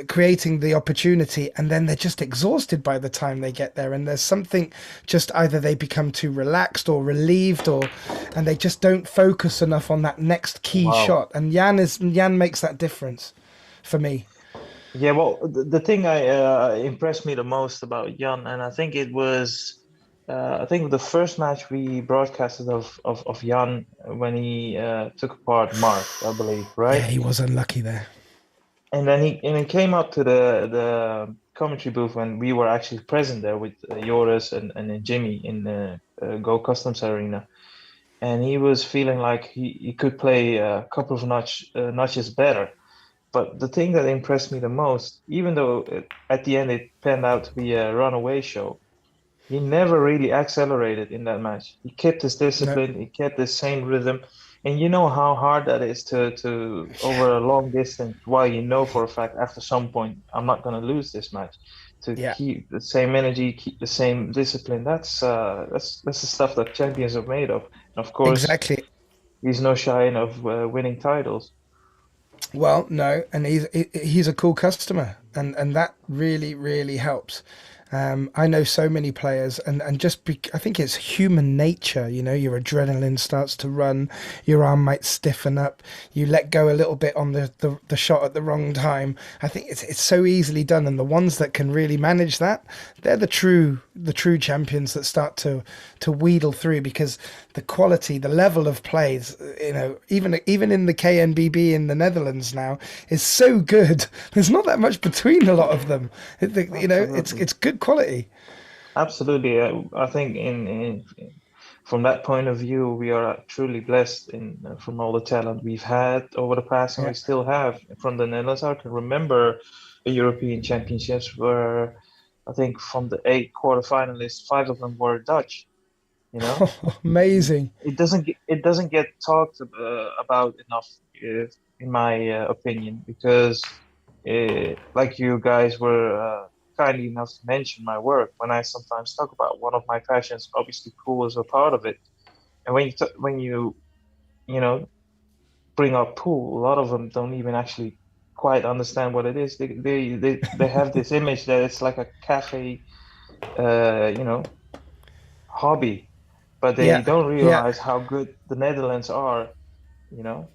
creating the opportunity, and then they're just exhausted by the time they get there, and there's something, just either they become too relaxed or relieved, and they just don't focus enough on that next key wow. shot, and Jan makes that difference for me. Yeah, well, the thing I impressed me the most about Jan, and I think it was, I think the first match we broadcasted of Jan when he took apart Mark, I believe, Yeah, right? he was unlucky there. And then he came up to the commentary booth when we were actually present there with Joris and Jimmy in the Go Customs Arena, and he was feeling like he could play a couple of notches better. But the thing that impressed me the most, even though at the end it panned out to be a runaway show, he never really accelerated in that match. He kept his No. discipline, he kept the same rhythm. And you know how hard that is to over a long distance, while you know for a fact after some point I'm not gonna lose this match. To Yeah, keep the same energy, keep the same discipline. That's the stuff that champions are made of. And of course, exactly. he's no shy of winning titles. Well, no, and he's a cool customer, and that really helps. I know so many players, and I think it's human nature. Your adrenaline starts to run, your arm might stiffen up, you let go a little bit on the shot at the wrong time. I think it's so easily done, and the ones that can really manage that, they're the true champions that start to wheedle through, because the quality, the level of plays, even in the KNBB in the Netherlands now, is so good. There's not that much between a lot of them. It's Absolutely. good quality. Absolutely. I think from that point of view, we are truly blessed from all the talent we've had over the past, and Yeah. we still have from the Netherlands. I can remember the European Championships where I think from the 8 quarterfinalists, 5 of them were Dutch. You know, Amazing. it doesn't get talked about enough, in my opinion, because like you guys were kindly enough to mention my work when I sometimes talk about one of my passions. Obviously, pool is a part of it, and when you you know bring up pool, a lot of them don't even actually quite understand what it is. They have this image that it's like a cafe, you know, hobby, but they Yeah, don't yeah. realize how good the Netherlands are, you know.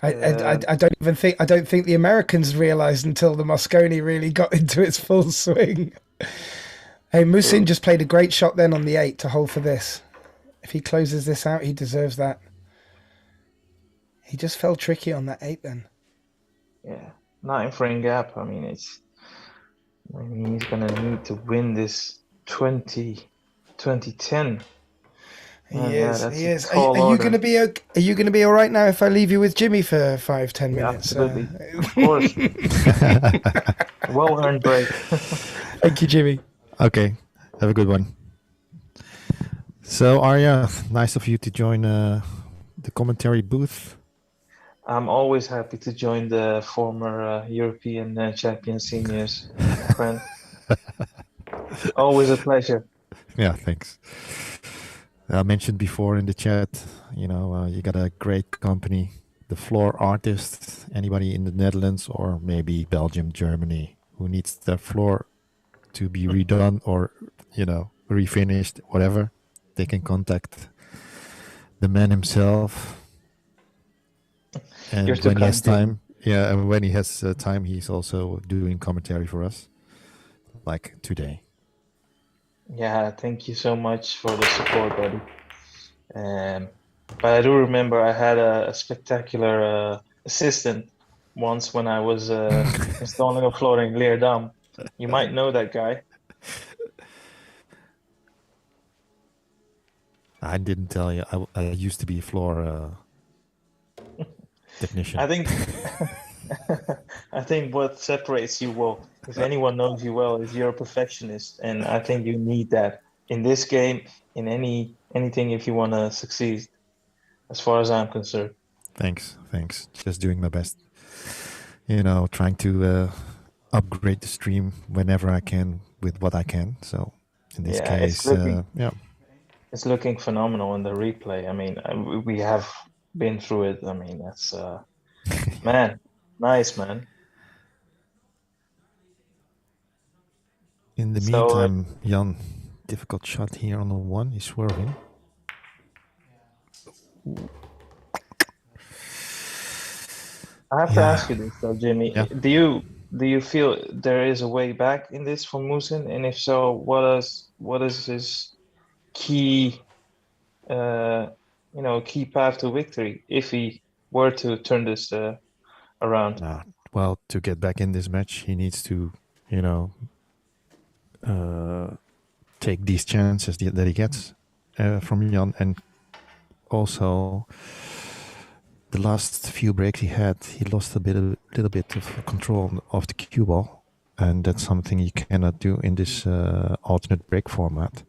Uh, I don't think the Americans realized until the Moscone really got into its full swing. Hey, Musin true. just played a great shot then on the 8 to hold for this. If he closes this out, he deserves that. He just fell tricky on that 8 then. Yeah, 9 frame gap. I mean, he's gonna need to win this 2010. He Yeah, is. that's He a is. Are tall you going to order. be okay? Are you going to be all right now if I leave you with Jimmy for 5-10 Yeah, minutes? absolutely. Of course. Well earned break. Thank you, Jimmy. Okay, have a good one. So, Arya, nice of you to join the commentary booth. I'm always happy to join the former European champion seniors, my friend. Always a pleasure. Yeah, thanks. I mentioned before in the chat, you got a great company, the Floor Artists. Anybody in the Netherlands or maybe Belgium, Germany, who needs their floor to be redone or, refinished, whatever, they can contact the man himself. You're And too when he kind, has Jimmy. time, yeah, and when he has time, he's also doing commentary for us, like today. Yeah, thank you so much for the support, buddy. Um, but I do remember I had a spectacular assistant once when I was installing a floor in Leerdam. You might know that guy. I didn't tell you. I used to be a floor technician. I think I think what separates you well, if anyone knows you well, is you're a perfectionist, and I think you need that in this game, in anything if you want to succeed, as far as I'm concerned. Thanks. Just doing my best. You know, trying to upgrade the stream whenever I can with what I can. So in this Yeah, it's case, looking yeah. it's looking phenomenal in the replay. I mean, we have been through it. I mean, that's man, nice man. In the So meantime, Jan, difficult shot here on the one. He's swerving. I have to ask you this though, Jimmy. Yeah. Do you feel there is a way back in this for Musin? And if so, what is his key key path to victory if he were to turn this around? Well, to get back in this match, he needs to, you know, take these chances that he gets from Jan, and also the last few breaks he had, he lost a little bit of control of the cue ball, and that's something you cannot do in this alternate break format.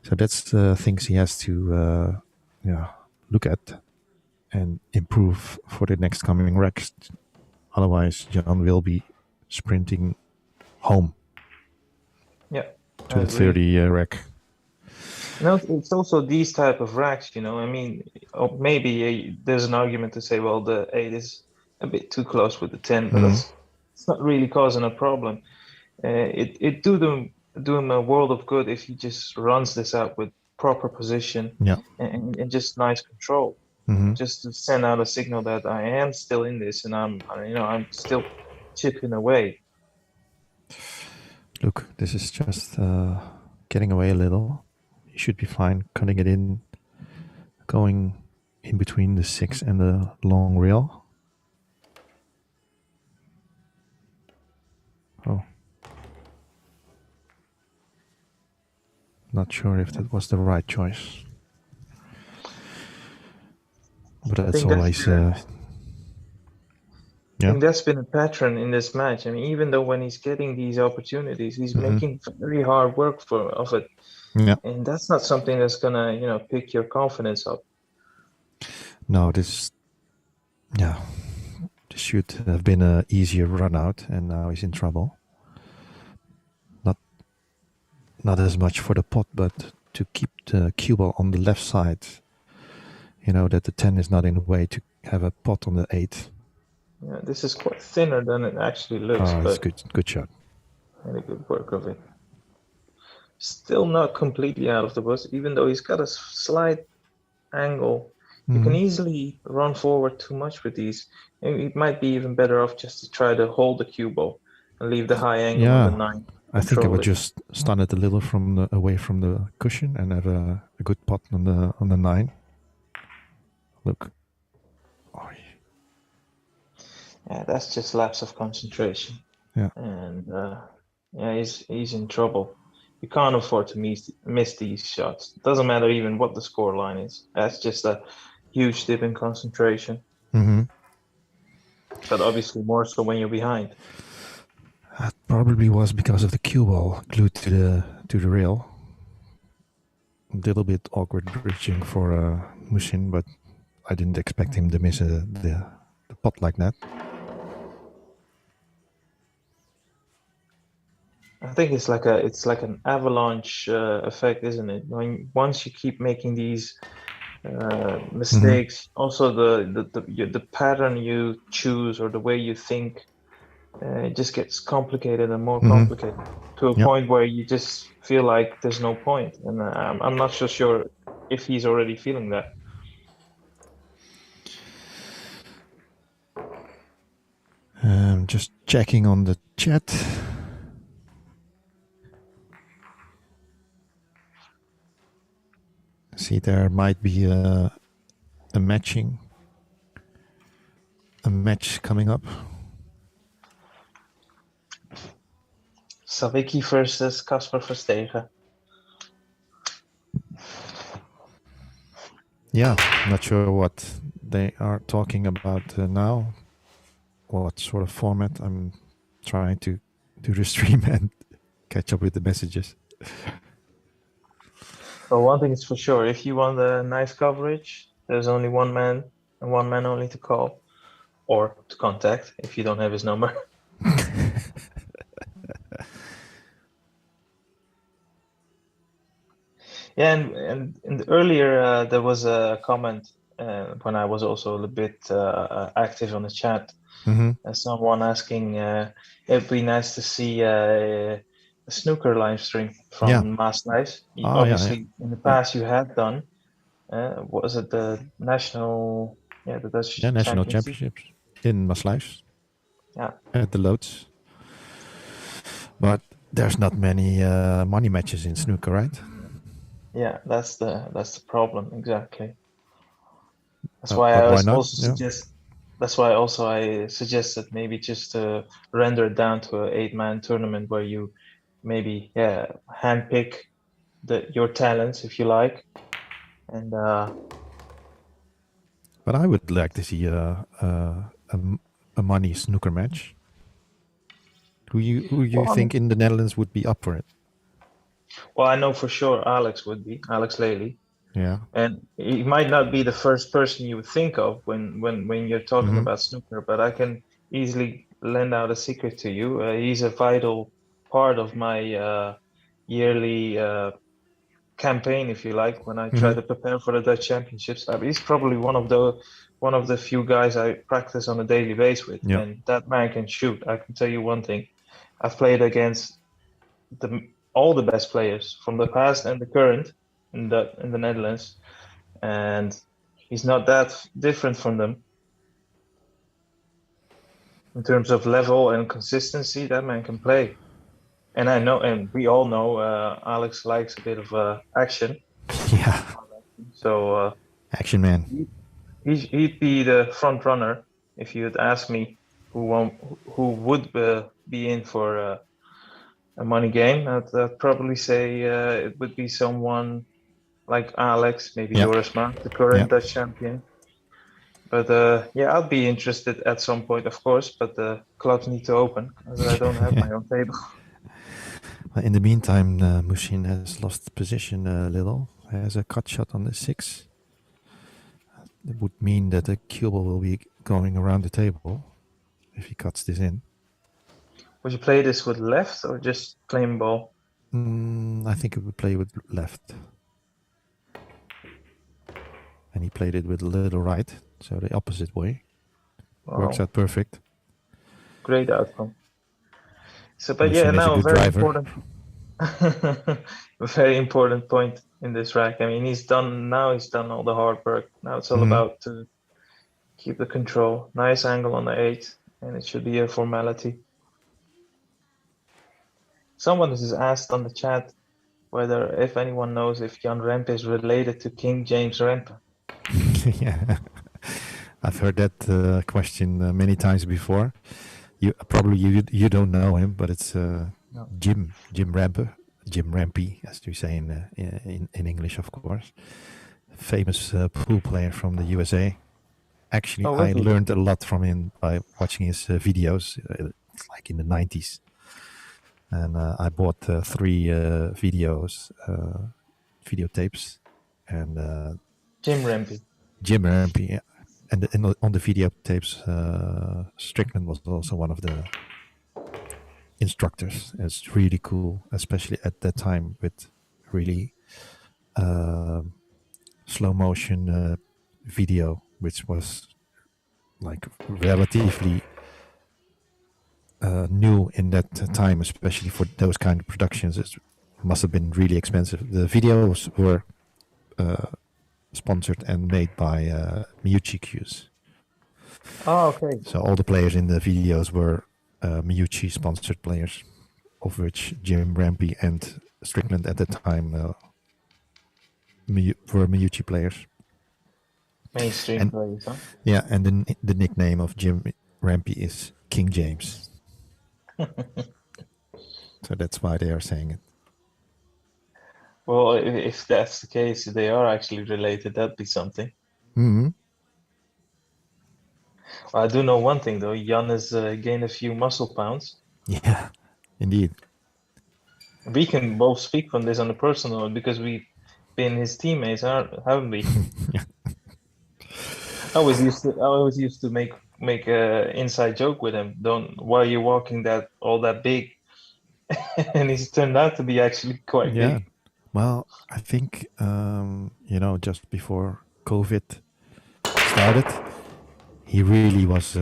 So that's the things he has to look at and improve for the next coming racks. Otherwise, Jan will be sprinting home Yeah, to I the agree. 30 rack. No, it's also these type of racks, I mean, or maybe there's an argument to say, well, the 8 is a bit too close with the 10, but it's not really causing a problem. It do him a world of good if he just runs this out with proper position Yeah. and just nice control, just to send out a signal that I am still in this and I'm still chipping away. Look, this is just getting away a little. He should be fine. Cutting it in, going in between the 6 and the long rail. Oh. Not sure if that was the right choice. But that's always... I think that's been a pattern in this match. I mean, even though when he's getting these opportunities, he's making very hard work of it. Yeah. And that's not something that's gonna, pick your confidence up. No, this should have been an easier run out, and now he's in trouble. Not as much for the pot, but to keep the cue ball on the left side. That the 10 is not in the way to have a pot on the 8. Yeah, this is quite thinner than it actually looks, it's but good shot. really good work of it. Still not completely out of the woods, even though he's got a slight angle. You can easily run forward too much with these. It might be even better off just to try to hold the cue ball and leave the high angle on the 9. I think I would just stun it a little away from the cushion and have a good pot on the 9. Look. Oh. Yeah, that's just lapse of concentration. Yeah. And he's in trouble. You can't afford to miss these shots. It doesn't matter even what the score line is. That's just a huge dip in concentration. But obviously more so when you're behind. That probably was because of the cue ball glued to the rail. A little bit awkward bridging for Muhsin, but I didn't expect him to miss the pot like that. I think it's like an avalanche effect, isn't it? Once you keep making these mistakes, also the pattern you choose or the way you think, it just gets complicated and more complicated to a point where you just feel like there's no point. And I'm not so sure if he's already feeling that. Just checking on the chat. See, there might be a match coming up. Savicki versus Kasper Verstegen. Yeah, not sure what they are talking about now. what sort of format. I'm trying to do the stream and catch up with the messages. Well, one thing is for sure, if you want a nice coverage, there's only one man and one man only to call or to contact if you don't have his number. Yeah, and earlier there was a comment when I was also a little bit active on the chat. Someone asking it'd be nice to see a snooker live stream from Maas Live. Obviously, in the past you had done. Was it the national? Yeah, the Dutch national championship. championships in Maasluis. Yeah, at the Loods. But there's not many money matches in snooker, right? Yeah, that's the problem exactly. That's why I also suggest. That's why also I suggested maybe just to render it down to an 8-man tournament where you maybe handpick your talents if you like, and. But I would like to see a money snooker match. Who you think in the Netherlands would be up for it? Well, I know for sure Alex would be, Alex Lely. Yeah. And he might not be the first person you would think of when you're talking about snooker, but I can easily lend out a secret to you. He's a vital part of my yearly campaign, if you like, when I try to prepare for the Dutch Championships. He's probably one of the few guys I practice on a daily basis with, and that man can shoot. I can tell you one thing: I've played against all the best players from the past and the current in the Netherlands, and he's not that different from them in terms of level and consistency. That man can play. And I know, and we all know, Alex likes a bit of action. Yeah. So action man. He'd be the front runner if you'd ask me who would be in for a money game. I'd probably say it would be someone like Alex, maybe Joris Maat, the current Dutch champion. But I'll be interested at some point, of course. But the clubs need to open, as I don't have my own table. In the meantime, Muhsin has lost position a little. Has a cut shot on the 6. It would mean that the cue ball will be going around the table if he cuts this in. Would you play this with left or just plain ball? I think it would play with left. And he played it with a little right, so the opposite way. Wow. Works out perfect. Great outcome. So, but now a very important, a very important point in this rack. I mean, he's done all the hard work. Now it's all about to keep the control. Nice angle on the 8, and it should be a formality. Someone has asked on the chat whether if anyone knows if Jan Rempe is related to King James Rempe. Yeah, I've heard that question many times before. You don't know him, but it's Jim Rempe, as you say in English, of course. Famous pool player from the USA. Actually, I learned a lot from him by watching his videos, like in the 90s. And I bought 3 videotapes. And Jim Rempe. Yeah. And on the videotapes, Strickland was also one of the instructors. It's really cool, especially at that time with really slow motion video, which was like relatively new in that time, especially for those kind of productions. It must have been really expensive. The videos were sponsored and made by Miyuchi Q's. Oh, okay. So all the players in the videos were Miyuchi sponsored players, of which Jim Rempe and Strickland at the time were Miyuchi players. Mainstream players, huh? Yeah, and the nickname of Jim Rempe is King James. So that's why they are saying it. Well, if that's the case, they are actually related. That'd be something. I do know one thing though. Jan has gained a few muscle pounds. Yeah, indeed. We can both speak from this on a personal because we've been his teammates, haven't we? I always used to make a inside joke with him. Don't Why are you walking that all that big? And he's turned out to be actually quite Yeah. big. Well, I think just before COVID started, he really was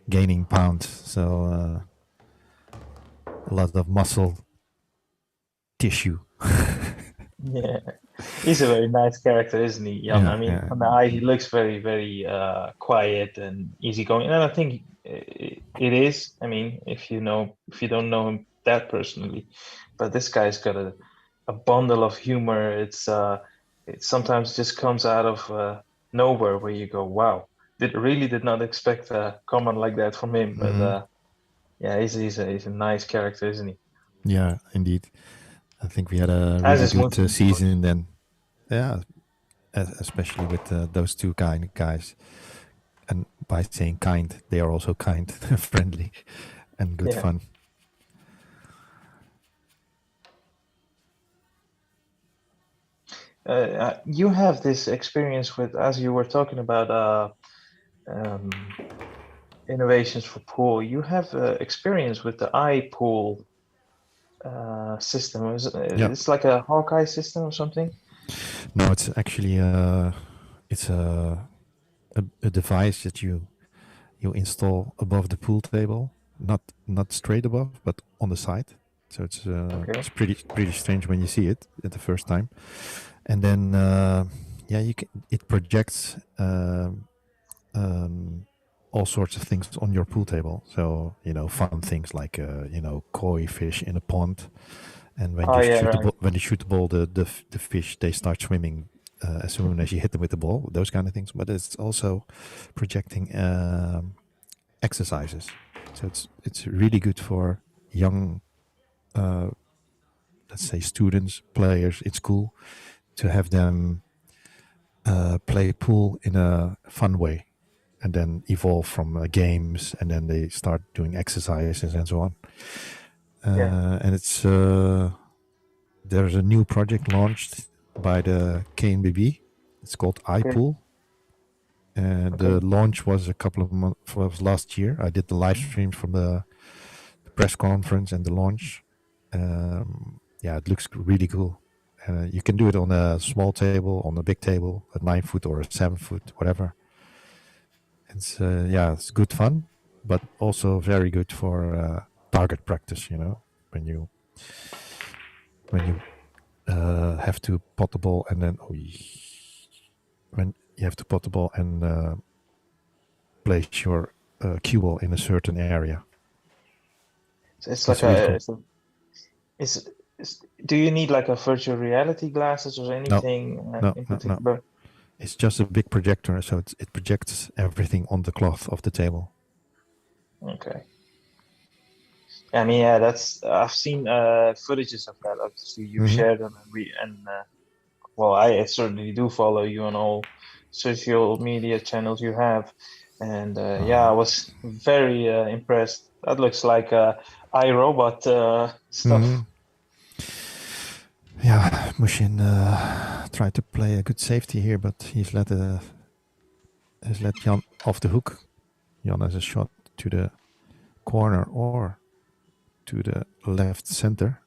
gaining pounds. So a lot of muscle tissue. Yeah, he's a very nice character, isn't he, Jan? I Yeah, mean, yeah. on the eye, he looks very, very quiet and easygoing, and I think it is. I mean, if you don't know him that personally, but this guy's got a bundle of humor. It sometimes just comes out of nowhere where you go, "Wow, did not expect a comment like that from him." But Mhm. yeah, he's a nice character, isn't he? Yeah, indeed. I think we had a As really is good Muhsin, of course. season then. Yeah, especially with those two kind guys. And by saying kind, they are also kind, friendly, and good Yeah. fun. You have this experience with, as you were talking about um, innovations for pool, you have experience with the iPool system. Yeah. It's like a Hawkeye system or something? No, it's actually it's a device that you install above the pool table, not straight above, but on the side. So Okay. it's pretty strange when you see it at the first time, and then yeah, it projects all sorts of things on your pool table. So fun things like koi fish in a pond, and when Oh you yeah, shoot the right. ball, the fish, they start swimming as soon as you hit them with the ball. Those kind of things. But it's also projecting exercises. So it's really good for young, let's say, students, players in school, to have them play pool in a fun way, and then evolve from games, and then they start doing exercises and so on. Yeah. And it's there's a new project launched by the KNBB. It's called Okay. iPool. And Okay. the launch was a couple of months, was last year. I did the live stream from the press conference and the launch. Yeah, it looks really cool. You can do it on a small table, on a big table, a 9-foot or a 7-foot, whatever. It's yeah, it's good fun, but also very good for target practice. When you have to pot the ball, and then when you have to pot the ball and place your cue ball in a certain area. So it's It's like really cool. do you need like a virtual reality glasses or No, anything no, in no, no. particular? It's just a big projector, so it projects everything on the cloth of the table. Okay. I mean, yeah, I've seen footages of that. Obviously, you Mm-hmm. shared them, well, I certainly do follow you on all social media channels you have, and yeah, I was very impressed. That looks like iRobot Mm-hmm. stuff. Yeah, Muhsin tried to play a good safety here, but he's let Jan off the hook. Jan has a shot to the corner or to the left center.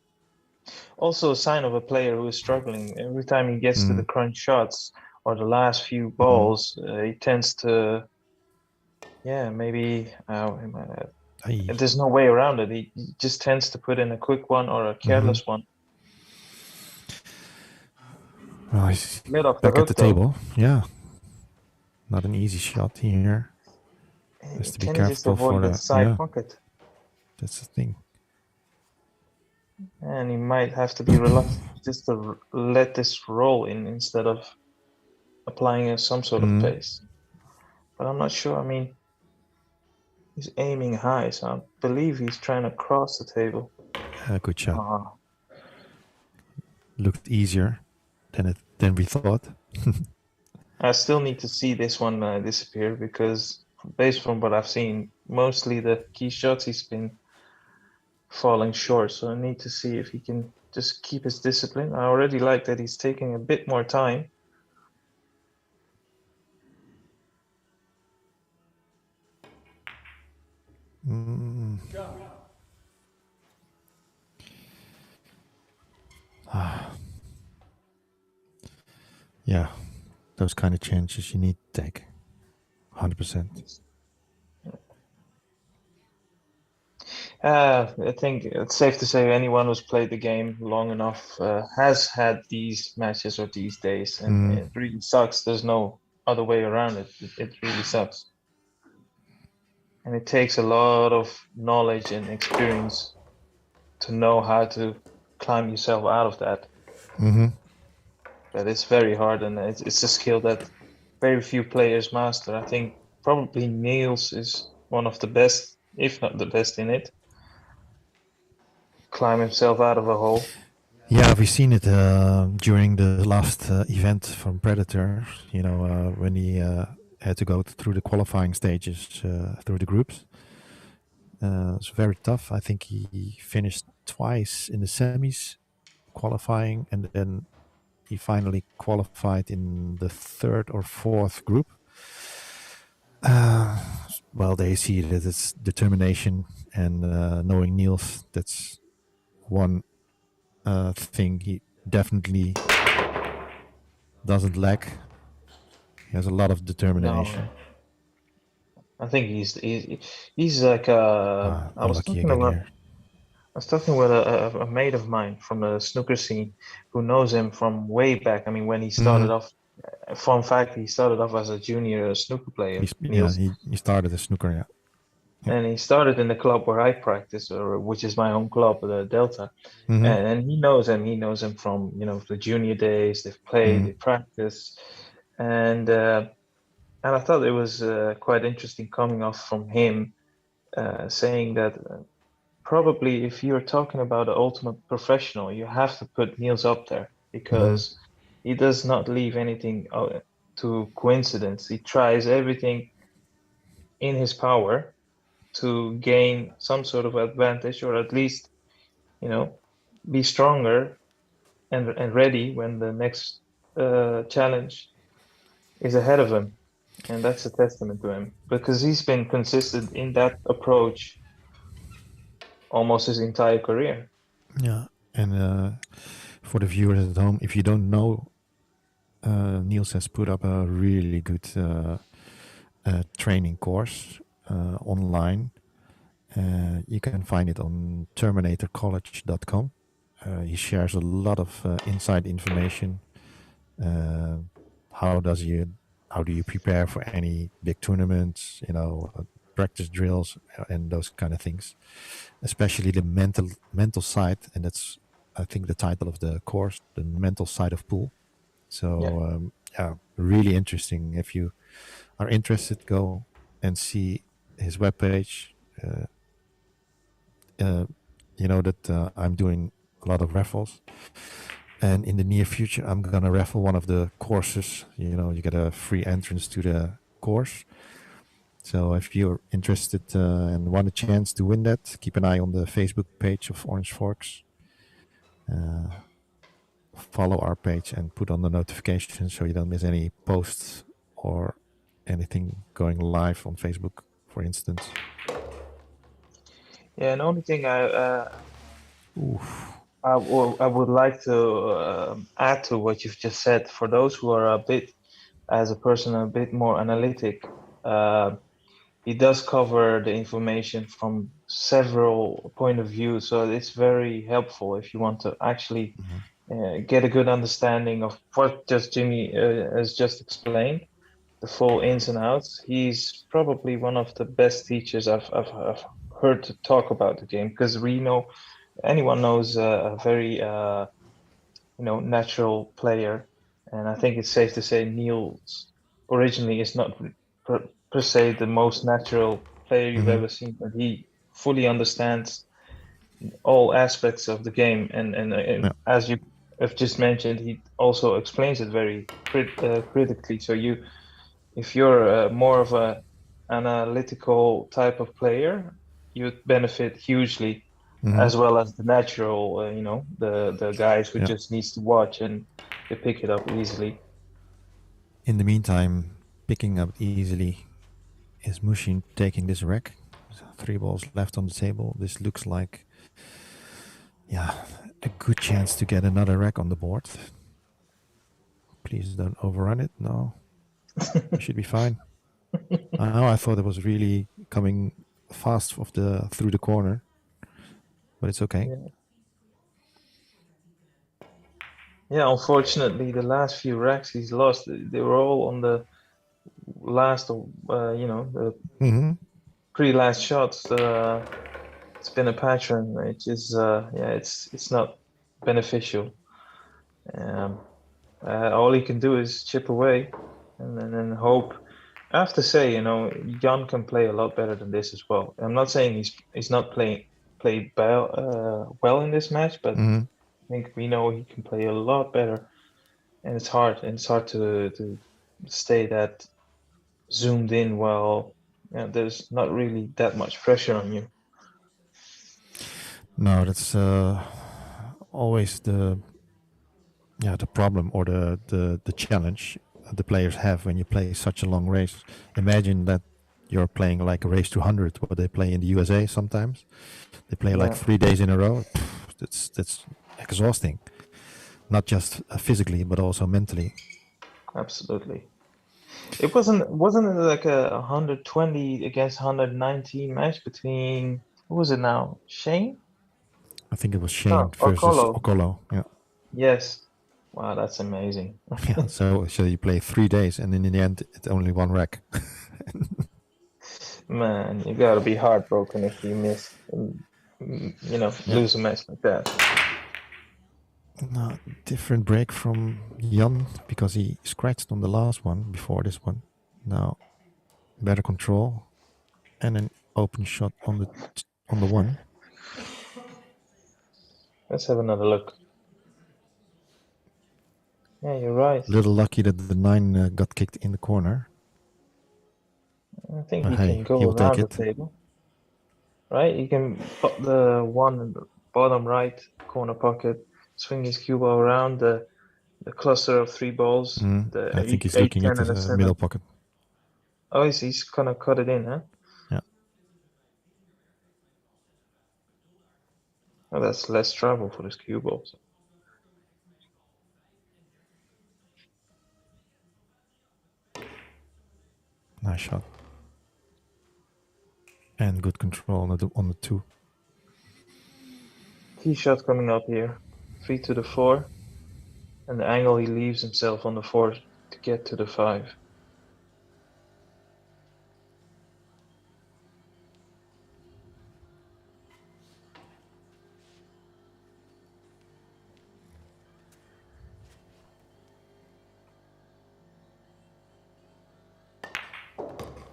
Also, a sign of a player who is struggling. Every time he gets to the Mm. crunch shots or the last few Mm. balls, he tends to, yeah, maybe Aye. there's no way around it. He just tends to put in a quick one or a Mm-hmm. careless one. Well, he's Mid off the back at the hook, though. table. Yeah, not an easy shot here. Has to be Can he just careful for avoid that the. side Yeah, pocket? that's the thing. And he might have to be reluctant just to let this roll in instead of applying some sort of Mm. pace. But I'm not sure. I mean, he's aiming high, so I believe he's trying to cross the table. Good shot. Ah, Looked easier than we thought. I still need to see this one disappear because based from what I've seen, mostly the key shots he's been falling short. So I need to see if he can just keep his discipline. I already like that he's taking a bit more time. Yeah, those kind of chances you need to take. 100%. I think it's safe to say anyone who's played the game long enough has had these matches or these days, and it really sucks. There's no other way around it. It really sucks. And it takes a lot of knowledge and experience to know how to climb yourself out of that. But it's very hard, and it's a skill that very few players master. I think probably Niels is one of the best, if not the best in it. Climb himself out of a hole. Yeah, we've seen it during the last event from Predator. You know, when he had to go through the qualifying stages through the groups. It's very tough. I think he finished twice in the semis qualifying, and then he finally qualified in the third or fourth group. Well, they see that it's determination, and knowing Niels, that's one thing he definitely doesn't lack. He has a lot of determination. No, I think he's like I was talking with a mate of mine from the snooker scene who knows him from way back. I mean, when he started off, fun fact, he started off as a junior snooker player. He started as snooker, yeah. And he started in the club where I practice, which is my home club, the Delta. And he knows him. He knows him from the junior days. They've played, they practice, and I thought it was quite interesting coming off from him saying that probably if you're talking about the ultimate professional, you have to put Niels up there because he does not leave anything to coincidence. He tries everything in his power to gain some sort of advantage, or at least, be stronger and ready when the next challenge is ahead of him. And that's a testament to him because he's been consistent in that approach almost his entire career. Yeah, and for the viewers at home, if you don't know, Niels has put up a really good training course online. You can find it on terminatorcollege.com. He shares a lot of inside information. How do you prepare for any big tournaments? Practice drills and those kind of things. Especially the mental side, and that's I think the title of the course, the mental side of pool. So really interesting. If you are interested, go and see his webpage. You know that I'm doing a lot of raffles, and in the near future I'm gonna raffle one of the courses. You get a free entrance to the course. So if you're interested and want a chance to win that, keep an eye on the Facebook page of Orange Forks. Follow our page and put on the notifications so you don't miss any posts or anything going live on Facebook, for instance. Yeah, and the only thing I would like to add to what you've just said, for those who are a bit more analytic, he does cover the information from several point of view, so it's very helpful if you want to actually get a good understanding of what Jimmy has just explained, the full ins and outs. He's probably one of the best teachers I've heard to talk about the game, because anyone knows a very natural player, and I think it's safe to say Niels originally is not per se the most natural player you've ever seen, but he fully understands all aspects of the game, and I've just mentioned, he also explains it very critically. So if you're more of a analytical type of player, you'd benefit hugely, as well as the natural, the guys who Yeah. just needs to watch and they pick it up easily. In the meantime, picking up easily is Muhsin taking this wreck. 3 balls left on the table. This looks like, yeah, a good chance to get another wreck on the board. Please don't overrun it. No, you should be fine. I thought it was really coming fast through the corner, but it's okay. Yeah, unfortunately, the last few racks he's lost, they were all on the last, the pre-last shots. It's been a pattern, which is, it's not beneficial. All he can do is chip away and then hope. I have to say, Jan can play a lot better than this as well. I'm not saying he's not played well in this match, but I think we know he can play a lot better, and it's hard. And it's hard to stay that zoomed in while there's not really that much pressure on you. No, that's always the problem or the challenge the players have when you play such a long race. Imagine that you're playing like a race to 100, what they play in the USA sometimes. They play like 3 days in a row. That's exhausting, not just physically but also mentally. Absolutely. It wasn't it like a 120 against 119 match between, who was it now? Shane? I think it was Shane Or versus Colo. Okolo. Yeah. Yes. Wow, that's amazing. Yeah. So you play 3 days, and then in the end, it's only 1 rack. Man, you gotta be heartbroken if you miss, lose a match like that. No, different break from Jan because he scratched on the last one before this one. Now, better control and an open shot on the one. Let's have another look. Yeah, you're right. Little lucky that the 9 got kicked in the corner. I think he can go he'll around take the table. Right? He can put the one in the bottom right corner pocket, swing his cue ball around the cluster of 3 balls. I think he's 8, looking 10, at and the a 7. middle pocket. Oh, he's gonna cut it in, huh? Yeah. Oh, that's less trouble for his cue balls. Nice shot. And good control on the 2. Tee shot coming up here. 3 to the 4. And the angle he leaves himself on the 4 to get to the 5.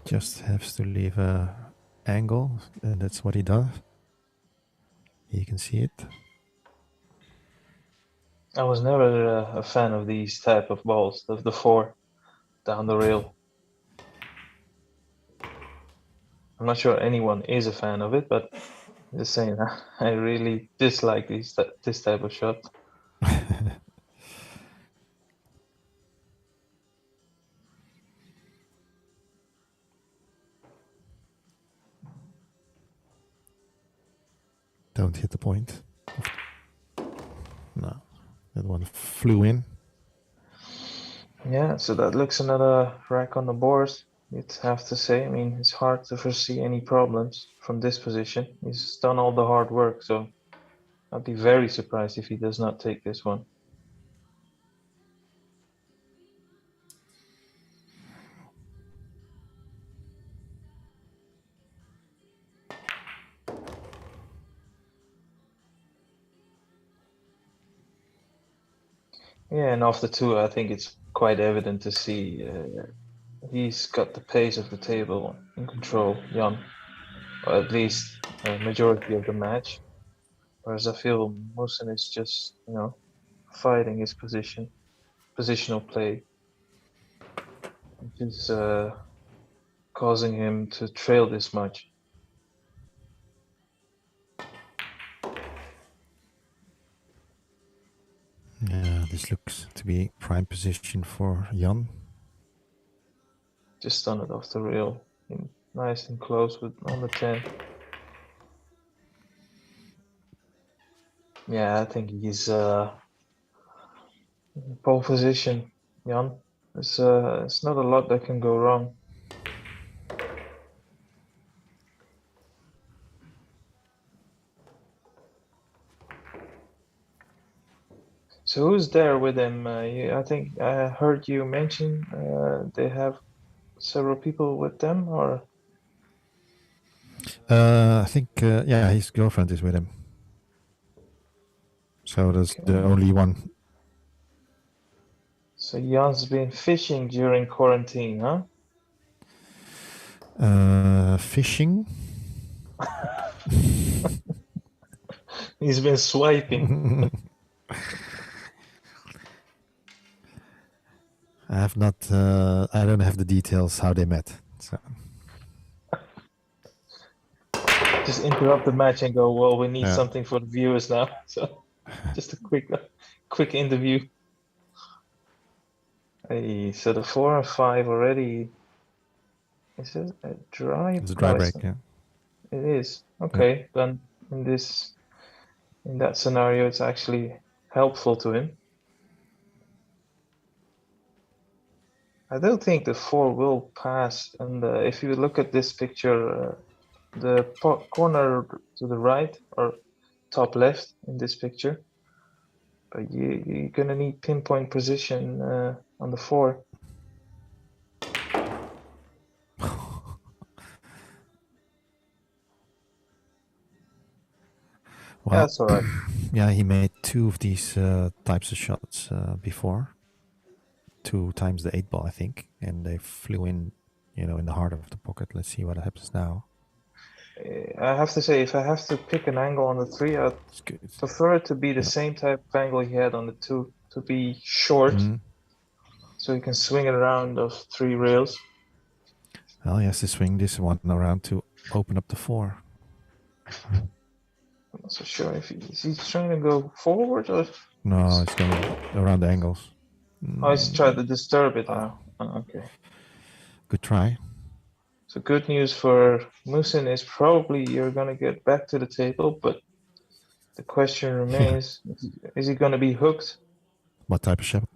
Just has to leave a angle, and that's what he does. You can see it. I was never a fan of these type of balls, of the 4 down the rail. I'm not sure anyone is a fan of it, but I'm just saying, I really dislike this type of shot. Don't hit the point. No, that one flew in. Yeah, so that looks another rack on the board. You'd have to say. I mean, it's hard to foresee any problems from this position. He's done all the hard work, so I'd be very surprised if he does not take this one. Yeah, and off the 2, I think it's quite evident to see he's got the pace of the table in control, Jan, or at least a majority of the match. Whereas I feel Muhsin is just, fighting his positional play, which is causing him to trail this much. Yeah, this looks to be prime position for Jan. Just on it off the rail, nice and close on the 10. Yeah, I think he's in pole position, Jan. It's not a lot that can go wrong. So who's there with him? I think I heard you mention they have several people with them, or I think, yeah, his girlfriend is with him. So that's the only one. so Jan's been fishing during quarantine, huh? Fishing. He's been swiping. I have not. I don't have the details how they met. So Just interrupt the match and go, well, we need Yeah. something for the viewers now. So just a quick interview. Hey, so the 4 and 5 already. Is it a dry? it's a dry break. price? Yeah. It is. Okay, then in that scenario, it's actually helpful to him. I don't think the 4 will pass. And if you look at this picture, the corner to the right or top left in this picture, you're gonna need pinpoint position on the 4. Well, That's all right. yeah, he made 2 of these types of shots before. 2 times the 8 ball, I think, and they flew in, in the heart of the pocket. Let's see what happens now. I have to say, if I have to pick an angle on the 3, I'd It's good. prefer it to be the same type of angle he had on the 2, to be short, Mhm. so he can swing it around those 3 rails. Well, he has to swing this one around to open up the 4. I'm not so sure if he's trying to go forward or No, it's going around the angles. he's trying to disturb it now. Oh, okay. Good try. So good news for Muhsin is probably you're gonna get back to the table, but the question remains: is he gonna be hooked? What type of shot?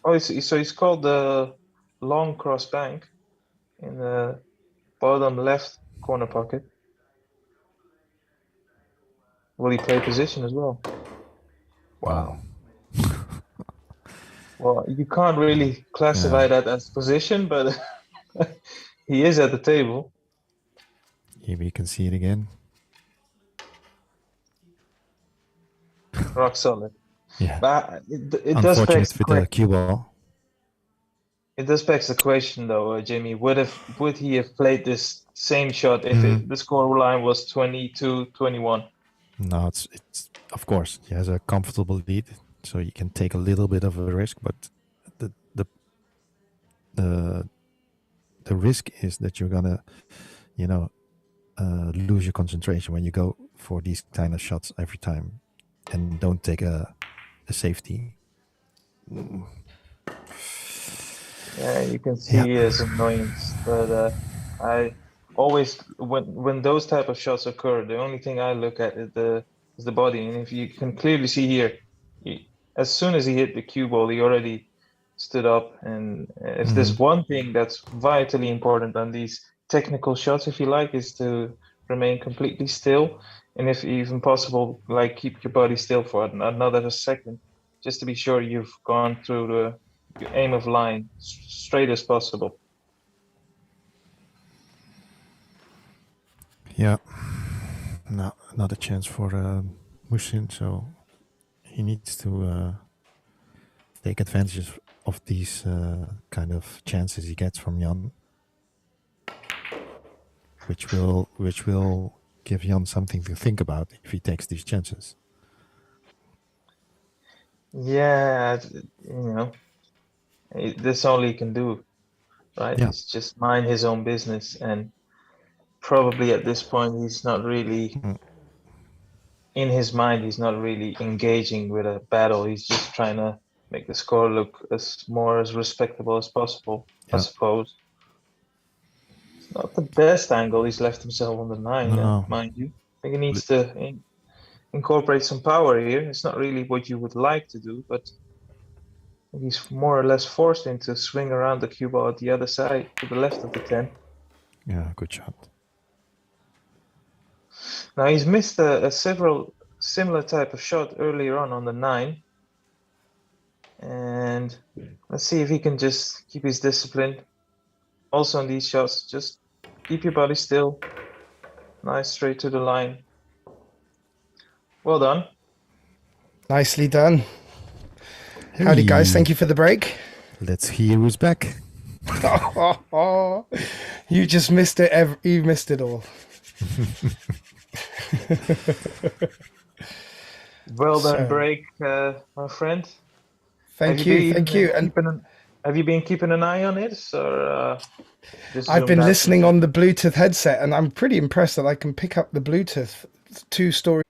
Oh, so he's called the long cross bank in the bottom left corner pocket. Will he play position as well? Wow. Well, you can't really classify that as position, but he is at the table. Here we can see it again. Rock solid. Yeah. But it does beg Unfortunate the with the cue ball. It does beg the question, though, Jimmy. Would he have played this same shot if the score line was 22-21? No, it's of course he has a comfortable lead, so you can take a little bit of a risk, but the risk is that you're gonna, lose your concentration when you go for these kind of shots every time, and don't take a safety. Yeah, you can see his annoyance, but I always when those type of shots occur, the only thing I look at is the body, and if you can clearly see here, as soon as he hit the cue ball, he already stood up. And if there's one thing that's vitally important on these technical shots, if you like, is to remain completely still, and if even possible, like keep your body still for another second, just to be sure you've gone through the aim of line straight as possible. Yeah, no, not a chance for Muhsin, so he needs to take advantage of these kind of chances he gets from Jan, which will give Jan something to think about if he takes these chances. Yeah, this all he can do, right? Yeah. He's just mind his own business, and probably at this point he's not really Mm. in his mind. He's not really engaging with a battle. He's just trying to make the score look as respectable as possible, I Yeah. suppose. It's not the best angle. He's left himself on the 9, No. mind you. I think he needs to incorporate some power here. It's not really what you would like to do, but he's more or less forced into swing around the cue ball at the other side, to the left of the 10. Yeah. Good shot. Now he's missed a several similar type of shot earlier on the 9. And let's see if he can just keep his discipline. Also on these shots, just keep your body still. Nice, straight to the line. Well done. Nicely done. Howdy, guys. Thank you for the break. Let's hear who's back. You just missed it. You missed it all. Well done, So- break, my friend. Thank you. And Have you been keeping an eye on it, or just I've been zoomed out? listening on the Bluetooth headset, and I'm pretty impressed that I can pick up the Bluetooth 2 story.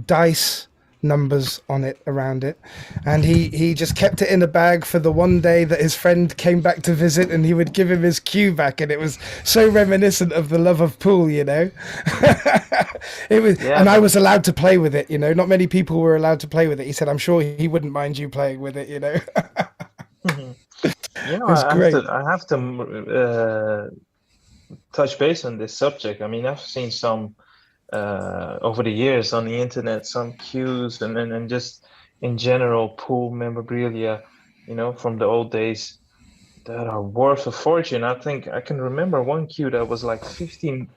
dice numbers on it around it, and he just kept it in a bag for the one day that his friend came back to visit, and he would give him his cue back, and it was so reminiscent of the love of pool, you know. It was, Yeah, and I but- was allowed to play with it, you know. Not many people were allowed to play with it. He said, I'm sure he wouldn't mind you playing with it, you know. You know, It's great. I have to touch base on this subject. I mean, I've seen some over the years on the internet, some cues and just in general pool memorabilia, you know, from the old days that are worth a fortune. I think I can remember one cue that was like 15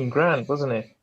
grand, wasn't it?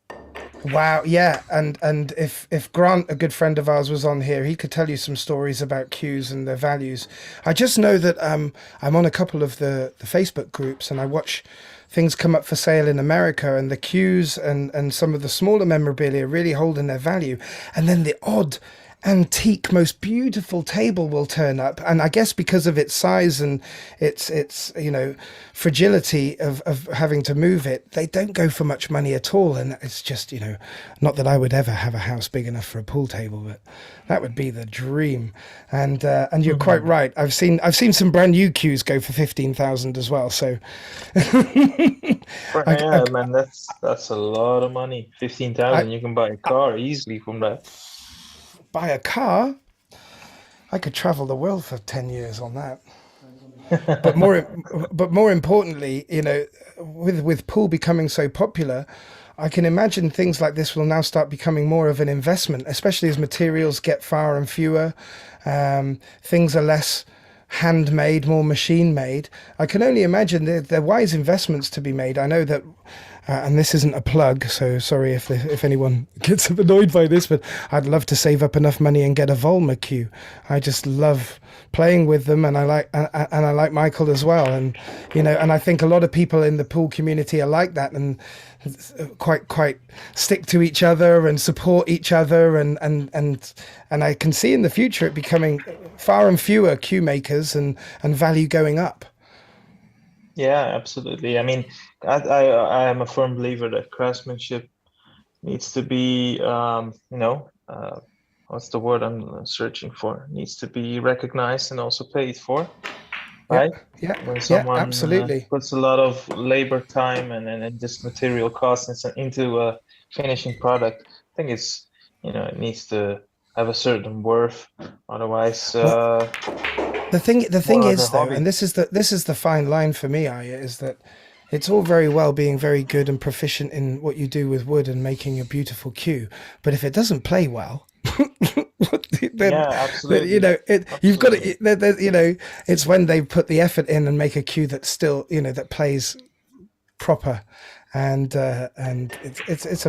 Wow, yeah, and if Grant, a good friend of ours, was on here, he could tell you some stories about cues and their values. I just know that I'm on a couple of the Facebook groups, and I watch things come up for sale in America, and the cues and some of the smaller memorabilia really holding their value, and then the odd antique, most beautiful table will turn up, and I guess because of its size and its you know, fragility of having to move it, they don't go for much money at all. And it's just, you know, not that I would ever have a house big enough for a pool table, but that would be the dream. And you're quite right, I've seen some brand new cues go for 15,000 as well, so Yeah, man, that's a lot of money. 15,000, you can buy a car easily from that. buy a car, I could travel the world for 10 years on that. But more importantly, you know, with pool becoming so popular, I can imagine things like this will now start becoming more of an investment, especially as materials get far and fewer. Things are less handmade, more machine made. I can only imagine they're wise investments to be made. I know that, and this isn't a plug, so sorry if anyone gets annoyed by this, but I'd love to save up enough money and get a Volma cue. I just love playing with them, and I like Michael as well, and you know, and I think a lot of people in the pool community are like that, and quite stick to each other and support each other, and I can see in the future it becoming far and fewer cue makers and value going up. Yeah, absolutely. I mean, I am a firm believer that craftsmanship needs to be, what's the word I'm searching for? Needs to be recognized and also paid for, right? When someone Absolutely. puts a lot of labor, time, and just material costs into a finishing product, I think it needs to have a certain worth. Otherwise, The thing more as a is though, hobby. and this is the fine line for me, Arya, is that it's all very well being very good and proficient in what you do with wood and making a beautiful cue, but if it doesn't play well, then, Yeah, then absolutely, you've got absolutely. to, it's when they put the effort in and make a cue that still that plays proper, and it's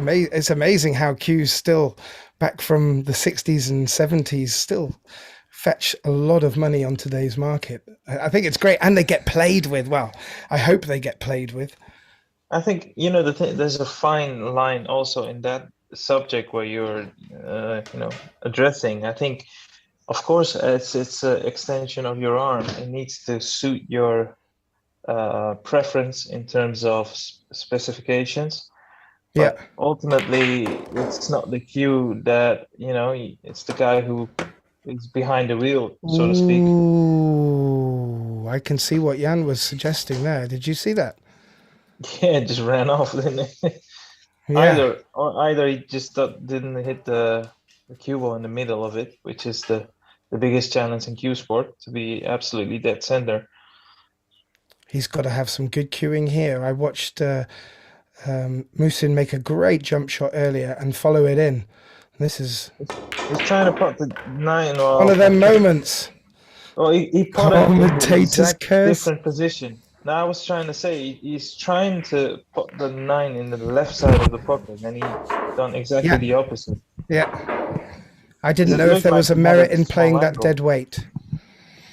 amazing how cues still back from the 60s and 70s still fetch a lot of money on today's market. I think it's great, and they get played with. Well, I hope they get played with. I think the thing, there's a fine line also in that subject where you're addressing. I think, of course, it's an extension of your arm. It needs to suit your preference in terms of specifications. Yeah. But ultimately, it's not the cue that, it's the guy who is behind the wheel, so to speak. Ooh, I can see what Jan was suggesting there. Did you see that? Yeah, it just ran off, didn't it? Yeah. Either he just didn't hit the cue ball in the middle of it, which is the biggest challenge in cue sport, to be absolutely dead center. He's got to have some good cueing here. I watched Muhsin make a great jump shot earlier and follow it in. This is He's trying to put the nine. one of them moments. Well, he put it in the Commentator's exact curse. different position. Now I was trying to say he's trying to put the nine in the left side of the pocket, and he done exactly Yeah. the opposite. Yeah. I didn't It know if looked there like was a he had merit a in playing small that angle. dead weight.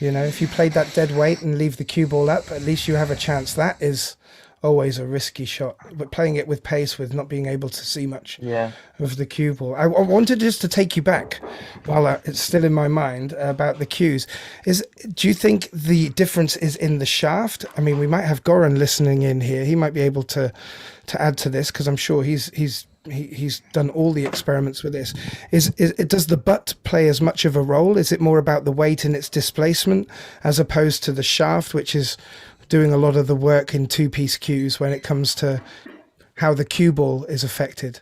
If you played that dead weight and leave the cue ball up, at least you have a chance. That is always a risky shot. But playing it with pace, with not being able to see much Yeah. of the cue ball. I wanted just to take you back while it's still in my mind about the cues. Do you think the difference is in the shaft? I mean, we might have Goran listening in here. He might be able to add to this, because I'm sure he's done all the experiments with this. Does the butt play as much of a role? Is it more about the weight and its displacement as opposed to the shaft, which is doing a lot of the work in two-piece cues when it comes to how the cue ball is affected?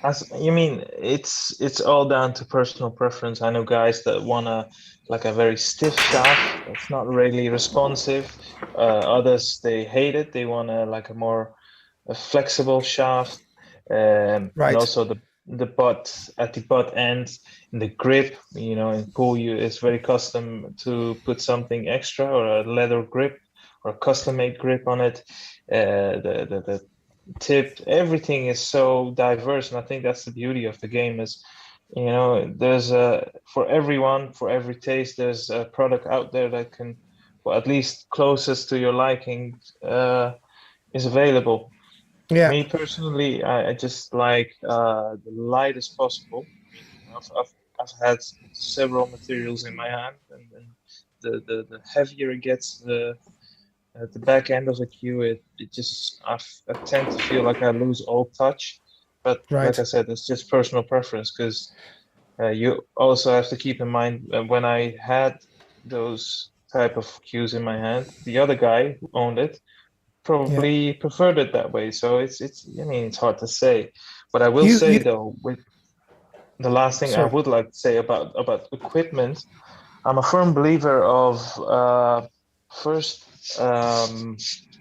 As you mean, it's all down to personal preference. I know guys that wanna like a very stiff shaft that's not really responsive. Others they hate it. They wanna like a flexible shaft, and Right. also the butt at the butt end, and the grip. In pool, it's very custom to put something extra or a leather grip or a custom-made grip on it. The tip, everything is so diverse, and I think that's the beauty of the game. Is there's for everyone, for every taste, there's a product out there that can, well, at least closest to your liking, is available. Yeah. Me personally, I just like the lightest possible. I've had several materials in my hand, and the heavier it gets, the at the back end of the queue, it just I tend to feel like I lose all touch. But like Right. I said, it's just personal preference, because you also have to keep in mind, when I had those type of cues in my hand, the other guy who owned it Yeah. probably preferred it that way. So it's I mean, it's hard to say. But I will You say though, with the last thing I sorry. would like to say about equipment, I'm a firm believer of first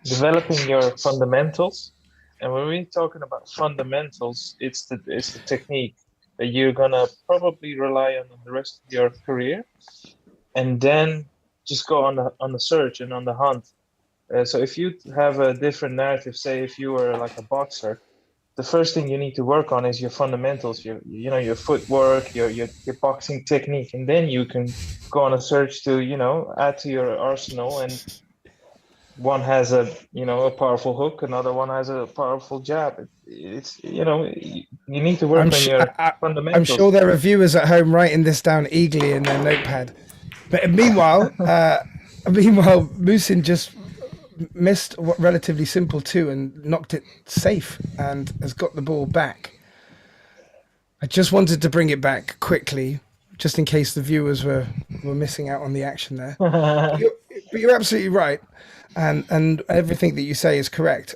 developing your fundamentals. And when we're talking about fundamentals, it's the technique that you're gonna probably rely on the rest of your career, and then just go on the search and on the hunt. So if you have a different narrative, say if you were like a boxer, the first thing you need to work on is your fundamentals, your footwork, your boxing technique, and then you can go on a search to add to your arsenal. And one has a powerful hook, another one has a powerful jab. It's you need to I'm work on sh- your I'm sure fundamentals. there are viewers at home writing this down eagerly in their notepad. But meanwhile, Musin just missed what relatively simple two and knocked it safe and has got the ball back. I just wanted to bring it back quickly, just in case the viewers were missing out on the action there. But you're absolutely right, and everything that you say is correct.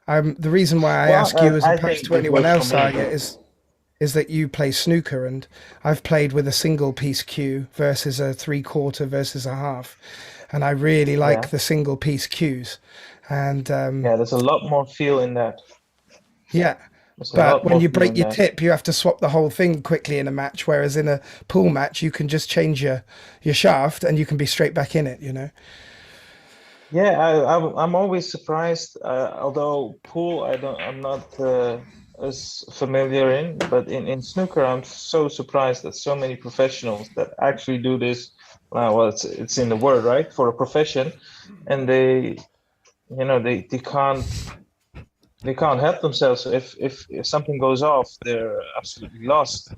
The reason why I Well, ask you as I opposed think to it anyone works for else, me. Arya, is is that you play snooker, and I've played with a single piece cue versus a 3/4 versus a half, and I really like Yeah. the single piece cues. And Yeah, there's a lot more feel in that. yeah, There's a but lot when more you feel break in your that. tip, you have to swap the whole thing quickly in a match. Whereas in a pool match, you can just change your shaft and you can be straight back in it. You know. Yeah, I'm always surprised. Although pool, I'm not as familiar in, but in snooker, I'm so surprised that so many professionals that actually do this. Well, it's in the word, right, for a profession, and they can't help themselves. If something goes off, they're absolutely lost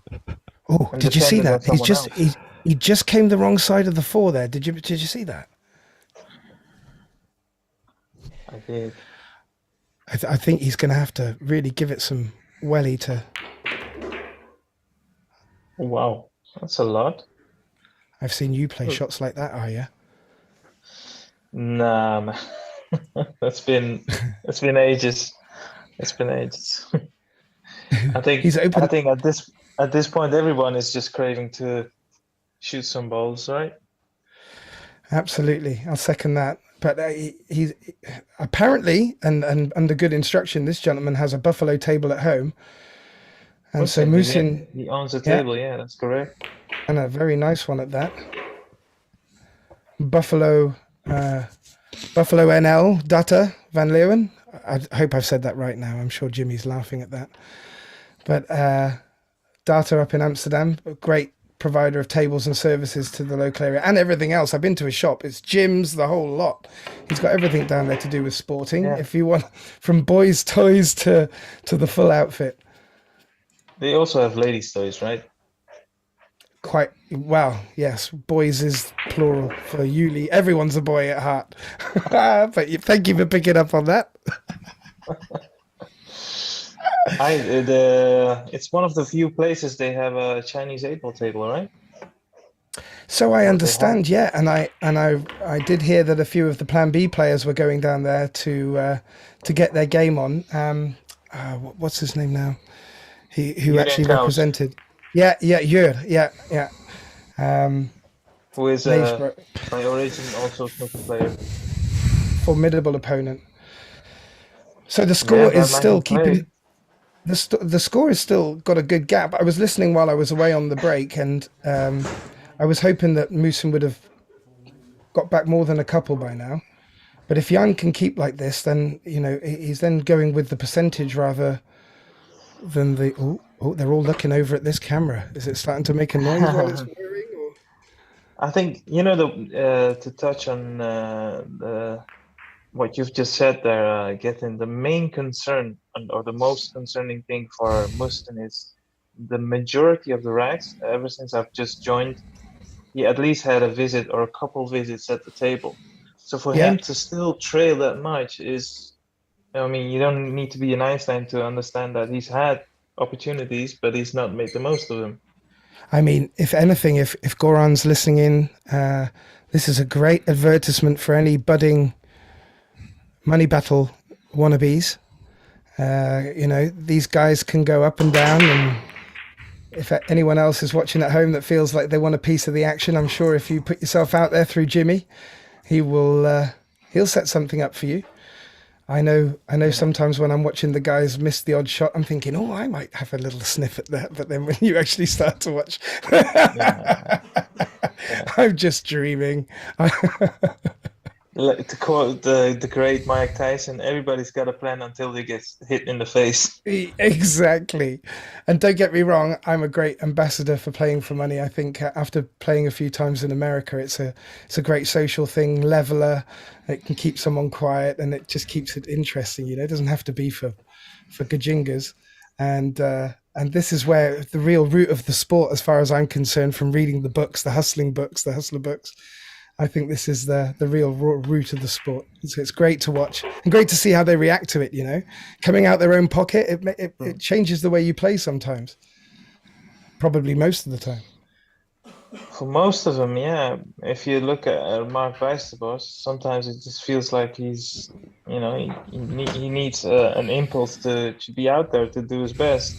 Oh, and did you see dependent on that? He's someone just else. he just came the wrong side of the four there. Did you see that? I did. I think he's going to have to really give it some welly to. Wow, that's a lot. I've seen you play shots like that, are you? Nah, man. It's been ages. It's been ages. I think He's I open. think at this point everyone is just craving to shoot some balls, right? Absolutely, I'll second that. But he's apparently, and under good instruction, this gentleman has a buffalo table at home, and so Muhsin, Musin, he owns the yeah, table. Yeah, that's correct. and a very nice one at that. Buffalo, uh, Buffalo NL Data Van Leeuwen. I hope I've said that right now. I'm sure Jimmy's laughing at that. But Data up in Amsterdam, a great provider of tables and services to the local area and everything else. I've been to his shop. It's gyms, the whole lot. He's got everything down there to do with sporting. Yeah. If you want, from boys' toys to the full outfit. They also have ladies' toys, right? Quite well, yes. Boys is plural for Yuli. Everyone's a boy at heart. But thank you for picking up on that. It's one of the few places they have a Chinese 8-ball table, right? So I Or they had. understand, yeah, and I did hear that a few of the Plan B players were going down there to get their game on. What's his name now? Who Julian actually Kaus, represented? Yeah, Jur, yeah. who is Name's by origin also a snooker player. formidable opponent. So the Yeah, score that is man still can keeping play. the score is still got a good gap. I was listening while I was away on the break, and I was hoping that Musin would have got back more than a couple by now. But if Jan can keep like this, then he's then going with the percentage rather than the. Oh, they're all looking over at this camera. Is it starting to make a noise while it's whirring? Or? I think to touch on what you've just said there, getting the main concern or the most concerning thing for Mustin is the majority of the racks. Ever since I've just joined, he at least had a visit or a couple visits at the table. So for Yeah, him to still trail that much is, I mean, you don't need to be an Einstein to understand that he's had opportunities, but he's not made the most of them. I mean, if anything, if Goran's listening in, this is a great advertisement for any budding MoneyBattle wannabes. These guys can go up and down, and if anyone else is watching at home that feels like they want a piece of the action, I'm sure if you put yourself out there through Jimmy, he'll set something up for you. I know Yeah. sometimes when I'm watching the guys miss the odd shot, I'm thinking, oh, I might have a little sniff at that. But then when you actually start to watch, Yeah. Yeah. I'm just dreaming. To quote the great Mike Tyson, everybody's got a plan until they get hit in the face. Exactly. And don't get me wrong, I'm a great ambassador for playing for money. I think after playing a few times in America, it's a great social thing, leveler. It can keep someone quiet and it just keeps it interesting. It doesn't have to be for gajingas. And this is where the real root of the sport, as far as I'm concerned, from reading the books, the hustling books, the hustler books. I think this is the real root of the sport. So it's great to watch and great to see how they react to it. Coming out their own pocket, it changes the way you play sometimes. Probably most of the time. For most of them, yeah. If you look at Mark Weisterboss, sometimes it just feels like he's, he needs an impulse to be out there to do his best.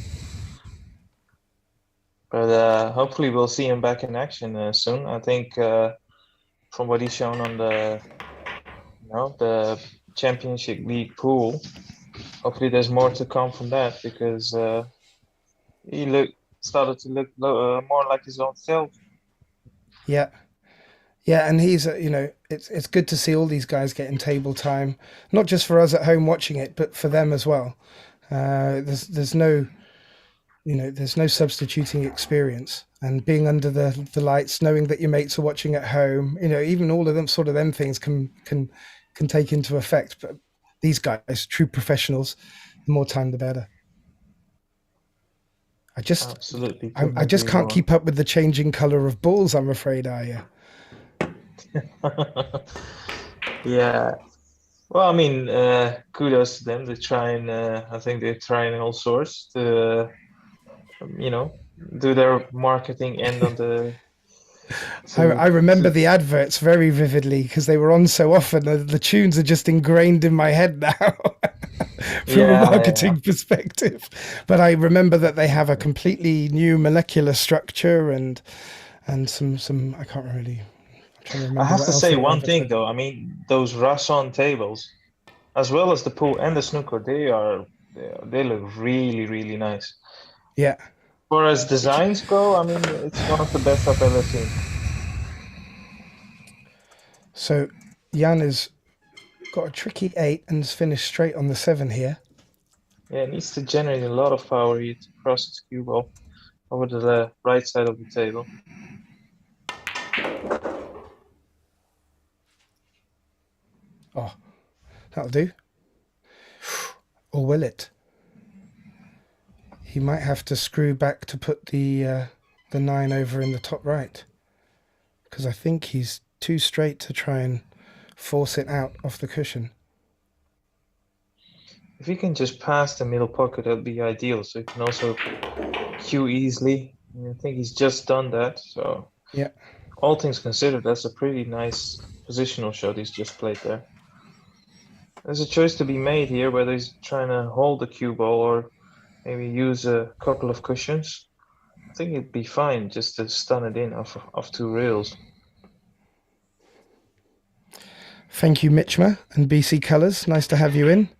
But hopefully we'll see him back in action soon. I think from what he's shown on the Championship League pool, hopefully there's more to come from that because he started to look more like his own self. Yeah. Yeah, and he's it's good to see all these guys getting table time, not just for us at home watching it, but for them as well. There's no there's no substituting experience, and being under the lights, knowing that your mates are watching at home, even all of them sort of them things can take into effect. But these guys, true professionals, the more time the better. Absolutely, I couldn't just agree can't more. keep up with the changing color of balls. I'm afraid, are you? Yeah. Well, I mean, kudos to them. They're trying. I think they're trying all sorts to, you know, do their marketing end on the I remember the adverts very vividly because they were on so often. The tunes are just ingrained in my head now from a yeah. marketing perspective. But I remember that they have a completely new molecular structure and some I can't really. I'm trying to I remember have what to else say they were one thing advertising. though. I mean, those Rasson tables, as well as the pool and the snooker, they look really, really nice. Yeah. As far as designs go, I mean, it's one of the best I've ever seen. So Jan has got a tricky 8 and has finished straight on the 7 here. Yeah, it needs to generate a lot of power here to cross its cue ball over to the right side of the table. Oh, that'll do. Or will it? He might have to screw back to put the 9 over in the top right, because I think he's too straight to try and force it out off the cushion. If he can just pass the middle pocket, that'd be ideal. So he can also cue easily. And I think he's just done that. So Yeah. all things considered, that's a pretty nice positional shot he's just played there. There's a choice to be made here, whether he's trying to hold the cue ball or maybe use a couple of cushions. I think it'd be fine just to stun it in off two rails. Thank you, Mitchma and BC Colours. Nice to have you in.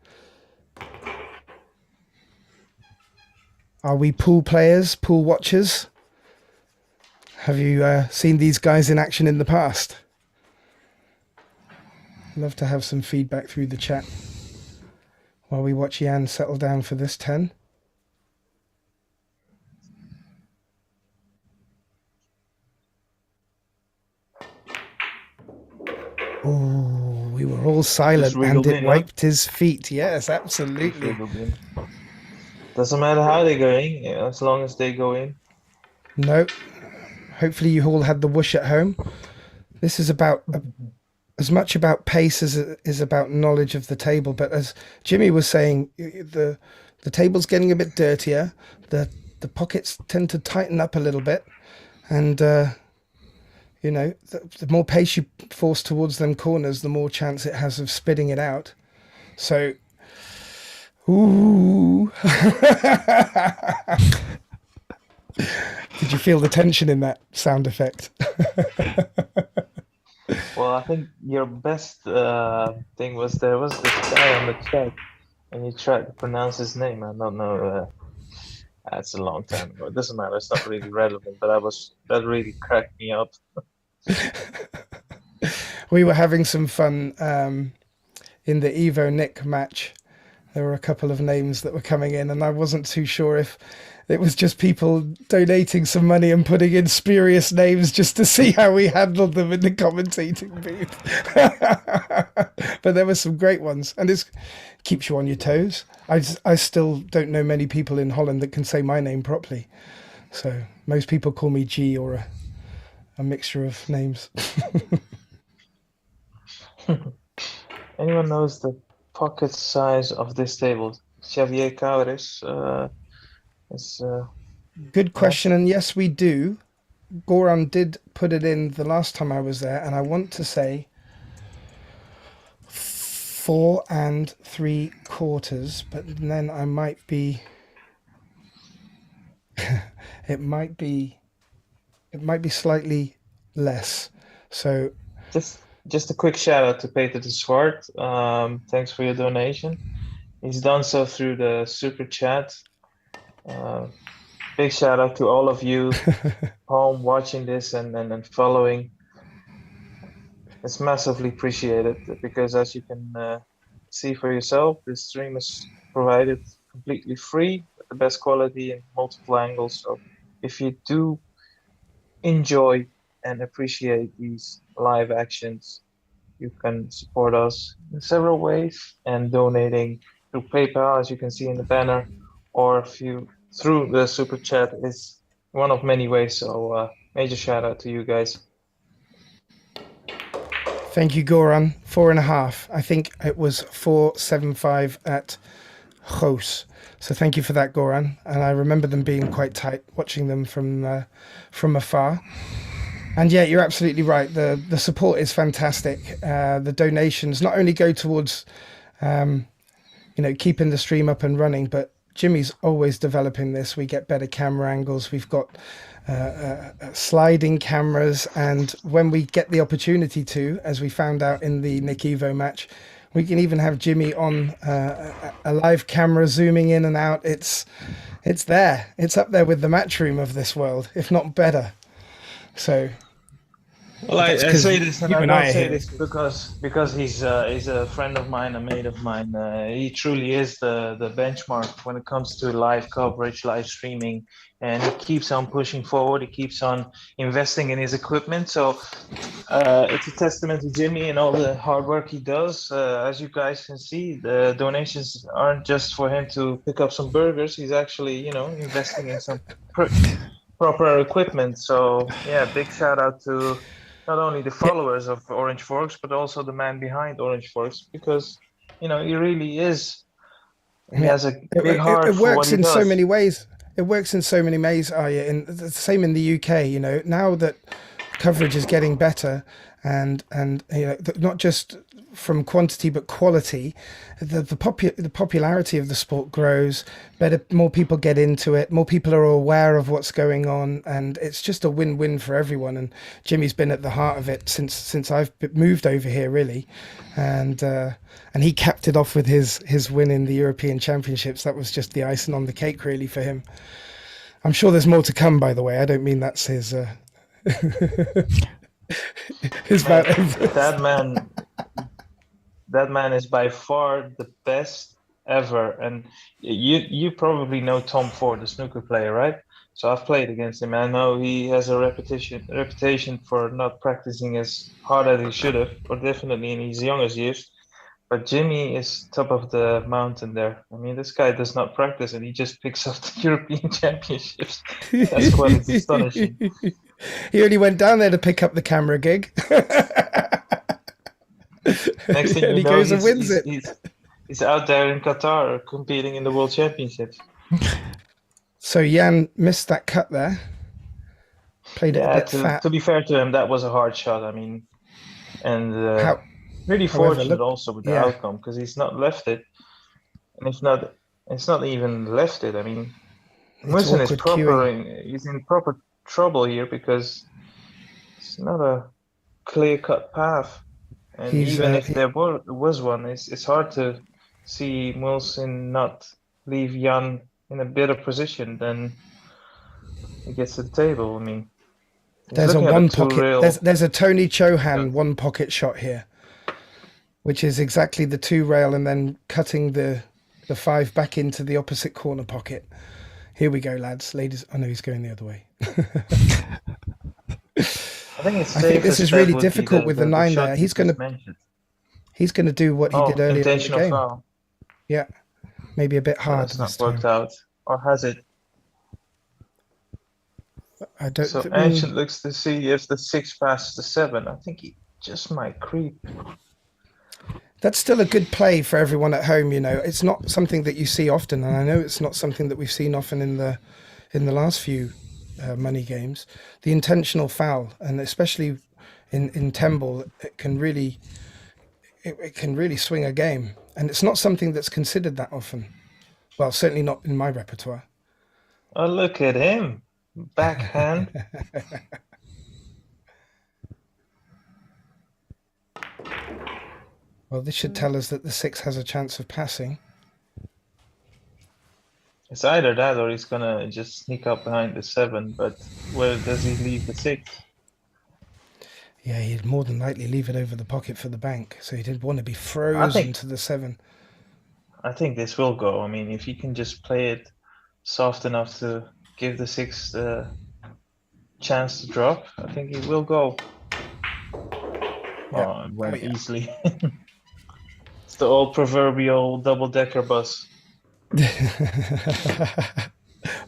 Are we pool players, pool watchers? Have you seen these guys in action in the past? Love to have some feedback through the chat while we watch Jan settle down for this 10. Oh, we were all silent and wriggled it in, huh? wiped his feet. Yes, Just absolutely. wriggled in. Doesn't matter how they're going, yeah, as long as they go in. No. Hopefully you all had the whoosh at home. This is about as much about pace as it is about knowledge of the table. But as Jimmy was saying, the table's getting a bit dirtier. The pockets tend to tighten up a little bit, and the more pace you force towards them corners, the more chance it has of spitting it out. So, ooh. Did you feel the tension in that sound effect? Well, I think your best thing was there was this guy on the chat, and you tried to pronounce his name. I don't know. That's a long time ago. It doesn't matter. It's not really relevant. But that really cracked me up. We were having some fun in the Evo Nick match. There were a couple of names that were coming in, and I wasn't too sure if it was just people donating some money and putting in spurious names just to see how we handled them in the commentating booth. But there were some great ones, and it keeps you on your toes. I still don't know many people in Holland that can say my name properly. So most people call me G or a mixture of names. Anyone knows the pocket size of this table? Xavier Caures is Good question, and yes, we do. Goran did put it in the last time I was there, and I want to say 4 3/4, but then I might be. It might be slightly less. So Just a quick shout out to Peter de Swart. Thanks for your donation. He's done so through the super chat. Big shout out to all of you home watching this and following. It's massively appreciated because as you can see for yourself, this stream is provided completely free with the best quality and multiple angles. So if you do enjoy and appreciate these live actions, you can support us in several ways and donating through PayPal, as you can see in the banner, or if you through the super chat is one of many ways. So major shout out to you guys. thank you, Goran. 4.5. I think it was 4.75 at Goos. So thank you for that, Goran. And I remember them being quite tight, watching them from afar. And yeah, you're absolutely right. The support is fantastic. The donations not only go towards, keeping the stream up and running, but Jimmy's always developing this. We get better camera angles. We've got sliding cameras, and when we get the opportunity to, as we found out in the Nick Evo match, we can even have Jimmy on a live camera zooming in and out. It's there. It's up there with the Matchroom of this world, if not better. So, well, I say this, and I don't say here. this because he's a friend of mine, a mate of mine. He truly is the benchmark when it comes to live coverage, live streaming, and he keeps on pushing forward. He keeps on investing in his equipment. So it's a testament to Jimmy and all the hard work he does. As you guys can see, the donations aren't just for him to pick up some burgers. He's actually, investing in some proper equipment. So yeah, big shout out to not only the followers of Orange Forks, but also the man behind Orange Forks, because he really is. He has a big heart it for what works he in does. so many ways. It works in so many ways, Arya. And the same in the UK. Now that coverage is getting better, and not just from quantity but quality, the popularity of the sport grows. More people get into it. More people are aware of what's going on, and it's just a win-win for everyone. And Jimmy's been at the heart of it since I've moved over here, really, and he capped it off with his win in the European Championships. That was just the icing on the cake, really, for him. I'm sure there's more to come, by the way. I don't mean that's his his that man is by far the best ever. And you probably know Tom Ford, the snooker player, right? So I've played against him. I know he has a reputation for not practicing as hard as he should have, or definitely in his youngest years. But Jimmy is top of the mountain there. I mean, this guy does not practice and he just picks up the European Championships. That's quite astonishing. He only went down there to pick up the camera gig. Next thing and you he know, goes and wins it. He's out there in Qatar competing in the World Championships. So Jan missed that cut there. Played it a bit fat. To be fair to him, that was a hard shot. I mean, and really fortunate also with the outcome, because he's not left it, and it's not even left it. I mean, Muhsin is he's in proper trouble here because it's not a clear-cut path, and even if there was one, it's hard to see Muhsin not leave Jan in a better position than he gets to the table. I mean, there's a one pocket. There's a Tony Chohan one pocket shot here, which is exactly the 2 rail and then cutting the 5 back into the opposite corner pocket. Here we go, lads, ladies. I know he's going the other way. I think this is really difficult with the 9 there. He's going to do what he did earlier in the game. Foul. Yeah, maybe a bit hard. That's not worked out, or has it? I don't. So Ancient looks to see if the 6 passes the 7. I think he just might creep. That's still a good play for everyone at home. It's not something that you see often, and I know it's not something that we've seen often in the last few money games. The intentional foul, and especially in Temple, it can really swing a game, and it's not something that's considered that often. Well, certainly not in my repertoire. Oh, look at him. Backhand. Well, this should tell us that the 6 has a chance of passing. It's either that or he's gonna just sneak up behind the 7, but where does he leave the 6? Yeah, he'd more than likely leave it over the pocket for the bank, so he didn't want to be I frozen think to the 7. I think this will go. I mean, if he can just play it soft enough to give the 6 the chance to drop, I think he will go. Yeah. Oh, it went yeah. easily. It's the old proverbial double-decker bus.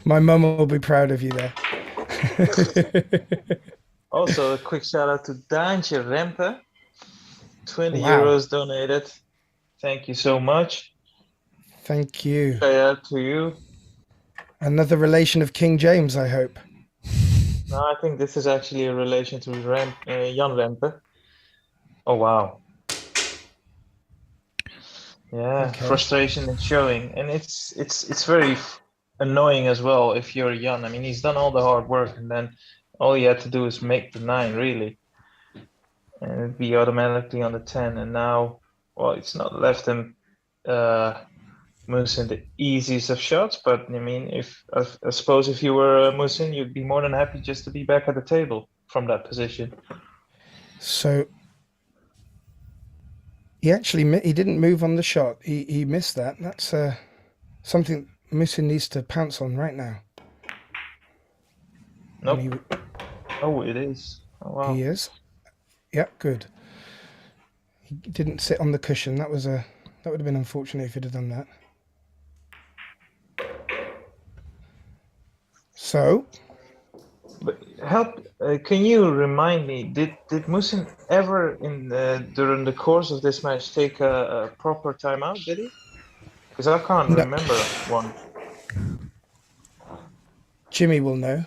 My mum will be proud of you there. Also, a quick shout out to Daantje Rempe. 20 Wow. euros donated. Thank you so much. Thank you. Shout out to you. Another relation of King James, I hope. No, I think this is actually a relation to Jan Rempe. Oh wow. Yeah, Okay. frustration is showing, and it's very annoying as well if you're Jan. I mean, he's done all the hard work, and then all he had to do is make the 9 really, and it'd be automatically on the 10. And now, well, it's not left him Muhsin the easiest of shots, but I mean, if I suppose if you were Muhsin, you'd be more than happy just to be back at the table from that position. So he didn't move on the shot. He missed that. That's something Muhsin needs to pounce on right now. Nope. Oh, it is. Oh, wow. He is. Yeah, good. He didn't sit on the cushion. That would have been unfortunate if he'd have done that. So, But help, can you remind me, did Muhsin ever during the course of this match take a proper timeout, did he? Because I can't No. remember one. Jimmy will know.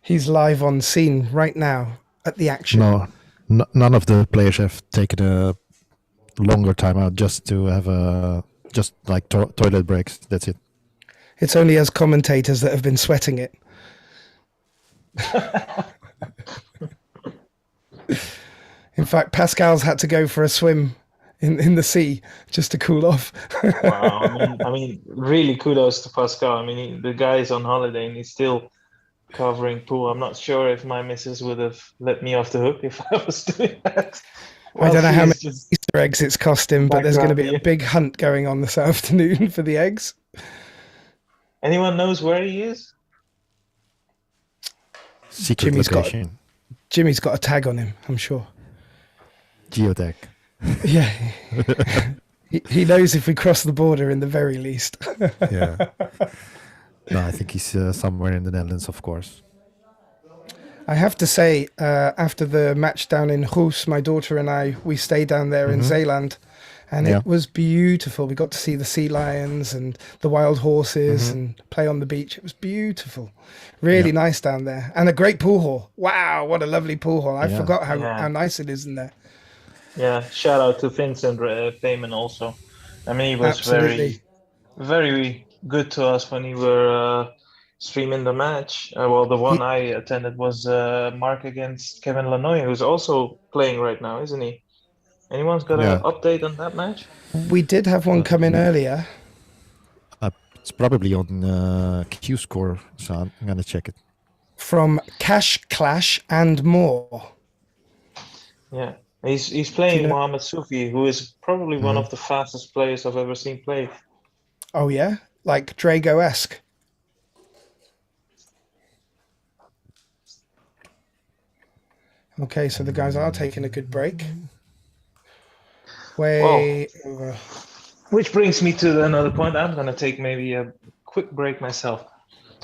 He's live on scene right now at the action. No, none of the players have taken a longer timeout just to have just like toilet breaks. That's it. It's only us commentators that have been sweating it. In fact, Pascal's had to go for a swim in the sea just to cool off. Wow, I mean, really kudos to Pascal. I mean, the guy is on holiday and he's still covering pool. I'm not sure if my missus would have let me off the hook if I was doing that. I don't know how many just Easter eggs it's cost him, but there's going to be a background big hunt going on this afternoon for the eggs. Anyone knows where he is? Secret location. Jimmy's got a tag on him, I'm sure. Geotag. Yeah. He knows if we cross the border in the very least. Yeah. No, I think he's somewhere in the Netherlands, of course. I have to say, after the match down in Goes, my daughter and we stayed down there in Zeeland, and it was beautiful. We got to see the sea lions and the wild horses and play on the beach. It was beautiful. Really nice down there. And a great pool hall. Wow, what a lovely pool hall. I forgot how nice it is in there. Yeah, shout out to Vincent Payman also. I mean, he was Absolutely. very good to us when we were streaming the match. Well, the one I attended was Mark against Kevin Lanoy, who's also playing right now, isn't he? Anyone's got an update on that match? We did have one come in earlier. It's probably on Q Score, so I'm going to check it. From Cash Clash and more. Yeah, he's playing Mohamed Soufi, who is probably one of the fastest players I've ever seen play. Oh, yeah? Like Drago-esque. Okay, so the guys are taking a good break. Way over. Which brings me to another point. I'm going to take maybe a quick break myself.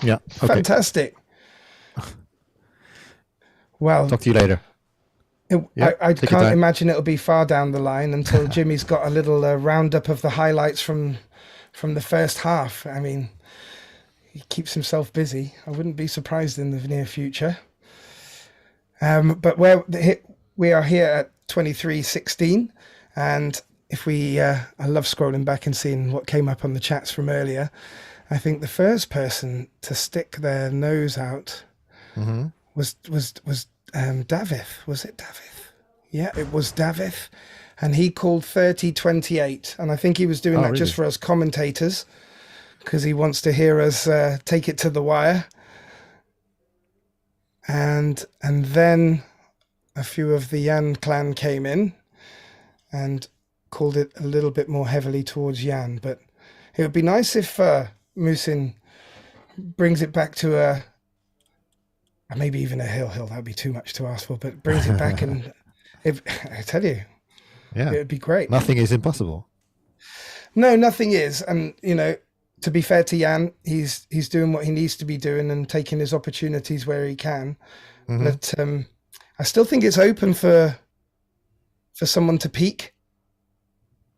Yeah. Okay. Fantastic. Well, talk to you later. I can't imagine it'll be far down the line until Jimmy's got a little roundup of the highlights from the first half. I mean, he keeps himself busy. I wouldn't be surprised in the near future. But we are here at 23:16, and if we, I love scrolling back and seeing what came up on the chats from earlier. I think the first person to stick their nose out Mm-hmm. was Davith. Was it Davith? Yeah, it was Davith, and he called 30-28, and I think he was doing Oh, that really? just for us commentators because he wants to hear us take it to the wire. And then a few of the Yan clan came in and called it a little bit more heavily towards Yan, but it would be nice if Muhsin brings it back to maybe even a hill. That'd be too much to ask for, but brings it back, and I tell you, Yeah. it would be great. Nothing is impossible. No, nothing is, and to be fair to Jan, he's doing what he needs to be doing and taking his opportunities where he can. Mhm. But I still think it's open for someone to peak.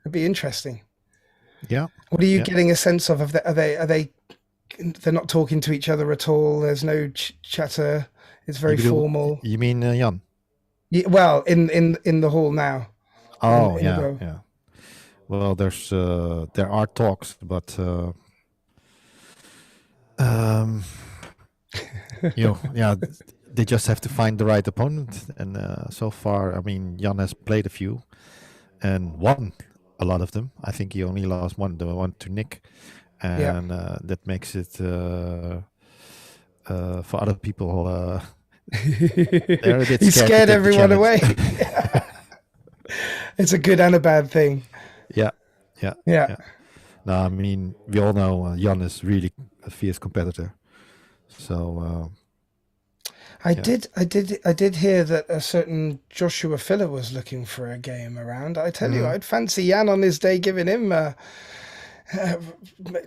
It'd be interesting. Yeah. What are you Yeah. getting a sense of? Are they? They're not talking to each other at all. There's no chatter. It's very formal. You mean Jan? Yeah, well, in the hall now. Oh, in yeah, row. yeah. Well, there are talks, but yeah, they just have to find the right opponent. And so far, I mean, Jan has played a few and won a lot of them. I think he only lost one, the one to Nick, and that makes it for other people. They're a bit He scared to scared take the everyone away. challenge. It's a good and a bad thing. Yeah. Yeah. No, I mean, we all know Jan is really a fierce competitor. So I did hear that a certain Joshua Filler was looking for a game around. I tell you, I'd fancy Jan on his day giving him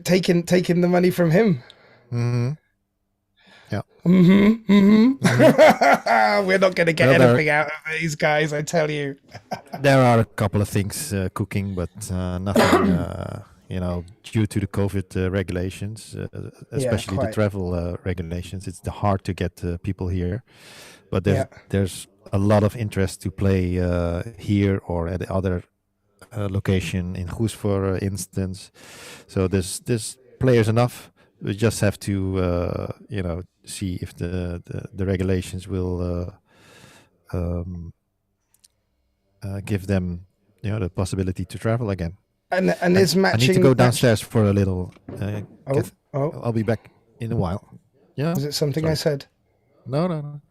taking the money from him. Mm-hmm. Yeah. We're not going to get anything out of these guys, I tell you. There are a couple of things cooking, but nothing, due to the COVID regulations, especially the travel regulations. It's hard to get people here, but there's a lot of interest to play here or at the other location in Goes, for instance. So there's players enough. We just have to, see if the regulations will give them, the possibility to travel again. And is matching. I need to go downstairs for a little. Oh. I'll be back in a while. Yeah. Was it something I said? No.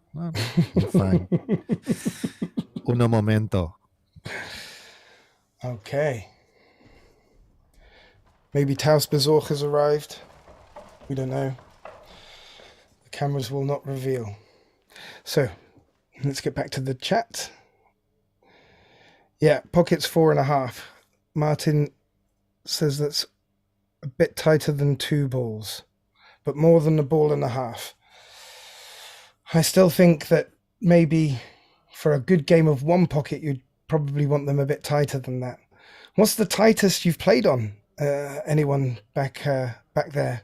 You're fine. Uno momento. Okay. Maybe Taus Bezorg has arrived. We don't know. The cameras will not reveal. So, let's get back to the chat. Yeah, pockets 4.5. Martin says that's a bit tighter than 2 balls, but more than 1.5 balls. I still think that maybe for a good game of 1 pocket, you'd probably want them a bit tighter than that. What's the tightest you've played on? Anyone back there?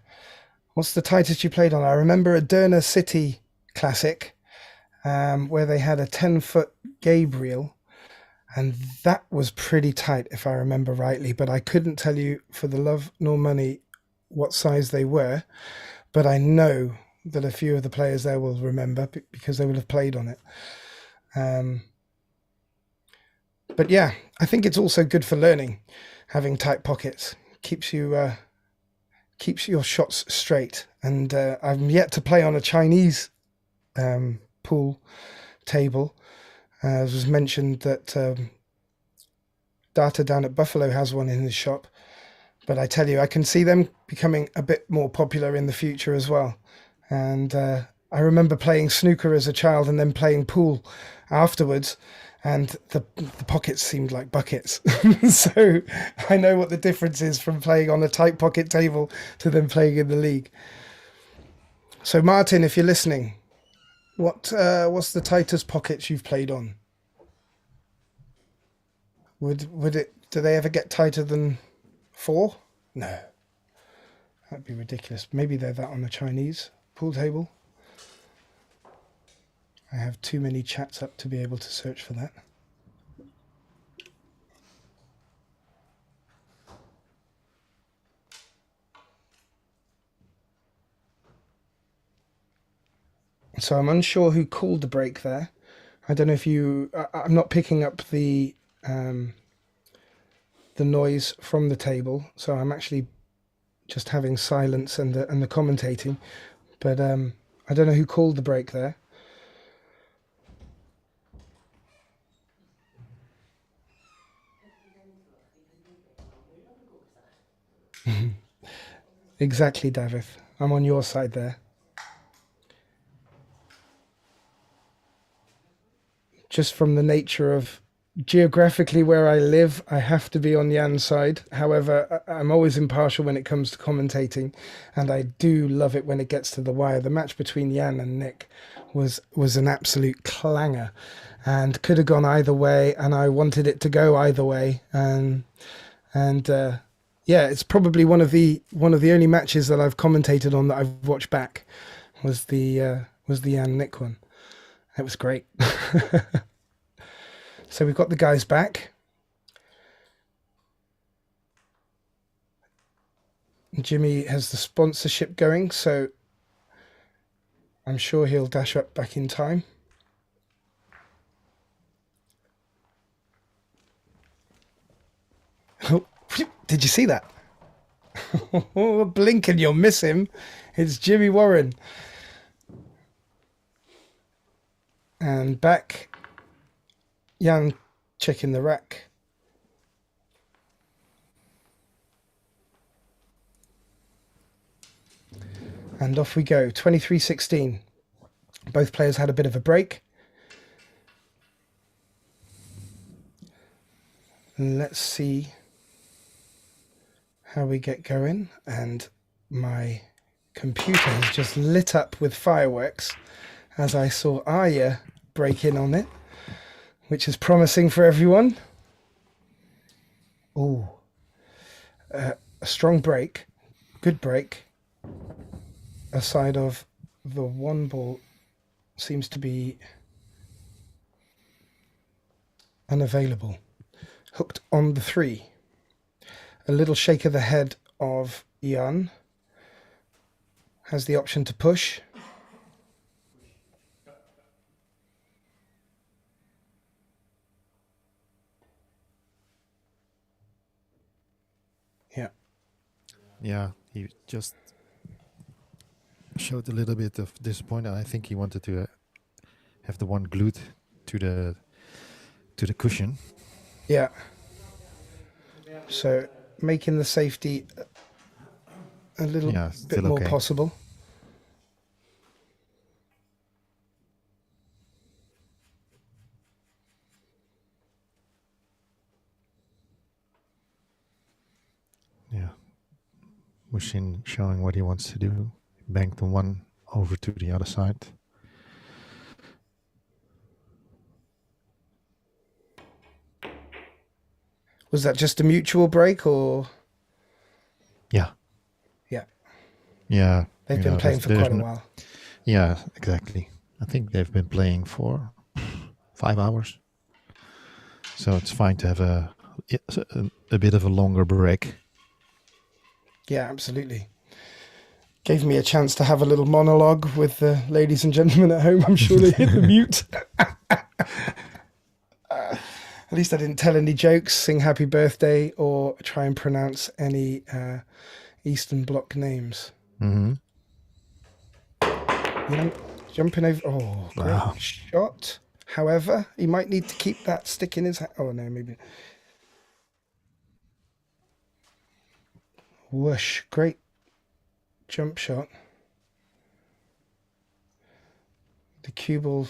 What's the tightest you played on? I remember a Derna City Classic where they had a 10-foot Gabriel, and that was pretty tight if I remember rightly, but I couldn't tell you for the love nor money what size they were, but I know that a few of the players there will remember because they will have played on it. But yeah, I think it's also good for learning, having tight pockets. Keeps your shots straight. And I'm yet to play on a Chinese pool table. It was mentioned that Data down at Buffalo has one in his shop. But I tell you, I can see them becoming a bit more popular in the future as well. And I remember playing snooker as a child and then playing pool afterwards. And the pockets seemed like buckets. So I know what the difference is from playing on a tight pocket table to then playing in the league. So Martin, if you're listening, what's the tightest pockets you've played on? Do they ever get tighter than 4? No. That'd be ridiculous. Maybe they're that on the Chinese pool table. I have too many chats up to be able to search for that. So I'm unsure who called the break there. I don't know if you. I'm not picking up the noise from the table, so I'm actually just having silence and the commentating. But I don't know who called the break there. Exactly, David. I'm on your side there. Just from the nature of geographically where I live, I have to be on Jan's side. However, I'm always impartial when it comes to commentating, and I do love it when it gets to the wire. The match between Jan and Nick was an absolute clanger, and could have gone either way, and I wanted it to go either way. Yeah, it's probably one of the only matches that I've commentated on that I've watched back was the Jan Nick one. It was great. So we've got the guys back. Jimmy has the sponsorship going, so I'm sure he'll dash up back in time. Oh, did you see that? Blink and you'll miss him. It's Jimmy Warren. And back. Jan checking the rack. And off we go. 23-16. Both players had a bit of a break. Let's see how we get going. And my computer has just lit up with fireworks as I saw Arya break in on it, which is promising for everyone. Oh, a strong break, good break. Aside of the one ball seems to be unavailable. Hooked on the 3. A little shake of the head of Jan. Has the option to push. Yeah. Yeah, he just showed a little bit of disappointment. I think he wanted to have the one glued to the cushion. Yeah. So making the safety a little bit more possible. Yeah. Muhsin showing what he wants to do. Bank the one over to the other side. Was that just a mutual break or? Yeah. Yeah. Yeah. They've been playing for quite a while. Yeah, exactly. I think they've been playing for 5 hours. So it's fine to have a bit of a longer break. Yeah, absolutely. Gave me a chance to have a little monologue with the ladies and gentlemen at home. I'm sure they hit the mute. At least I didn't tell any jokes, sing happy birthday, or try and pronounce any Eastern Bloc names. Mm-hmm. You know, jumping over. Oh, great shot. However, he might need to keep that stick in his hand. Oh, no, maybe. Whoosh. Great jump shot. The cue ball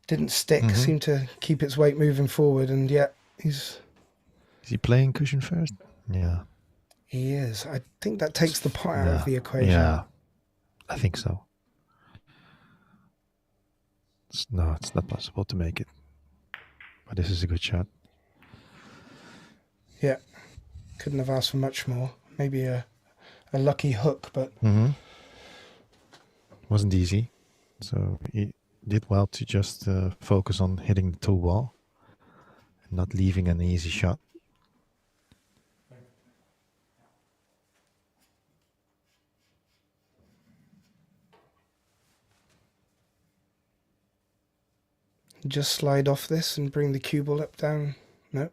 didn't stick, seemed to keep its weight moving forward, and yet he's... Is he playing cushion first? Yeah. He is. I think that takes the pot out of the equation. Yeah, I think so. No, it's not possible to make it. But this is a good shot. Yeah. Couldn't have asked for much more. Maybe a lucky hook, but... Wasn't easy. So he did well to just focus on hitting the toe ball and not leaving an easy shot. Just slide off this and bring the cue ball up, down. No.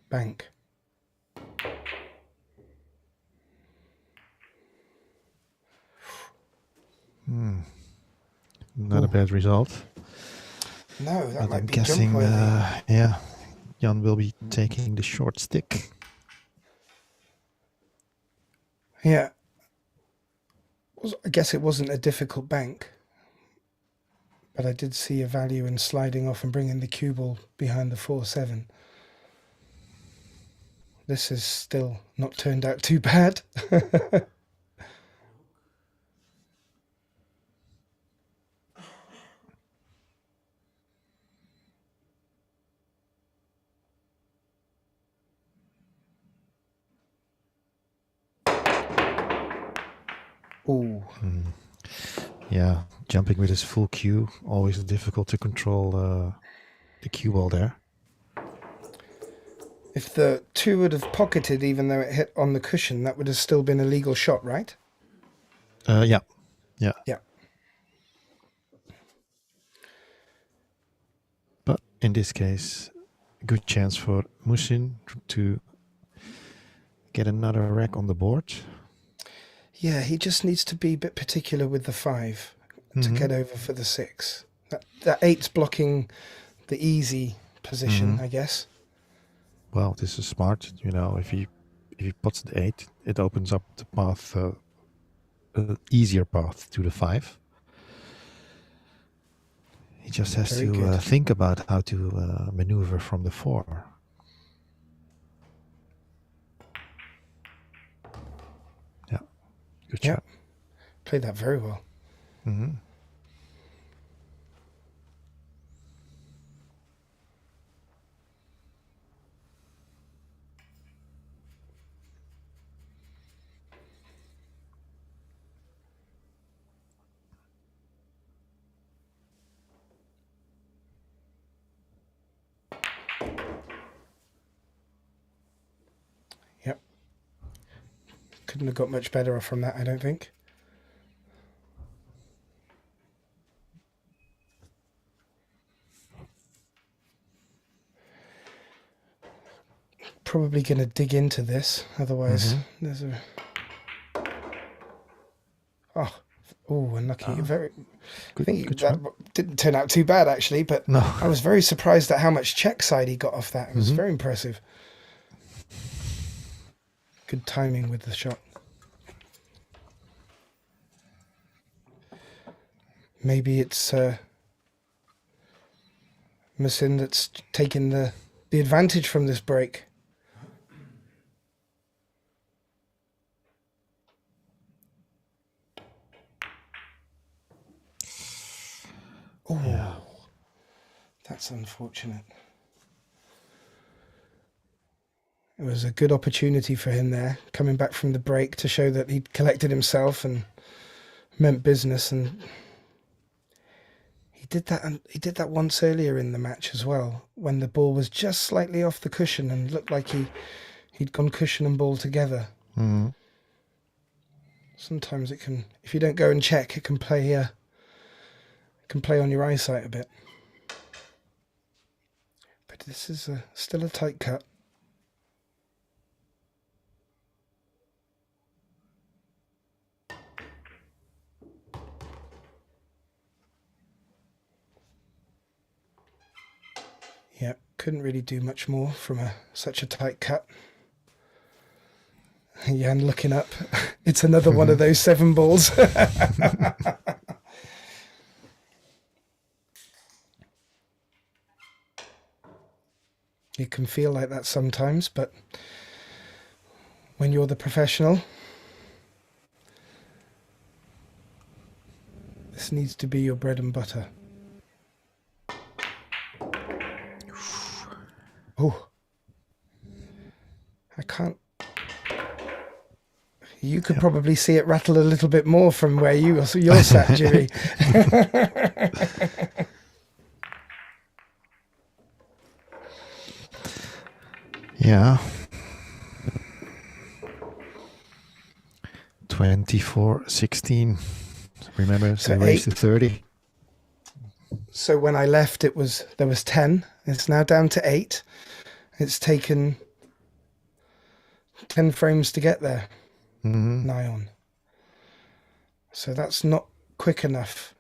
Bank. Not a bad result. No, that But might I'm be guessing, jump worthy. Jan will be taking the short stick. Yeah. I guess it wasn't a difficult bank, but I did see a value in sliding off and bringing the cue ball behind the 4-7. This has still not turned out too bad. Ooh. Yeah, jumping with his full cue, always difficult to control the cue ball there. If the 2 would have pocketed, even though it hit on the cushion, that would have still been a legal shot, right? Yeah. Yeah. But in this case, good chance for Muhsin to get another rack on the board. Yeah, he just needs to be a bit particular with the 5 to get over for the 6. That 8's blocking the easy position, I guess. Well, this is smart. If he puts the 8, it opens up the path, easier path to the 5. He just has Very to good. think about how to maneuver from the 4. Yeah, good Yeah. shot. Played that very well. Yep. Couldn't have got much better from that, I don't think. Probably going to dig into this, otherwise there's a... Oh, unlucky. Very. I think good that shot. didn't turn out too bad, actually, but No. I was very surprised at how much check side he got off that. It was very impressive. Good timing with the shot. Maybe it's Muhsin that's taken the advantage from this break. Oh, Yeah. that's unfortunate. It was a good opportunity for him there, coming back from the break to show that he'd collected himself and meant business. And he did that. And he did that once earlier in the match as well, when the ball was just slightly off the cushion and looked like he'd gone cushion and ball together. Sometimes it can, if you don't go and check, it can play on your eyesight a bit. But this is still a tight cut. Yeah, couldn't really do much more from such a tight cut. Jan looking up. It's another one of those 7 balls. It can feel like that sometimes, but when you're the professional, this needs to be your bread and butter. Oh, I can't. You could probably see it rattle a little bit more from where you're sat, Jimmy. Yeah. 24-16. Remember, so So raised to 8. 30. So when I left, there was 10. It's now down to 8. It's taken 10 frames to get there, nigh on. So that's not quick enough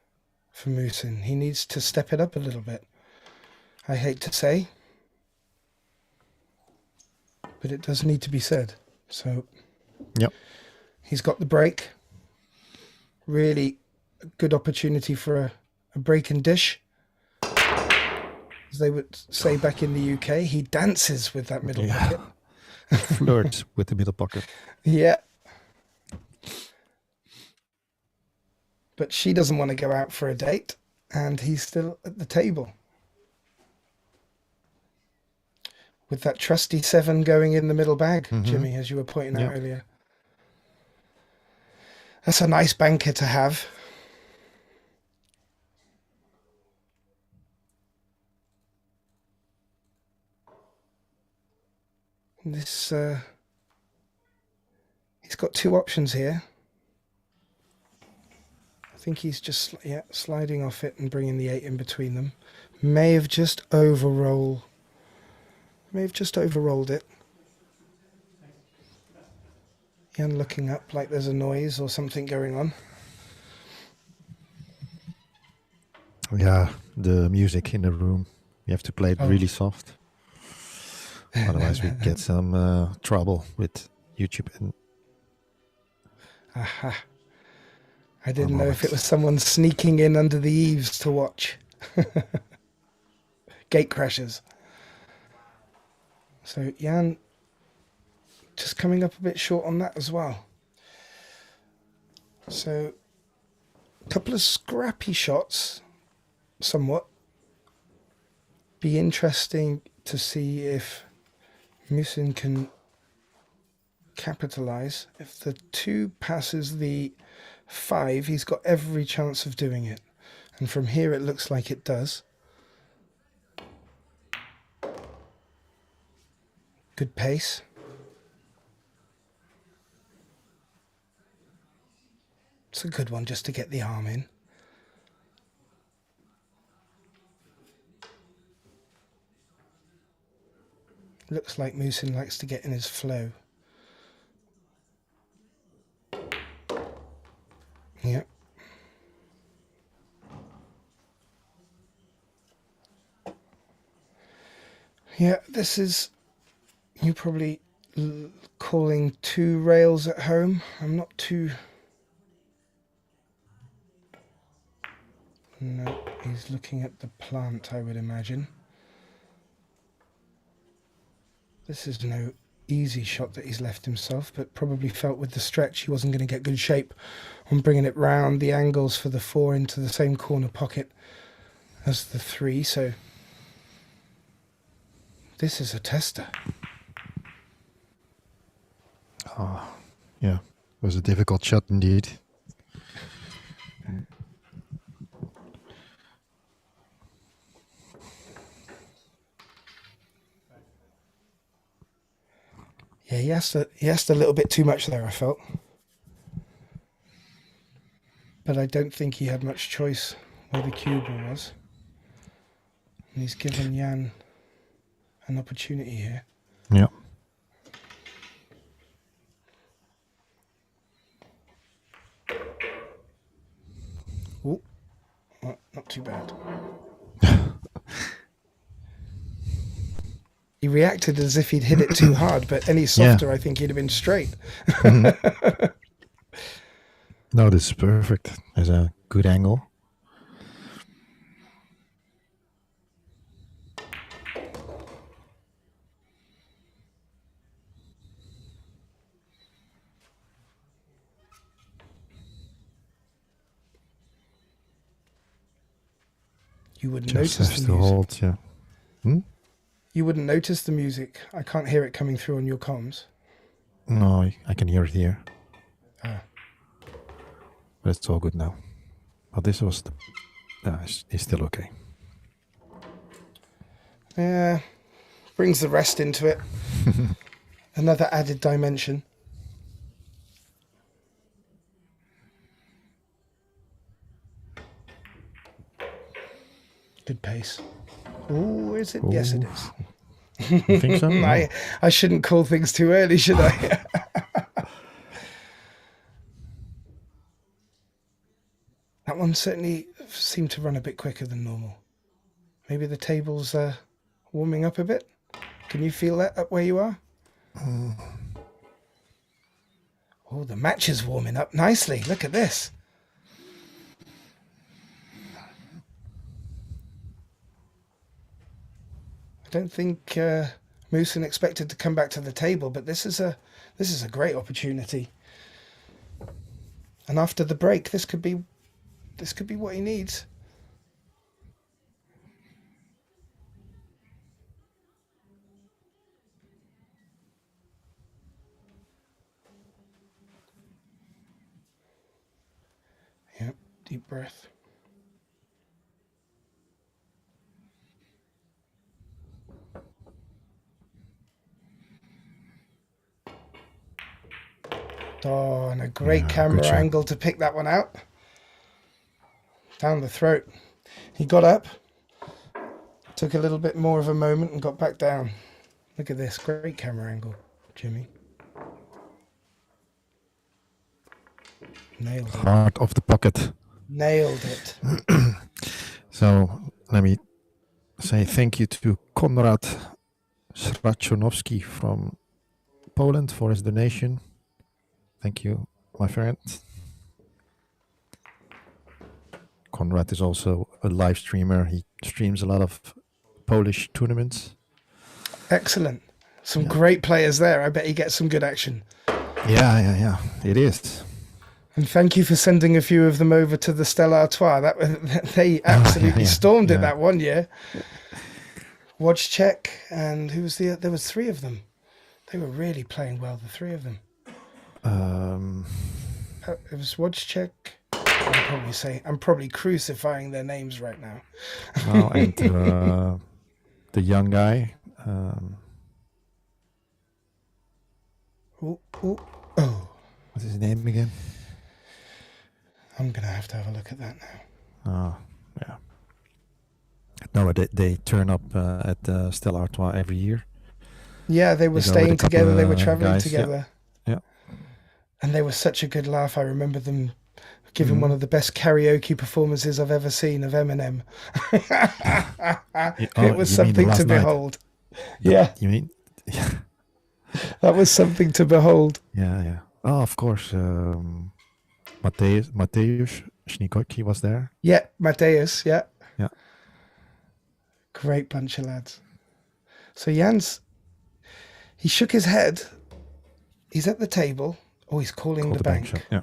for Muhsin. He needs to step it up a little bit. I hate to say, but it does need to be said. So Yep. he's got the break. Really good opportunity for a break and dish. As they would say back in the UK, he dances with that middle pocket. Flirts with the middle pocket. Yeah. But she doesn't want to go out for a date, and he's still at the table. With that trusty 7 going in the middle bag, Jimmy, as you were pointing out earlier. That's a nice banker to have. This, he's got 2 options here. I think he's just sliding off it and bringing the 8 in between them. May have just overrolled it. Jan looking up like there's a noise or something going on. Yeah, the music in the room. You have to play it really soft. Otherwise, we get some trouble with YouTube. And Aha. I didn't know if it was someone sneaking in under the eaves to watch. Gate crashers. So Jan just coming up a bit short on that as well. So a couple of scrappy shots, somewhat. Be interesting to see if Muhsin can capitalize. If the 2 passes the 5, he's got every chance of doing it. And from here it looks like it does. Good pace. It's a good one just to get the arm in. Looks like Muhsin likes to get in his flow. Yep. Yeah, this is, you probably calling 2 rails at home. I'm not too... No, he's looking at the plant, I would imagine. This is no easy shot that he's left himself, but probably felt with the stretch he wasn't going to get good shape on bringing it round the angles for the 4 into the same corner pocket as the 3, so this is a tester. oh, yeah, it was a difficult shot indeed. Yeah, he asked a little bit too much there, I felt. But I don't think he had much choice where the cue ball was. And he's given Jan an opportunity here. Yeah. Oh, not too bad. He reacted as if he'd hit it too hard, but any softer, I think he'd have been straight. No, this is perfect. There's a good angle. You wouldn't Just notice has the to music. hold, yeah. You wouldn't notice the music. I can't hear it coming through on your comms. No, I can hear it here. Ah. But it's all good now. But this was the... it's still okay. Yeah, brings the rest into it. Another added dimension. Good pace. Oh, is it? Yes, it is. You think so? No. I shouldn't call things too early, should I? That one certainly seemed to run a bit quicker than normal. Maybe the table's warming up a bit. Can you feel that up where you are? Oh, the match is warming up nicely. Look at this. I don't think Muhsin expected to come back to the table, but this is a great opportunity. And after the break, this could be what he needs. Yep, deep breath. Oh, and a great camera angle to pick that one out. Down the throat. He got up, took a little bit more of a moment and got back down. Look at this, great camera angle, Jimmy. Nailed it. Heart of the pocket. Nailed it. So let me say thank you to Konrad Sraczonowski from Poland for his donation. Thank you, my friend. Konrad is also a live streamer. He streams a lot of Polish tournaments. Excellent. Some great players there. I bet he gets some good action. Yeah. It is. And thank you for sending a few of them over to the Stella Artois. They absolutely stormed it that one year. Wojciech and who was there was three of them. They were really playing well, the three of them. It was Wojciech. I'm probably crucifying their names right now. Oh, and the young guy. Oh. What's his name again? I'm going to have a look at that now. Oh, yeah. No, they turn up at Stella Artois every year. Yeah, they were staying together. They were traveling together. Yeah. And they were such a good laugh. I remember them giving one of the best karaoke performances I've ever seen of Eminem. It was something to behold. Yeah. You mean? That was something to behold. Yeah. Oh, of course. Mateusz Schnikocki was there. Yeah, Mateus, yeah. Yeah. Great bunch of lads. So Jans, he shook his head. He's at the table. Oh, he's calling the bank. Shot. Yeah.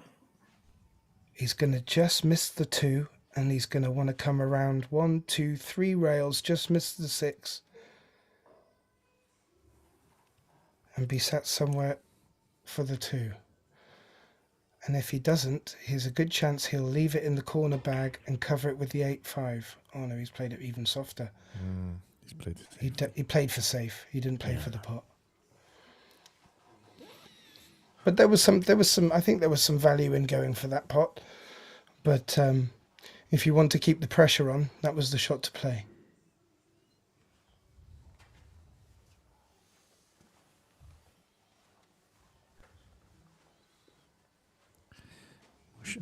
He's going to just miss the 2, and he's going to want to come around 1, 2, 3 rails, just miss the 6. And be sat somewhere for the 2. And if he doesn't, here's a good chance he'll leave it in the corner bag and cover it with the 8-5. Oh no, he's played it even softer. He's played it. He played for safe. He didn't play for the pot. But there was some. I think there was some value in going for that pot. But if you want to keep the pressure on, that was the shot to play.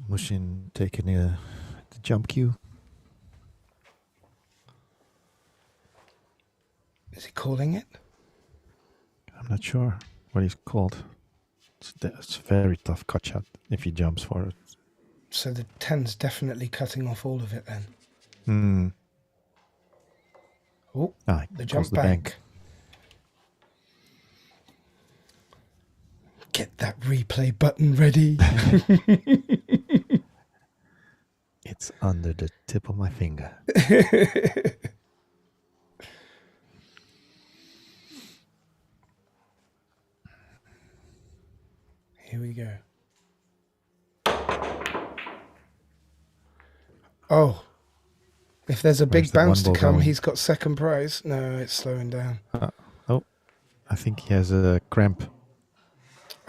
Muhsin taking the jump cue. Is he calling it? I'm not sure what he's called. It's a very tough cut shot if he jumps for it. So the 10's definitely cutting off all of it then. Oh, the jump bank. Get that replay button ready. It's under the tip of my finger. Here we go. Oh, if there's a big bounce to come, he's got second prize. No, it's slowing down. Oh, I think he has a cramp.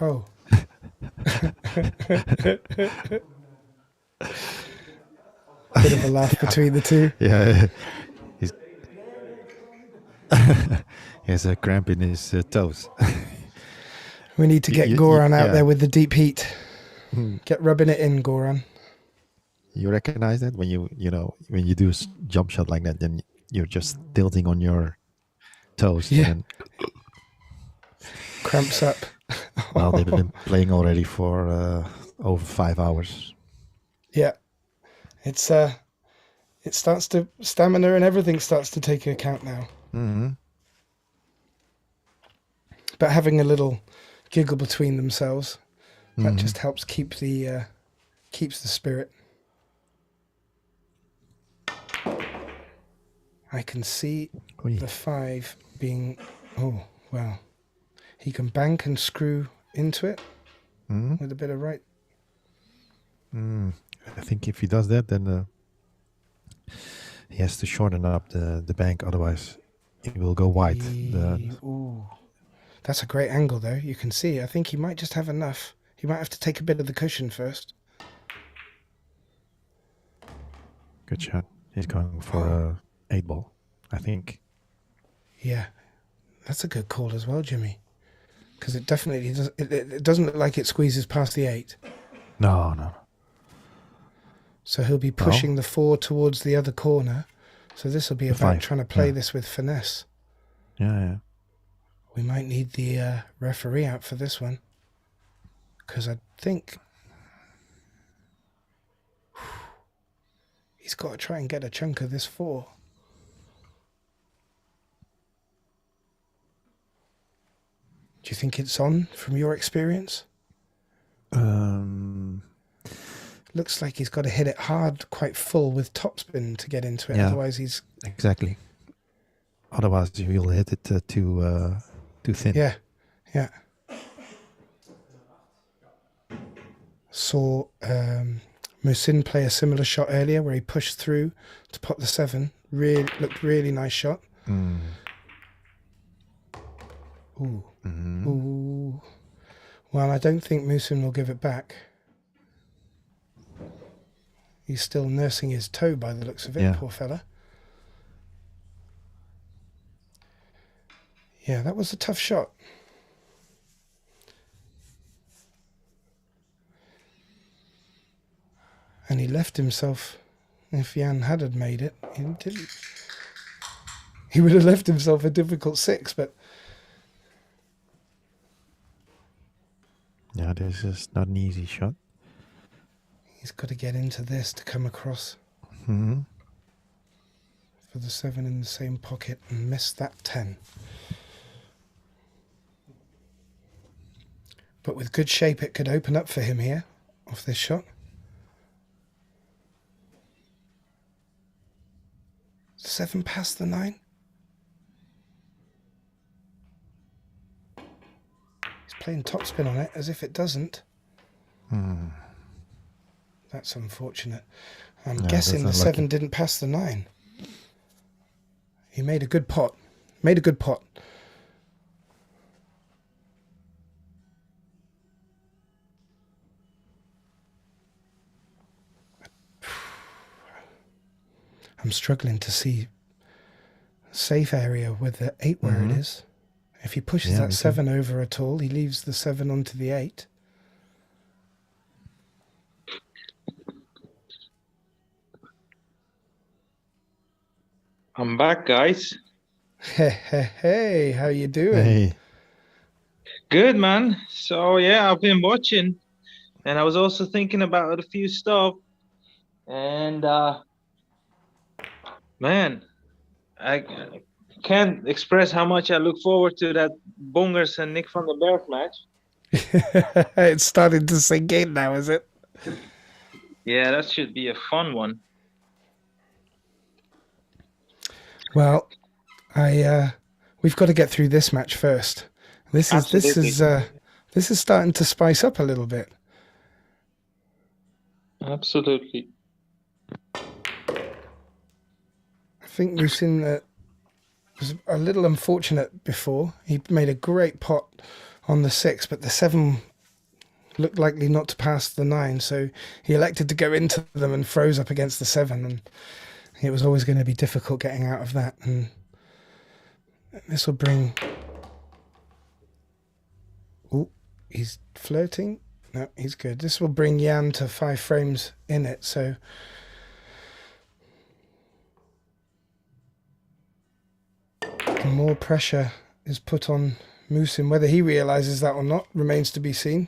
Oh. Bit of a laugh between the two. Yeah. He has a cramp in his toes. We need to get You- Goran out yeah. there with the deep heat. Hmm. Get rubbing it in, Goran. You recognize that when when you do a jump shot like that, then you're just tilting on your toes. Yeah. And Cramps up. well, they've been playing already for over 5 hours. Yeah. It's it starts to stamina and everything starts to take account now. Mm-hmm. But having a little giggle between themselves, that Mhm. just helps keeps the spirit. I can see Oei. the 5 being. Oh wow, he can bank and screw into it Mhm. with a bit of right. I think if he does that, then he has to shorten up the bank. Otherwise, it will go wide. Ooh, that's a great angle though. You can see. I think he might just have enough. He might have to take a bit of the cushion first. Good shot. He's going for a 8-ball, I think. Yeah, that's a good call as well, Jimmy. Because it definitely does. It doesn't look like it squeezes past the 8. No. So he'll be pushing the 4 towards the other corner. So this will be The about 5, trying to play yeah. this with finesse. Yeah. We might need the referee out for this one. Because I think he's got to try and get a chunk of this 4. Do you think it's on from your experience? Looks like he's got to hit it hard, quite full with topspin to get into it. Yeah. Otherwise he's... Exactly. Otherwise, you will hit it too thin. Yeah. Saw Muhsin play a similar shot earlier where he pushed through to pot the 7. Looked really nice shot. Mm. Ooh. Mhm. Ooh. Well, I don't think Muhsin will give it back. He's still nursing his toe by the looks of it, Yeah. poor fella. Yeah, that was a tough shot. And he left himself, if Jan had made it, he didn't. He would have left himself a difficult 6, but Yeah, this is not an easy shot. he's got to get into this to come across Hmm. for the 7 in the same pocket and miss that 10. But with good shape, it could open up for him here off this shot. Seven past the 9. He's playing topspin on it as if it doesn't. That's unfortunate. I'm Yeah, guessing the that's 7 unlucky. didn't pass the 9. He made a good pot. Made a good pot. I'm struggling to see safe area with the 8 where it is. If he pushes Yeah, that me too. 7 over at all, he leaves the 7 onto the 8. I'm back, guys. Hey, how you doing? Hey. Good, man. So yeah, I've been watching, and I was also thinking about a few stuff. And man, I can't express how much I look forward to that Bongers and Nick van der Berg match. It's starting to sink in now, is it? Yeah, that should be a fun one. Well, we've got to get through this match first. This is starting to spice up a little bit. Absolutely. I think Muhsin was a little unfortunate before. He made a great pot on the 6, but the 7 looked likely not to pass the 9, so he elected to go into them and froze up against the 7, and it was always going to be difficult getting out of that. And This will bring... Oh, he's flirting. No, he's good. This will bring Jan to 5 frames in it, so... more pressure is put on Muhsin. Whether he realizes that or not remains to be seen.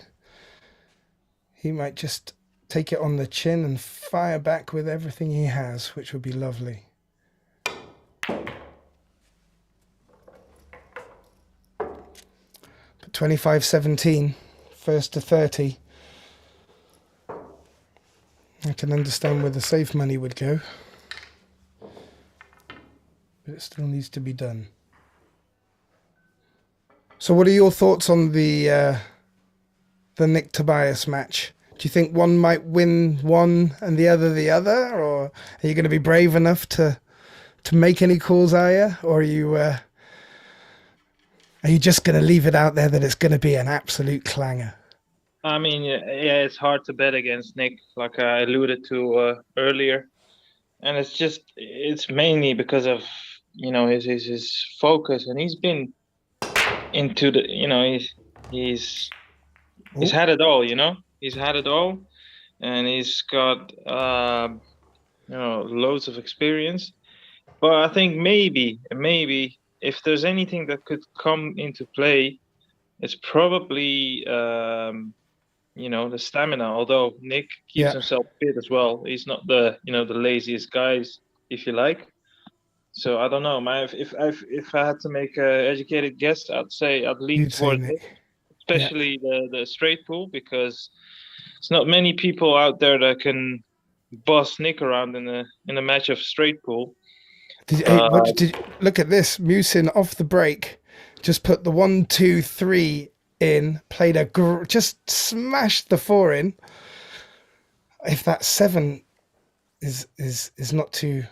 He might just take it on the chin and fire back with everything he has, which would be lovely. But 25-17, first to 30. I can understand where the safe money would go, but it still needs to be done. So what are your thoughts on the Nick Tobias match? Do you think one might win one and the other, or are you going to be brave enough to make any calls, are you? Or are you just going to leave it out there that it's going to be an absolute clanger? I mean, yeah, it's hard to bet against Nick, like I alluded to earlier, and it's mainly because of his focus, and he's been into the he's had it all, he's had it all, and he's got loads of experience. But I think maybe if there's anything that could come into play, it's probably the stamina. Although Nick keeps himself fit as well, he's not the the laziest guys, if you like. So I don't know. If I had to make an educated guess, I'd lean towards Nick, especially the straight pool, because it's not many people out there that can boss Nick around in a match of straight pool. Look at this? Muhsin off the break, just put the 1, 2, 3 in, played just smashed the 4 in. If that 7 is not too...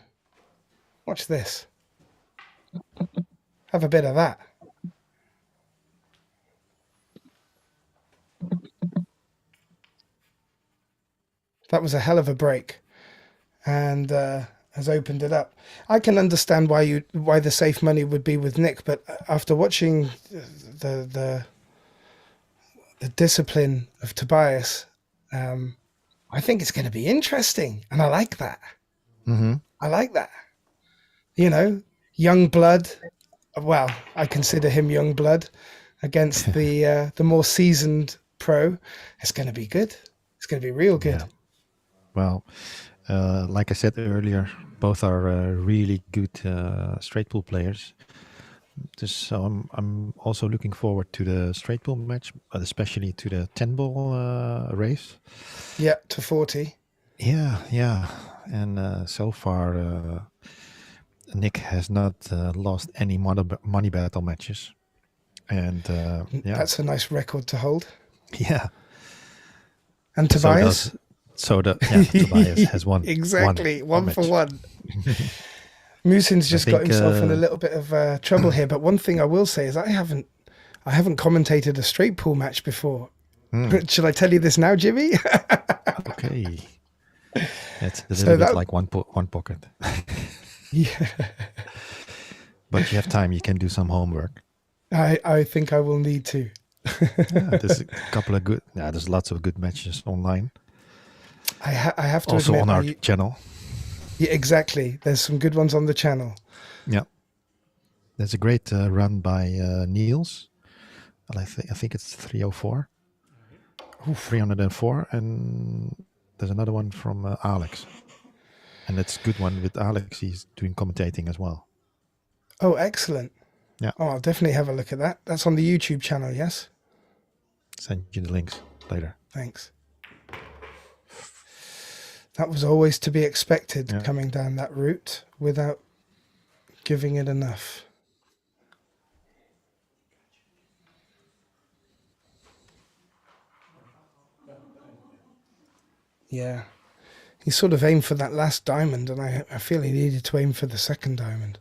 Watch this. Have a bit of that. That was a hell of a break, and has opened it up. I can understand why the safe money would be with Nick, but after watching the discipline of Tobias, I think it's going to be interesting, and I like that. Mm-hmm. I like that. Young blood. Well, I consider him young blood against the more seasoned pro. It's going to be good. It's going to be real good. Yeah. Well, like I said earlier, both are really good straight pool players. So I'm also looking forward to the straight pool match, but especially to the 10-ball race. Yeah, to 40. Yeah. And so far, Nick has not lost any money battle matches. And that's a nice record to hold. Yeah. And Tobias? Tobias has won. Exactly, one for one. Muhsin's just got himself in a little bit of trouble here. But one thing I will say is I haven't commentated a straight pool match before. Shall I tell you this now, Jimmy? Okay. It's a little bit like one pocket. Yeah. But you have time. You can do some homework. I think I will need to. There's a couple of good. Yeah, there's lots of good matches online. I have to also admit, on our channel. Yeah, exactly. There's some good ones on the channel. Yeah, there's a great run by Niels. And I think it's 304. 304, and there's another one from Alex. And that's a good one with Alex. He's doing commentating as well. Oh, excellent. Yeah. Oh, I'll definitely have a look at that. That's on the YouTube channel, yes? Send you the links later. Thanks. That was always to be expected, coming down that route without giving it enough. Yeah. He sort of aimed for that last diamond, and I feel he needed to aim for the second diamond.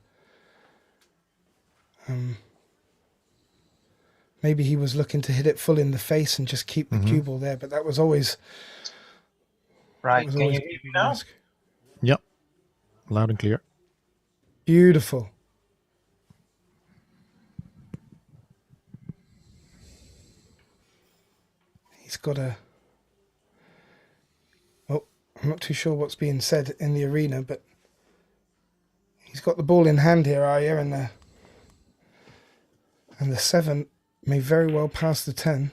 Maybe he was looking to hit it full in the face and just keep the cue ball there, but that was always... Right, can you hear me now? Yep, loud and clear. Beautiful. got a... Oh, I'm not too sure what's being said in the arena, but he's got the ball in hand here, Arya, and the 7 may very well pass the 10.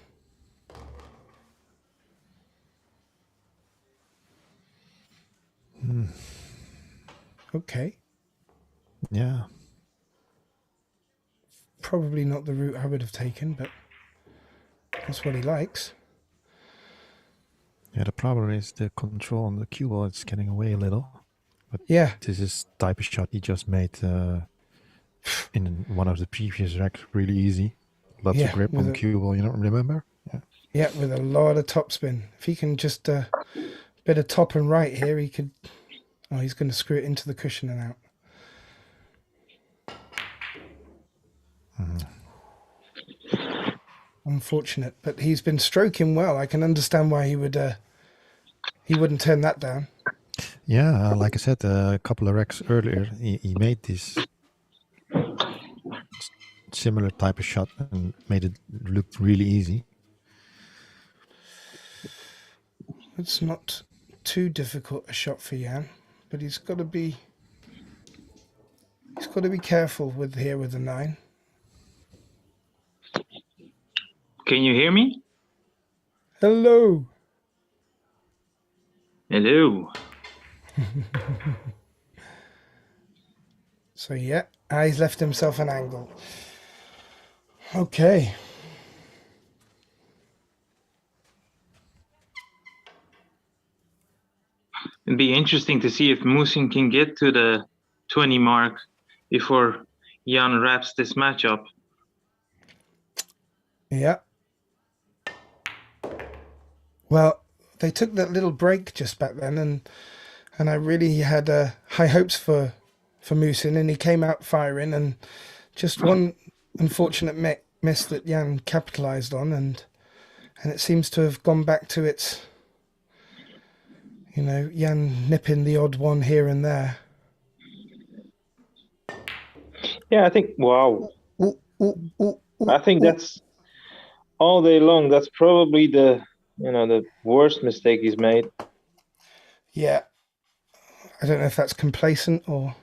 Okay. Yeah. Probably not the route I would have taken, but that's what he likes. Yeah, the problem is the control on the cue ball is getting away a little. But Yeah, this is type of shot he just made in one of the previous racks really easy. Lots yeah, of grip on the cue ball, you don't remember? Yeah. Yeah, with a lot of topspin. If he can just bit of top and right here, he could... Oh, he's going to screw it into the cushion and out. Unfortunate, but he's been stroking well. I can understand why he wouldn't turn that down. Yeah, like I said, a couple of racks earlier, he made this similar type of shot and made it look really easy. It's not too difficult a shot for Jan, but he's got to be careful with the 9. Can you hear me? Hello. Hello. So yeah, he's left himself an angle. Okay. It'd be interesting to see if Muhsin can get to the 20 mark before Jan wraps this match up. Yeah. Well, they took that little break just back then, and I really had high hopes for Muhsin, and he came out firing, and just one unfortunate miss that Jan capitalised on, and it seems to have gone back to its, Jan nipping the odd one here and there. Yeah, I think, wow. Ooh, I think that's all day long. That's probably the worst mistake he's made. Yeah. I don't know if that's complacent or...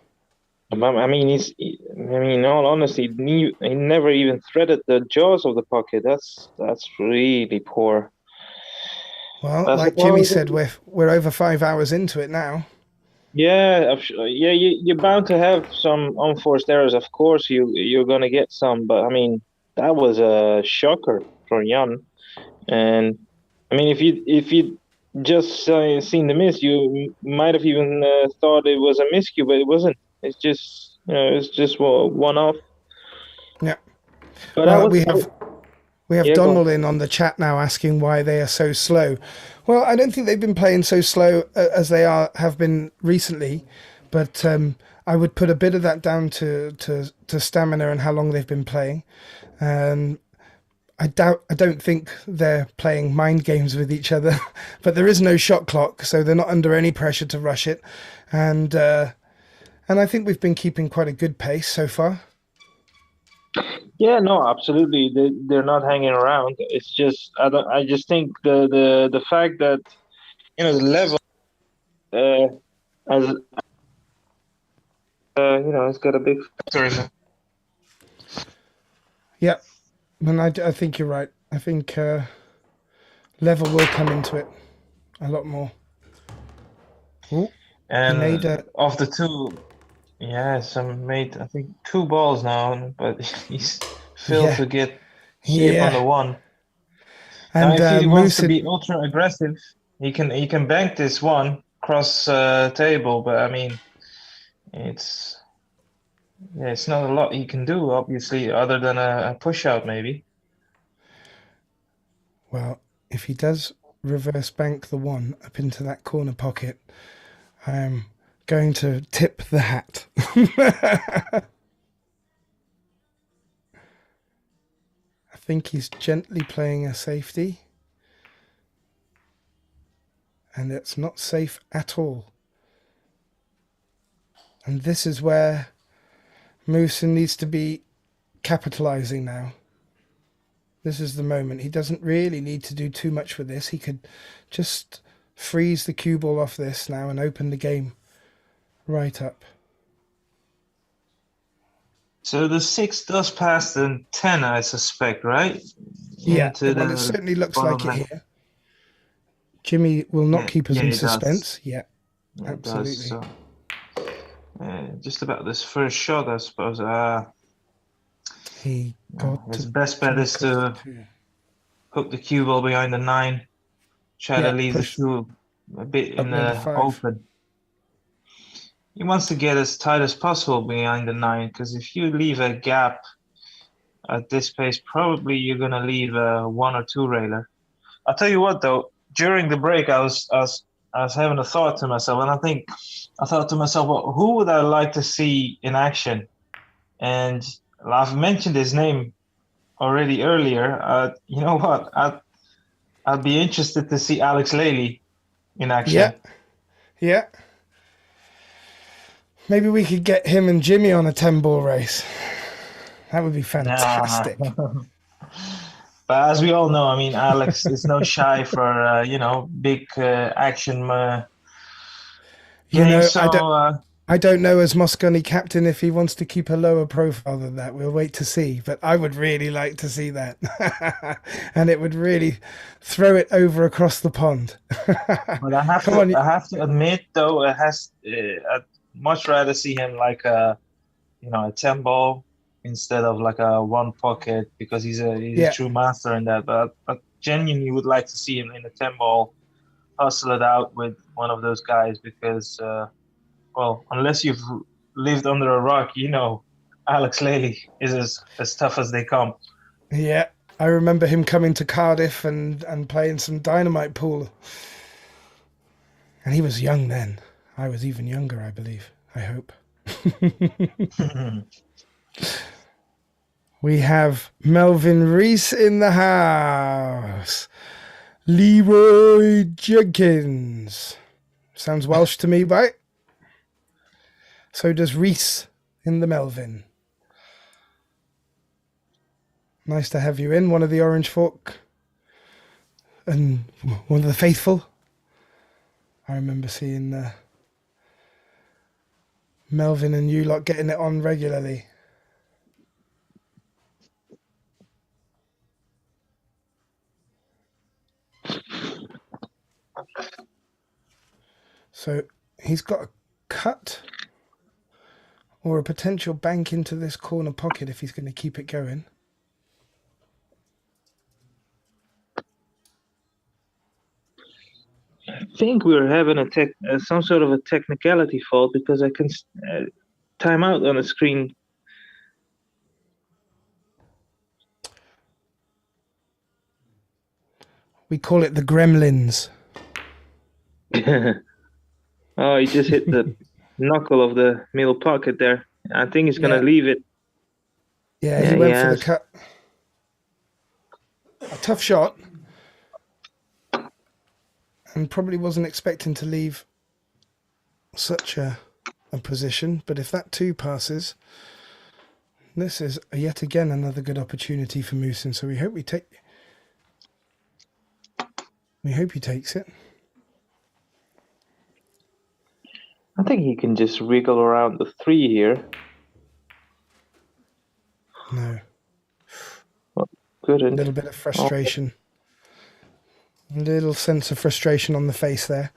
I mean, in all honesty, he never even threaded the jaws of the pocket. That's really poor. Well, like Jimmy said, we're over 5 hours into it now. Yeah, you're bound to have some unforced errors. Of course, you're gonna get some, but I mean, that was a shocker for Jan. And I mean, if you just seen the miss, you might have even thought it was a miscue, but it wasn't. It's just it's just one off. Yeah. But well, we have Donald in on the chat now asking why they are so slow. Well, I don't think they've been playing so slow as they have been recently, but I would put a bit of that down to stamina and how long they've been playing. I don't think they're playing mind games with each other, but there is no shot clock, so they're not under any pressure to rush it, and I think we've been keeping quite a good pace so far. Yeah, no, absolutely. They're not hanging around. It's just I just think the fact that the level as it's got a big factor in it. Yeah, and I think you're right. I think level will come into it a lot more. Ooh, and of the two, made I think 2 balls now, but he's failed to get shape on the one. And now, if he wants to be ultra aggressive, he can bank this one cross table, but I mean, it's not a lot he can do, obviously, other than a push out maybe. Well, if he does reverse bank the one up into that corner pocket, I'm going to tip the hat. I think he's gently playing a safety, and it's not safe at all. And this is where Muhsin needs to be capitalizing now. This is the moment. He doesn't really need to do too much with this. He could just freeze the cue ball off this now and open the game right up. So the 6 does pass the 10, I suspect, right? Yeah, Into well, it the certainly looks like bottom it left. here. Jimmy will not Yeah, keep us yeah, in it does. suspense. Yeah, Yeah, it does, absolutely. so. Just about this first shot, I suppose. He got His to best bet is to hook the cue ball behind the 9, try to leave the push 2 a bit in number the 5. open. He wants to get as tight as possible behind the 9, because if you leave a gap at this pace, probably you're gonna leave a 1 or 2 railer. I'll tell you what, though. During the break, I was having a thought to myself, and I thought to myself, well, who would I like to see in action? And I've mentioned his name already earlier. You know what? I'd be interested to see Alex Lely in action. Yeah. Maybe we could get him and Jimmy on a 10-ball race. That would be fantastic. But as we all know, I mean, Alex is no shy for big action games. So I don't know as Mosconi captain if he wants to keep a lower profile than that. We'll wait to see. But I would really like to see that. And it would really throw it over across the pond. But I have to admit, though, I'd much rather see him like a 10 ball instead of like a 1 pocket, because he's a true master in that. But I genuinely would like to see him in a 10 ball, hustle it out with one of those guys, because well, unless you've lived under a rock, Alex Lely is as tough as they come. Yeah, I remember him coming to Cardiff and playing some dynamite pool. And he was young then. I was even younger, I believe. I hope. We have Melvin Rees in the house. Leroy Jenkins. Sounds Welsh to me, right? So does Rees in the Melvin. Nice to have you in, one of the Orange Fork and one of the faithful. I remember seeing Melvin and you lot getting it on regularly. So he's got a cut or a potential bank into this corner pocket if he's going to keep it going. I think we're having some sort of a technicality fault, because I can time out on the screen. We call it the Gremlins. Oh, he just hit the knuckle of the middle pocket there. I think he's going to leave it. Yeah, he went for the cut. A tough shot. And probably wasn't expecting to leave such a position. But if that 2 passes, this is yet again another good opportunity for Muhsin. So we hope he takes it. I think he can just wriggle around the 3 here. No. Well, couldn't. A little bit of frustration. A little sense of frustration on the face there.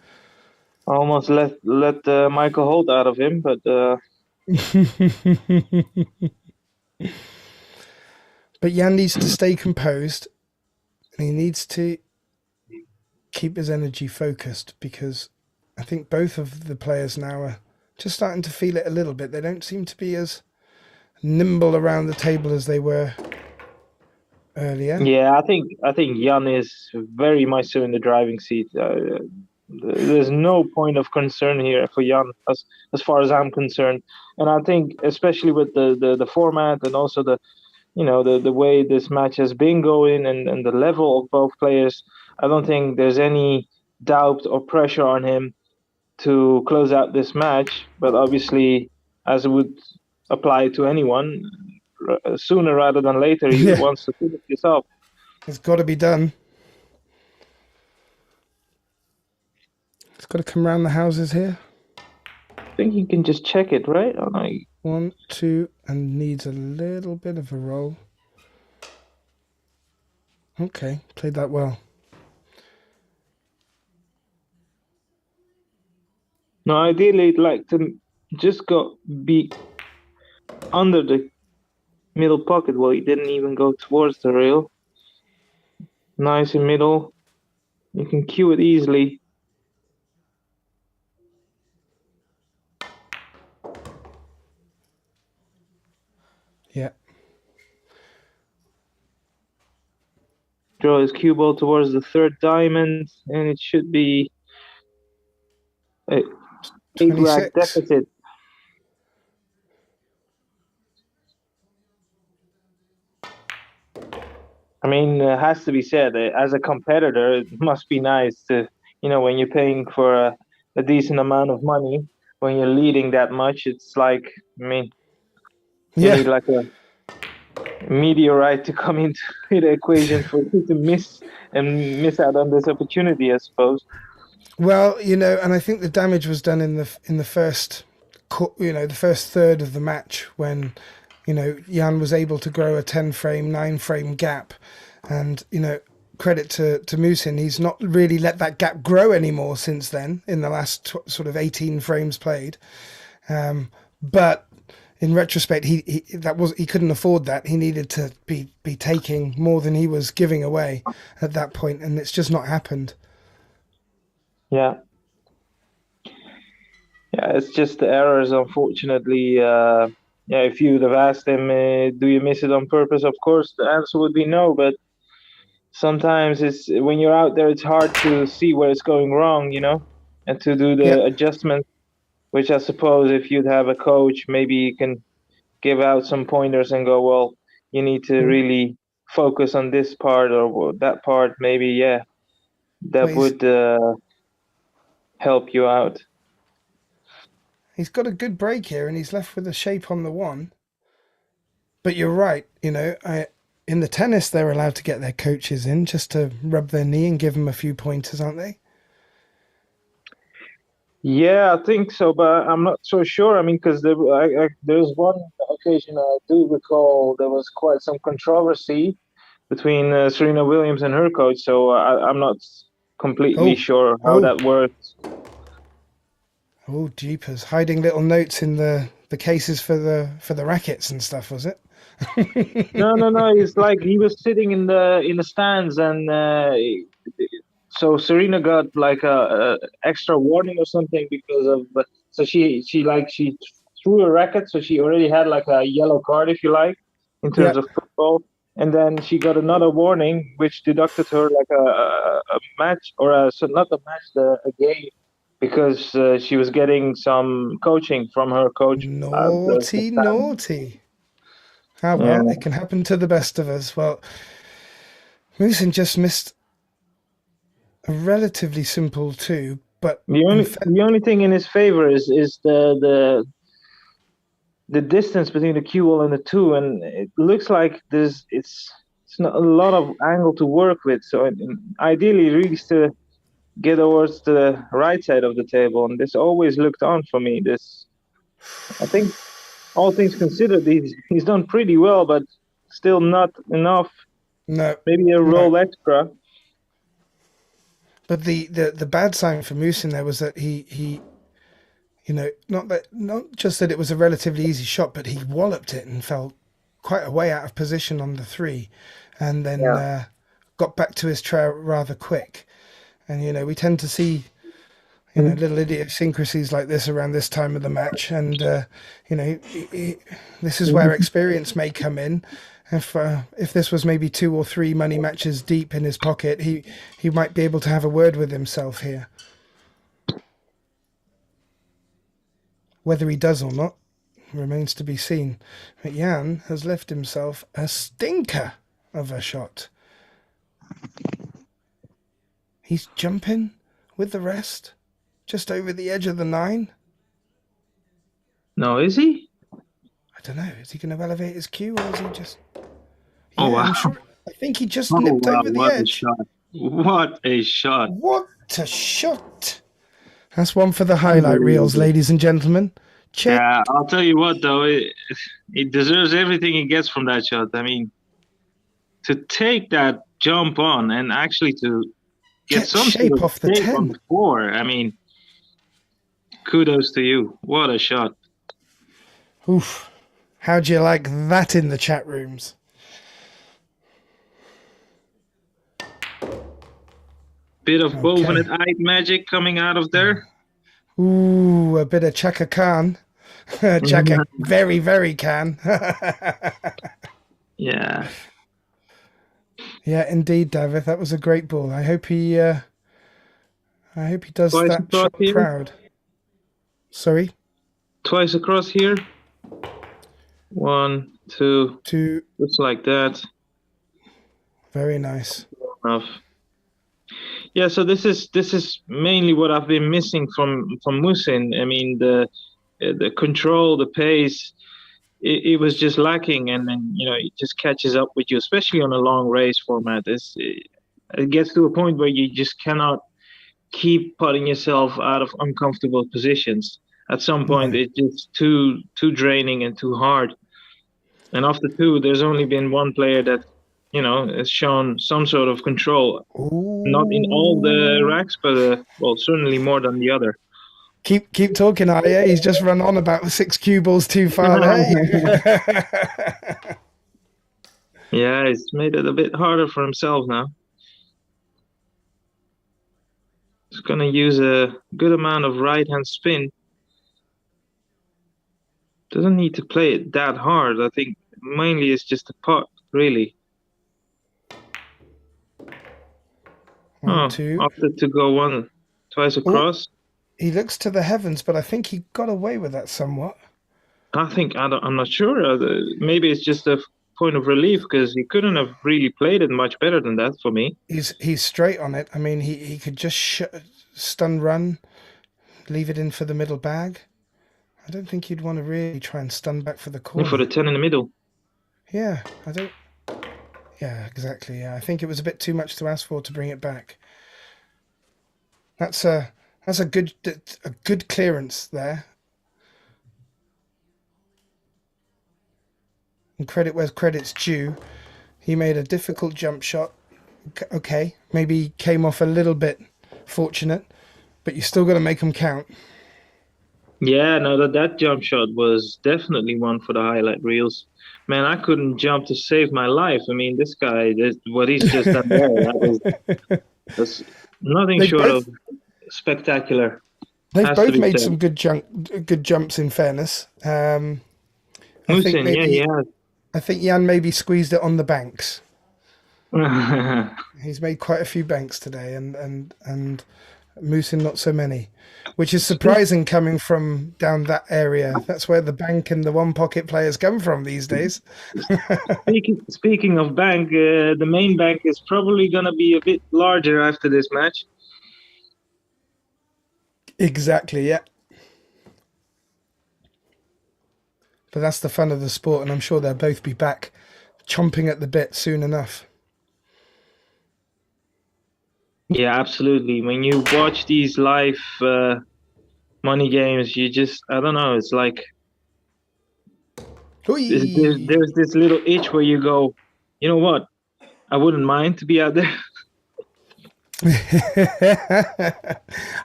I almost let Michael Holt out of him, but But Jan needs to stay composed, and he needs to keep his energy focused, because I think both of the players now are just starting to feel it a little bit. They don't seem to be as nimble around the table as they were earlier. Yeah, I think Jan is very much so in the driving seat. There's no point of concern here for Jan, as far as I'm concerned. And I think, especially with the format and also the way this match has been going and the level of both players, I don't think there's any doubt or pressure on him to close out this match. But obviously, as it would apply to anyone, sooner rather than later, he wants to finish this up. It's got to be done. It's got to come around the houses here. I think you can just check it, right? Oh, no, 1, 2, and needs a little bit of a roll. Okay, played that well. no, ideally, I'd like to just be under the middle pocket. Well, he didn't even go towards the rail. Nice in middle. You can cue it easily. Yeah. Draw his cue ball towards the third diamond, and it should be a 8-rack 26. deficit. I mean, it has to be said, as a competitor, it must be nice to, when you're paying for a decent amount of money, when you're leading that much, it's like, I mean, you need Yeah. like a meteorite to come into the equation for you to miss out on this opportunity, I suppose. Well, and I think the damage was done in the first, the first third of the match when, Jan was able to grow a 10-frame, 9-frame gap, and credit to Muhsin, he's not really let that gap grow anymore since then in the last sort of 18 frames played. But in retrospect, he couldn't afford that. He needed to be taking more than he was giving away at that point, and it's just not happened. Yeah. Yeah, it's just the errors, unfortunately. Yeah, if you would have asked him, do you miss it on purpose? Of course, the answer would be no, but sometimes it's when you're out there, it's hard to see where it's going wrong, and to do Yeah. the adjustment, which I suppose if you'd have a coach, maybe you can give out some pointers and go, well, you need to really focus on this part or that part. Maybe, yeah, that Well, would help you out. he's got a good break here, and he's left with a shape on the 1. But you're right. In the tennis, they're allowed to get their coaches in just to rub their knee and give them a few pointers, aren't they? Yeah, I think so, but I'm not so sure. I mean, because there's one occasion I do recall there was quite some controversy between Serena Williams and her coach, so I'm not completely sure how that works. Oh, jeepers! Hiding little notes in the cases for the rackets and stuff, was it? No. It's like he was sitting in the stands, and so Serena got like a extra warning or something because of. So she threw a racket, so she already had like a yellow card, if you like, in Yeah. terms of football. And then she got another warning, which deducted her like a match so not a match, a game, because she was getting some coaching from her coach. Naughty, naughty. Ah, Yeah. well, it can happen to the best of us. Well, Muhsin just missed a relatively simple 2, but The only thing in his favor is the distance between the cue ball and the 2, and it looks like it's not a lot of angle to work with. So ideally, it really to get towards the right side of the table, and this always looked on for me. I think, all things considered, he's done pretty well, but still not enough. no, Maybe a roll extra. But the bad sign for Muhsin there was that he not just that it was a relatively easy shot, but he walloped it and fell quite a way out of position on the 3, and then got back to his trail rather quick. And we tend to see little idiosyncrasies like this around this time of the match, and this is where experience may come in. If this was maybe 2 or 3 money matches deep in his pocket, he might be able to have a word with himself here. Whether he does or not remains to be seen. But Jan has left himself a stinker of a shot. He's jumping with the rest, just over the edge of the 9. No, is he? I don't know. Is he going to elevate his cue, or is he just? Oh, wow. I think he just Oh nipped wow, over the what a edge. shot! What a shot! What a shot! That's one for the highlight reels, ladies and gentlemen. Check. Yeah, I'll tell you what though, it deserves everything it gets from that shot. I mean, to take that jump on and actually to get some shape sort of off the shape on 10. the 4, I mean, kudos to you. What a shot! Oof. How'd you like that in the chat rooms? Bit of Okay. Bovenet-eyed magic coming out of there. Ooh, a bit of Chaka Khan. Chaka very, very can. Yeah. Yeah, indeed, David. That was a great ball. I hope he does Twice that across shot here. proud. Sorry? Twice across here. 1, 2, 2. just like that. Very nice. Enough. Yeah, so this is mainly what I've been missing from Muhsin. I mean, the control, the pace, it was just lacking, and then it just catches up with you, especially on a long race format. It gets to a point where you just cannot keep putting yourself out of uncomfortable positions. At some point, it's just too draining and too hard. And after 2, there's only been one player that has shown some sort of control. Ooh. Not in all the racks, but well, certainly more than the other. Keep talking, Arya. He's just run on about the 6 cue balls too far there. Yeah, he's made it a bit harder for himself now. He's going to use a good amount of right-hand spin. Doesn't need to play it that hard. I think mainly it's just a putt, really. 1, 2. Opted to go twice across. He looks to the heavens, but I think he got away with that somewhat. I'm not sure. Maybe it's just a point of relief because he couldn't have really played it much better than that for me. He's straight on it. I mean, he could just stun run, leave it in for the middle bag. I don't think you'd want to really try and stun back for the corner. For the 10 in the middle. Yeah, I don't. Yeah, exactly. Yeah, I think it was a bit too much to ask for to bring it back. That's a good clearance there. And credit where credit's due. He made a difficult jump shot. Okay, maybe came off a little bit fortunate, but you still got to make them count. Yeah, no, that jump shot was definitely one for the highlight reels. Man, I couldn't jump to save my life. I mean, this guy, what he's just done there, that's nothing short of spectacular. They've both made some good jumps, in fairness. Muhsin, yeah. I think Jan maybe squeezed it on the banks. He's made quite a few banks today, and Muhsin not so many, which is surprising coming from down that area. That's where the bank and the one pocket players come from these days. Speaking of bank, the main bank is probably going to be a bit larger after this match. Exactly, yeah. But that's the fun of the sport, and I'm sure they'll both be back chomping at the bit soon enough. Yeah, absolutely. When you watch these live money games, you just, I don't know, it's like there's this little itch where you go, you know what? I wouldn't mind to be out there.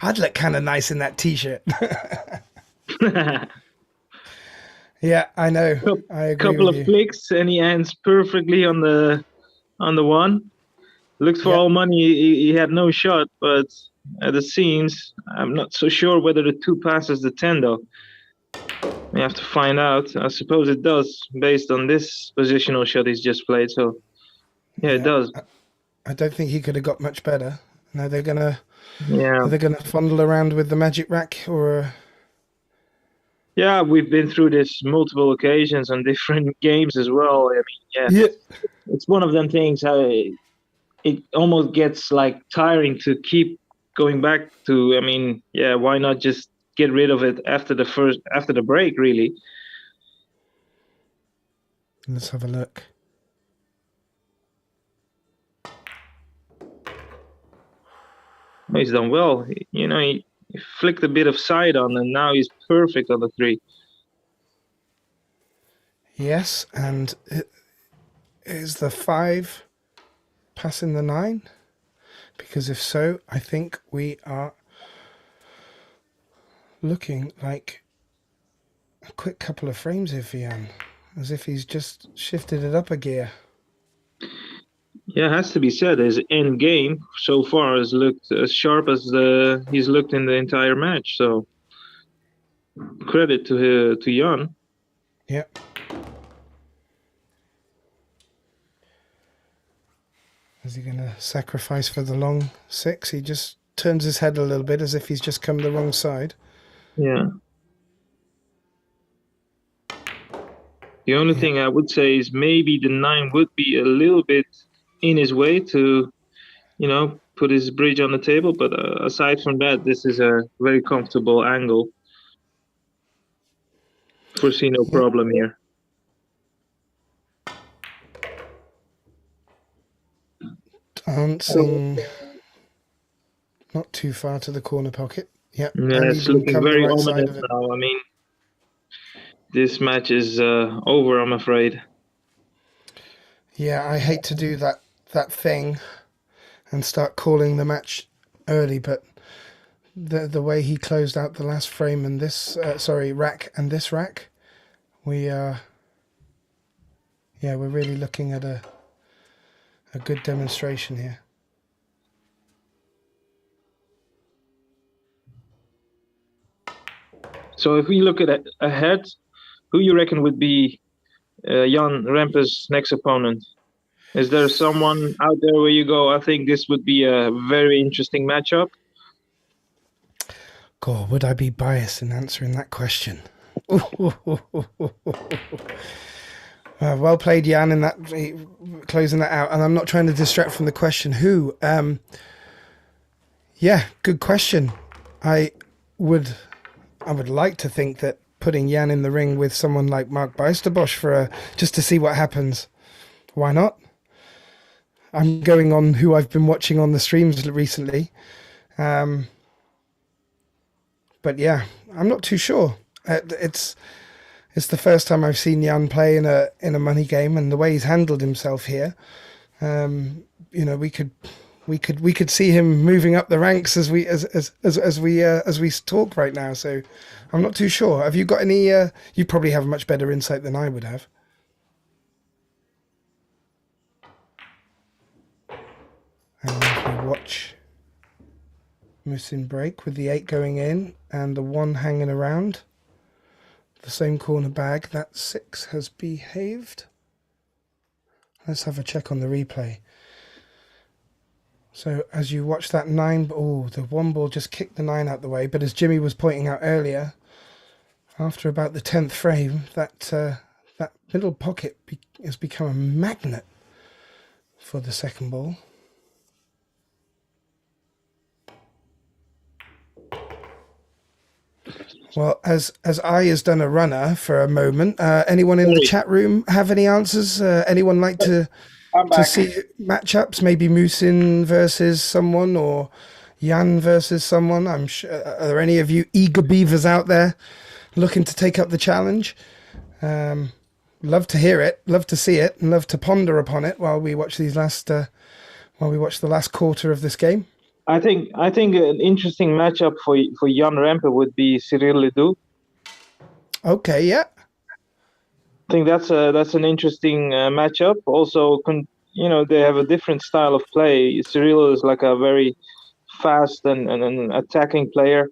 I'd look kind of nice in that t-shirt. Yeah, I know. I agree. Couple of flicks and he ends perfectly on the one. Looks for all money. He had no shot, but at the seams, I'm not so sure whether the 2 passes the 10 though. We have to find out. I suppose it does, based on this positional shot he's just played. So yeah, it does. I don't think he could have got much better. Now they're gonna fondle around with the magic rack or. Yeah, we've been through this multiple occasions on different games as well. I mean, it's one of them things. It almost gets like tiring to keep going back to. I mean, yeah, why not just get rid of it after the break, really? Let's have a look. He's done well. He flicked a bit of side on, and now he's perfect on the 3. Yes, and is the 5 passing the 9? Because if so, I think we are looking like a quick couple of frames here for Jan, as if he's just shifted it up a gear. Yeah, it has to be said, his end game so far has looked as sharp as he's looked in the entire match. So credit to Jan. Yeah. Is he going to sacrifice for the long 6? He just turns his head a little bit as if he's just come the wrong side. Yeah. The only thing I would say is maybe the 9 would be a little bit in his way to, put his bridge on the table. But aside from that, this is a very comfortable angle. Foresee no problem here. Dancing not too far to the corner pocket. Yeah, it's looking very ominous now. I mean, this match is over, I'm afraid. Yeah, I hate to do that thing and start calling the match early, but the way he closed out the last frame and this rack and this rack, we're really looking at a good demonstration here. So if we look at ahead, who you reckon would be Jan Rempe's next opponent? Is there someone out there where you go, I think this would be a very interesting matchup? God, would I be biased in answering that question? Well played, Jan, in that closing that out. And I'm not trying to distract from the question. Who? Yeah, good question. I would like to think that putting Jan in the ring with someone like Mark Bijsterbosch just to see what happens. Why not? I'm going on who I've been watching on the streams recently. But yeah, I'm not too sure. It's the first time I've seen Jan play in a money game, and the way he's handled himself here, we could see him moving up the ranks as we talk right now. So I'm not too sure. Have you got any? You probably have much better insight than I would have. And if we watch Muhsin break with the 8 going in and the 1 hanging around the same corner bag, that 6 has behaved. Let's have a check on the replay. So as you watch that 9, the 1 ball just kicked the 9 out the way. But as Jimmy was pointing out earlier, after about the 10th frame, that middle pocket has become a magnet for the second ball. Well, as I has done a runner for a moment, anyone in the chat room have any answers? Anyone like to see matchups? Maybe Muhsin versus someone or Jan versus someone? I'm sure. Are there any of you eager beavers out there looking to take up the challenge? Love to hear it, love to see it, and love to ponder upon it while we watch the last quarter of this game. I think an interesting matchup for Jan Rempe would be Cyril Ledoux. Okay, yeah. I think that's an interesting matchup. Also, they have a different style of play. Cyril is like a very fast and attacking player,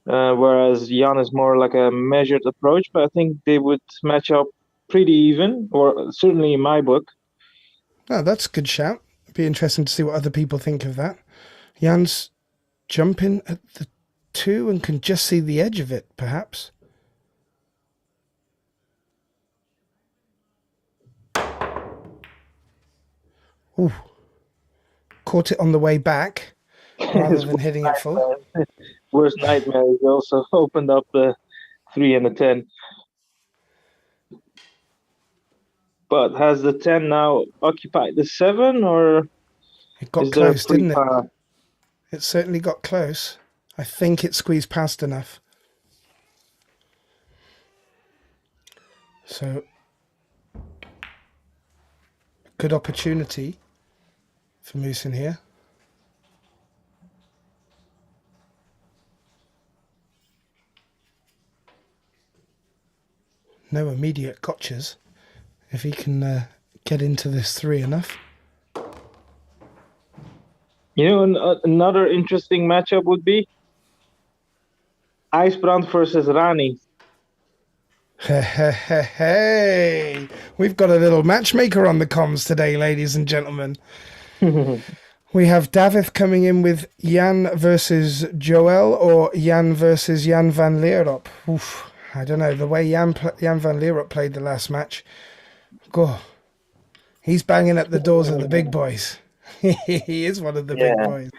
whereas Jan is more like a measured approach. But I think they would match up pretty even, or certainly in my book. Oh, that's a good shout. It'd be interesting to see what other people think of that. Jan's jumping at the 2 and can just see the edge of it, perhaps. Ooh. Caught it on the way back rather than hitting it full. Worst nightmare is also opened up the 3 and the 10. But has the 10 now occupied the 7, or it got close, didn't it? It certainly got close. I think it squeezed past enough. So, good opportunity for Muhsin here. No immediate gotchas. If he can get into this 3 enough. You know, another interesting matchup would be IJsbrand versus Rani. Hey, we've got a little matchmaker on the comms today, ladies and gentlemen. We have David coming in with Jan versus Joel or Jan versus Jan van Leerop. Oof, I don't know. The way Jan van Leerop played the last match, go. He's banging at the doors of the big boys. He is one of the big boys.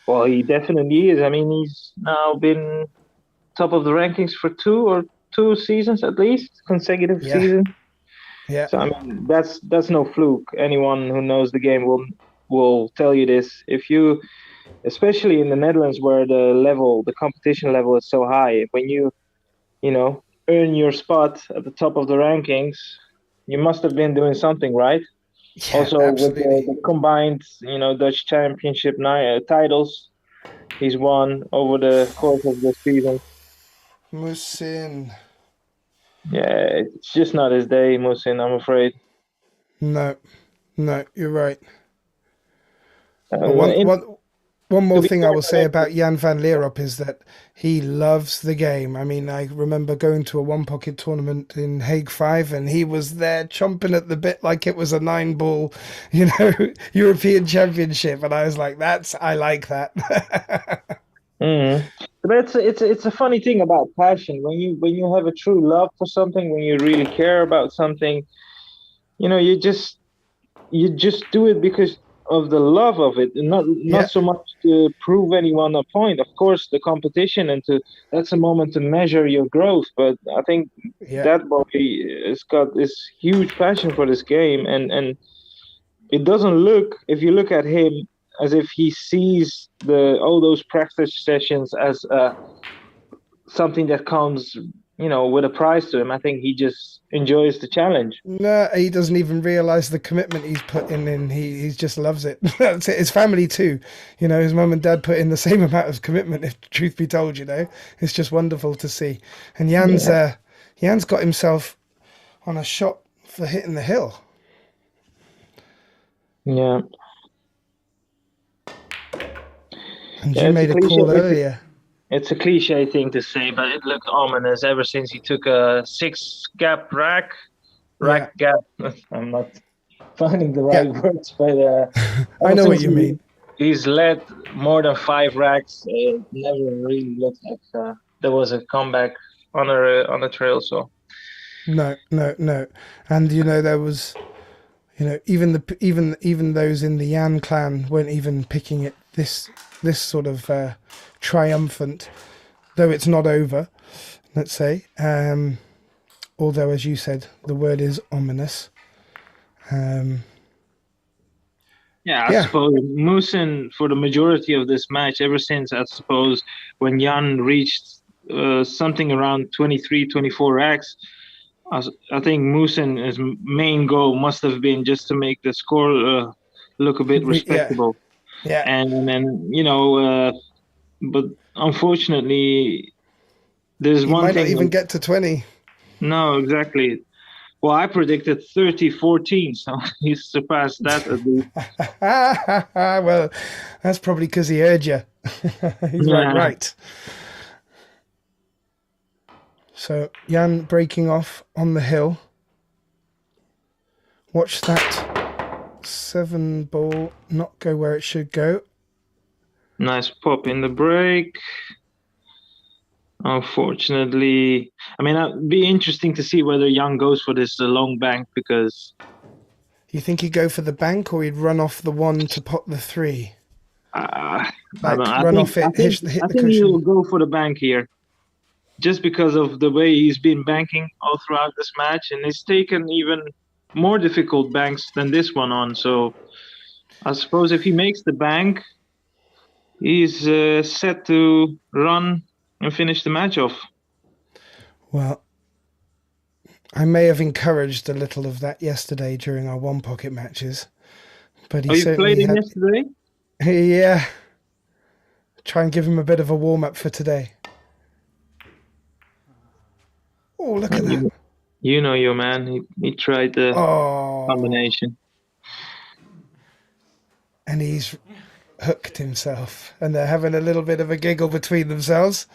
Well, he definitely is. I mean, he's now been top of the rankings for 2 seasons at least, consecutive seasons. Yeah. So I mean, that's no fluke. Anyone who knows the game will tell you this. If you, especially in the Netherlands, where the competition level is so high, when you earn your spot at the top of the rankings, you must have been doing something right. Yeah, also, absolutely. with the combined, Dutch Championship titles, he's won over the course of the season. Muhsin. Yeah, it's just not his day, Muhsin, I'm afraid. No, you're right. In- One more to be thing I will say fair, about Jan van Leerop is that he loves the game. I mean, I remember going to a one pocket tournament in Hague 5 and he was there chomping at the bit like it was a 9-ball, European Championship. And I was like, I like that. But it's a funny thing about passion. When you have a true love for something, when you really care about something, you just do it because of the love of it, and not so much to prove anyone a point. Of course, the competition that's a moment to measure your growth. But I think that boy has got this huge passion for this game, and it doesn't look, if you look at him, as if he sees all those practice sessions as something that comes, with a prize to him. I think he just enjoys the challenge. No, he doesn't even realize the commitment he's put in. He just loves it. That's it. His family too. His mum and dad put in the same amount of commitment. If truth be told, it's just wonderful to see. And Jan's got himself on a shot for hitting the hill. Yeah. And you made a call earlier. It's a cliche thing to say, but it looked ominous ever since he took a 6-gap rack gap. I'm not finding the right words, but I know what you mean. He's led more than 5 racks. It never really looked like there was a comeback on a trail. So no, and there was, even those in the Yan clan weren't even picking it this sort of triumphant, though it's not over, let's say. Although, as you said, the word is ominous. I suppose Muhsin, for the majority of this match, ever since, I suppose, when Jan reached something around 23, 24 racks, I think Muhsin's main goal must have been just to make the score look a bit respectable. Yeah. And then, but unfortunately, there's one thing. He might not even get to 20. No, exactly. Well, I predicted 30-14, so he surpassed that at least. Well, that's probably because he heard you. He's right. So, Jan breaking off on the hill. Watch that 7-ball not go where it should go. Nice pop in the break. Unfortunately, I mean, it'd be interesting to see whether Jan goes for this long bank, because... You think he'd go for the bank, or he'd run off the 1 to pot the 3? I think he will go for the bank here, just because of the way he's been banking all throughout this match, and he's taken even more difficult banks than this one on. So I suppose if he makes the bank, He's set to run and finish the match off. Well, I may have encouraged a little of that yesterday during our one pocket matches, but he Oh, you played certainly him had. yesterday? Yeah, try and give him a bit of a warm up for today. Oh, look at that! You know your man. He tried the Oh, combination. and he's hooked himself, and they're having a little bit of a giggle between themselves.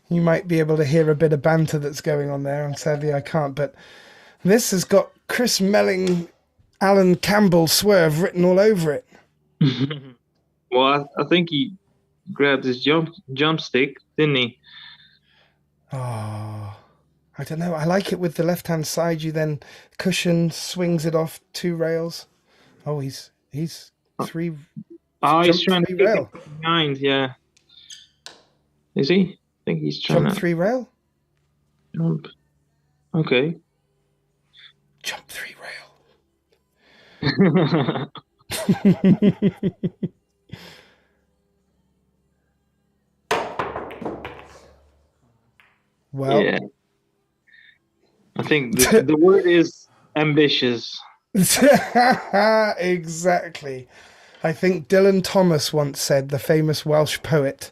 You might be able to hear a bit of banter that's going on there, and sadly I can't. But this has got Chris Melling, Alan Campbell swerve written all over it. Well, I think he grabbed his jump stick, didn't he? Oh, I don't know. I like it with the left-hand side. You then cushion, swings it off 2 rails. Oh, he's three. Oh, he's Jumped trying to 3 kick rail. it behind. Yeah. Is he? I think he's trying Jump to 3 rail. jump. Okay. Jump 3 Yeah. rail. Well, I think the word is ambitious. exactly. I think Dylan Thomas once said, the famous Welsh poet,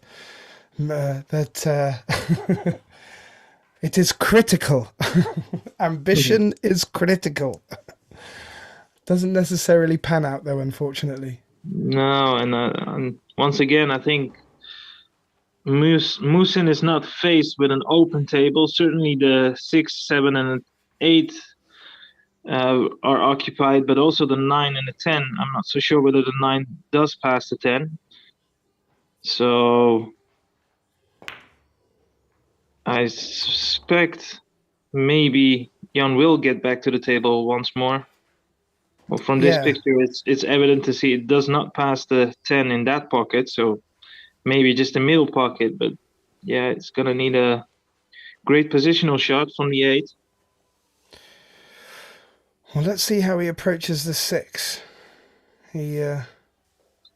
that it is critical. Ambition is critical. Doesn't necessarily pan out, though, unfortunately. No, and once again, I think Muhsin is not faced with an open table. Certainly the 6, 7, and 8 are occupied, but also the 9 and the 10. I'm not so sure whether the 9 does pass the 10. So I suspect maybe Jan will get back to the table once more. Well, from this picture, it's evident to see it does not pass the 10 in that pocket, so maybe just a middle pocket. But yeah, it's gonna need a great positional shot from the 8. Well, let's see how he approaches the 6. He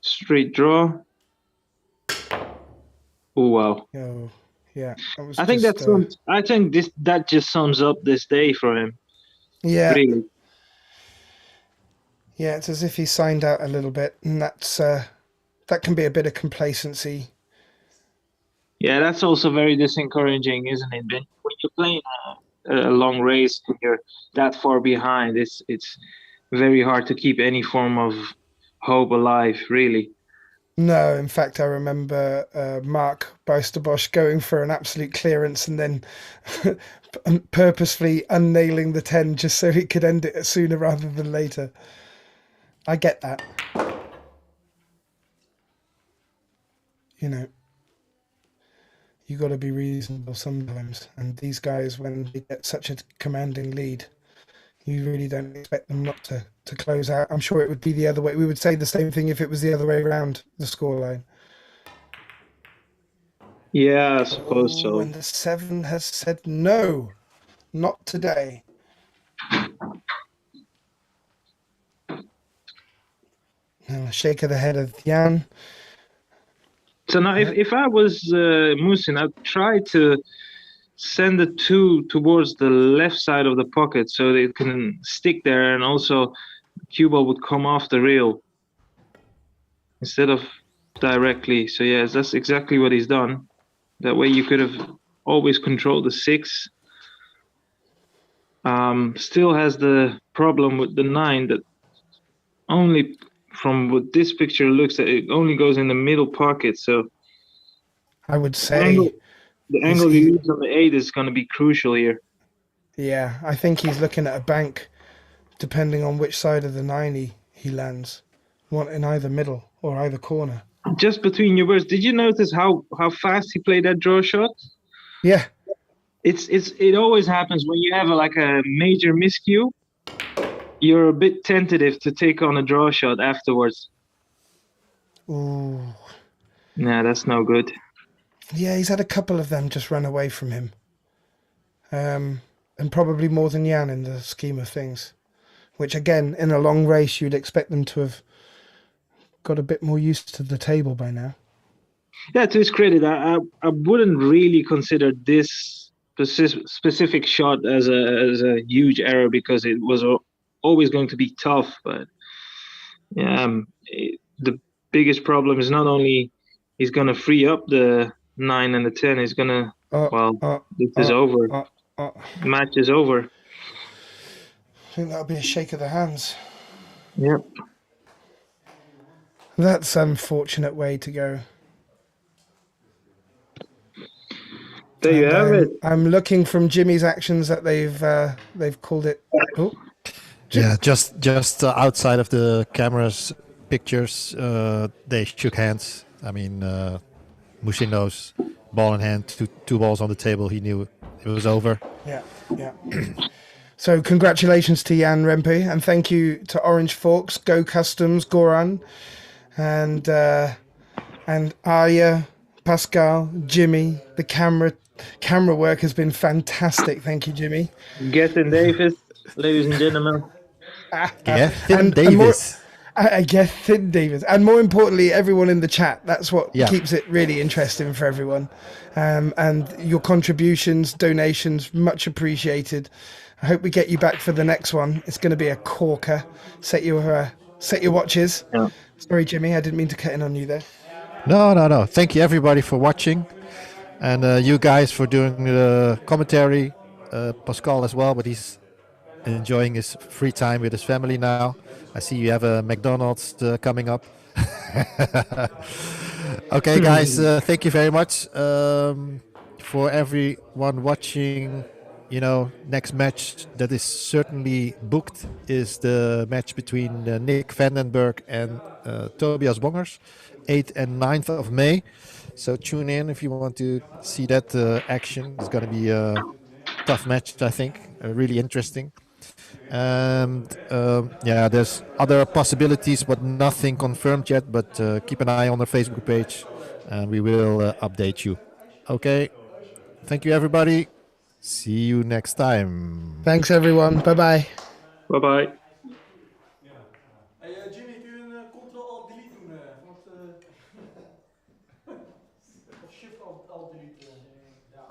straight draw. Oh wow! Oh yeah, I think that just sums up this day for him. Yeah. Really. Yeah, it's as if he signed out a little bit, and that's that can be a bit of complacency. Yeah, that's also very discouraging, isn't it? When you're playing a long race and you're that far behind, it's very hard to keep any form of hope alive, really. No, in fact, I remember Mark Bousterbosch going for an absolute clearance and then purposefully unnailing the 10 just so he could end it sooner rather than later. I get that. You know, you got to be reasonable sometimes. And these guys, when they get such a commanding lead, you really don't expect them not to close out. I'm sure it would be the other way. We would say the same thing if it was the other way around, the scoreline. Yeah, I suppose so. And the 7 has said no, not today. And a shake of the head of Jan. So now, if I was Muhsin, I'd try to send the 2 towards the left side of the pocket so they can stick there, and also cue ball would come off the rail instead of directly. So yes, that's exactly what he's done. That way you could have always controlled the 6. Still has the problem with the 9 that only from what this picture looks at, it only goes in the middle pocket. So I would say the angle he leaves on the 8 is going to be crucial here. Yeah, I think he's looking at a bank, depending on which side of the 9 he lands. One in either middle or either corner. Just between your words, did you notice how fast he played that draw shot? Yeah. It always happens when you have a major miscue. You're a bit tentative to take on a draw shot afterwards. Ooh. Nah, that's no good. Yeah, he's had a couple of them just run away from him. And probably more than Jan in the scheme of things. Which, again, in a long race, you'd expect them to have got a bit more used to the table by now. Yeah, to his credit, I wouldn't really consider this specific shot as a huge error because it was always going to be tough. But yeah, the biggest problem is not only he's gonna free up the 9 and the 10. He's gonna Oh, well, oh, this is oh, over. oh, oh. Match is over. I think that'll be a shake of the hands. Yep. That's an unfortunate way to go. There you have it. I'm looking from Jimmy's actions that they've called it. Oh, Yeah, just outside of the cameras pictures, they shook hands. I mean, Muhsin knows, ball in hand, two balls on the table. He knew it was over. yeah, yeah. So congratulations to Jan Rempe, and thank you to Orange Forks, Go Customs, Goran, and Arya, Pascal, Jimmy. The camera work has been fantastic. Thank you, Jimmy. Gethin Davis, ladies and gentlemen. Gethin And more, Davis. I guess Thin Davis, and more importantly, everyone in the chat. That's what Yeah. keeps it really interesting for everyone. And your contributions, donations, much appreciated. I hope we get you back for the next one. It's going to be a corker. Set your watches. Yeah. Sorry, Jimmy, I didn't mean to cut in on you there. No. Thank you everybody for watching, and you guys for doing the commentary. Pascal as well, but he's enjoying his free time with his family now. I see you have a McDonald's coming up. Okay, guys, thank you very much for everyone watching. Next match that is certainly booked is the match between Nick Vandenberg and Tobias Bongers, 8th and 9th of May. So tune in if you want to see that action. It's going to be a tough match, I think, really interesting. And there's other possibilities, but nothing confirmed yet. But keep an eye on our Facebook page, and we will update you. Okay, thank you, everybody. See you next time. Thanks, everyone. Bye-bye. Bye-bye. Hey Jimmy, kun je een Ctrl-Alt-Delete doen van het... of Shift-Alt-Delete? Ja,